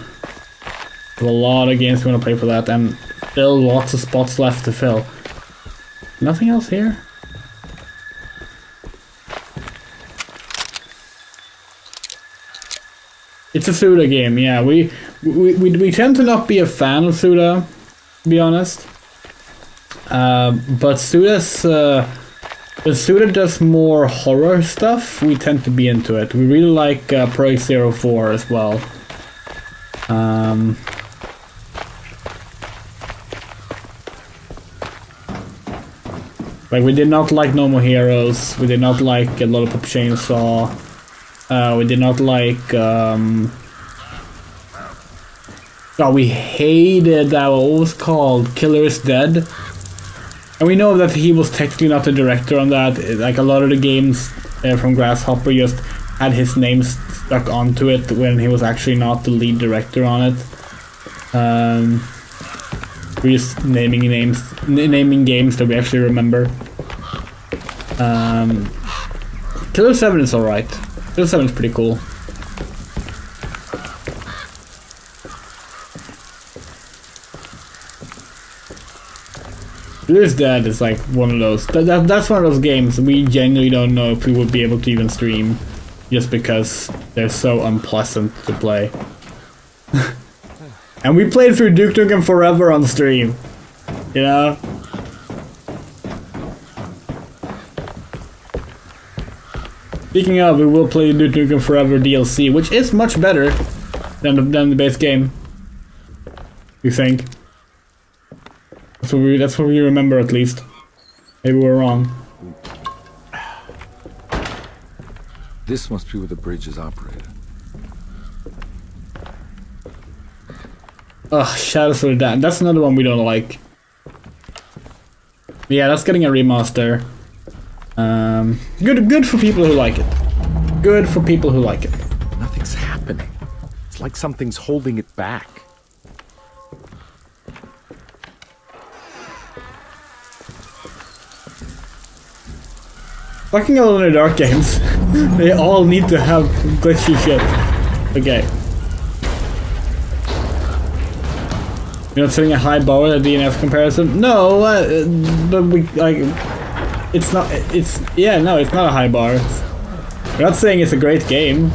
There's a lot of games we want to play for that, and still lots of spots left to fill. Nothing else here? It's a Suda game, yeah. We tend to not be a fan of Suda, to be honest. But Suda does more horror stuff. We tend to be into it. We really like Project 04 as well. Like we did not like No More Heroes. We did not like a Lollipop Chainsaw. We did not like, we hated that, what was called, Killer is Dead. And we know that he was technically not the director on that. Like a lot of the games from Grasshopper just had his name stuck onto it when he was actually not the lead director on it. We're just naming games that we actually remember. Killer 7 is alright. Killer 7 is pretty cool. Killer is Dead is like one of those. That's one of those games we genuinely don't know if we would be able to even stream, just because they're so unpleasant to play. And we played through Duke Nukem Forever on stream, you know. Speaking of, we will play Duke Nukem Forever DLC, which is much better than the base game. We think. That's what we remember, at least. Maybe we're wrong. This must be where the bridge is operated. Ugh, Shadows of the Damned. That's another one we don't like. Yeah, that's getting a remaster. Good for people who like it. Good for people who like it. Nothing's happening. It's like something's holding it back. Fucking Alone in the Dark games. They all need to have glitchy shit. Okay. You're not setting a high bar at DNF comparison? No, but we like. It's not. It's yeah. No, it's not a high bar. We're not saying it's a great game.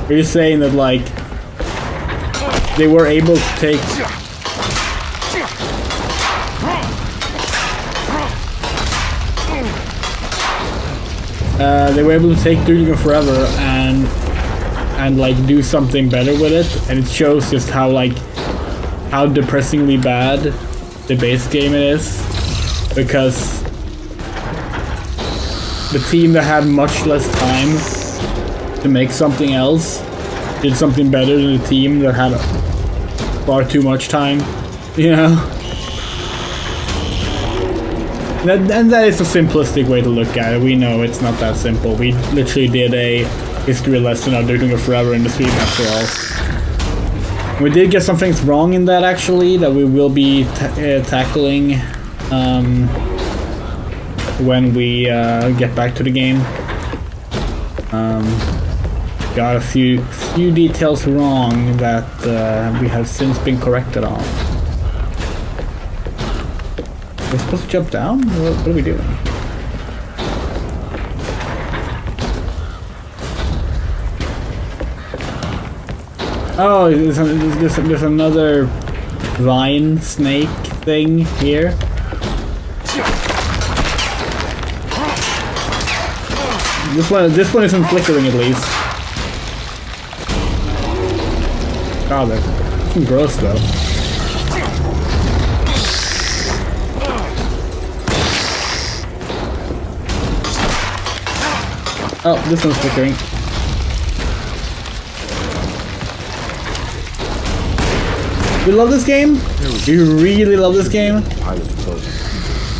We're just saying that like they were able to take. They were able to take Duty Nukem Forever and like do something better with it, and it shows just how like how depressingly bad the base game is, because the team that had much less time to make something else did something better than the team that had far too much time, you know? And that is a simplistic way to look at it. We know it's not that simple. We literally did a history lesson on Duty Nukem Forever in the stream after all. We did get some things wrong in that actually, that we will be tackling when we get back to the game. Got a few details wrong that we have since been corrected on. We're supposed to jump down? What are we doing? Oh, there's another vine snake thing here. This one isn't flickering at least. Oh, that's gross though. Oh, this one's flickering. We love this game. We really love this game.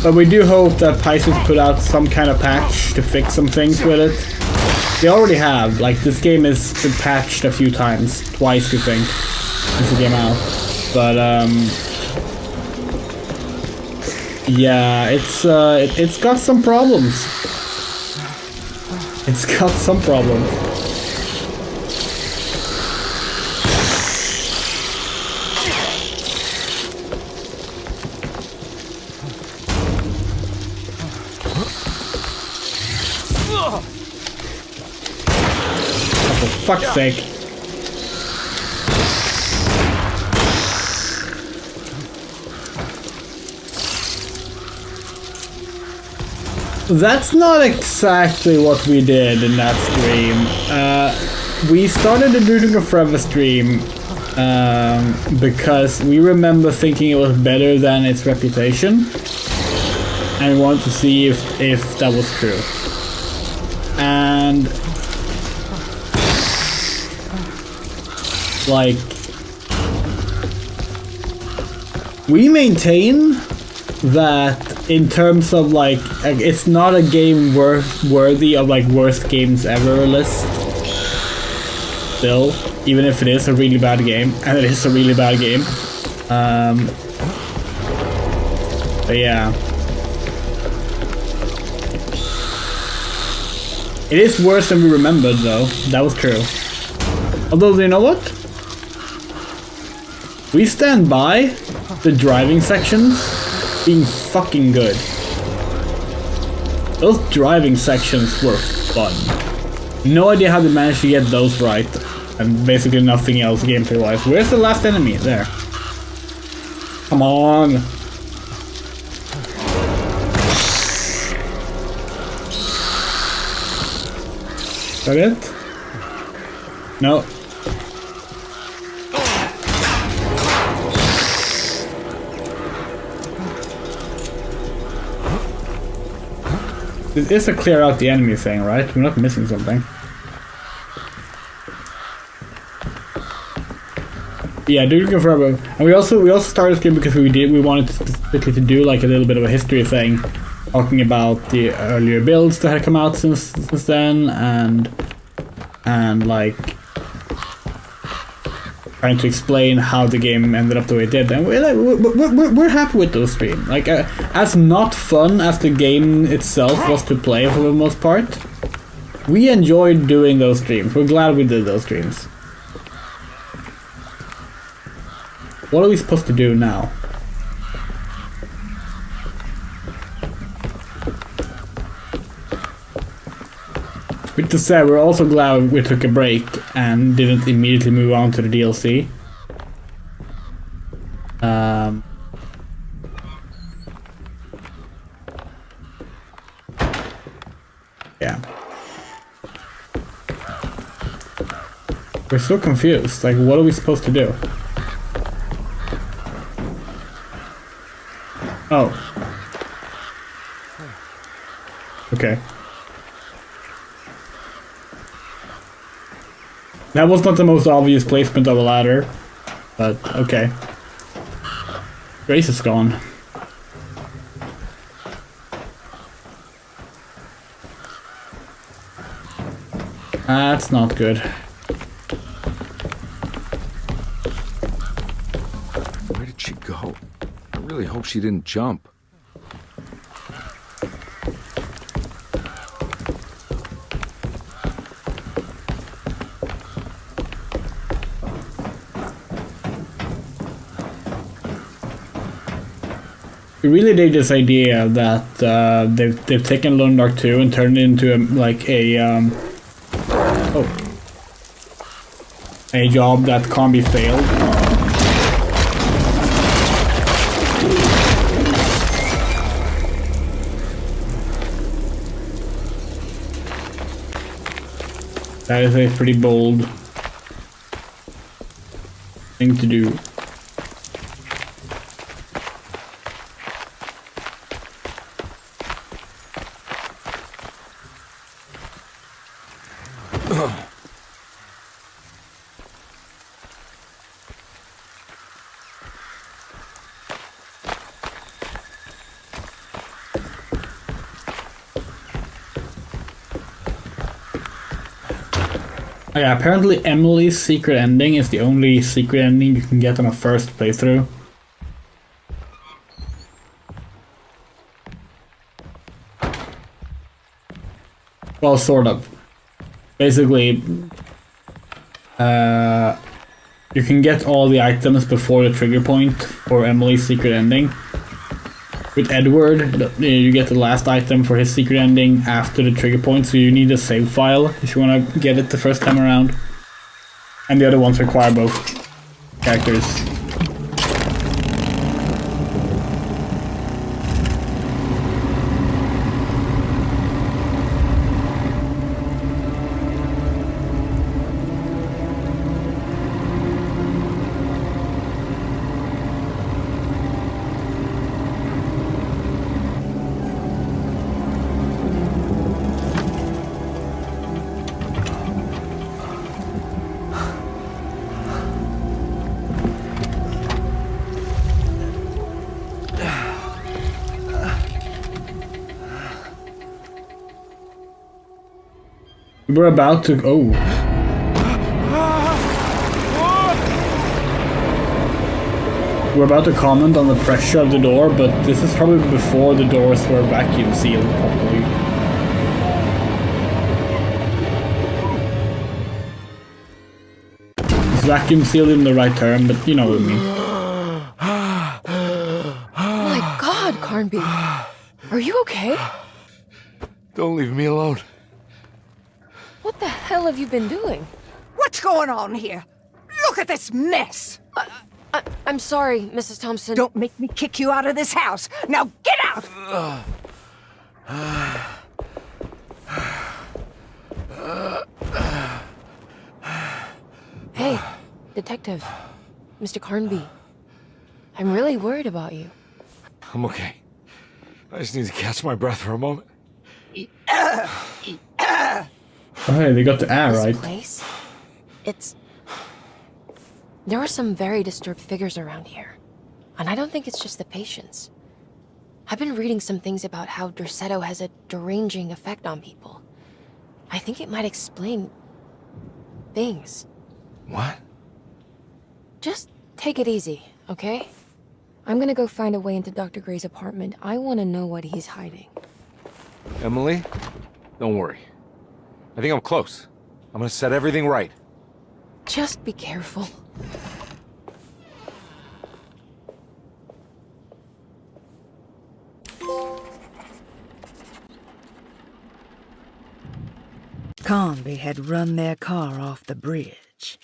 But we do hope that Pisces put out some kind of patch to fix some things with it. They already have. Like, this game has been patched a few times. Twice, we think, since the game out. But, yeah, it's got some problems. It's got some problems. For fuck's sake. That's not exactly what we did in that stream. We started the Duty Nukem Forever stream because we remember thinking it was better than its reputation, and we wanted to see if that was true. And like, we maintain that in terms of like it's not a game worthy of like worst games ever list still, even if it is a really bad game, and it is a really bad game. But yeah, it is worse than we remembered though. That was true. Although, you know what? We stand by the driving sections being fucking good. Those driving sections were fun. No idea how they managed to get those right, and basically nothing else gameplay wise. Where's the last enemy? There. Come on. Is that it? No. This is a clear out the enemy thing, right? We're not missing something. Yeah, Duty Nukem Forever. And we also started this game because we wanted specifically to do like a little bit of a history thing, talking about the earlier builds that had come out since then, and like trying to explain how the game ended up the way it did. And we're happy with those streams. Like, as not fun as the game itself was to play for the most part, we enjoyed doing those streams. We're glad we did those streams. What are we supposed to do now? With that said, we're also glad we took a break and didn't immediately move on to the DLC. Yeah. We're so confused. Like, what are we supposed to do? Oh. Okay. That was not the most obvious placement of a ladder, but okay. Grace is gone. That's not good. Where did she go? I really hope she didn't jump. We really dig this idea that they've taken Lone Dark 2 and turned it into a job that can't be failed. That is a pretty bold thing to do. Yeah, apparently Emily's secret ending is the only secret ending you can get on a first playthrough. Well, sort of. Basically, you can get all the items before the trigger point for Emily's secret ending. With Edward, you get the last item for his secret ending after the trigger point, so you need a save file if you want to get it the first time around. And the other ones require both characters. We're about to... Oh. We're about to comment on the pressure of the door, but this is probably before the doors were vacuum sealed properly. It's vacuum sealed in the right term, but you know what I mean. My God, Carnby. Are you okay? Don't leave me alone. What the hell have you been doing? What's going on here? Look at this mess! I'm sorry, Mrs. Thompson. Don't make me kick you out of this house. Now get out! Hey, Detective. Mr. Carnby. I'm really worried about you. I'm okay. I just need to catch my breath for a moment. Oh, hey, they got the air right. This place? It's... There are some very disturbed figures around here. And I don't think it's just the patients. I've been reading some things about how Derceto has a deranging effect on people. I think it might explain... things. What? Just take it easy, okay? I'm gonna go find a way into Dr. Gray's apartment. I want to know what he's hiding. Emily, don't worry. I think I'm close. I'm gonna set everything right. Just be careful. Carnby had run their car off the bridge.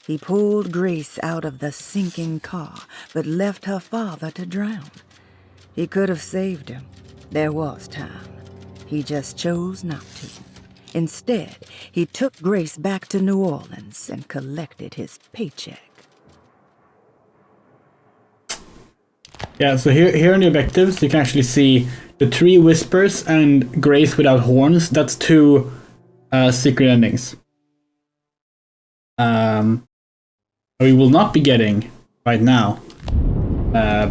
He pulled Grace out of the sinking car, but left her father to drown. He could have saved him. There was time. He just chose not to. Instead, he took Grace back to New Orleans and collected his paycheck. Yeah, so here in the objectives, you can actually see the Three Whispers and Grace Without Horns. That's two secret endings. We will not be getting right now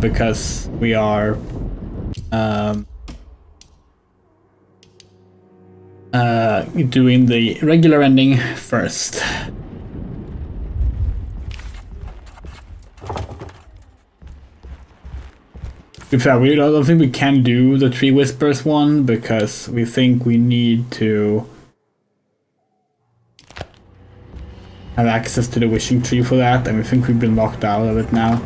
because we are doing the regular ending first. In fact, I don't think we can do the Three Whispers one because we think we need to have access to the wishing tree for that, and we think we've been locked out of it now.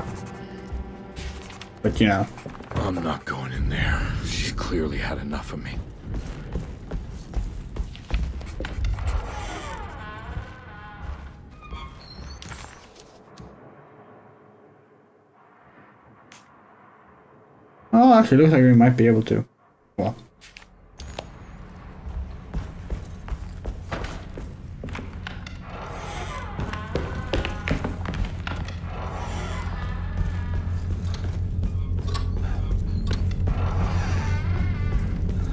But you know. I'm not going in there. She's clearly had enough of me. Oh, actually, looks like we might be able to. Well.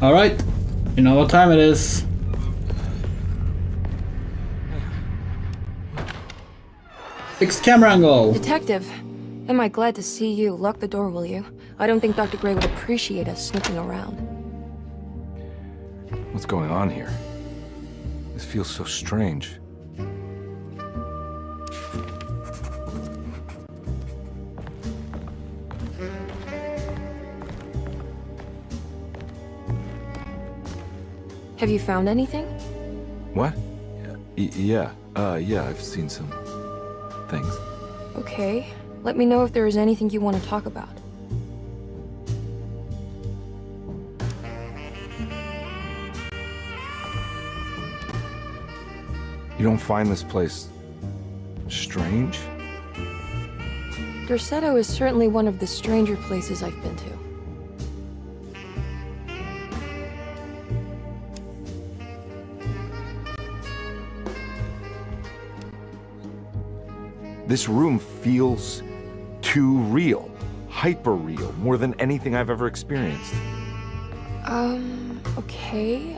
Alright, you know what time it is. Fixed camera angle. Detective, am I glad to see you. Lock the door, will you? I don't think Dr. Gray would appreciate us snooping around. What's going on here? This feels so strange. Have you found anything? What? Yeah, I've seen some things. Okay. Let me know if there is anything you want to talk about. You don't find this place strange? Derceto is certainly one of the stranger places I've been to. This room feels too real, hyper real, more than anything I've ever experienced. Okay.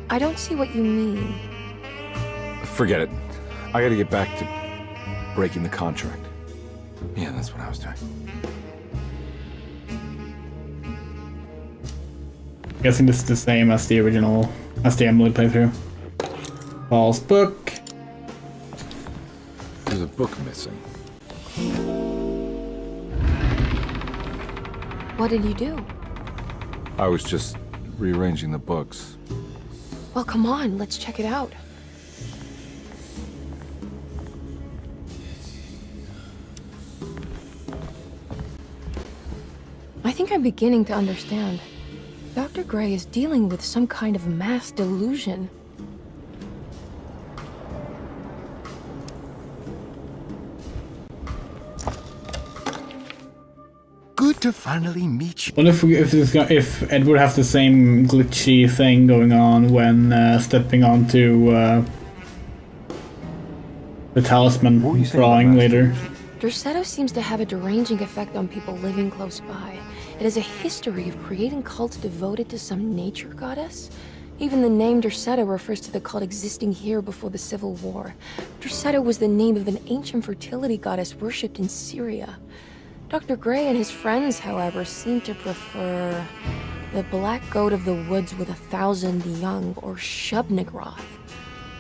I don't see what you mean. Forget it. I gotta get back to breaking the contract. Yeah, that's what I was doing. Guessing this is the same as the original, as the Emily playthrough. Paul's book. There's a book missing. What did you do? I was just rearranging the books. Well, come on, let's check it out. I think I'm beginning to understand. Dr. Gray is dealing with some kind of mass delusion. Good to finally meet you. What if Edward has the same glitchy thing going on when stepping onto the talisman drawing later? Derceto seems to have a deranging effect on people living close by. It has a history of creating cults devoted to some nature goddess. Even the name Derceto refers to the cult existing here before the Civil War. Derceto was the name of an ancient fertility goddess worshipped in Syria. Dr. Gray and his friends, however, seem to prefer the black goat of the woods with 1,000 young, or Shub-Nigroth.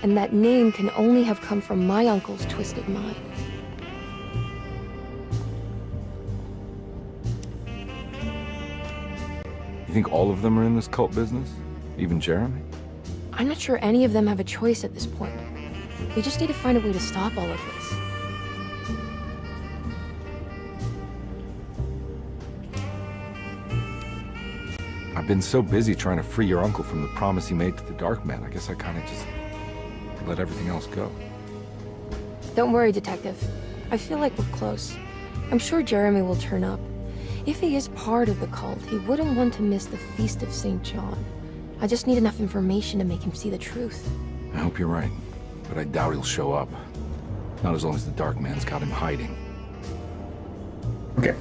And that name can only have come from my uncle's twisted mind. You think all of them are in this cult business? Even Jeremy? I'm not sure any of them have a choice at this point. We just need to find a way to stop all of this. I've been so busy trying to free your uncle from the promise he made to the Dark Man. I guess I kind of just let everything else go. Don't worry, Detective. I feel like we're close. I'm sure Jeremy will turn up. If he is part of the cult, he wouldn't want to miss the Feast of St. John. I just need enough information to make him see the truth. I hope you're right, but I doubt he'll show up. Not as long as the Dark Man's got him hiding. Okay.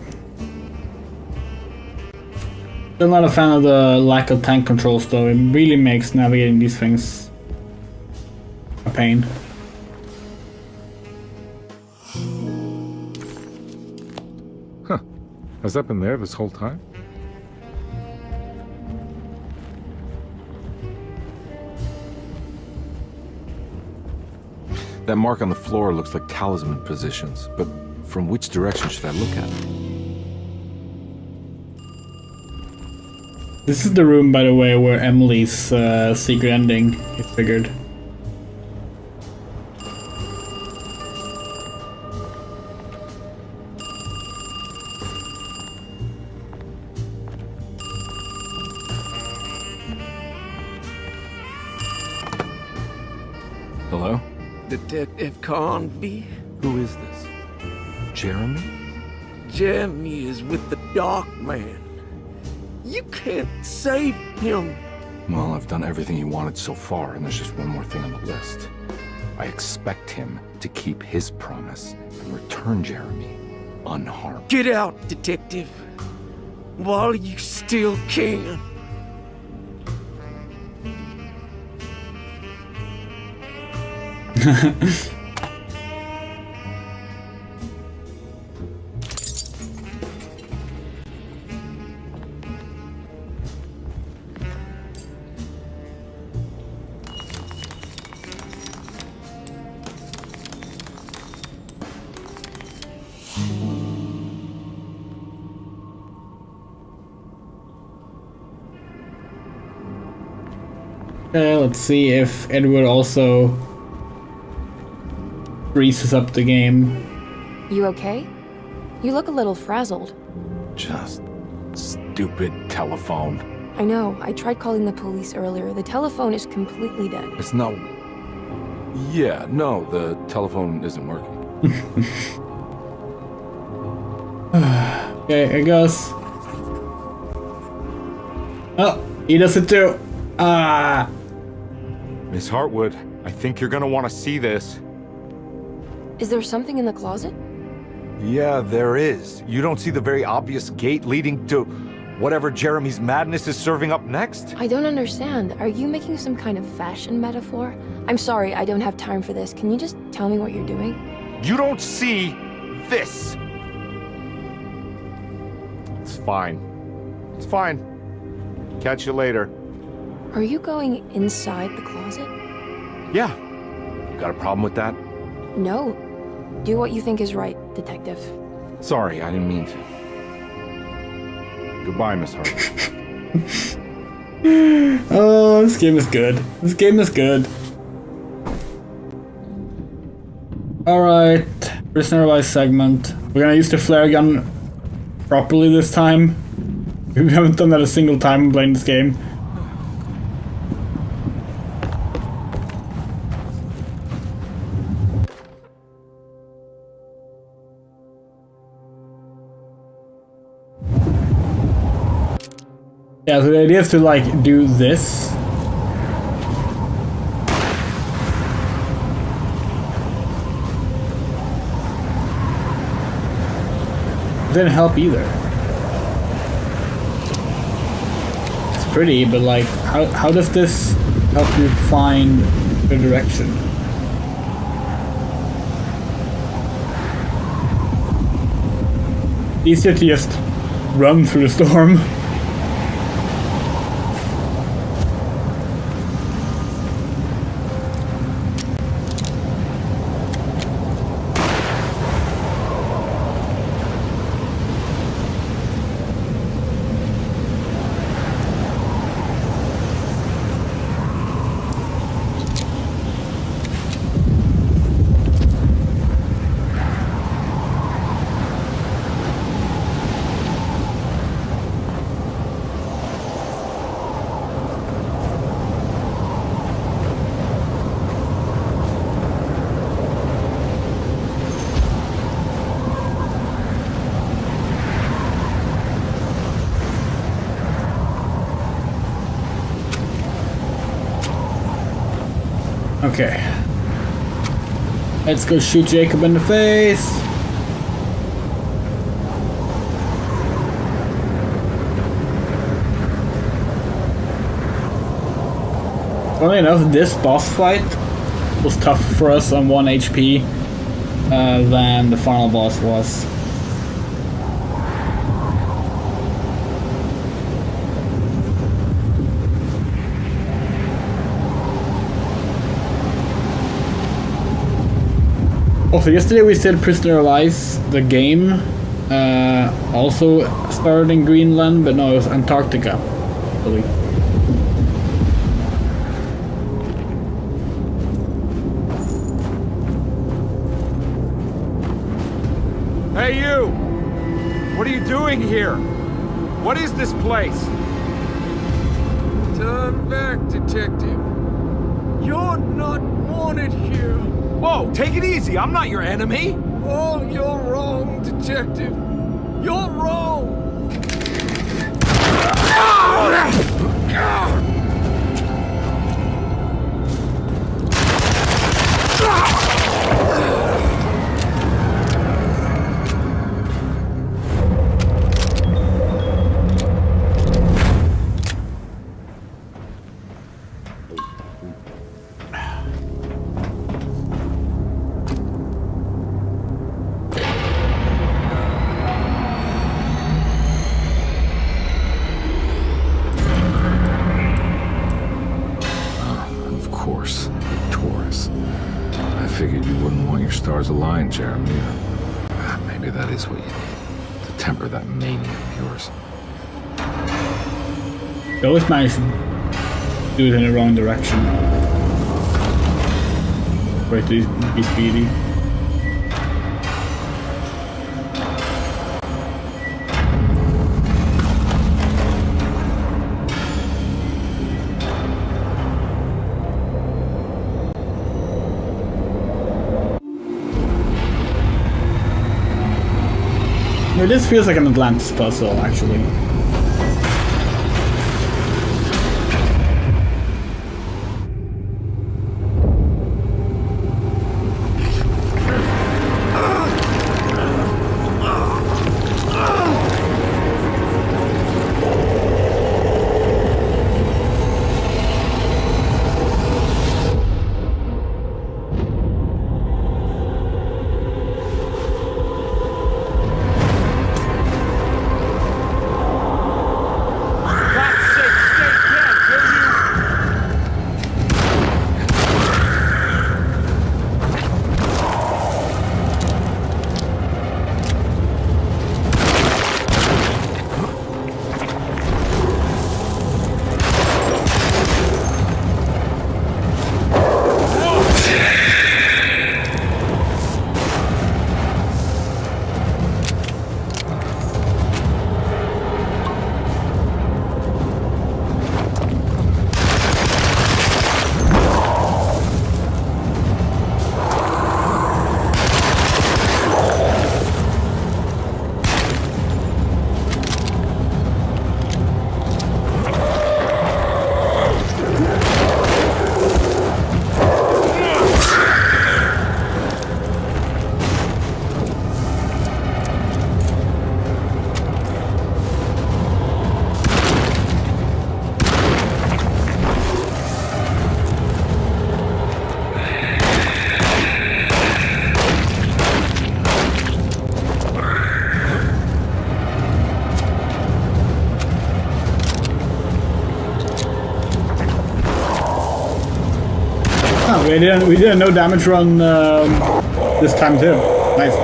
Still not a fan of the lack of tank controls though. It really makes navigating these things a pain. Huh. Has that been there this whole time? That mark on the floor looks like talisman positions, but from which direction should I look at? This is the room, by the way, where Emily's secret ending is figured. Hello? Detective Carnby? Who is this? Jeremy? Jeremy is with the Dark Man. You can't save him. Well, I've done everything he wanted so far, and there's just one more thing on the list. I expect him to keep his promise and return Jeremy unharmed. Get out, Detective. While you still can. Okay, let's see if Edward also freezes up the game. You okay? You look a little frazzled. Just stupid telephone. I know. I tried calling the police earlier. The telephone is completely dead. It's not... Yeah, no, the telephone isn't working. Okay, it goes. Oh, he does it too. Ah. Miss Hartwood, I think you're gonna want to see this. Is there something in the closet? Yeah, there is. You don't see the very obvious gate leading to whatever Jeremy's madness is serving up next? I don't understand. Are you making some kind of fashion metaphor? I'm sorry, I don't have time for this. Can you just tell me what you're doing? You don't see this! It's fine. It's fine. Catch you later. Are you going inside the closet? Yeah. Got a problem with that? No. Do what you think is right, Detective. Sorry, I didn't mean to. Goodbye, Miss Hart. Oh, this game is good. This game is good. Alright, prisoner wise segment. We're gonna use the flare gun properly this time. We haven't done that a single time playing this game. Yeah, so the idea is to like do this. Didn't help either. It's pretty, but like, how does this help you find the direction? Easier to just run through the storm. Okay. Let's go shoot Jacob in the face. Funnily enough, this boss fight was tougher for us on 1 HP than the final boss was. Also, yesterday we said Prisoner of Ice, the game, also started in Greenland, but no, it was Antarctica, I believe. Hey, you! What are you doing here? What is this place? Turn back, detective. You're not wanted here. Whoa, take it easy. I'm not your enemy. Oh, you're wrong, detective. You're wrong. Stars aligned, Jeremy. Maybe that is what you need to temper that mania of yours. You always manage to do it in the wrong direction. Right to be speedy. This feels like an Atlantis puzzle, actually. We did a no damage run this time too. Nice.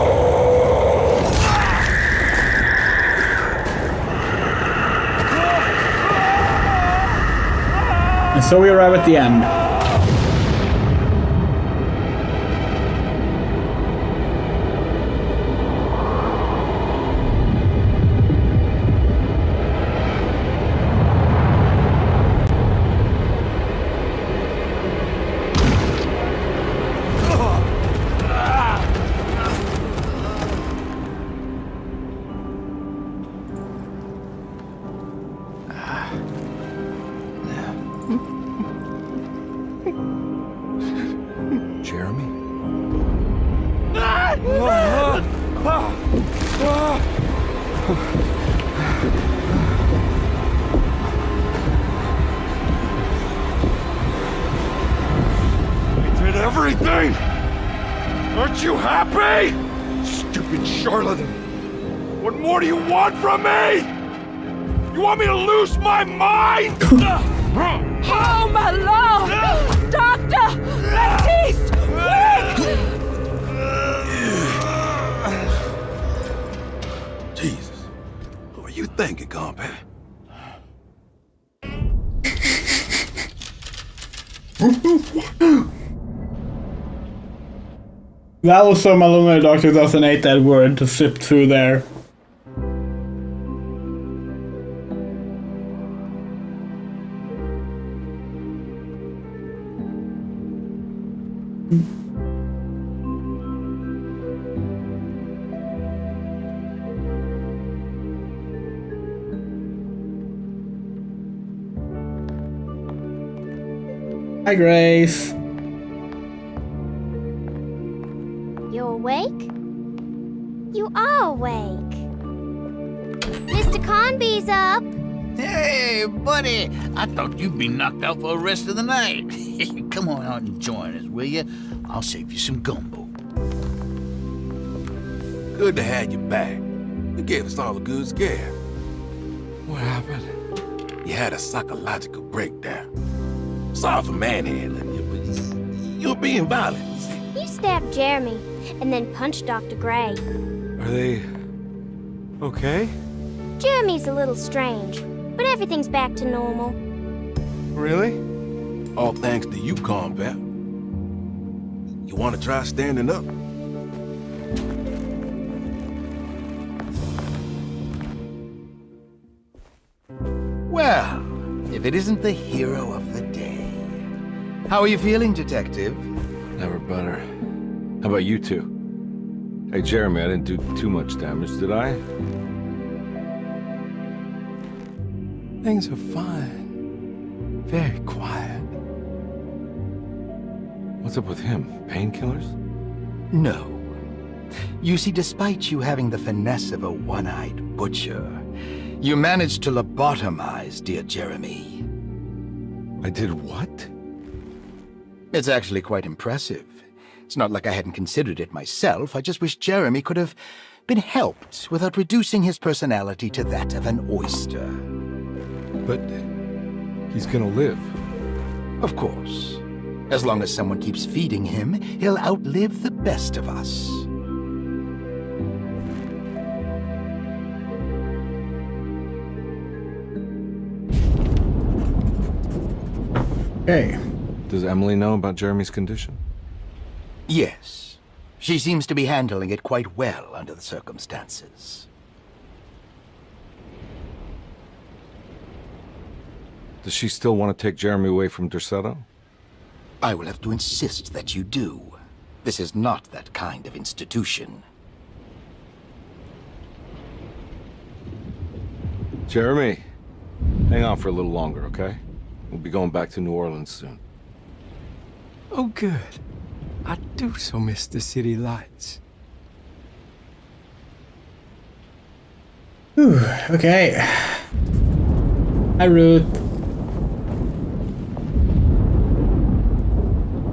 And so we arrive at the end. I did everything! Aren't you happy? Stupid charlatan! What more do you want from me? You want me to lose my mind? Oh, my lord! Doctor! Baptiste! Quick! Jesus. What are you thinking, Carnby? That was so Malone Dark 2008 that word to slip through there. Hi, Grace. You awake? You are awake. Mr. Carnby's up. Hey, buddy. I thought you'd be knocked out for the rest of the night. Come on out and join us, will you? I'll save you some gumbo. Good to have you back. You gave us all a good scare. What happened? You had a psychological breakdown. Sorry for manhandling you, but you're being violent. You stabbed Jeremy and then punched Dr. Gray. Are they okay? Jeremy's a little strange, but everything's back to normal. Really? All thanks to you, Carnby. You want to try standing up? Well, if it isn't the hero of the day. How are you feeling, Detective? Never better. How about you two? Hey, Jeremy, I didn't do too much damage, did I? Things are fine. Very quiet. What's up with him? Painkillers? No. You see, despite you having the finesse of a one-eyed butcher, you managed to lobotomize dear Jeremy. I did what? It's actually quite impressive. It's not like I hadn't considered it myself. I just wish Jeremy could have been helped without reducing his personality to that of an oyster. But he's gonna live. Of course. As long as someone keeps feeding him, he'll outlive the best of us. Hey. Does Emily know about Jeremy's condition? Yes. She seems to be handling it quite well under the circumstances. Does she still want to take Jeremy away from Derceto? I will have to insist that you do. This is not that kind of institution. Jeremy, hang on for a little longer, okay? We'll be going back to New Orleans soon. Oh, good. I do so miss the city lights. Whew, okay. Hi, Ruth.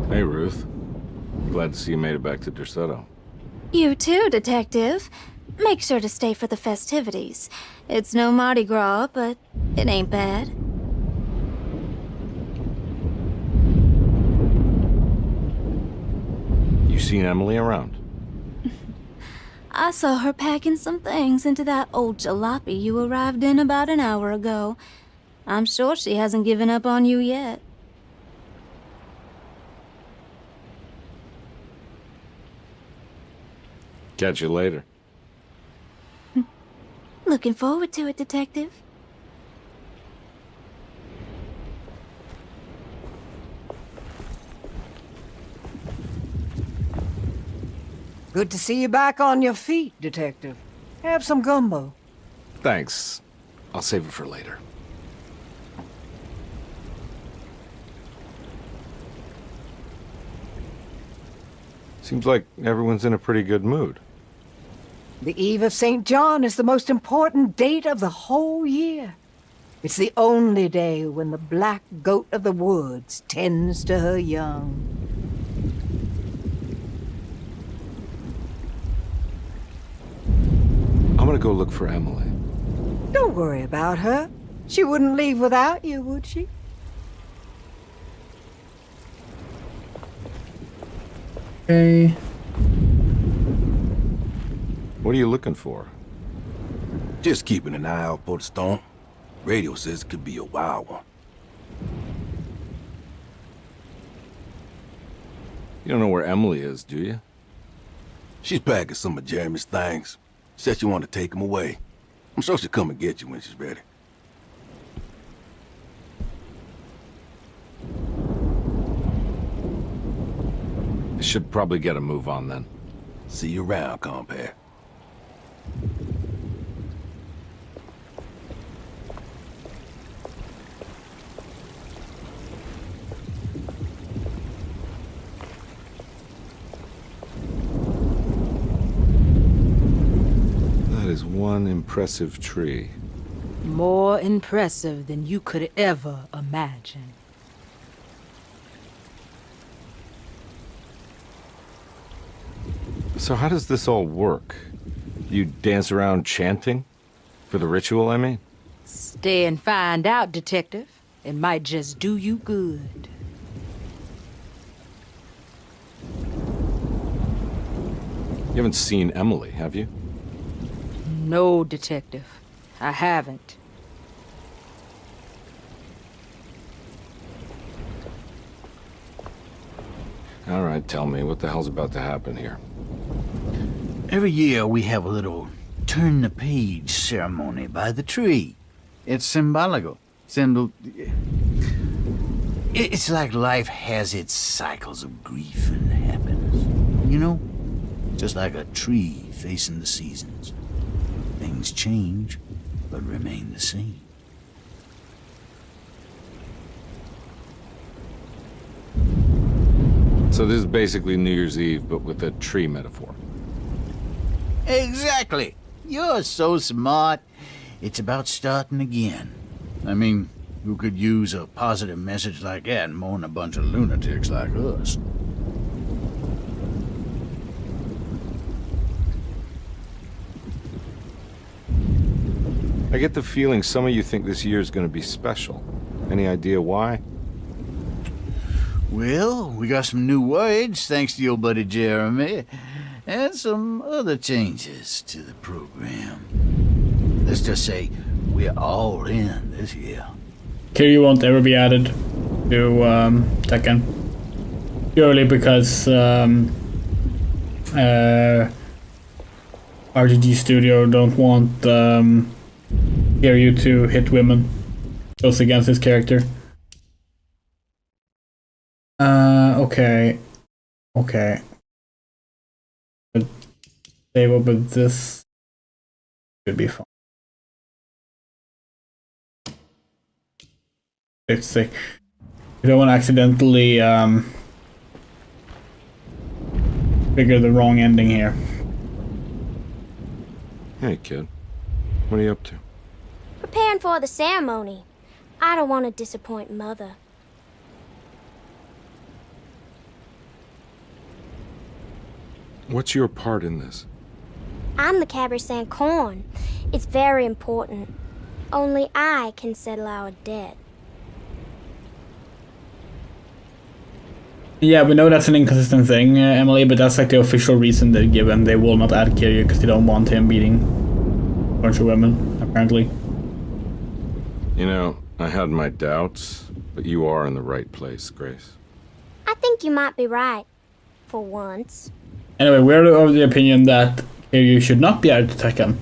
Hey, Ruth. Glad to see you made it back to Derceto. You too, Detective. Make sure to stay for the festivities. It's no Mardi Gras, but it ain't bad. You seen Emily around? I saw her packing some things into that old jalopy you arrived in about an hour ago. I'm sure she hasn't given up on you yet. Catch you later. Looking forward to it, Detective. Good to see you back on your feet, Detective. Have some gumbo. Thanks. I'll save it for later. Seems like everyone's in a pretty good mood. The Eve of St. John is the most important date of the whole year. It's the only day when the black goat of the woods tends to her young. I'm gonna go look for Emily. Don't worry about her. She wouldn't leave without you, would she? Okay. What are you looking for? Just keeping an eye out for the storm. Radio says it could be a wild one. You don't know where Emily is, do you? She's packing some of Jeremy's things. Said she wanted to take them away. I'm sure she'll come and get you when she's ready. I should probably get a move on then. See you around, compare. That is one impressive tree. More impressive than you could ever imagine. So how does this all work? You dance around chanting? For the ritual, I mean? Stay and find out, Detective. It might just do you good. You haven't seen Emily, have you? No, Detective. I haven't. All right, tell me, what the hell's about to happen here? Every year we have a little turn the page ceremony by the tree. It's symbolical. It's like life has its cycles of grief and happiness. You know? Just like a tree facing the seasons. Things change, but remain the same. So this is basically New Year's Eve, but with a tree metaphor. Exactly. You're so smart. It's about starting again. I mean, who could use a positive message like that more than a bunch of lunatics like us? I get the feeling some of you think this year is going to be special. Any idea why? Well, we got some new words, thanks to your buddy Jeremy, and some other changes to the program. Let's just say we're all in this year. Kiryu won't ever be added to Tekken. Purely because RGG Studio don't want Kiryu to hit women. Goes against his character. Okay. But save up with this. Should be fine. It's sick. You don't want to accidentally figure the wrong ending here. Hey, kid. What are you up to? Preparing for the ceremony. I don't want to disappoint Mother. What's your part in this? I'm the Cabernet Corn. It's very important. Only I can settle our debt. Yeah, we know that's an inconsistent thing, Emily, but that's like the official reason they're given. They will not add Kiryu because they don't want him beating a bunch of women, apparently. You know, I had my doubts, but you are in the right place, Grace. I think you might be right. For once. Anyway, we're of the opinion that Kiryu should not be added to Tekken.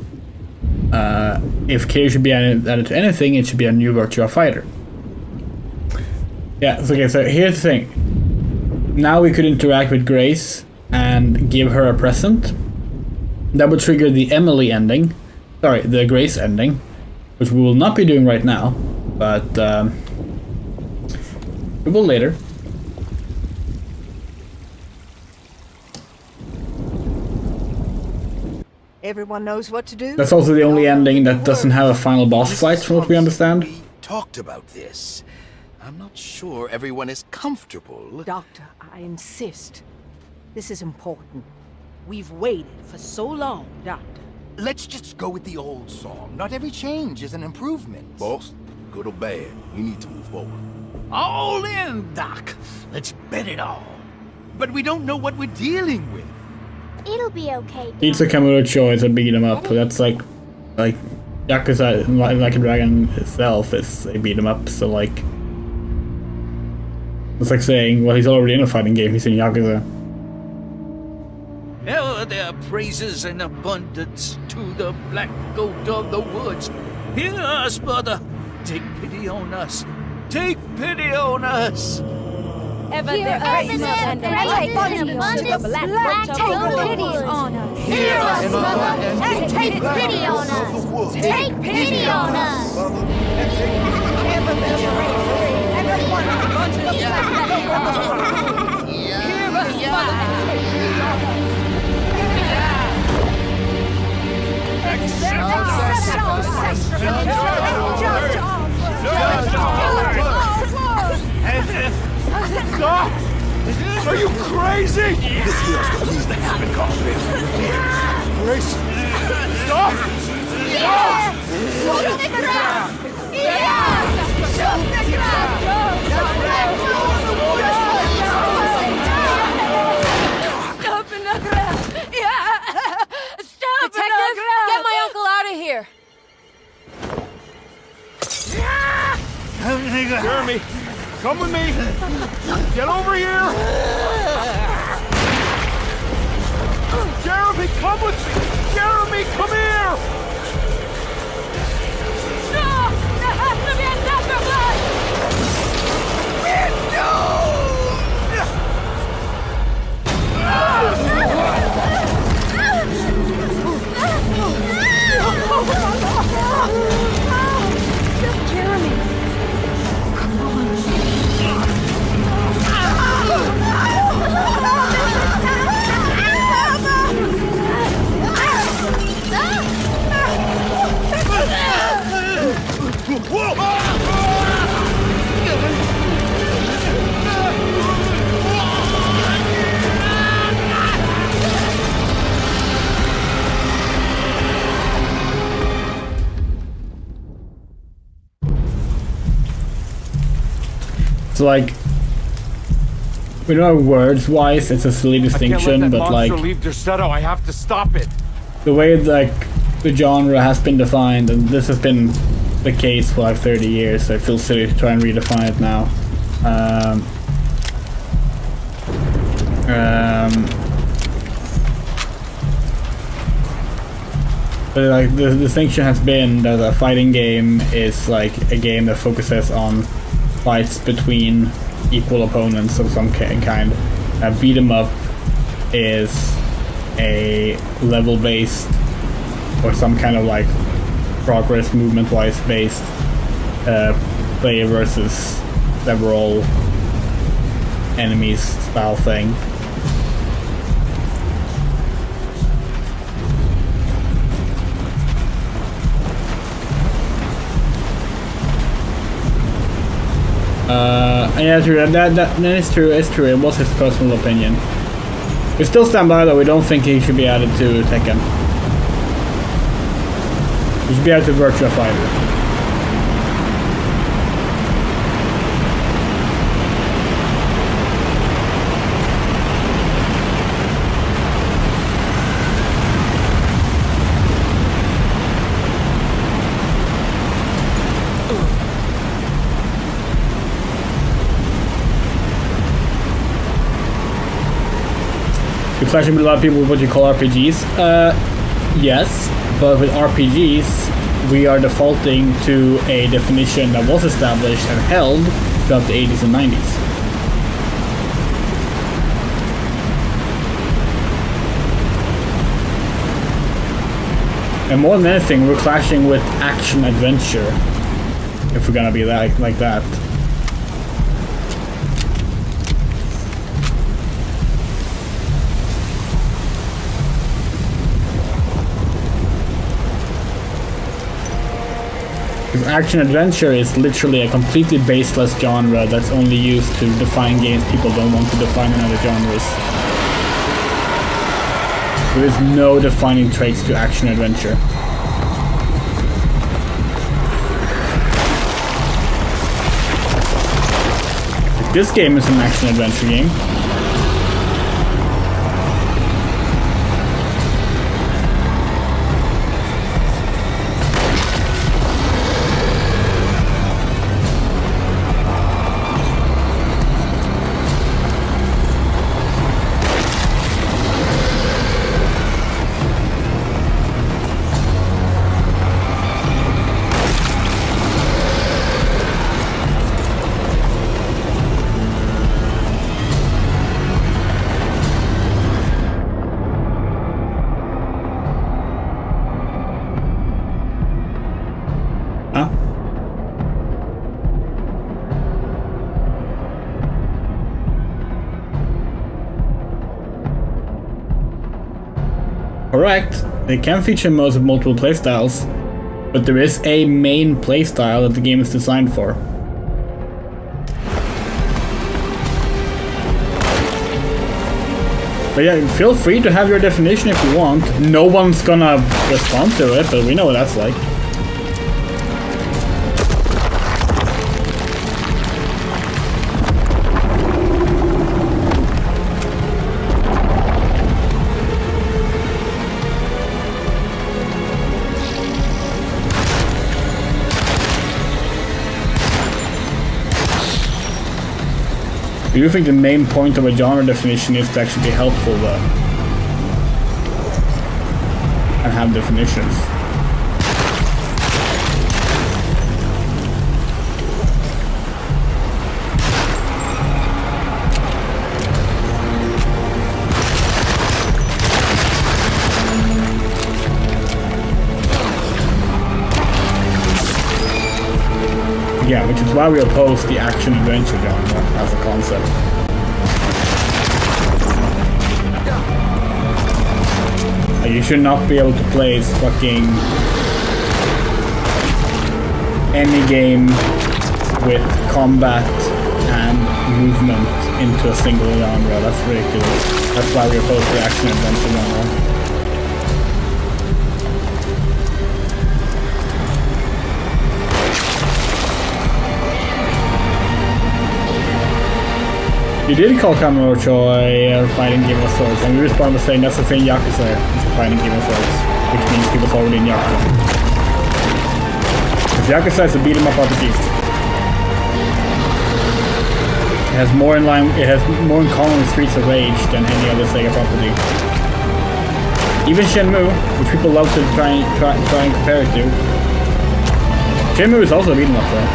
If Kiryu should be added to anything, it should be a new Virtua Fighter. Yeah, okay, so here's the thing. Now we could interact with Grace and give her a present. That would trigger the Emily ending. Sorry, the Grace ending. Which we will not be doing right now. But we will later. Everyone knows what to do? That's also the only ending that doesn't have a final boss fight, from what we understand. We talked about this. I'm not sure everyone is comfortable. Doctor, I insist. This is important. We've waited for so long, Doctor. Let's just go with the old song. Not every change is an improvement. Boss, good or bad, we need to move forward. All in, Doc. Let's bet it all. But we don't know what we're dealing with. It'll be okay. It's a Kamuro choice to beat him up. That's like Yakuza, like a Dragon itself, is a beat him up. So like, it's like saying, well, he's already in a fighting game. He's in Yakuza. Hell, there are praises in abundance to the black goat of the woods. Hear us, brother. Take pity on us. Take pity on us. Ever there praises and abundance to the black goat of the woods. Hear us, mother, and take pity on us. Take pity on us. Ever there praises and abundance to the black goat of the woods. Hear us, mother, and take pity on us. Stop! Are you crazy? This here's what needs to happen, Carnby. Grace! Stop! Stop! Shoot the ground! Shoot the ground! Stop in the ground! Stop in the ground! Get my uncle out of here! Jeremy, come with me! Get over here! Jeremy, come with me! Jeremy, come here! No! There has to be another blood! Jeremy! Come on! So like, we don't know words wise, it's a silly distinction, but like, leave Derceto. I have to stop it. the way like the genre has been defined, and this has been the case for like 30 years, so it feels silly to try and redefine it now. But like the distinction has been that a fighting game is like a game that focuses on fights between equal opponents of some kind. A beat 'em up is a level-based or some kind of like progress movement-wise based player versus several enemies style thing. Yeah, true. That is true. It's true. It was his personal opinion. We still stand by though. We don't think he should be added to Tekken. He should be added to Virtua Fighter. You're clashing with a lot of people with what you call RPGs. Yes, but with RPGs, we are defaulting to a definition that was established and held throughout the 80s and 90s. And more than anything, we're clashing with action adventure, if we're gonna be like that. Because action-adventure is literally a completely baseless genre that's only used to define games people don't want to define in other genres. There is no defining traits to action-adventure. This game is an action-adventure game. Correct, they can feature modes with multiple playstyles, but there is a main playstyle that the game is designed for. But yeah, feel free to have your definition if you want. No one's gonna respond to it, but we know what that's like. I do think the main point of a genre definition is to actually be helpful though. And have definitions. Yeah, which is why we oppose the action-adventure genre as a concept. You should not be able to play fucking any game with combat and movement into a single genre. That's ridiculous. That's why we oppose the action-adventure genre. You did call Kamurocho a fighting game of swords, and we responded by saying that's the same Yakuza is a fighting game of swords, which means he was already in Yakuza. Because Yakuza is a beat 'em up RPG. It has more in common with Streets of Rage than any other Sega property. Even Shenmue, which people love to try and compare it to. Shenmue is also a beat 'em up though.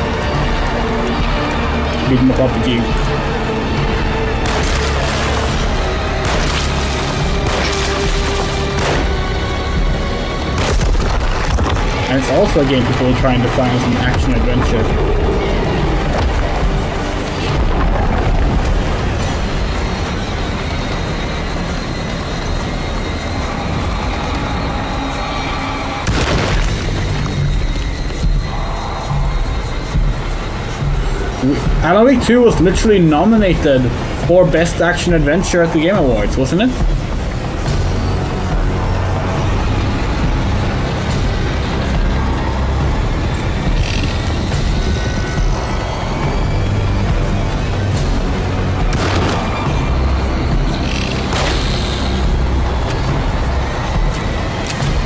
Beat 'em up RPG. And it's also a game people are trying to find as an action-adventure. Alan Wake 2 was literally nominated for Best Action-Adventure at the Game Awards, wasn't it?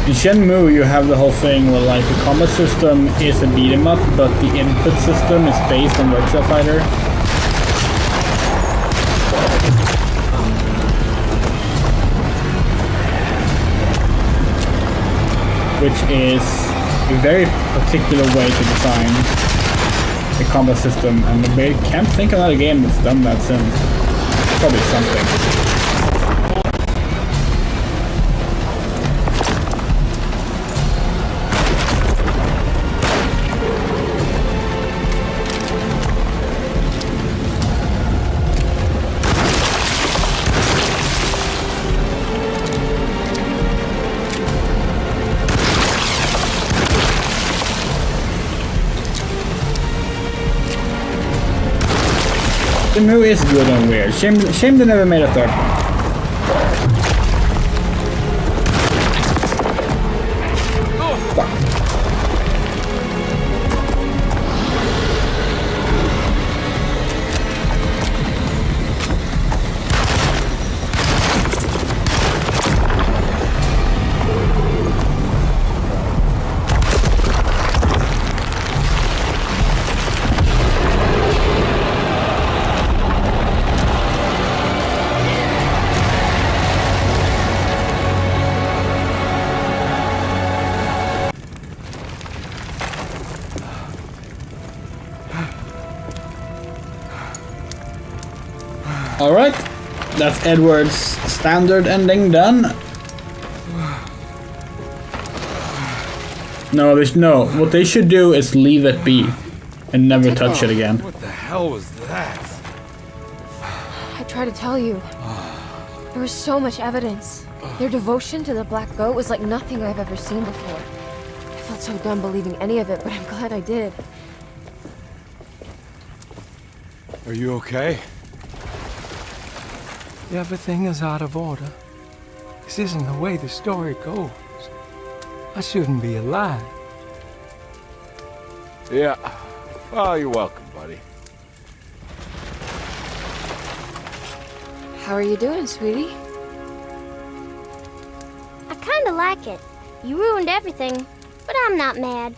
In Shenmue, you have the whole thing where like the combat system is a beat 'em up, but the input system is based on Virtua Fighter. Which is a very particular way to design the combat system, and I can't think of another game that's done that since. Probably something. The movie is good and weird. Shame they never made a third one. Alright, that's Edward's standard ending done. No, what they should do is leave it be and never touch it again. What the hell was that? I tried to tell you. There was so much evidence. Their devotion to the black goat was like nothing I've ever seen before. I felt so dumb believing any of it, but I'm glad I did. Are you okay? Everything is out of order. This isn't the way the story goes. I shouldn't be alive. Yeah. Well, you're welcome, buddy. How are you doing, sweetie? I kinda like it. You ruined everything, but I'm not mad.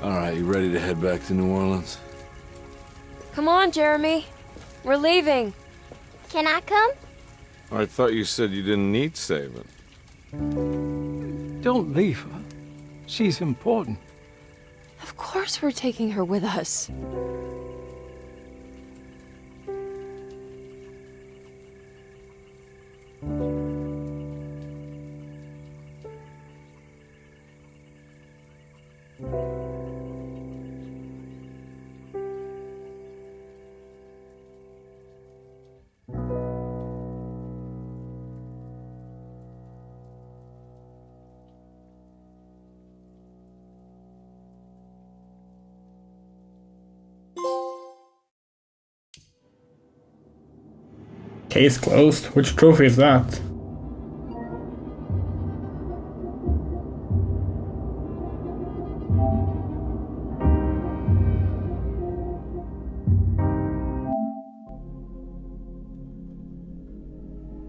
All right, you ready to head back to New Orleans? Come on, Jeremy. We're leaving. Can I come? I thought you said you didn't need saving. Don't leave her. She's important. Of course we're taking her with us. Case closed. Which trophy is that?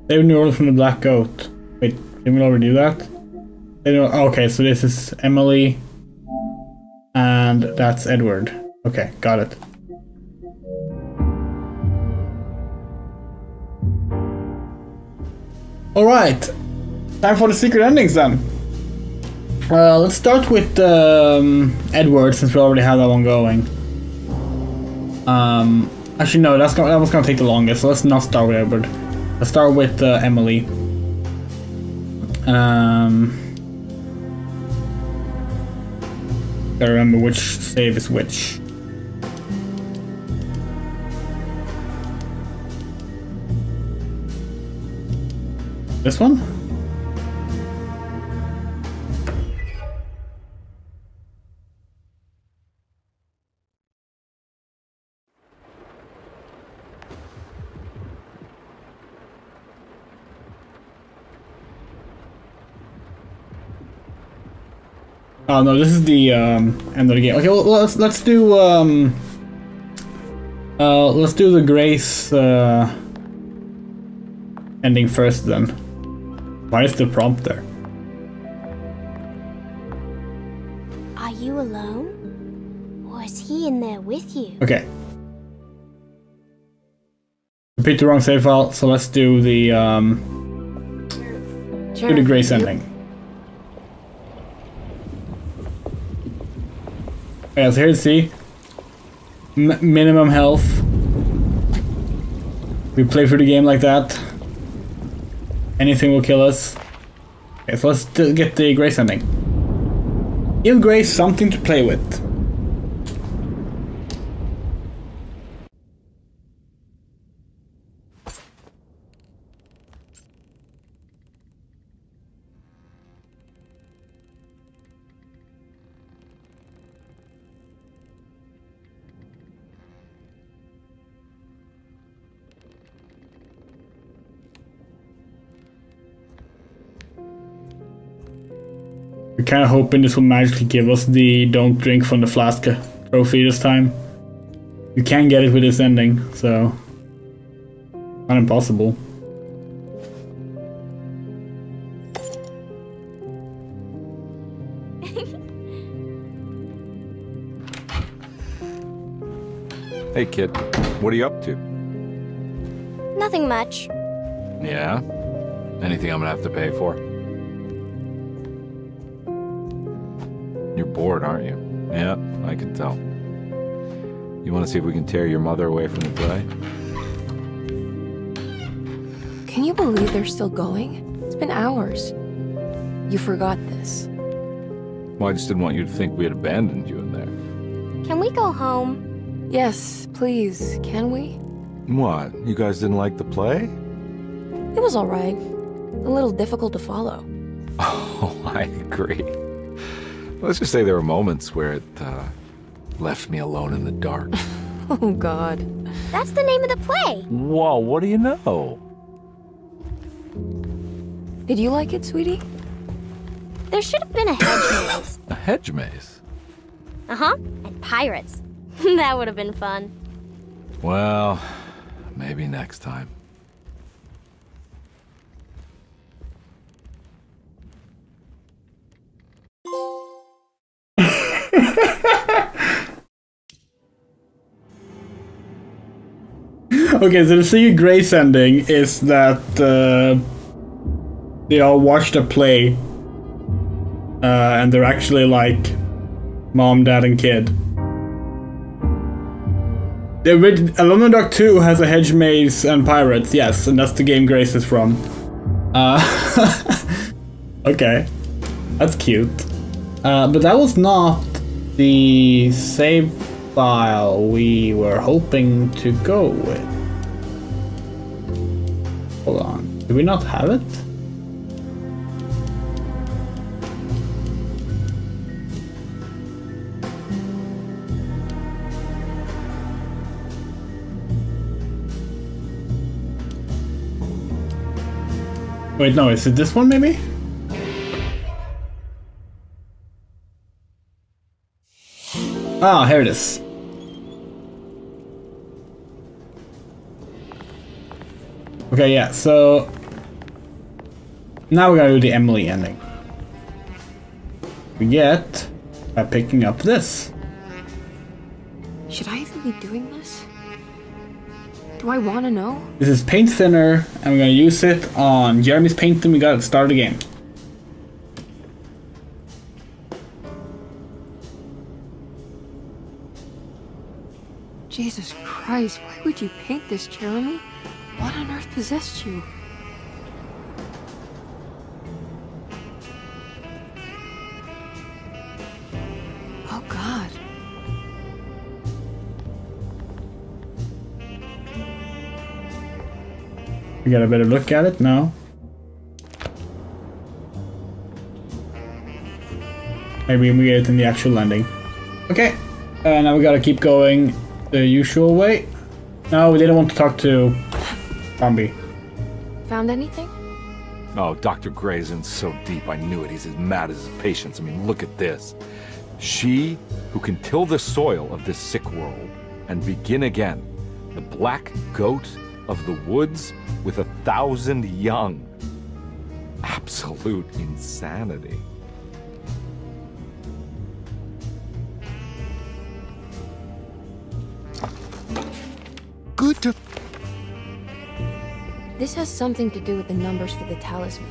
Save New Orleans from the Black Goat. Wait, didn't we already do that? Okay, so this is Emily. And that's Edward. Okay, got it. Alright, time for the secret endings then. Let's start with Edward, since we already have that one going. Actually no, that was gonna take the longest, so let's not start with Edward. Let's start with Emily. Gotta remember which save is which. This one? Oh no, this is the end of the game. Okay, well let's do the Grace ending first then. Why is the prompt there? Are you alone? Or is he in there with you? Okay. Repeat the wrong save file, so let's do the Grace ending. Okay, so here's C. Minimum health. We play through the game like that. Anything will kill us. Okay, so let's get the Grace ending. Give Grace something to play with. We're kind of hoping this will magically give us the don't drink from the flask trophy this time. You can get it with this ending, so not impossible. Hey, kid. What are you up to? Nothing much. Yeah? Anything I'm gonna have to pay for? You're bored, aren't you? Yeah, I can tell. You want to see if we can tear your mother away from the play? Can you believe they're still going? It's been hours. You forgot this. Well, I just didn't want you to think we had abandoned you in there. Can we go home? Yes, please. Can we? What? You guys didn't like the play? It was alright. A little difficult to follow. Oh, I agree. Let's just say there were moments where it left me alone in the dark. Oh, God. That's the name of the play. Whoa, what do you know? Did you like it, sweetie? There should have been a hedge maze. A hedge maze? Uh-huh. And pirates. That would have been fun. Well, maybe next time. Okay, so the secret Grace ending is that they all watched a play, and they're actually like mom, dad, and kid. The Alone in the Dark 2 has a hedge maze and pirates, yes, and that's the game Grace is from. Okay, that's cute. But that was not the save file we were hoping to go with. Hold on, do we not have it? Wait, no, is it this one maybe? Ah, here it is. Okay, yeah, so now we gotta do the Emily ending. We get by picking up this. Should I even be doing this? Do I want to know? This is paint thinner, and we're gonna use it on Jeremy's painting we got at the start of the game. Jesus Christ, why would you paint this, Jeremy? What on earth possessed you? Oh, God. We got a better look at it now. Maybe we get it in the actual ending. Okay, now we gotta keep going the usual way. No, we didn't want to talk to Carnby. Found anything? Oh, Dr. Gray's in so deep, I knew it. He's as mad as his patients. I mean, look at this. She who can till the soil of this sick world and begin again, the black goat of the woods with 1,000 young. Absolute insanity. Good to... This has something to do with the numbers for the talisman.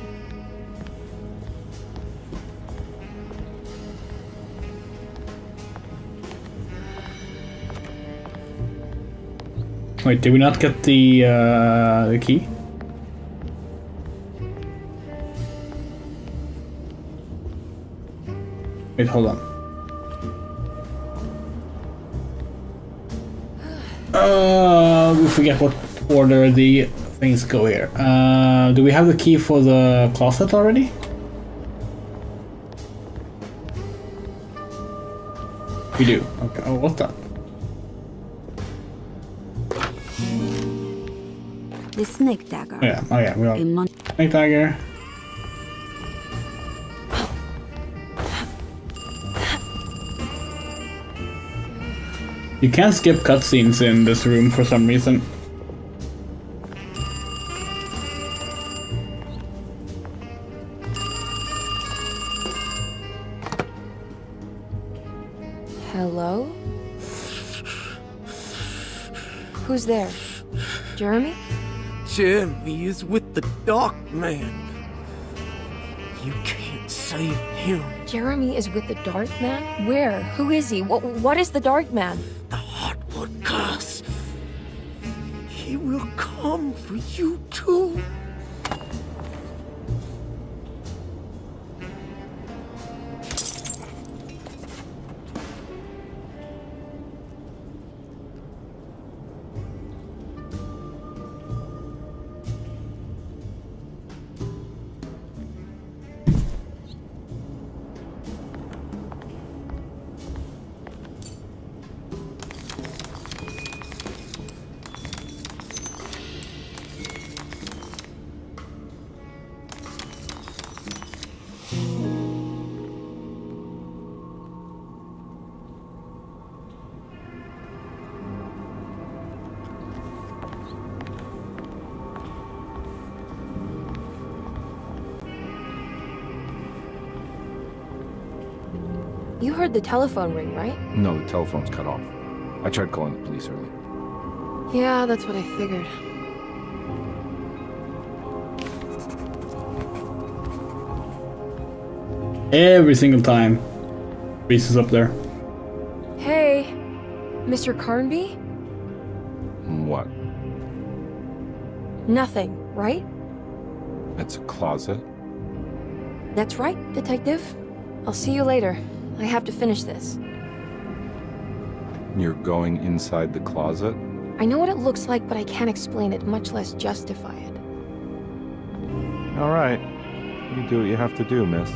Wait, did we not get the key? Wait, hold on. We forget what order the things go here. Do we have the key for the closet already? We do. Okay. Oh, what's that? The snake dagger. Oh yeah, we are. Snake dagger. You can't skip cutscenes in this room for some reason. Hello? Who's there? Jeremy? Jeremy is with the Dark Man. You can't save him. Jeremy is with the Dark Man? Where? Who is he? What is the Dark Man? The Heartwood Curse. He will come for you too. You heard the telephone ring, right? No, the telephone's cut off. I tried calling the police earlier. Yeah, that's what I figured. Every single time. Reese is up there. Hey, Mr. Carnby? What? Nothing, right? It's a closet? That's right, Detective. I'll see you later. I have to finish this. You're going inside the closet? I know what it looks like, but I can't explain it, much less justify it. All right. You do what you have to do, miss.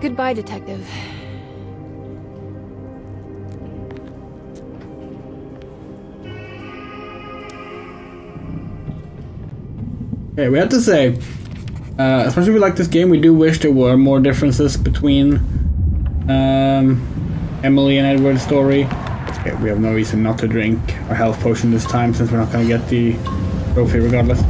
Goodbye, Detective. Okay, we have to say, as much as we like this game, we do wish there were more differences between Emily and Edward's story. Okay, we have no reason not to drink our health potion this time, since we're not going to get the trophy regardless.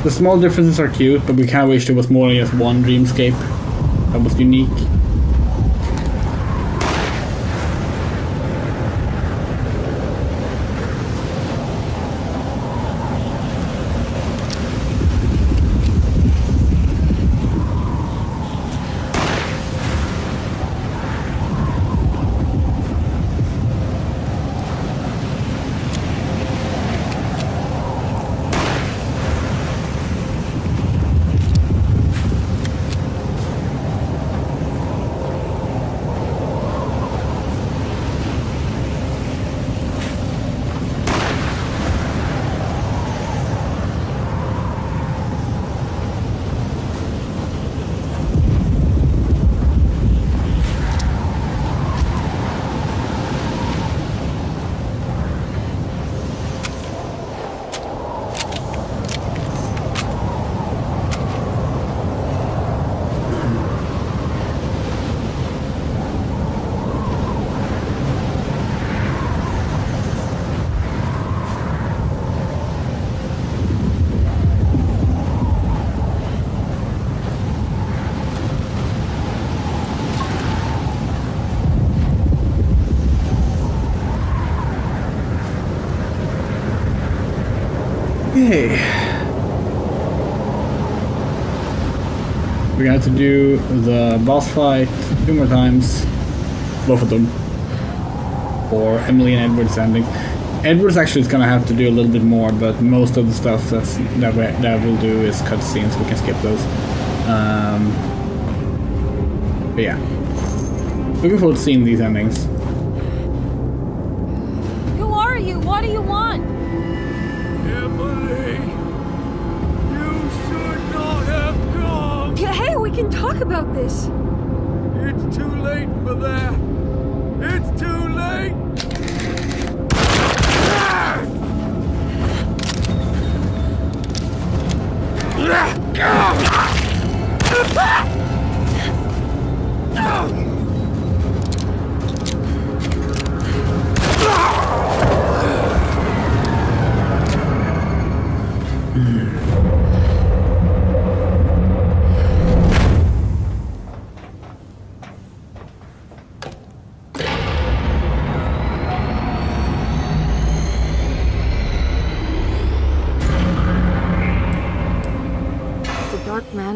The small differences are cute, but we kind of wish there was more than just one dreamscape that was unique. Okay. We're gonna have to do the boss fight 2 more times. Both of them. For Emily and Edward's ending. Edward's actually is gonna have to do a little bit more, but most of the stuff that we'll do is cutscenes. We can skip those. But yeah. Looking forward to seeing these endings. Who are you? What do you want? Emily, you should not have come. Hey, we can talk about this. It's too late for that. It's too late.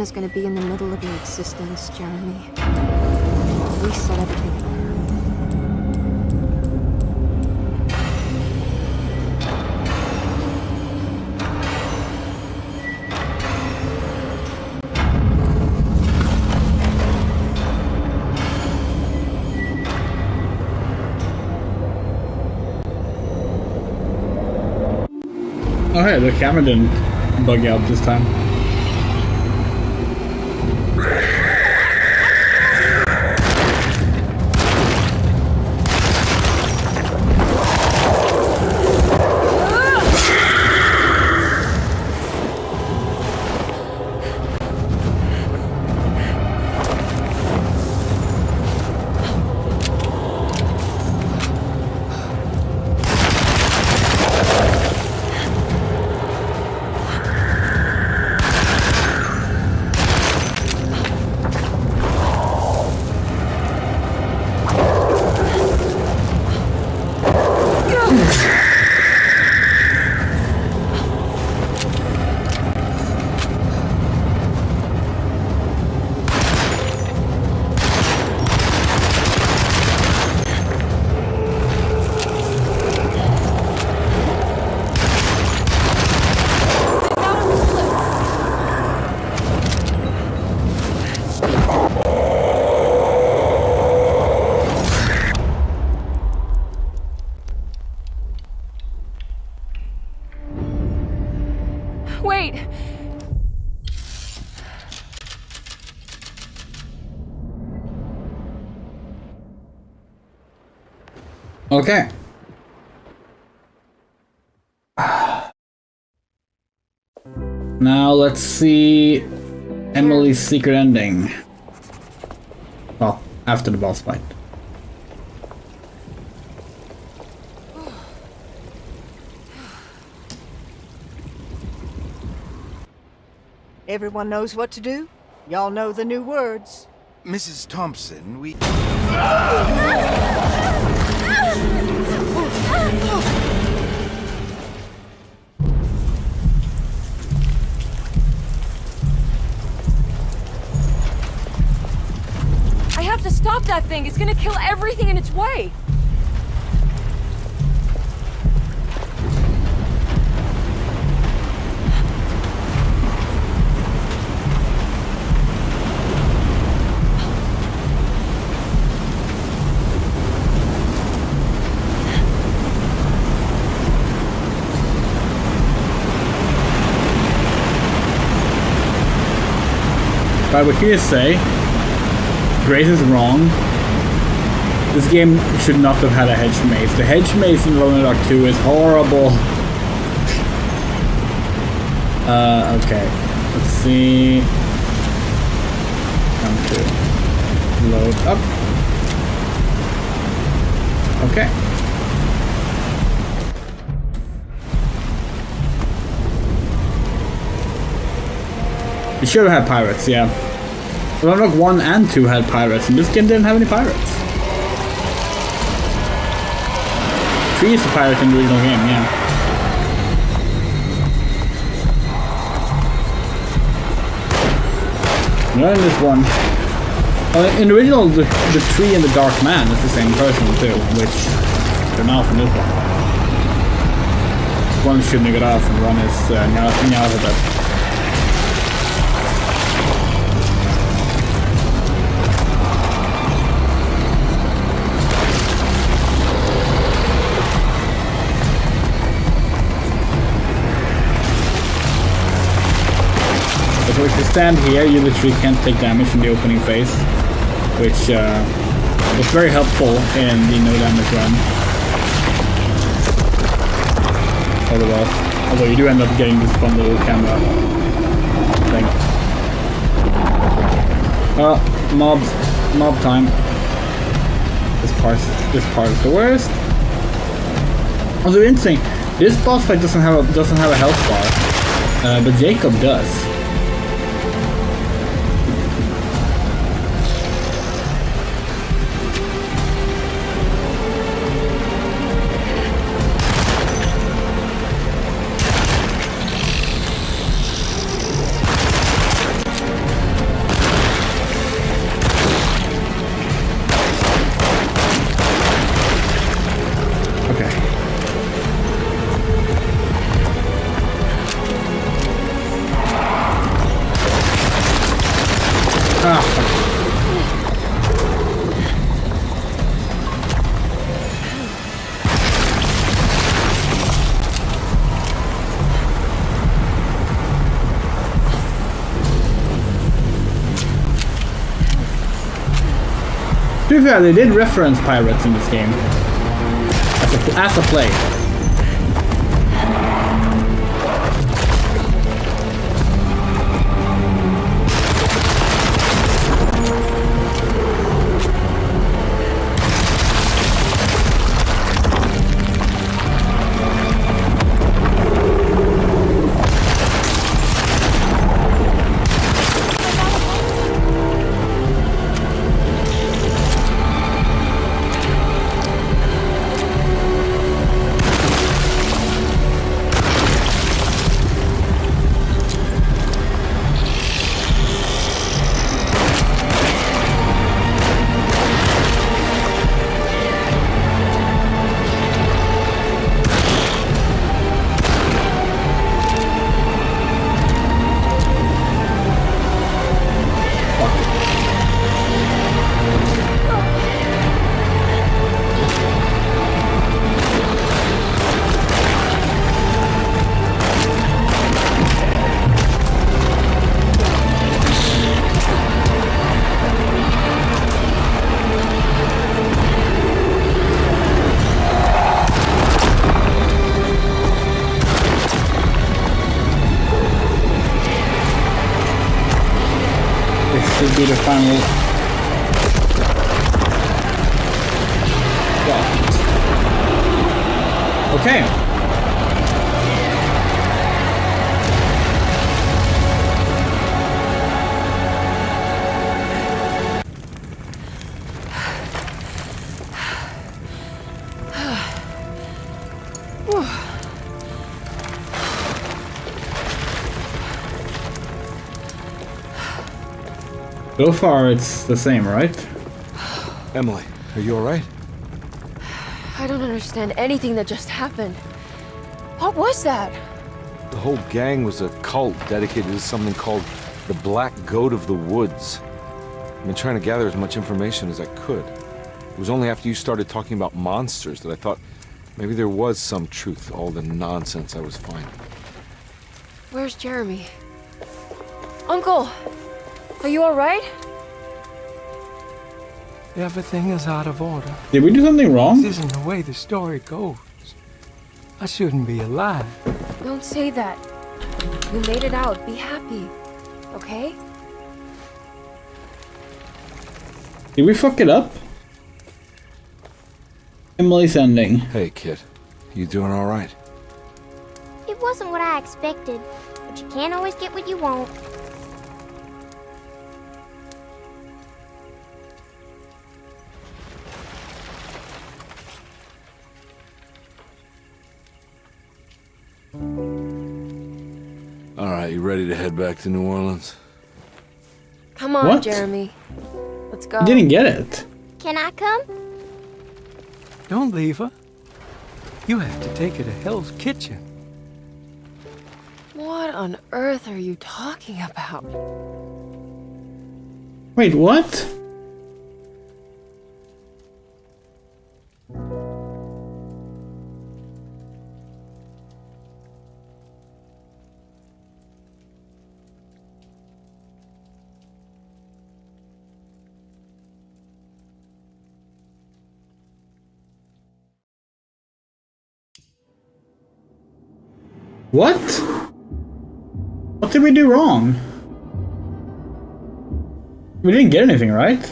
one is gonna be in the middle of your existence, Jeremy. We set everything for her. Oh hey, the camera didn't bug out this time. Wait! Okay. Now let's see Emily's secret ending. Well, after the boss fight. Everyone knows what to do? Y'all know the new words. Mrs. Thompson, we... I have to stop that thing! It's gonna kill everything in its way! By what he say, Grace is wrong. This game should not have had a hedge maze. The hedge maze in Alone in the Dark 2 is horrible. Okay. Let's see. Come to load up. Okay. It should have had pirates, yeah. Alone in the Dark 1 and 2 had pirates, and this game didn't have any pirates. 3 is a pirate in the original game, yeah. Not in this one. In the original, the tree and the dark man is the same person too, which they're not in this one. One shouldn't get off and run his Nyarlathotep. So if you stand here, you literally can't take damage in the opening phase, which was very helpful in the no damage run. Although you do end up getting this fun little camera thing. Mob time. This part is the worst. Also interesting, this boss fight doesn't have a health bar, but Jacob does. To be fair, they did reference pirates in this game. As a play. Should be the final. Okay. So far, it's the same, right? Emily, are you alright? I don't understand anything that just happened. What was that? The whole gang was a cult dedicated to something called the Black Goat of the Woods. I've been trying to gather as much information as I could. It was only after you started talking about monsters that I thought maybe there was some truth to all the nonsense I was finding. Where's Jeremy? Uncle! Are you alright? Everything is out of order. Did we do something wrong? This isn't the way the story goes. I shouldn't be alive. Don't say that. You made it out. Be happy. Okay? Did we fuck it up? Emily's ending. Hey, kid. You doing alright? It wasn't what I expected, but you can't always get what you want. Alright, you ready to head back to New Orleans? Come on, What? Jeremy. Let's go. I didn't get it. Can I come? Don't leave her. You have to take her to Hell's Kitchen. What on earth are you talking about? Wait, what? What? What did we do wrong? We didn't get anything, right?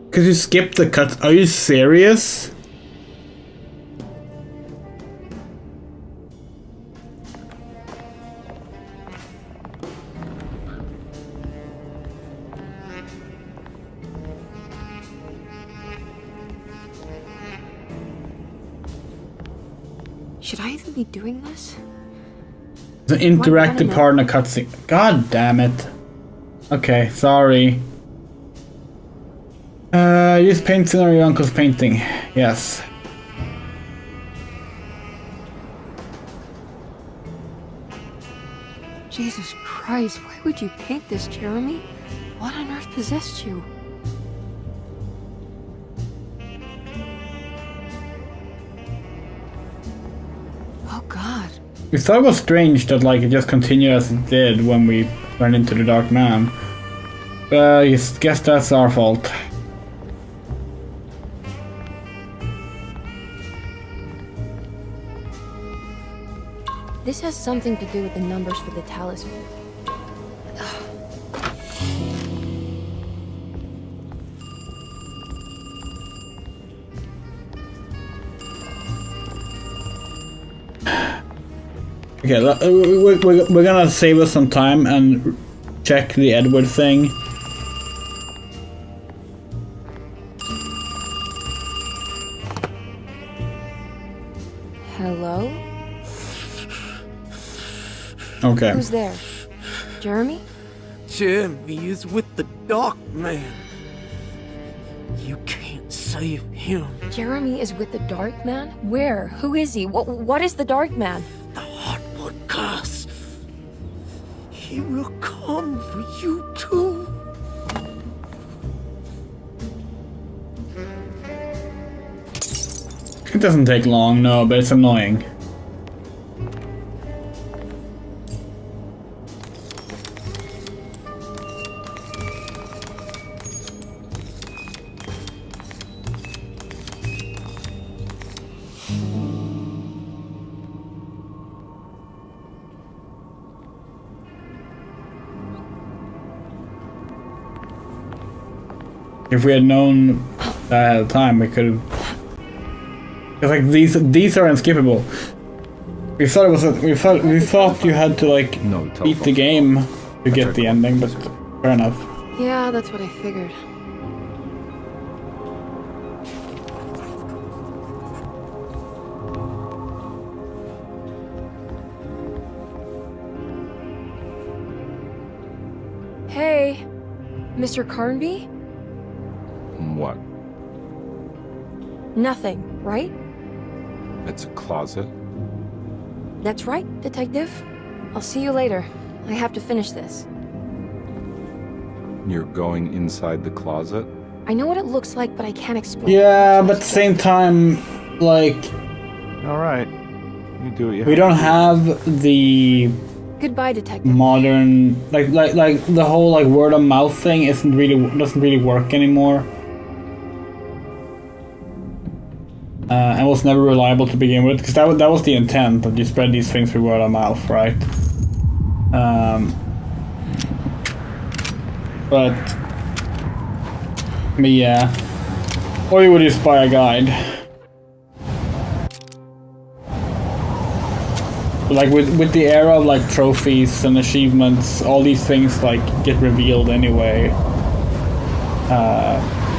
Cause you skipped the cut. Are you serious? Should I even be doing this? The interactive part in a cutscene. God damn it. Okay, sorry. Use painting on your uncle's painting. Yes. Jesus Christ, why would you paint this, Jeremy? What on earth possessed you? Oh God. We thought it was strange that like it just continued as it did when we went into the Dark Man. I guess that's our fault. This has something to do with the numbers for the talisman. Okay, we're gonna save us some time and check the Edward thing. Hello? Okay. Who's there? Jeremy? Jeremy is with the Dark Man. You can't save him. Jeremy is with the Dark Man? Where? Who is he? What is the Dark Man? The Heartwood curse. He will come for you too. It doesn't take long, no, but it's annoying. If we had known that ahead of time, we could have. It's like these are unskippable. We thought it was. We thought you had to like beat the game to get the ending, but fair enough. Yeah, that's what I figured. Hey, Mr. Carnby? What? Nothing, right? It's a closet? That's right, Detective. I'll see you later. I have to finish this. You're going inside the closet? I know what it looks like, but I can't explain. Yeah, but at the same time, like. Alright. You do it. We don't have the Goodbye, Detective. modern like the whole like word of mouth thing doesn't really work anymore. And was never reliable to begin with, because that was the intent, that you spread these things through word of mouth, right? But yeah, or you would just buy a guide. Like with the era of like trophies and achievements, all these things like get revealed anyway.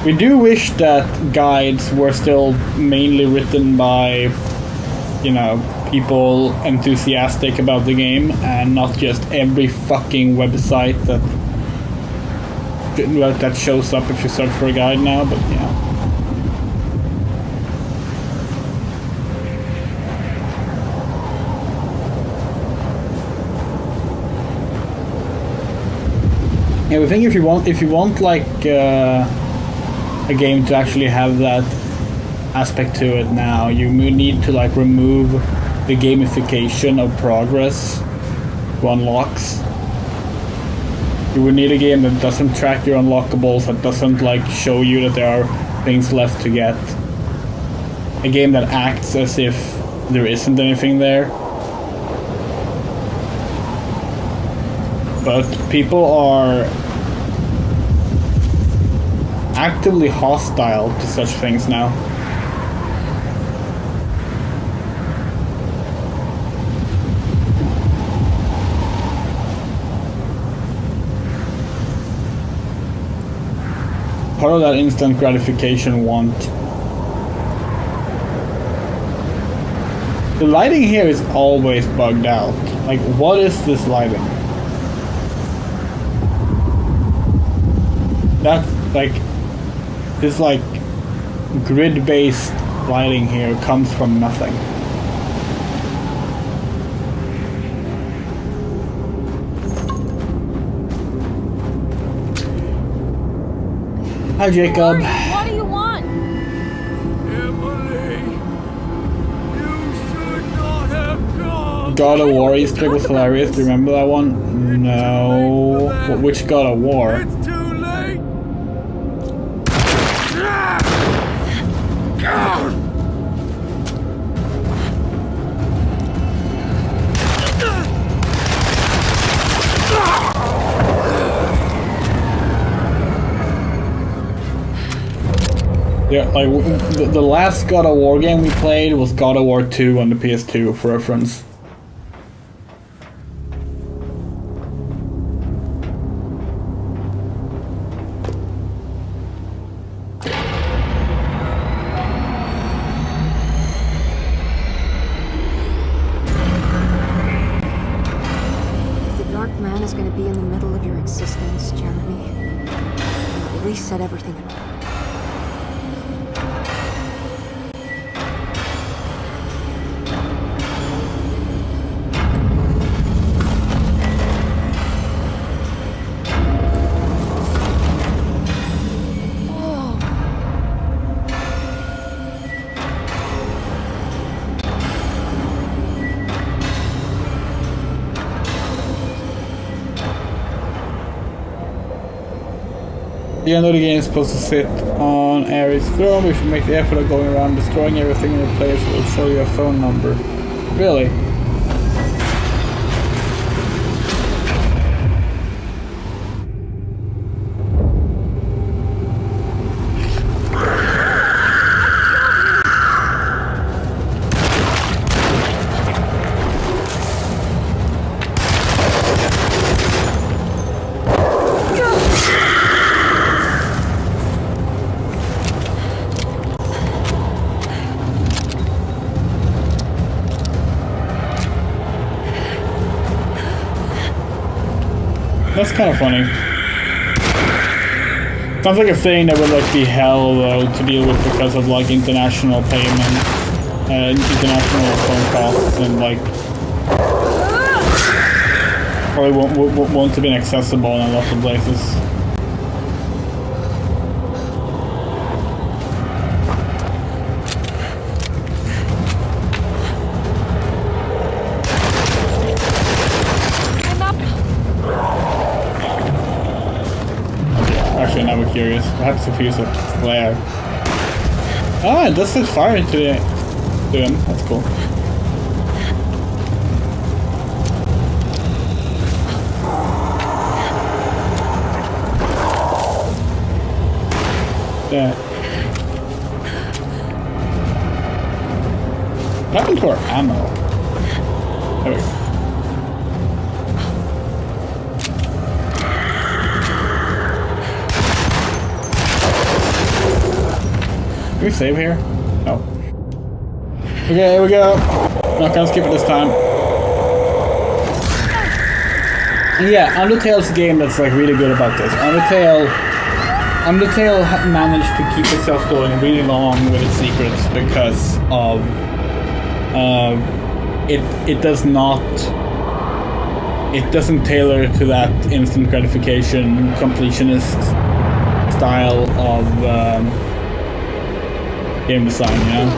We do wish that guides were still mainly written by, you know, people enthusiastic about the game, and not just every fucking website that shows up if you search for a guide now, but yeah. Yeah, we think if you want like a game to actually have that aspect to it now, you need to like remove the gamification of progress to unlocks. You would need a game that doesn't track your unlockables, that doesn't like show you that there are things left to get. A game that acts as if there isn't anything there. But people are actively hostile to such things now. Part of that instant gratification want. The lighting here is always bugged out. Like, what is this lighting? That's like, this like grid-based lighting here comes from nothing. Hi, Jacob. What do you want? Emily, you should not have come. God of War Easter egg was hilarious. Do you remember that one? No. Which God of War? It's too late. Yeah, like the last God of War game we played was God of War 2 on the PS2 for reference. If the Dark Man is going to be in the middle of your existence, Jeremy, at least set everything in order. The end of the game is supposed to sit on Ares' throne. We should make the effort of going around destroying everything in the place. It will show you a phone number. Really? That's kind of funny. Sounds like a thing that would like be hell though to deal with because of like international payment, international phone costs, and like probably won't have been accessible in a lot of places. Actually, now we're curious. Perhaps if use a flare. Ah, it does set fire into him. That's cool. Yeah. What happened to our ammo? There we go. Can we save here? No. Okay, here we go. Not gonna skip it this time. Yeah, Undertale's a game that's like really good about this. Undertale managed to keep itself going really long with its secrets because of it doesn't tailor to that instant gratification completionist style of game design, you know?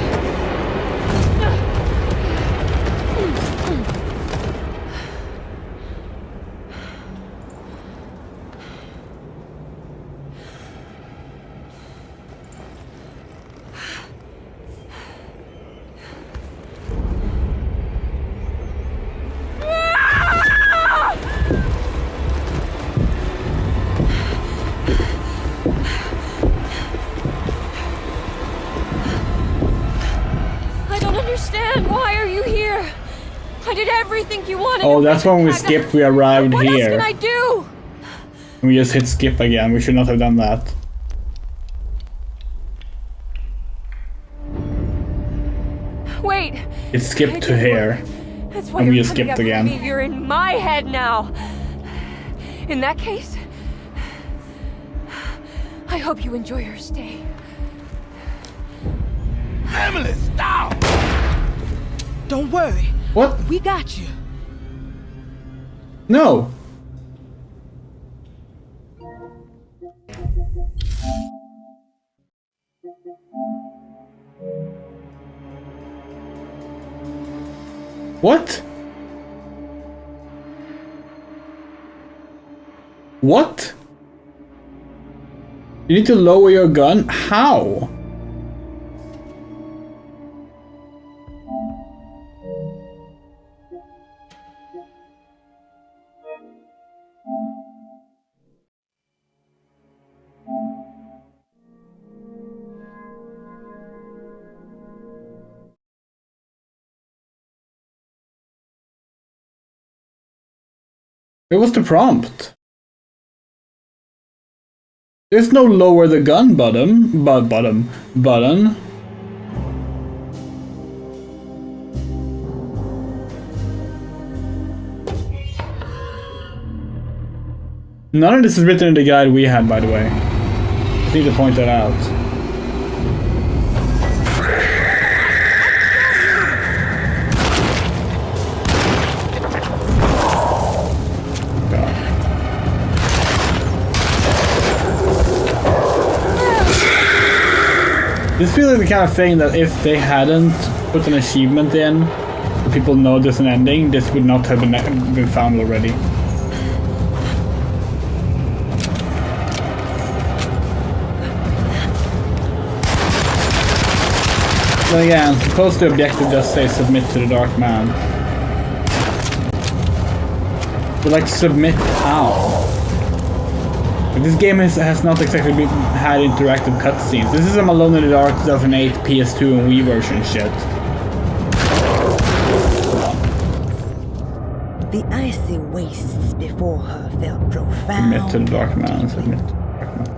Oh, that's when we skipped. We arrived here. What else can I do? We just hit skip again. We should not have done that. Wait. It skipped to here. That's why and we you're just coming skipped after again. me. You're in my head now. In that case, I hope you enjoy your stay. Emily, stop! Don't worry. What? We got you. No. What? What? You need to lower your gun? How? Where was the prompt? There's no lower the gun button. Button. None of this is written in the guide we had, by the way. I need to point that out. This feels like the kind of thing that if they hadn't put an achievement in, so people know there's an ending, this would not have been found already. But again, suppose the objective does say submit to the Dark Man. But like, submit how? This game has not exactly had interactive cutscenes. This is some Alone in the Dark 2008 PS2 and Wii version shit. The icy wastes before her felt profound. Submit to the Dark Man. Submit to the Dark Man.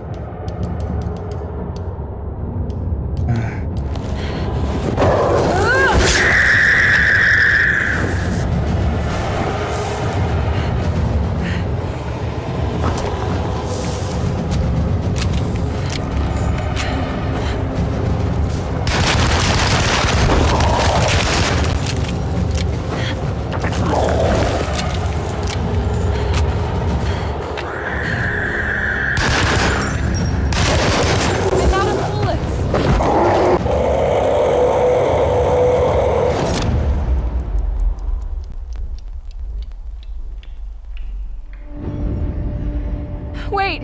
Wait!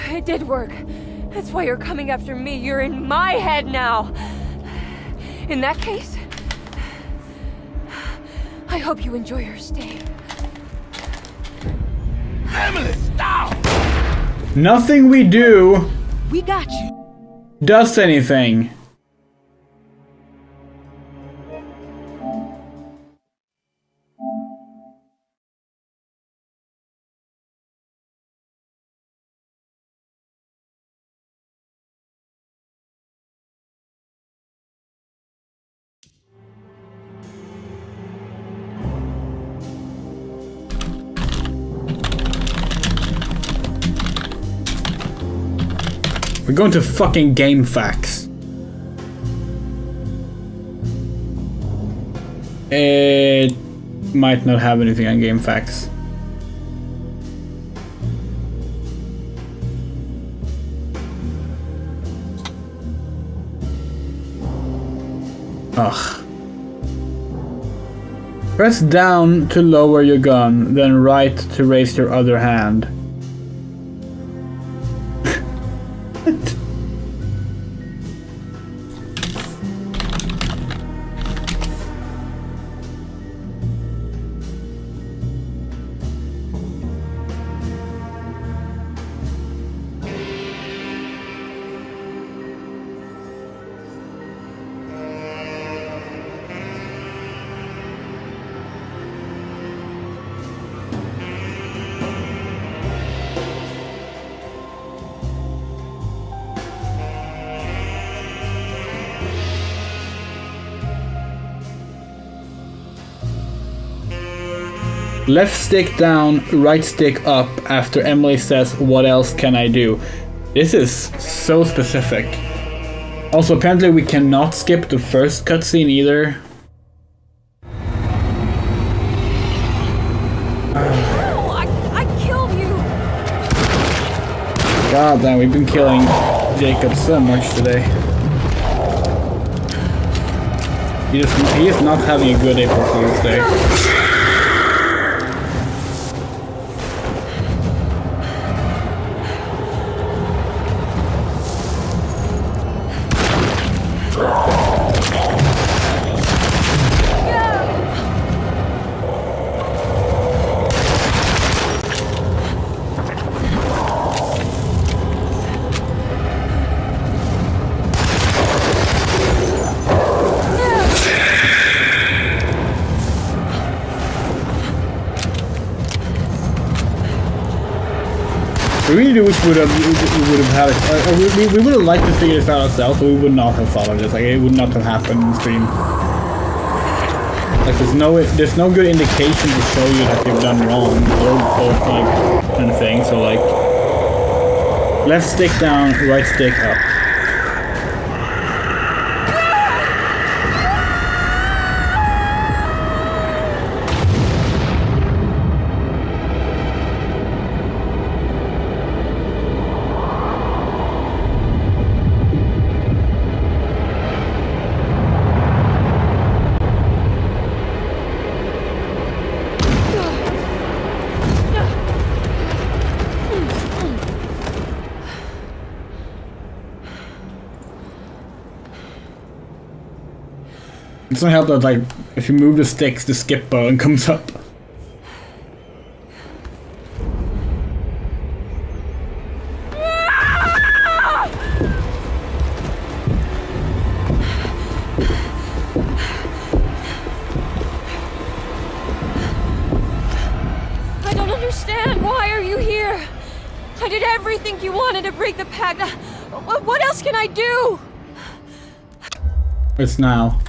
It did work. That's why you're coming after me. You're in my head now. In that case, I hope you enjoy your stay. Emily, stop! Nothing we do We got you. does anything. We're going to fucking game facts. It might not have anything on game facts. Ugh. Press down to lower your gun, then right to raise your other hand. Left stick down, right stick up after Emily says, "What else can I do?" This is so specific. Also, apparently we cannot skip the first cutscene either. I killed you! God damn, we've been killing Jacob so much today. He is not having a good April Fool's Day. We really do wish we would have had it. We would have liked to figure this out ourselves, but we would not have followed this. Like, it would not have happened in stream. Like, there's no good indication to show you that you've done wrong or like anything. So like, left stick down, right stick up. It doesn't help that, like, if you move the sticks, the skip button comes up. I don't understand. Why are you here? I did everything you wanted to break the pact. What else can I do? It's now.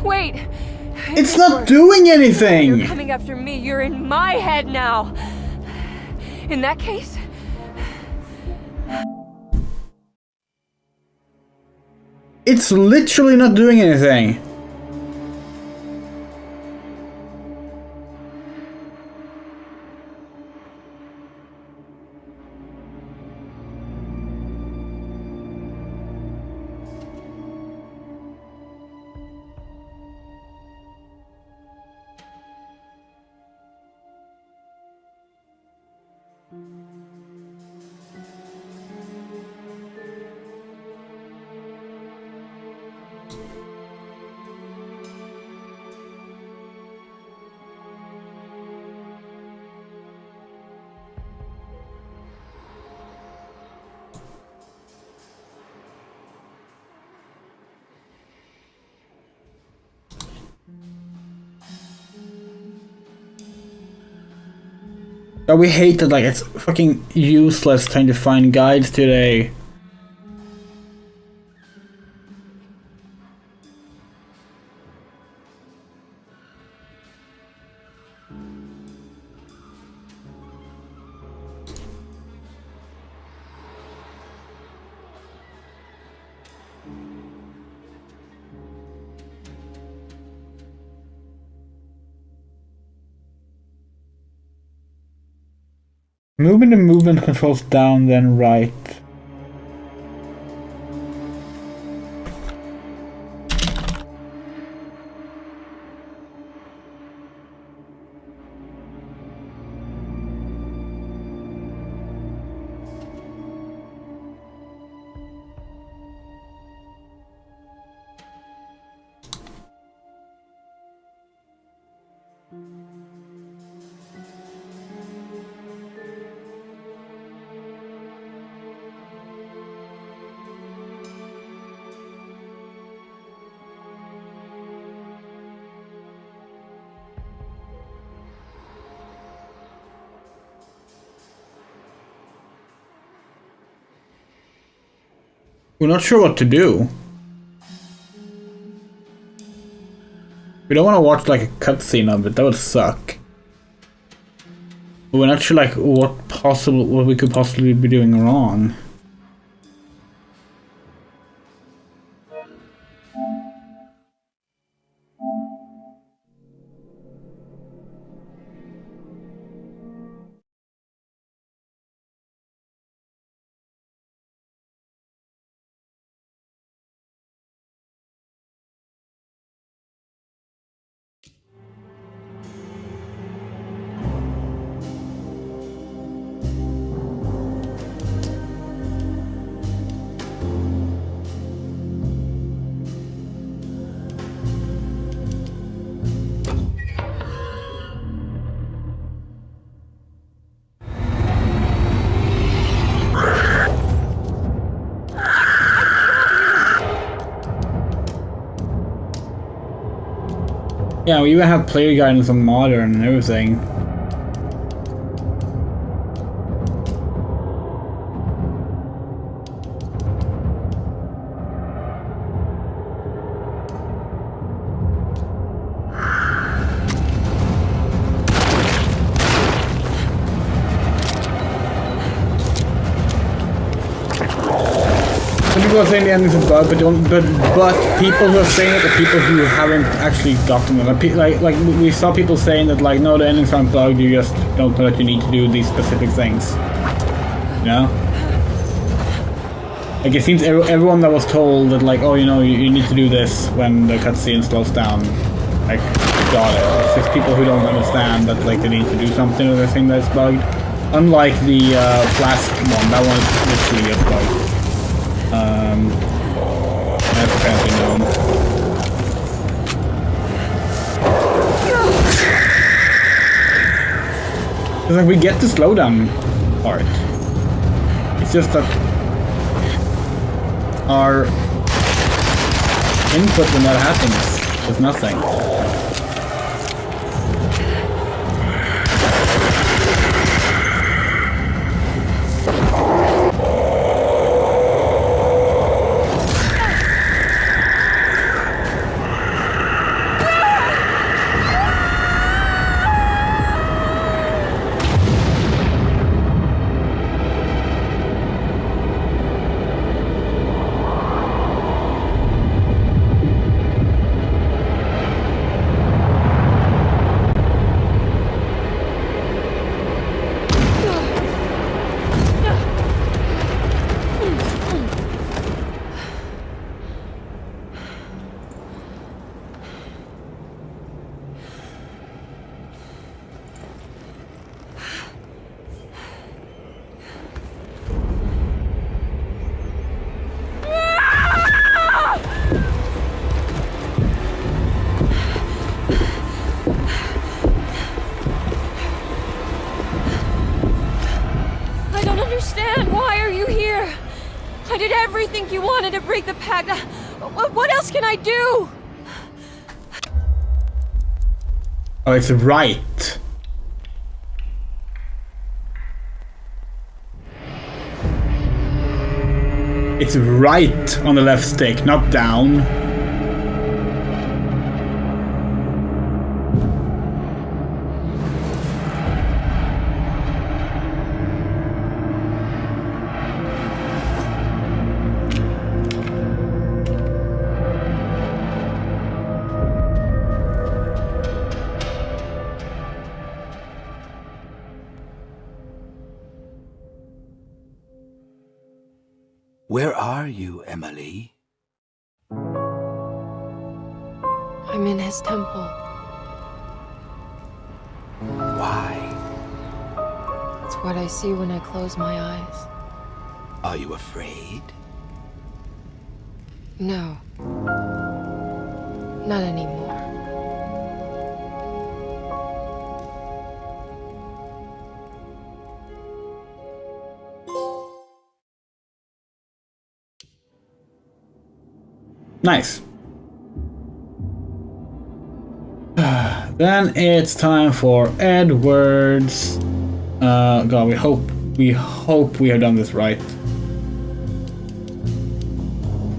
Wait. It's not doing anything! You're coming after me. You're in my head now. In that case... It's literally not doing anything. Oh, we hate that, like, it's fucking useless trying to find guides today. Moving the movement controls down, then right. We're not sure what to do. We don't want to watch like a cutscene of it, that would suck. But we're not sure like what we could possibly be doing wrong. Yeah, we even have player guidance on modern and everything. People are saying the ending's a bug, but people who are saying it are people who haven't actually gotten them. Like we saw people saying that like, no, the endings aren't bugged. You just don't know that you need to do these specific things. You know? Like it seems everyone that was told that like, oh, you know, you need to do this when the cutscene slows down, like got it. It's just people who don't understand that like they need to do something or they think that's bugged. Unlike the Flask one, that one is literally just bugged. That's apparently known. It's like we get the slowdown part. It's just that our input when that happens is nothing. I did everything you wanted to break the pact. What else can I do? Oh, it's right. It's right on the left stick, not down. Where are you, Emily? I'm in his temple. Why? It's what I see when I close my eyes. Are you afraid? No. Not anymore. Nice. Then it's time for Edward's. God, we hope we have done this right.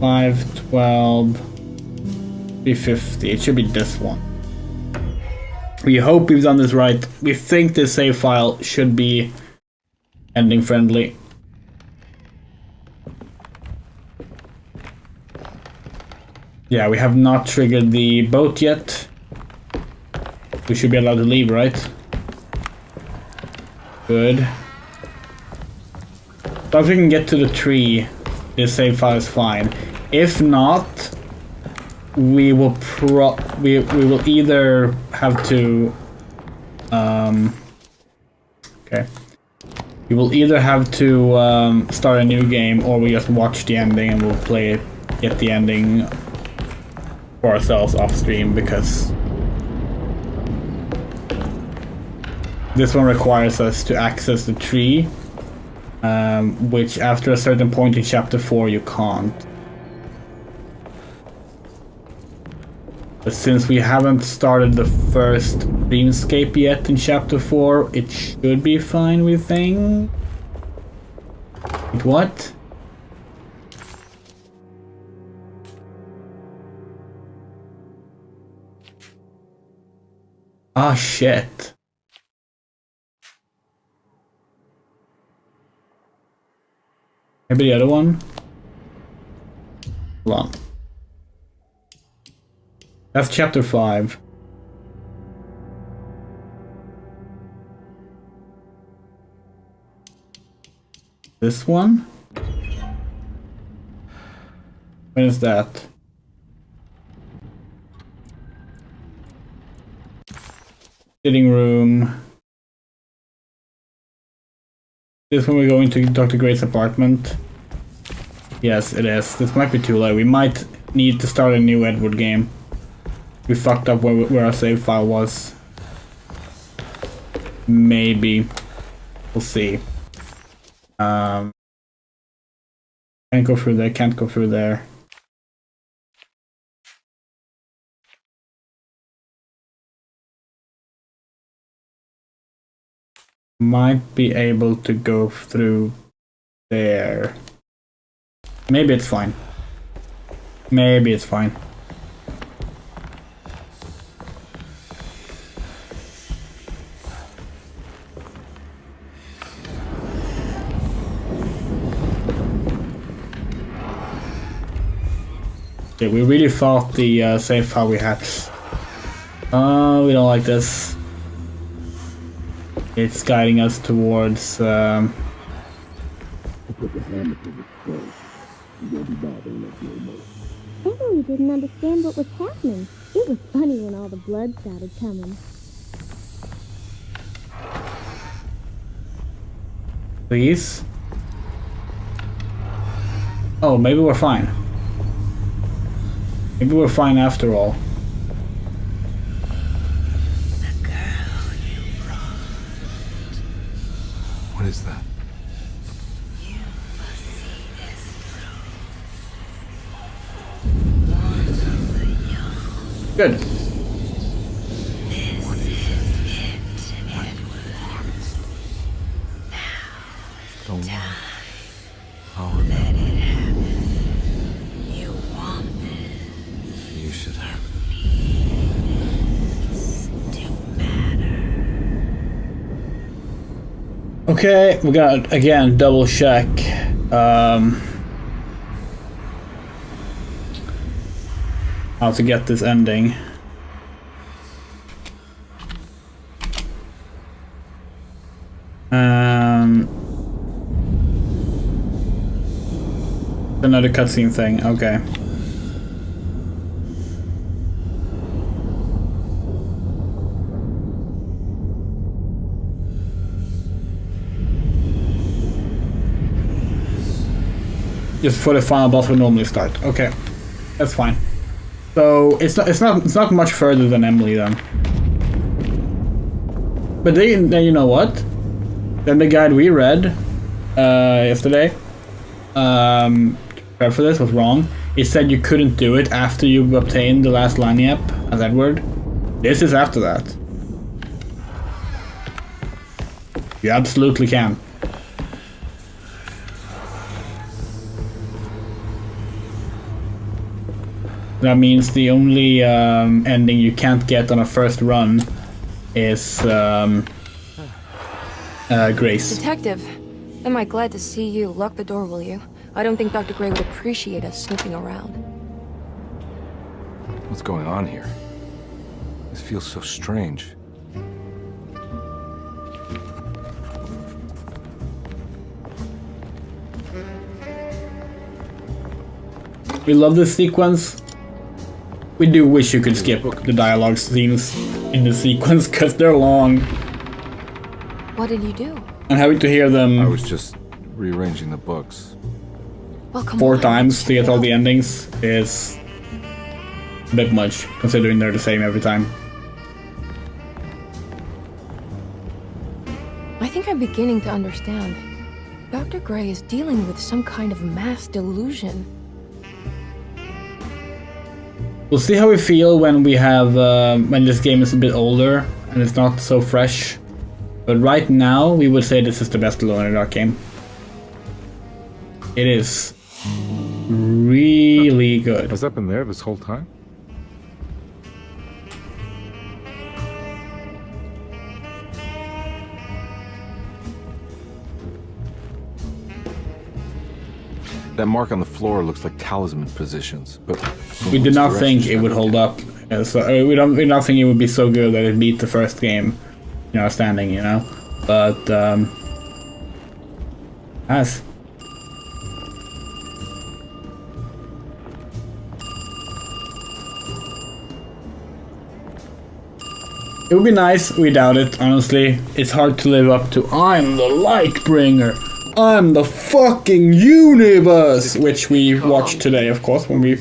512 350. It should be this one. We hope we've done this right. We think this save file should be ending friendly. Yeah, we have not triggered the boat yet. We should be allowed to leave, right? Good. So if we can get to the tree, this save file is fine. If not, we will we will either have to okay. We will either have to start a new game, or we just watch the ending and we'll play it, get the ending for ourselves off stream, because this one requires us to access the tree, which after a certain point in chapter 4 you can't. But since we haven't started the first dreamscape yet in chapter 4, it should be fine, we think. Wait, what? Ah, shit. Maybe the other one? Hold on. That's chapter 5. This one? When is that? Sitting room. This when we go into Dr. Gray's apartment. Yes, it is. This might be too late. We might need to start a new Edward game. We fucked up where our save file was. Maybe. We'll see. Can't go through there, can't go through there. Might be able to go through there. Maybe it's fine. Maybe it's fine. Okay, we really thought the save file we had. We don't like this. It's guiding us towards I really didn't understand what was happening. It was funny when all the blood started coming. Please? Oh, maybe we're fine. Maybe we're fine after all. What is that? Good. Don't worry. I'll remember. You want this. You should have. Okay, we got again double check. How to get this ending. Another cutscene thing, okay. Just for the final boss we normally start. Okay, that's fine. So it's not much further than Emily then. But then you know what? Then the guide we read yesterday, prep for this was wrong. It said you couldn't do it after you obtained the last lanyap as Edward. This is after that. You absolutely can. That means the only ending you can't get on a first run is Grace. Detective, am I glad to see you. Lock the door, will you? I don't think Dr. Gray would appreciate us snooping around. What's going on here? This feels so strange. We love this sequence. We do wish you could skip the dialogue scenes in the sequence because they're long. What did you do? I'm happy to hear them. I was just rearranging the books. Well, come 4 on. times to get all the endings is a bit much, considering they're the same every time. I think I'm beginning to understand. Dr. Gray is dealing with some kind of mass delusion. We'll see how we feel when we have when this game is a bit older and it's not so fresh. But right now, we would say this is the best Alone in the Dark game. It is really good. Has that been there this whole time? That mark on the floor looks like talisman positions, but we did not think it would hold up. So we did not think it would be so good that it beat the first game, you know, standing, you know. But has. It would be nice, we doubt it, honestly. It's hard to live up to, I'm the light bringer. I'm the fucking universe, which we watched today, of course, when we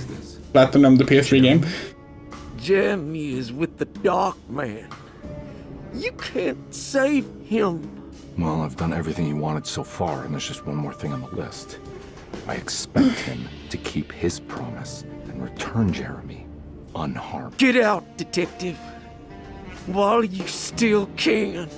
platinumed the PS3 game. Jeremy is with the Dark Man. You can't save him. Well, I've done everything you wanted so far, and there's just one more thing on the list. I expect him to keep his promise and return Jeremy unharmed. Get out, Detective, while you still can.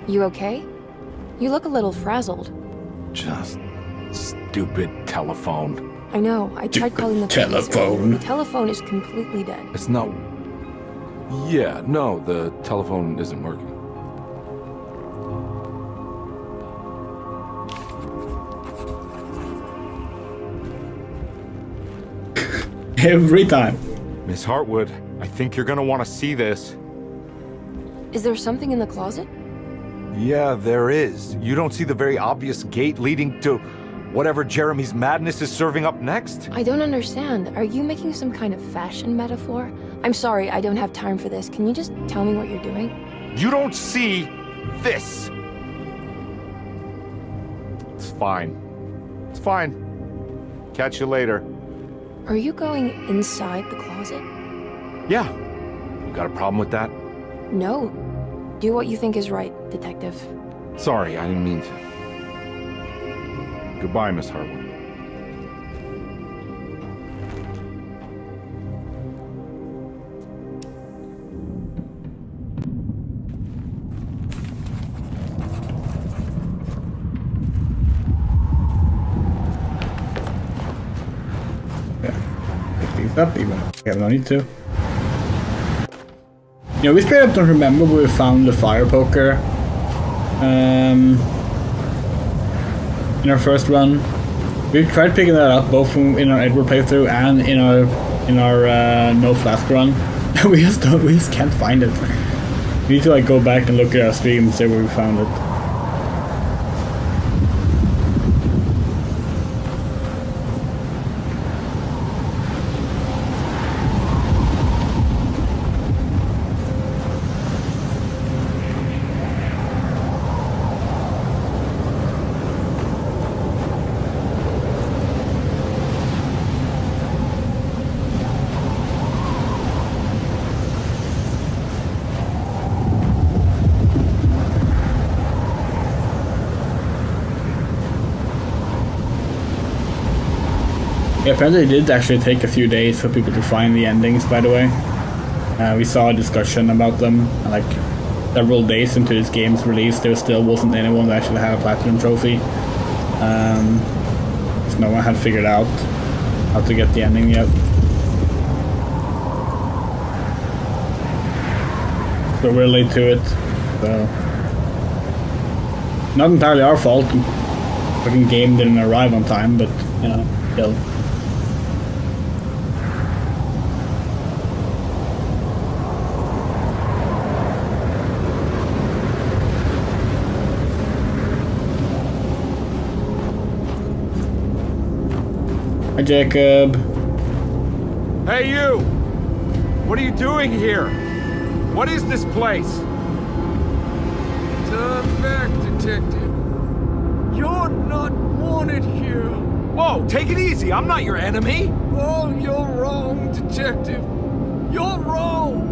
You okay? You look a little frazzled. Just stupid telephone. I know, I tried calling the police. Telephone. The telephone is completely dead. It's not... Yeah, no, the telephone isn't working. Every time. Miss Hartwood, I think you're gonna want to see this. Is there something in the closet? Yeah, there is. You don't see the very obvious gate leading to whatever Jeremy's madness is serving up next? I don't understand. Are you making some kind of fashion metaphor? I'm sorry, I don't have time for this. Can you just tell me what you're doing? You don't see this! It's fine. It's fine. Catch you later. Are you going inside the closet? Yeah. You got a problem with that? No. Do what you think is right, Detective. Sorry, I didn't mean to. Goodbye, Miss Hartwood. Pick these up, even if we have no need to. You know, we straight up don't remember where we found the fire poker in our first run. We've tried picking that up both in our Edward playthrough and in our no flask run. we just can't find it. We need to like go back and look at our stream and see where we found it. Yeah, apparently it did actually take a few days for people to find the endings, by the way. We saw a discussion about them, and like several days into this game's release, there still wasn't anyone that actually had a platinum trophy. So no one had figured out how to get the ending yet. So we're late to it, so... Not entirely our fault. The fucking game didn't arrive on time, but, you know, still. Hi, Jacob. Hey, you! What are you doing here? What is this place? Turn back, Detective. You're not wanted here. Whoa, take it easy. I'm not your enemy. Oh, you're wrong, Detective. You're wrong.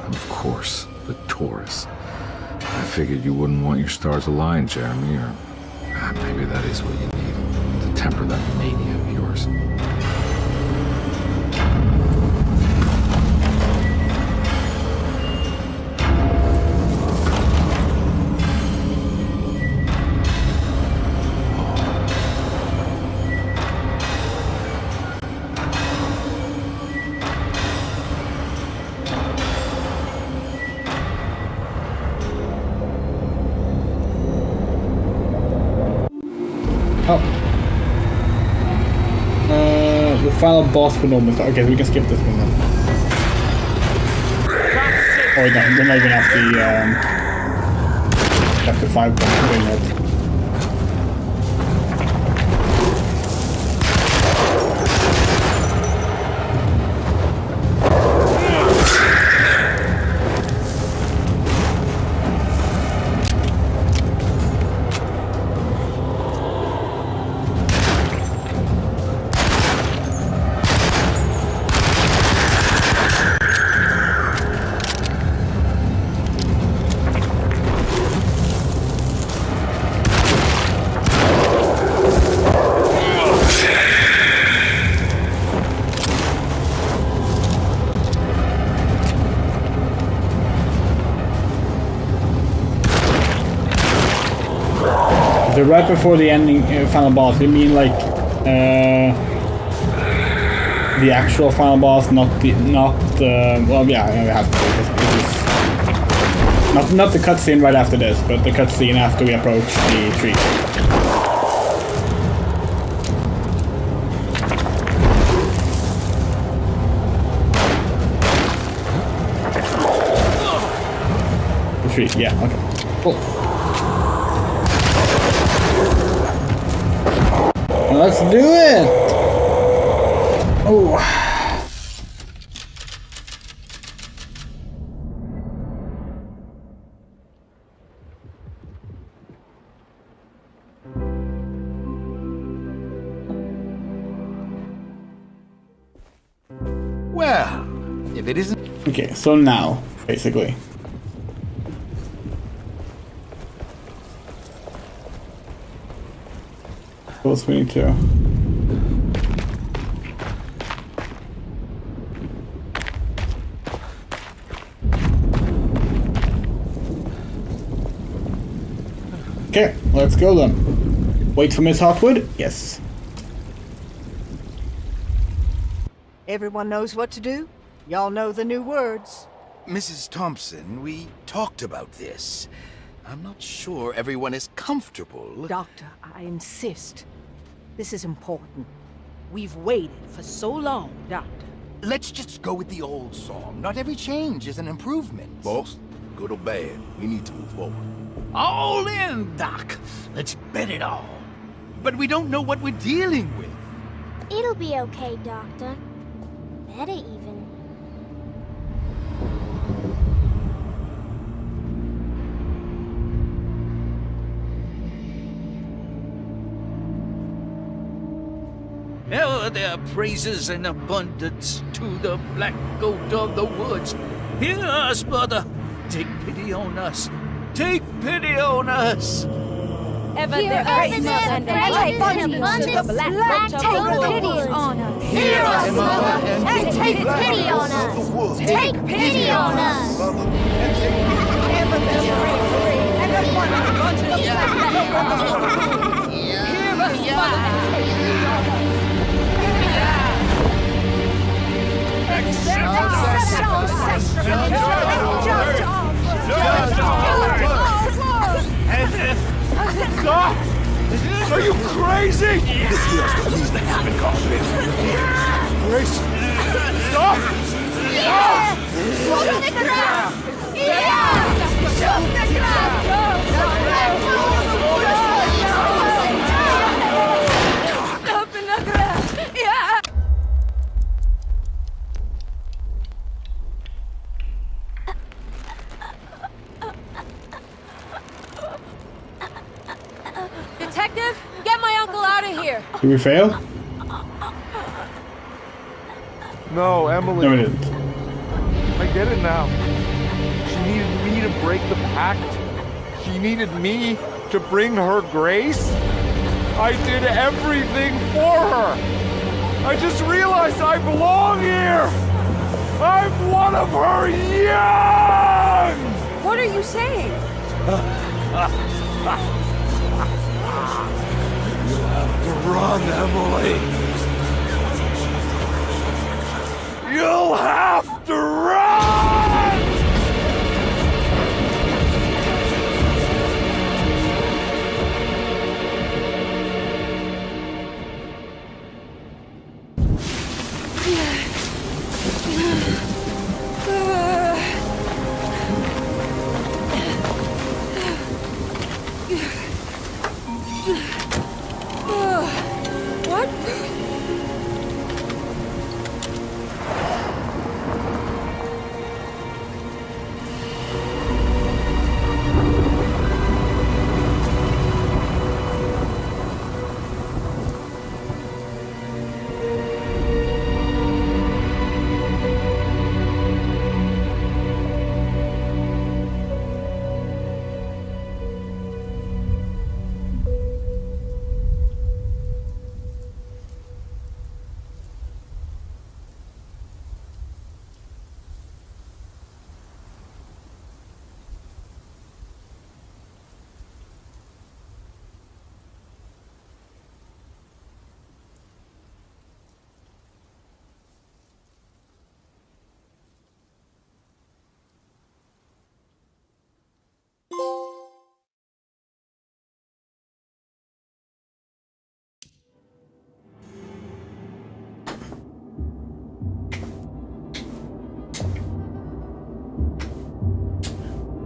Of course, the Taurus. I figured you wouldn't want your stars aligned, Jeremy, or maybe that is what you need to temper that mania of yours. The final boss would almost. Okay, so we can skip this one then. Oh, no, we're not even at the chapter 5 point yet. So right before the ending, final boss, you mean like the actual final boss, not well, yeah, I have to say this. Not the cutscene right after this, but the cutscene after we approach the tree. The tree, yeah, okay, cool. Let's do it! Oh. Well, if it isn't... Okay, so now, basically. What else we need to? Okay, let's go then. Wait for Miss Hotwood? Yes. Everyone knows what to do? Y'all know the new words. Mrs. Thompson, we talked about this. I'm not sure everyone is comfortable. Doctor, I insist. This is important. We've waited for so long, Doctor. Let's just go with the old song. Not every change is an improvement. Boss, good or bad, we need to move forward. All in, Doc. Let's bet it all. But we don't know what we're dealing with. It'll be okay, Doctor. Better even. Ever there praises and abundance to the black goat of the woods. Hear us, mother. Take pity on us. Take pity on us. Ever there praises and abundance to the black goat of the woods. On us. Hear us, Mother, and take pity on us. Take pity on us. Ever there's praise and abundance to the black goat of the woods. Hear us, Mother, and take pity on us. Stop! Are you crazy? This here's what needs to happen, Carpet. Grace! Stop! Stop! Shoot the ground! Yeah! Shoot the ground! Stop in the ground! Yeah! Detective, get my uncle out of here! Did we fail? No, Emily. No, we didn't. I get it now. She needed me to break the pact. She needed me to bring her grace. I did everything for her. I just realized I belong here. I'm one of her young! What are you saying? You'll have to run, Emily. You'll have to run! What?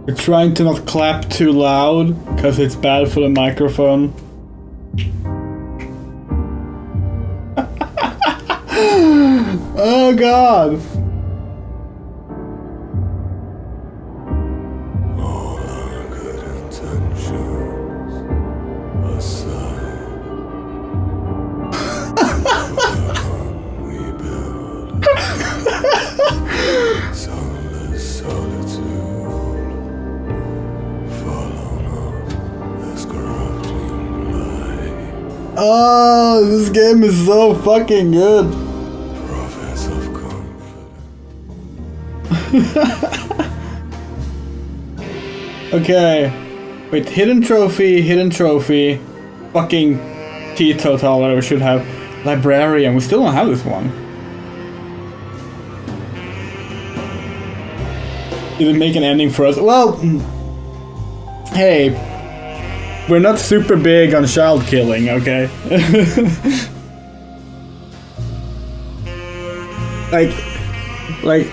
We're trying to not clap too loud, because it's bad for the microphone. Oh god! All our good intentions aside, we build sunless solitude. Oh, this game is so fucking good. Prophets of Okay. Wait, hidden trophy. Fucking teetotal, whatever we should have. Librarian, we still don't have this one. Did it make an ending for us? Well, hey, we're not super big on child killing, okay? like,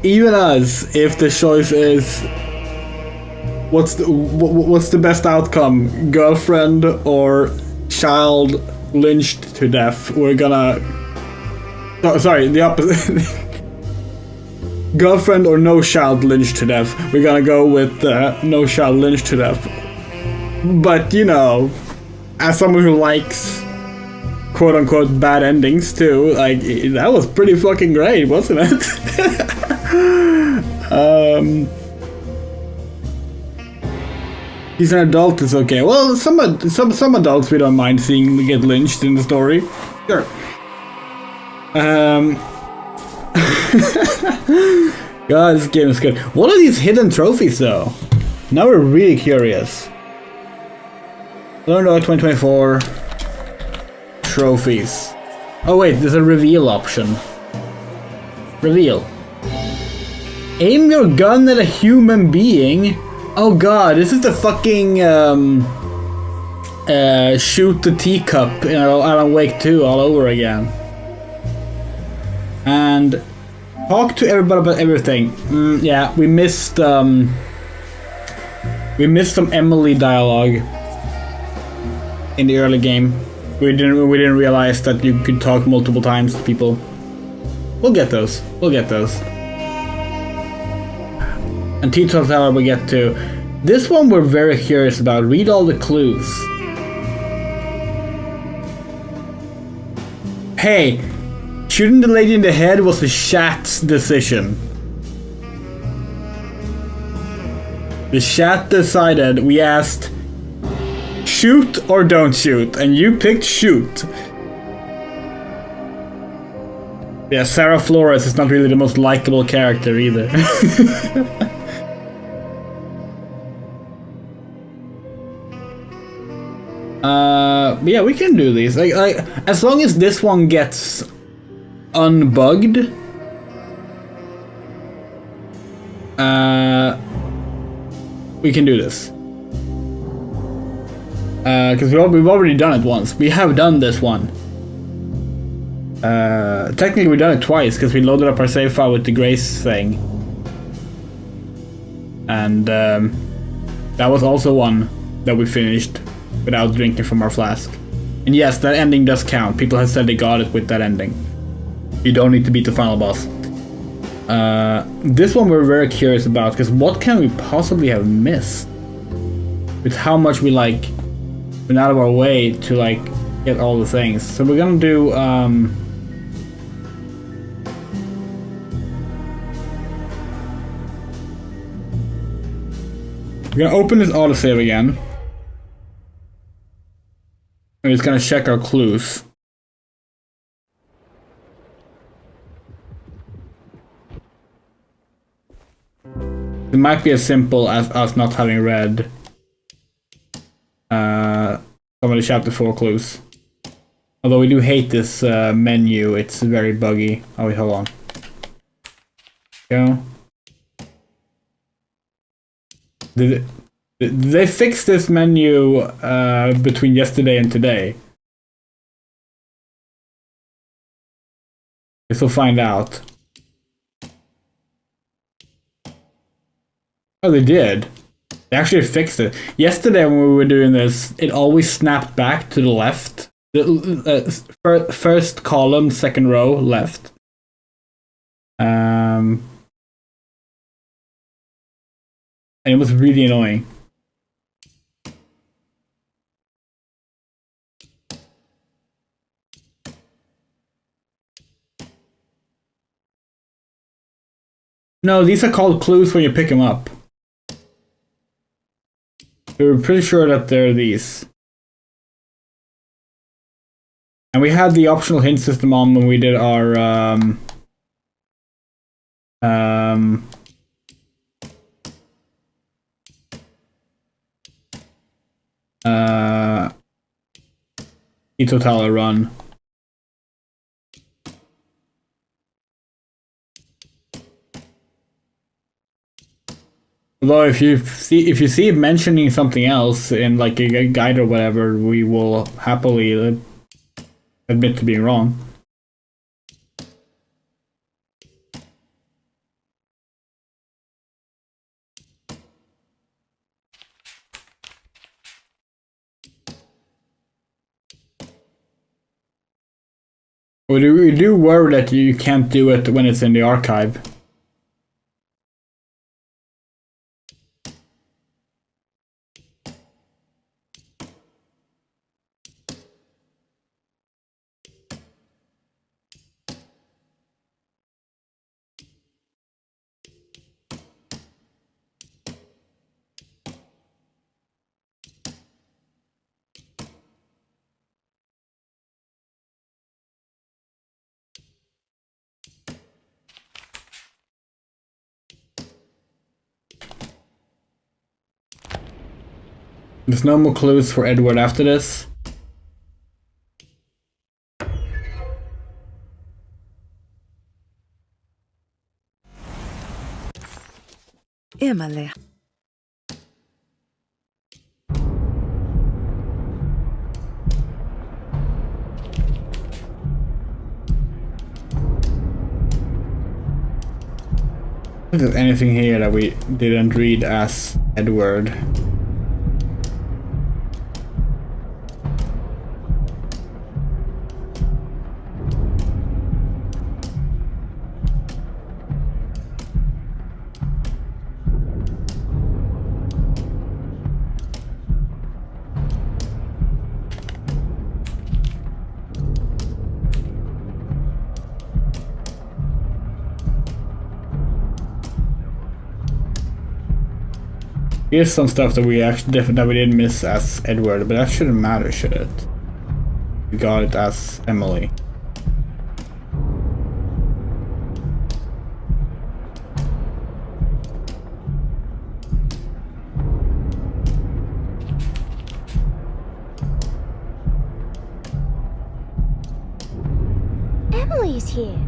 even us, if the choice is what's the best outcome, girlfriend or child lynched to death, we're gonna. Oh, sorry, the opposite. Girlfriend or no child lynched to death. We're gonna go with no child lynched to death. But you know, as someone who likes quote unquote bad endings too, like that was pretty fucking great, wasn't it? He's an adult, it's okay. Well, some adults we don't mind seeing get lynched in the story. Sure. God, this game is good. What are these hidden trophies though? Now we're really curious. Learn Dog 2024 trophies. Oh wait, there's a reveal option. Reveal. Aim your gun at a human being Oh god, this is the fucking shoot the teacup in Alan Wake 2 all over again. And talk to everybody about everything. Yeah, we missed some Emily dialogue in the early game. We didn't realize that you could talk multiple times to people. We'll get those. We'll get those. And T-12 Tower we get to. This one we're very curious about. Read all the clues. Hey, shooting the lady in the head was the Chat's decision. The Chat decided. We asked, shoot or don't shoot, and you picked shoot. Yeah, Sarah Flores is not really the most likable character either. Yeah, we can do these. Like, as long as this one gets unbugged, we can do this. Because we've already done it once. We have done this one. Technically, we've done it twice because we loaded up our save file with the Grace thing, and that was also one that we finished without drinking from our flask. And yes, that ending does count. People have said they got it with that ending. You don't need to beat the final boss. This one we're very curious about, because what can we possibly have missed? With how much we like went out of our way to like get all the things. So we're gonna do we're gonna open this autosave again. And we're just gonna check our clues. It might be as simple as us not having read some of the chapter 4 clues. Although we do hate this menu, it's very buggy. Oh wait, hold on. Go. Did they fix this menu between yesterday and today? Guess we'll find out. Oh, they did. They actually fixed it. Yesterday when we were doing this, it always snapped back to the left. The first column, second row, left. And it was really annoying. No, these are called clues when you pick them up. We're pretty sure that they're these. And we had the optional hint system on when we did our Totala run. Although if you see it mentioning something else in like a guide or whatever, we will happily admit to being wrong. We do worry that you can't do it when it's in the archive. There's no more clues for Edward after this. Emily. Is there anything here that we didn't read as Edward? Here's some stuff that we actually that we didn't miss as Edward, but that shouldn't matter, should it? We got it as Emily. Emily's here.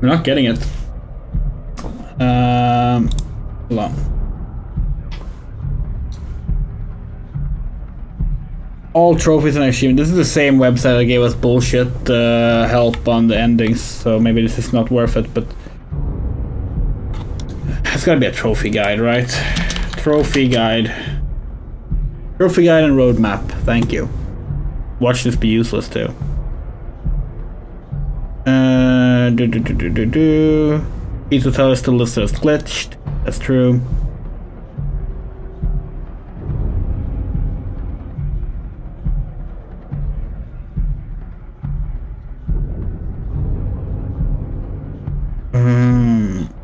We're not getting it. Hold on. All trophies and achievements. This is the same website that gave us bullshit help on the endings, so maybe this is not worth it, but it's gotta be a trophy guide, right? Trophy guide. Trophy guide and roadmap. Thank you. Watch this be useless too. Pizza Hotel is still listed as glitched. That's true.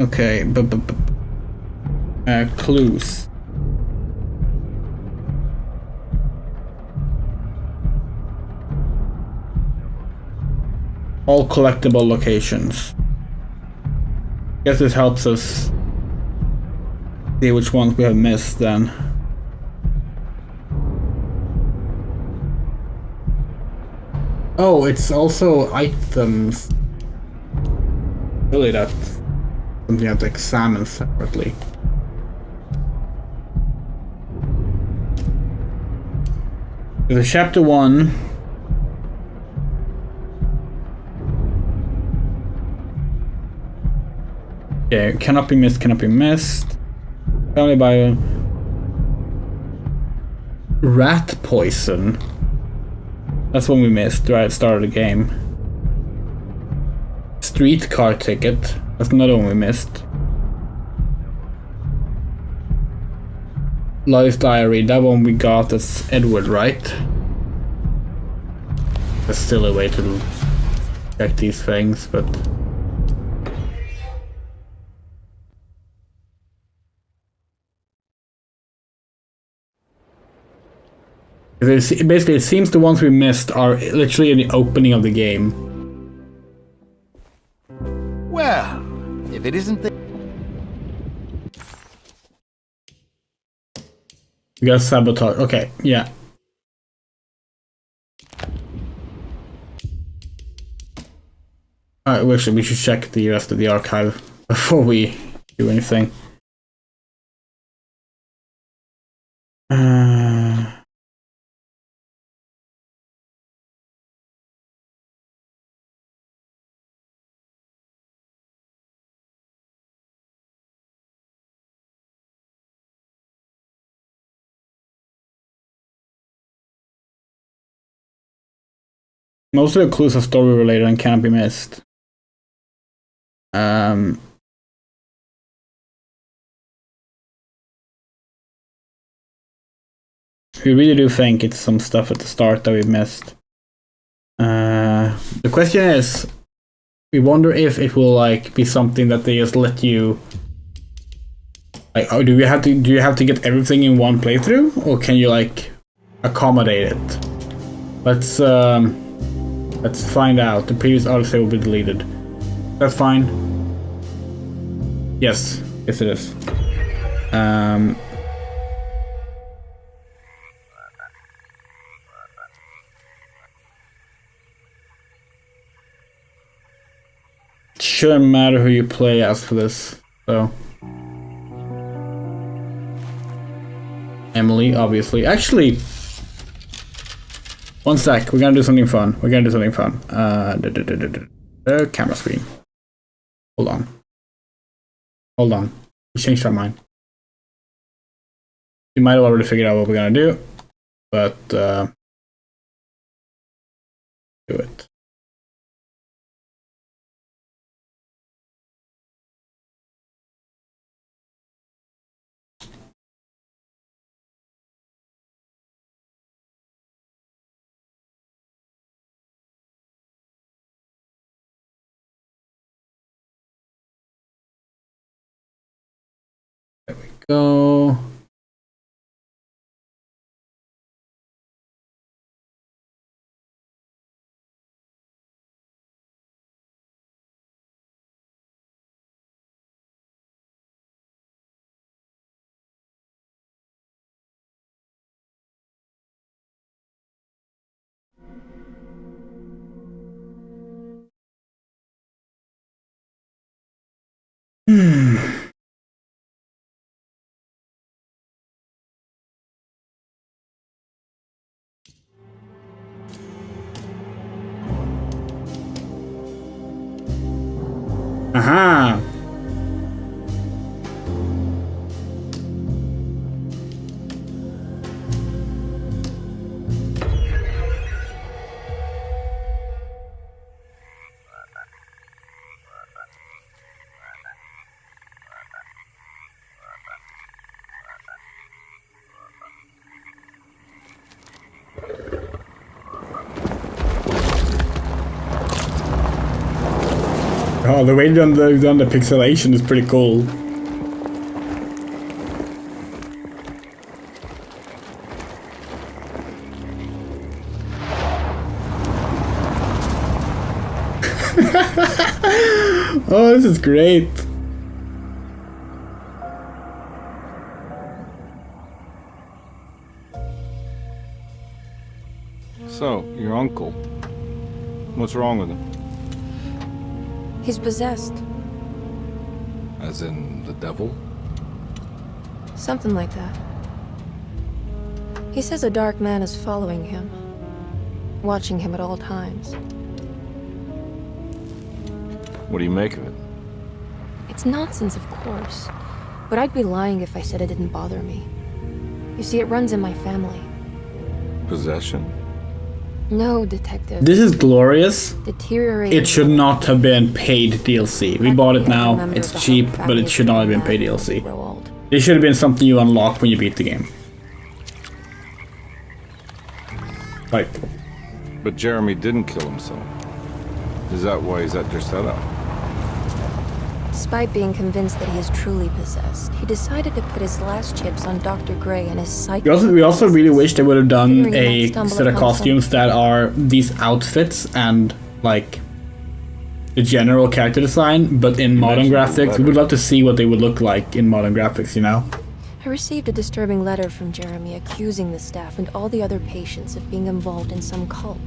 Okay, clues. All collectible locations. Guess this helps us see which ones we have missed then. Oh, it's also items. Really, that's something you have to examine separately. There's chapter 1. Yeah, cannot be missed, cannot be missed. Only by rat poison. That's one we missed right at the start of the game. Streetcar ticket. That's another one we missed. Lois diary. That one we got as Edward, right? There's still a way to check these things, but basically, it seems the ones we missed are literally in the opening of the game. Well, if it isn't the... We got sabotage. Okay, yeah. Alright, we should check the rest of the archive before we do anything. Most of the clues are story related and cannot be missed. We really do think it's some stuff at the start that we missed. The question is, we wonder if it will like be something that they just let you. Like, oh, do you have to get everything in one playthrough, or can you like accommodate it? Let's find out. The previous autosave will be deleted. That's fine. Yes, it is. shouldn't matter who you play as for this, so. Emily, obviously. Actually, one sec. We're gonna do something fun. Camera screen. Hold on. We changed our mind. We might have already figured out what we're gonna do, but do it. There we go. Aha! Oh, the way they've done the pixelation is pretty cool. Oh, this is great. So, your uncle. What's wrong with him? He's possessed. As in the devil? Something like that. He says a dark man is following him, watching him at all times. What do you make of it? It's nonsense, of course. But I'd be lying if I said it didn't bother me. You see, it runs in my family. Possession? No, Detective. This is glorious. Deteriorating. It should not have been paid DLC. We bought it now. It's cheap, but it should not have been paid DLC. It should have been something you unlock when you beat the game. Like. But Jeremy didn't kill himself. Is that why he's at Derceto? Despite being convinced that he is truly possessed, he decided to put his last chips on Dr. Gray and his psychic. We also really wish they would have done a set of costumes that are these outfits and like the general character design, but in modern graphics. We would love to see what they would look like in modern graphics, you know? I received a disturbing letter from Jeremy accusing the staff and all the other patients of being involved in some cult.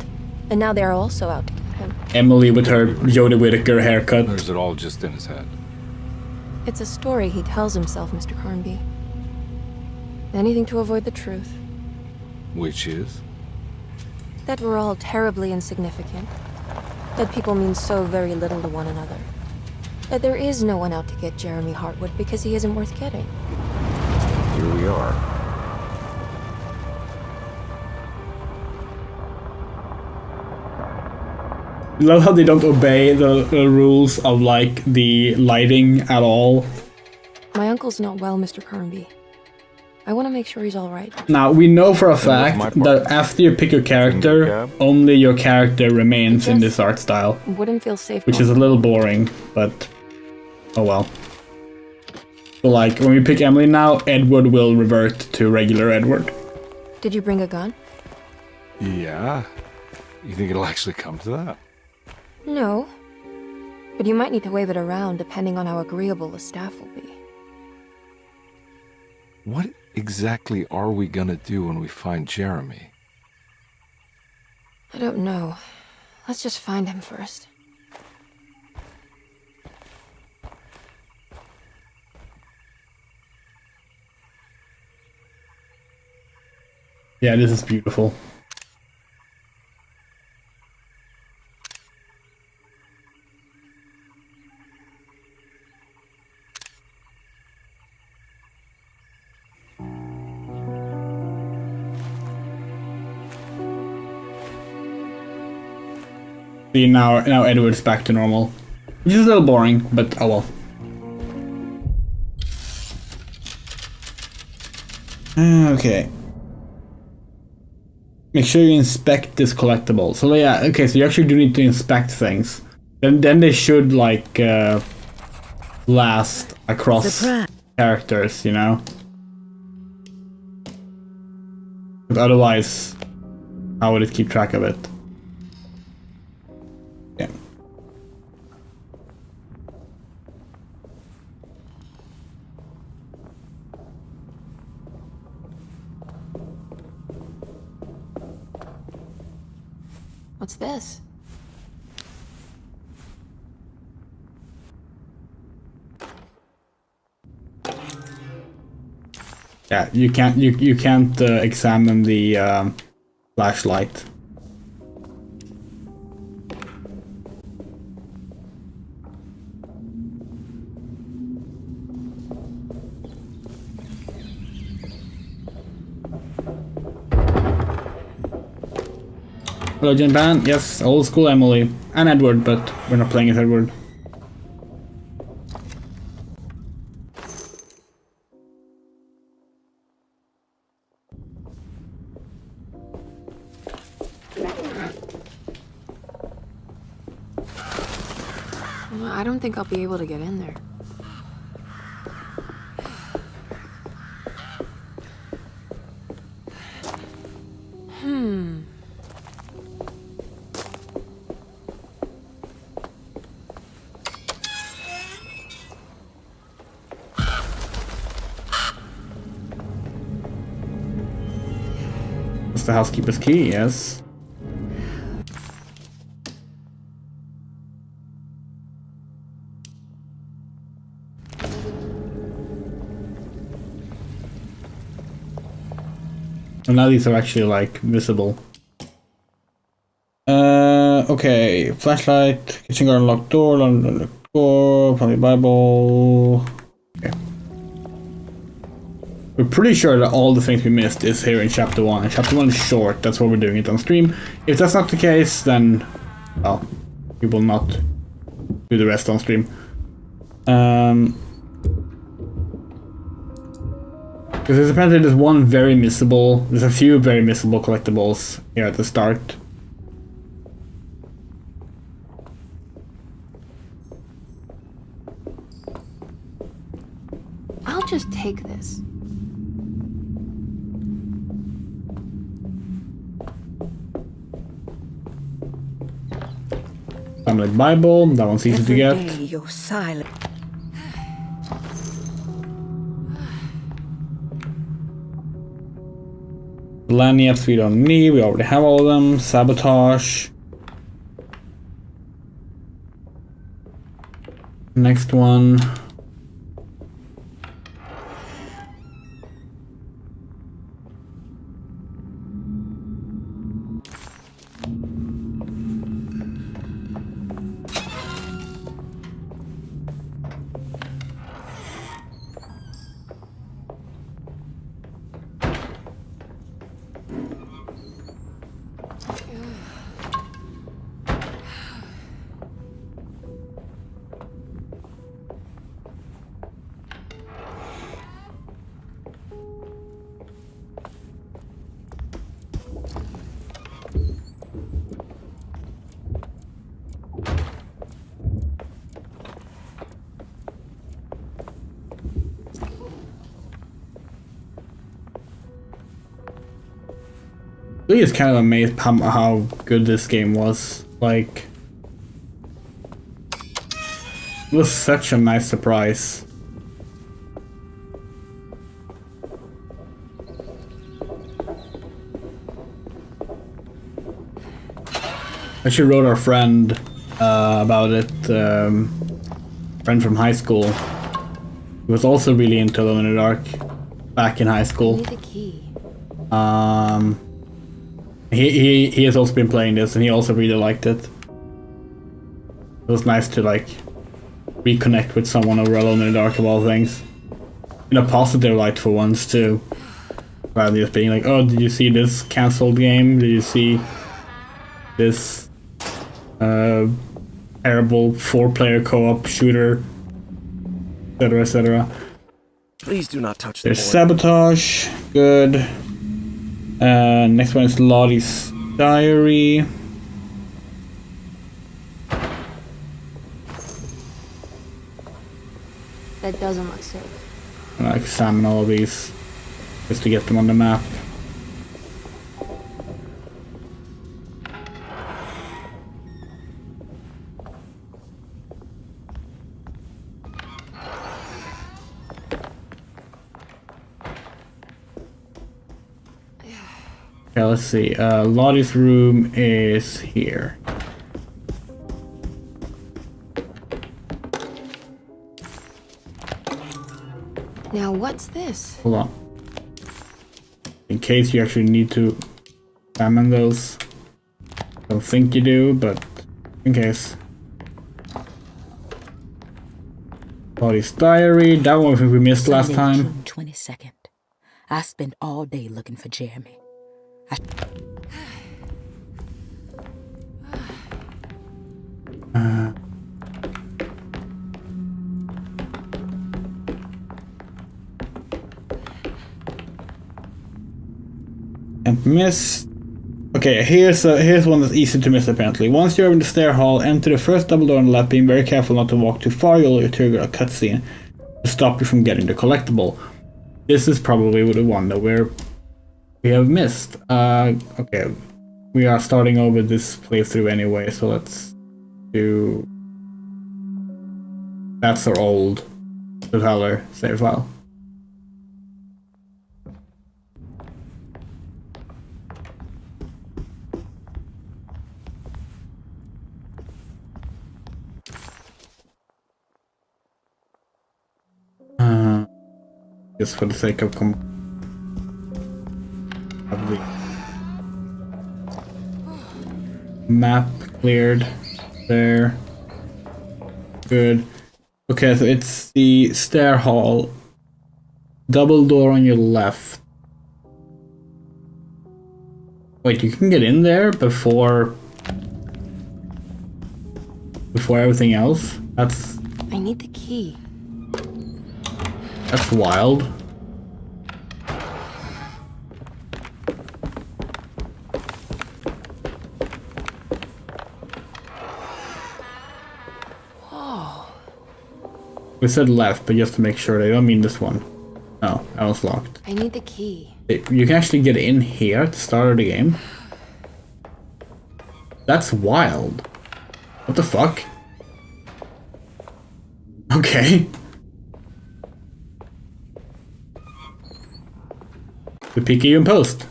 And now they are also out to get him. Emily with her Jodie Whittaker haircut. Or is it all just in his head? It's a story he tells himself, Mr. Carnby. Anything to avoid the truth. Which is? That we're all terribly insignificant. That people mean so very little to one another. That there is no one out to get Jeremy Hartwood because he isn't worth getting. Here we are. I love how they don't obey the rules of like the lighting at all. My uncle's not well, Mr. Carnby. I want to make sure he's all right. Now, we know for a fact that after you pick your character, only your character remains in this art style. Wouldn't feel safe. Which is a little boring, but oh well. So like, when we pick Emily now, Edward will revert to regular Edward. Did you bring a gun? Yeah. You think it'll actually come to that? No. But you might need to wave it around depending on how agreeable the staff will be. What exactly are we gonna do when we find Jeremy? I don't know. Let's just find him first. Yeah, this is beautiful. See, now Edward's back to normal. Which is a little boring, but oh well. Okay. Make sure you inspect this collectible. So yeah, okay, so you actually do need to inspect things. Then they should like last across characters, you know? But otherwise, how would it keep track of it? Yeah. What's this? Yeah, you can't examine the flashlight. Hello, Jinpan. Yes, old school Emily and Edward, but we're not playing as Edward. I don't think I'll be able to get in there. It's the housekeeper's key, yes. And now these are actually like visible. Okay, flashlight, kitchen garden locked door, locked door, probably Bible. Okay. We're pretty sure that all the things we missed is here in chapter 1. And chapter 1 is short, that's why we're doing it on stream. If that's not the case, then, well, we will not do the rest on stream. Because there's apparently there's one very missable, there's a few very missable collectibles here at the start. I'll just take this. Family Bible, that one's easy to get. Every day you're silent. Lanyards we don't need, we already have all of them. Sabotage. Next one. I was kind of amazed how good this game was. Like, it was such a nice surprise. I actually wrote our friend about it, friend from high school. He was also really into Alone in the Dark back in high school. Give me the key. He has also been playing this, and he also really liked it. It was nice to like reconnect with someone over Alone in the Dark of all things, in a positive light for once too, rather than just being like, "Oh, did you see this cancelled game? Did you see this terrible 4-player co-op shooter?" Etc. etc. Please do not touch the There's boy. Sabotage. Good. Next one is Lottie's Diary. That doesn't look safe. I'm gonna examine all of these just to get them on the map. Okay, let's see. Lottie's room is here. Now what's this? Hold on. In case you actually need to examine those. Don't think you do, but in case. Lottie's Diary. That one we missed last Sunday, time. June 22nd. I spent all day looking for Jeremy. And miss. Okay, here's one that's easy to miss apparently. Once you're in the stair hall, enter the first double door on the left, being very careful not to walk too far. You'll trigger a cutscene to stop you from getting the collectible. This is probably the one that we have missed. Okay, we are starting over this playthrough anyway, so let's do. That's our old Valor save file. Just for the sake of the map cleared there. Good. Okay, so it's the stair hall. Double door on your left. Wait, you can get in there before everything else? I need the key. That's wild. Whoa. We said left, but just to make sure, they don't mean this one. No, that was locked. I need the key. You can actually get in here at the start of the game. That's wild. What the fuck? Okay. The peek you in post.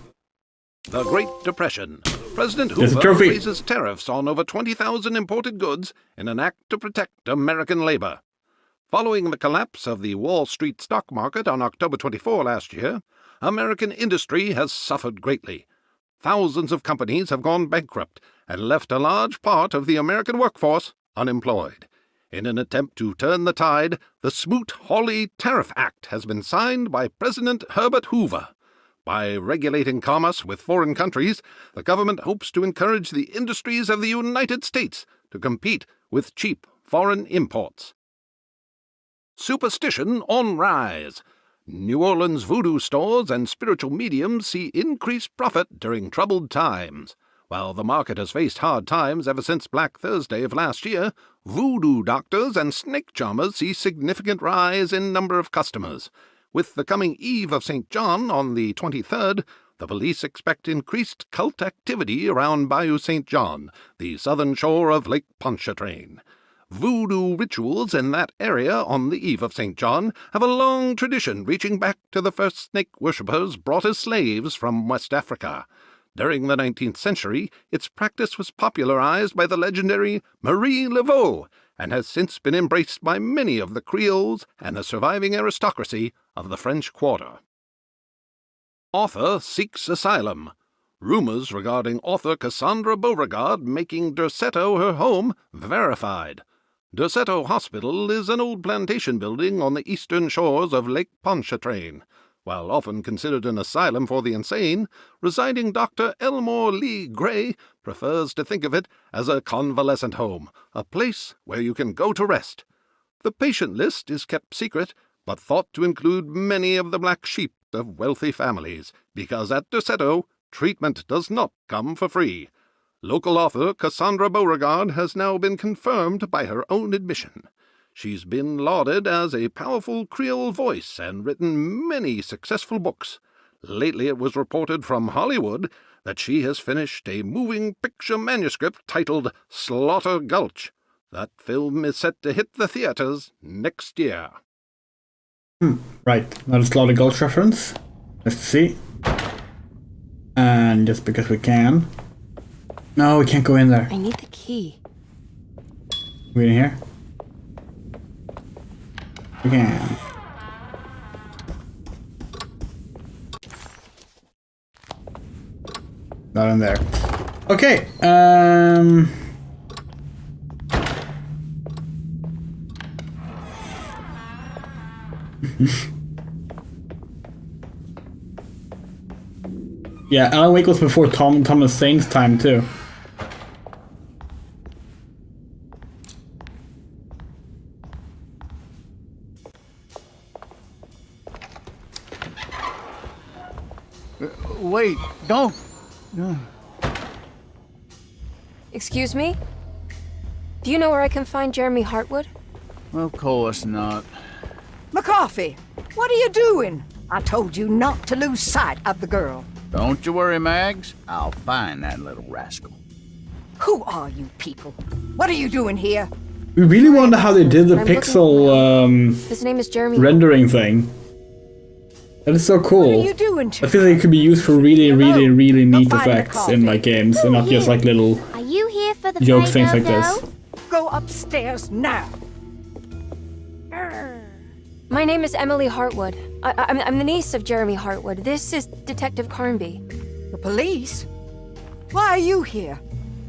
The Great Depression. President There's a Hoover trophy. raises tariffs on over 20,000 imported goods in an act to protect American labor. Following the collapse of the Wall Street stock market on October 24 last year, American industry has suffered greatly. Thousands of companies have gone bankrupt and left a large part of the American workforce unemployed. In an attempt to turn the tide, the Smoot-Hawley Tariff Act has been signed by President Herbert Hoover. By regulating commerce with foreign countries, the government hopes to encourage the industries of the United States to compete with cheap foreign imports. Superstition on rise. New Orleans voodoo stores and spiritual mediums see increased profit during troubled times. While the market has faced hard times ever since Black Thursday of last year, voodoo doctors and snake charmers see significant rise in number of customers. With the coming Eve of St. John on the 23rd, the police expect increased cult activity around Bayou St. John, the southern shore of Lake Pontchartrain. Voodoo rituals in that area on the Eve of St. John have a long tradition reaching back to the first snake worshippers brought as slaves from West Africa. During the 19th century, its practice was popularized by the legendary Marie Laveau and has since been embraced by many of the Creoles and the surviving aristocracy of the French Quarter. Author seeks asylum. Rumors regarding author Cassandra Beauregard making Derceto her home verified. Derceto Hospital is an old plantation building on the eastern shores of Lake Pontchartrain. While often considered an asylum for the insane, residing Dr. Elmore Lee Gray prefers to think of it as a convalescent home, a place where you can go to rest. The patient list is kept secret, but thought to include many of the black sheep of wealthy families, because at Derceto, treatment does not come for free. Local author Cassandra Beauregard has now been confirmed by her own admission. She's been lauded as a powerful Creole voice and written many successful books. Lately it was reported from Hollywood that she has finished a moving picture manuscript titled Slaughter Gulch. That film is set to hit the theaters next year. Right, not a Slaughter Gulch reference. Let's see. And just because we can. No, we can't go in there. I need the key. We in here? We can. Not in there. Okay. Yeah, Alan Wake was before Thomas Sane's time too. Wait, don't. Excuse me? Do you know where I can find Jeremy Hartwood? Of course not. McCarthy, what are you doing? I told you not to lose sight of the girl. Don't you worry, Mags. I'll find that little rascal. Who are you people? What are you doing here? We really wonder how they did the pixel His name is Jeremy. rendering thing. That is so cool. What are you doing to I feel like it could be used for really, really, really neat effects in like games, and not just like little Are you here for the joke things Play-Doh like this. dough? Go upstairs now. My name is Emily Hartwood. I'm the niece of Jeremy Hartwood. This is Detective Carnby. The police? Why are you here?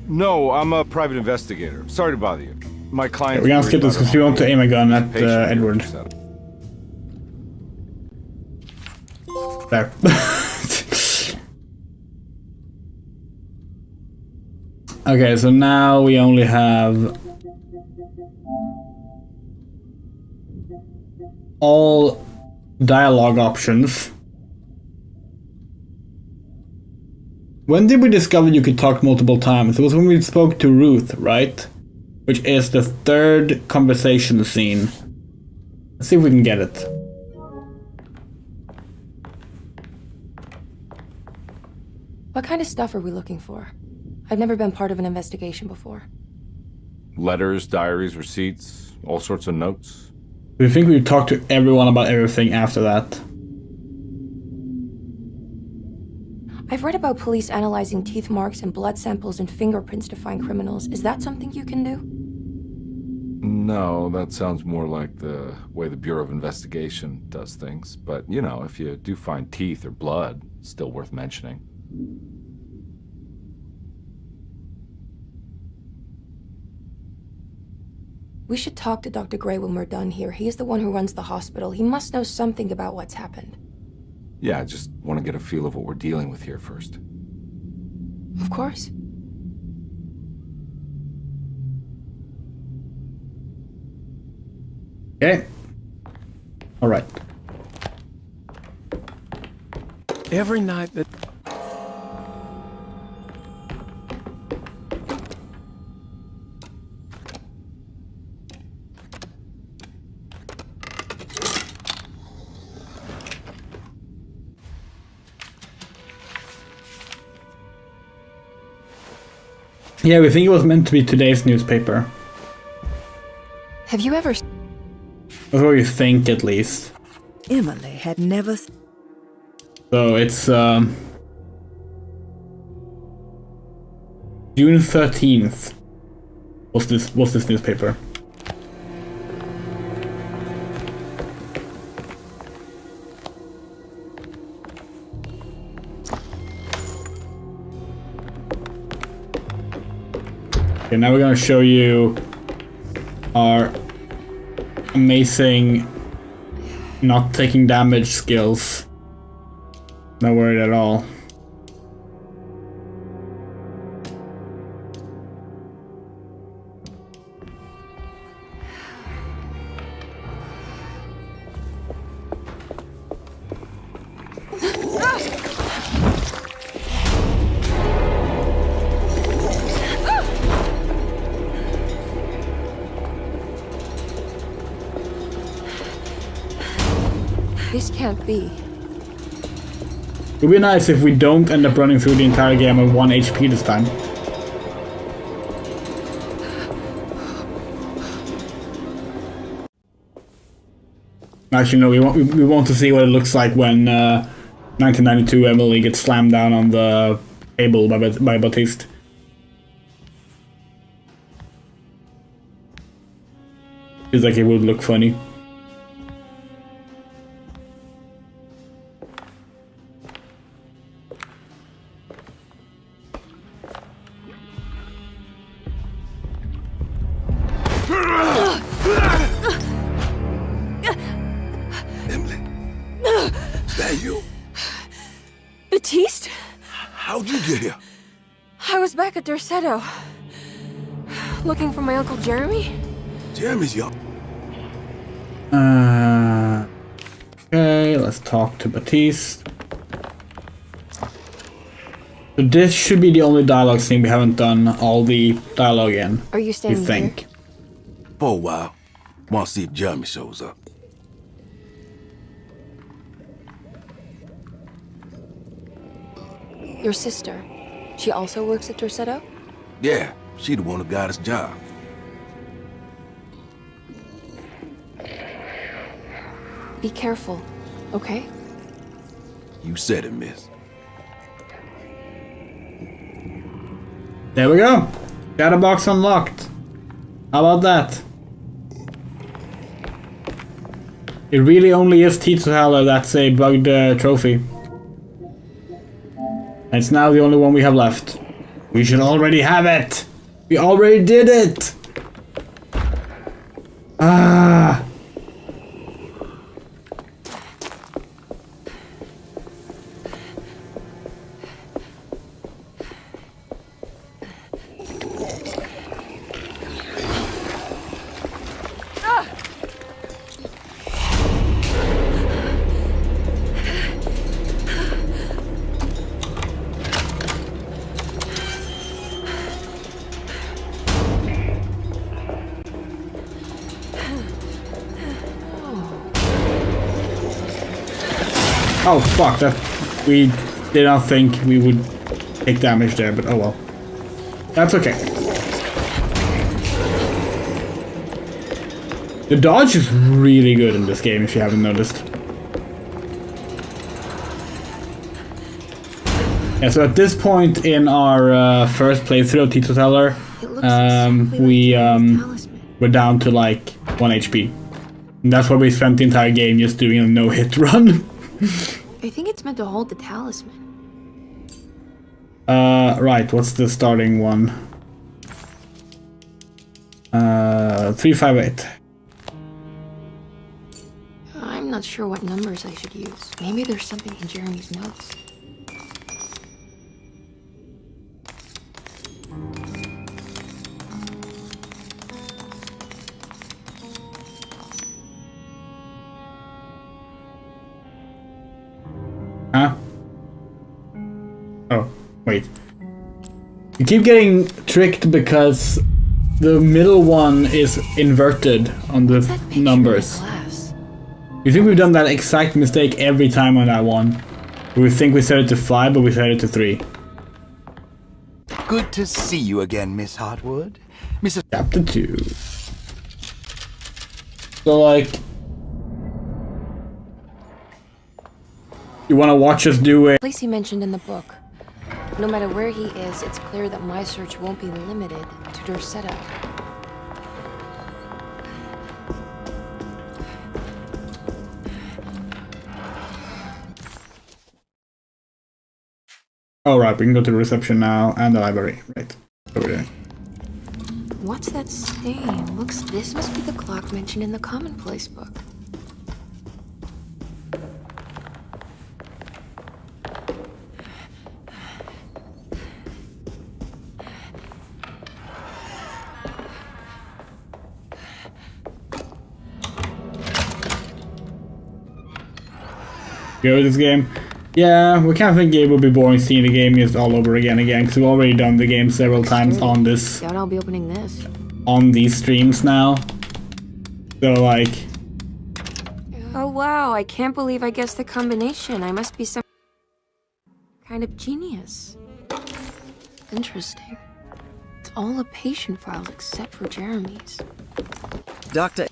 No, I'm a private investigator. Sorry to bother you. My client. We're gonna skip this because we want to aim a gun at Edward. There. Okay, so now we only have all dialogue options. When did we discover you could talk multiple times? It was when we spoke to Ruth, right? Which is the third conversation scene. Let's see if we can get it. What kind of stuff are we looking for? I've never been part of an investigation before. Letters, diaries, receipts, all sorts of notes. We think we've talked to everyone about everything after that. I've read about police analyzing teeth marks and blood samples and fingerprints to find criminals. Is that something you can do? No, that sounds more like the way the Bureau of Investigation does things. But, you know, if you do find teeth or blood, it's still worth mentioning. We should talk to Dr. Gray when we're done here. He is the one who runs the hospital. He must know something about what's happened. Yeah, I just want to get a feel of what we're dealing with here first. Of course. Okay. All right. Every night that... Yeah, we think it was meant to be today's newspaper. Have you ever... That's what we think, at least. Emily had never... So it's June 13th was this newspaper. Okay, now we're gonna show you our amazing not taking damage skills. Not worried at all. This can't be. It would be nice if we don't end up running through the entire game at 1 HP this time. Actually, no, we want to see what it looks like when 1992 Emily gets slammed down on the table by Baptiste. Feels like it would look funny. Baptiste? How'd you get here? I was back at Derceto. Looking for my Uncle Jeremy? Jeremy's young. Okay, let's talk to Baptiste. So this should be the only dialogue scene we haven't done all the dialogue in. Are you staying you think? here? For a while. Want to see if Jeremy shows up. Your sister. She also works at Derceto? Yeah, she the one who got us job. Be careful, okay? You said it, miss. There we go. Got a box unlocked. How about that? It really only is Tito Haller that's a bugged trophy. And it's now the only one we have left. We should already have it! We already did it! Ah! Oh fuck, that we did not think we would take damage there, but oh well. That's okay. The dodge is really good in this game if you haven't noticed. Yeah, so at this point in our first playthrough of Tito Teller, we're down to like 1 HP. And that's why we spent the entire game just doing a no-hit run. I think it's meant to hold the talisman. Right, what's the starting one? 358. I'm not sure what numbers I should use. Maybe there's something in Jeremy's notes. Huh? Oh, wait. You keep getting tricked because the middle one is inverted on the numbers. You think we've done that exact mistake every time on that one? We think we set it to 5, but we set it to 3. Good to see you again, Miss Hartwood. Mrs. Chapter 2. So, like... You want to watch us do it? Place he mentioned in the book. No matter where he is, it's clear that my search won't be limited to Derceto. Alright, we can go to the reception now and the library. Right. Over there. What's that stain? This must be the clock mentioned in the commonplace book. Go this game. Yeah, we kind of think it would be boring seeing the game just all over again because we've already done the game several times on this. Doubt I'll be opening this. On these streams now. So like... Oh wow, I can't believe I guessed the combination. I must be some kind of genius. Interesting. It's all a patient file except for Jeremy's. Doctor...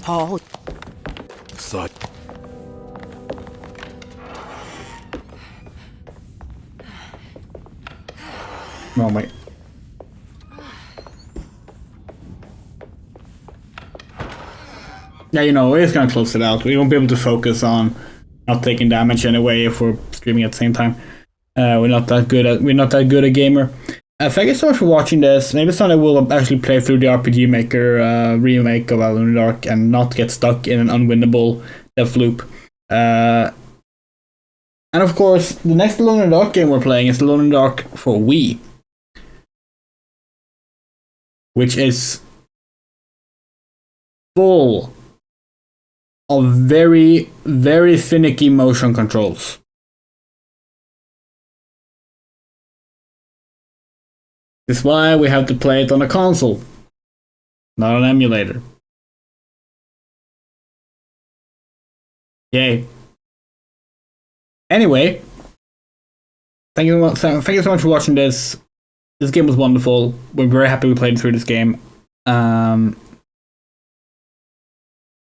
Paul... Such... No, wait. Yeah, you know, we're just gonna close it out. We won't be able to focus on not taking damage anyway if we're streaming at the same time. We're not that good a gamer. Thank you so much for watching this. Maybe someday we'll actually play through the RPG Maker remake of Alone in the Dark and not get stuck in an unwinnable death loop. And of course, the next Alone in the Dark game we're playing is Alone in the Dark for Wii, which is full of very, very finicky motion controls. This is why we have to play it on a console, not an emulator. Yay. Anyway, thank you so much for watching this. This game was wonderful. We're very happy we played through this game.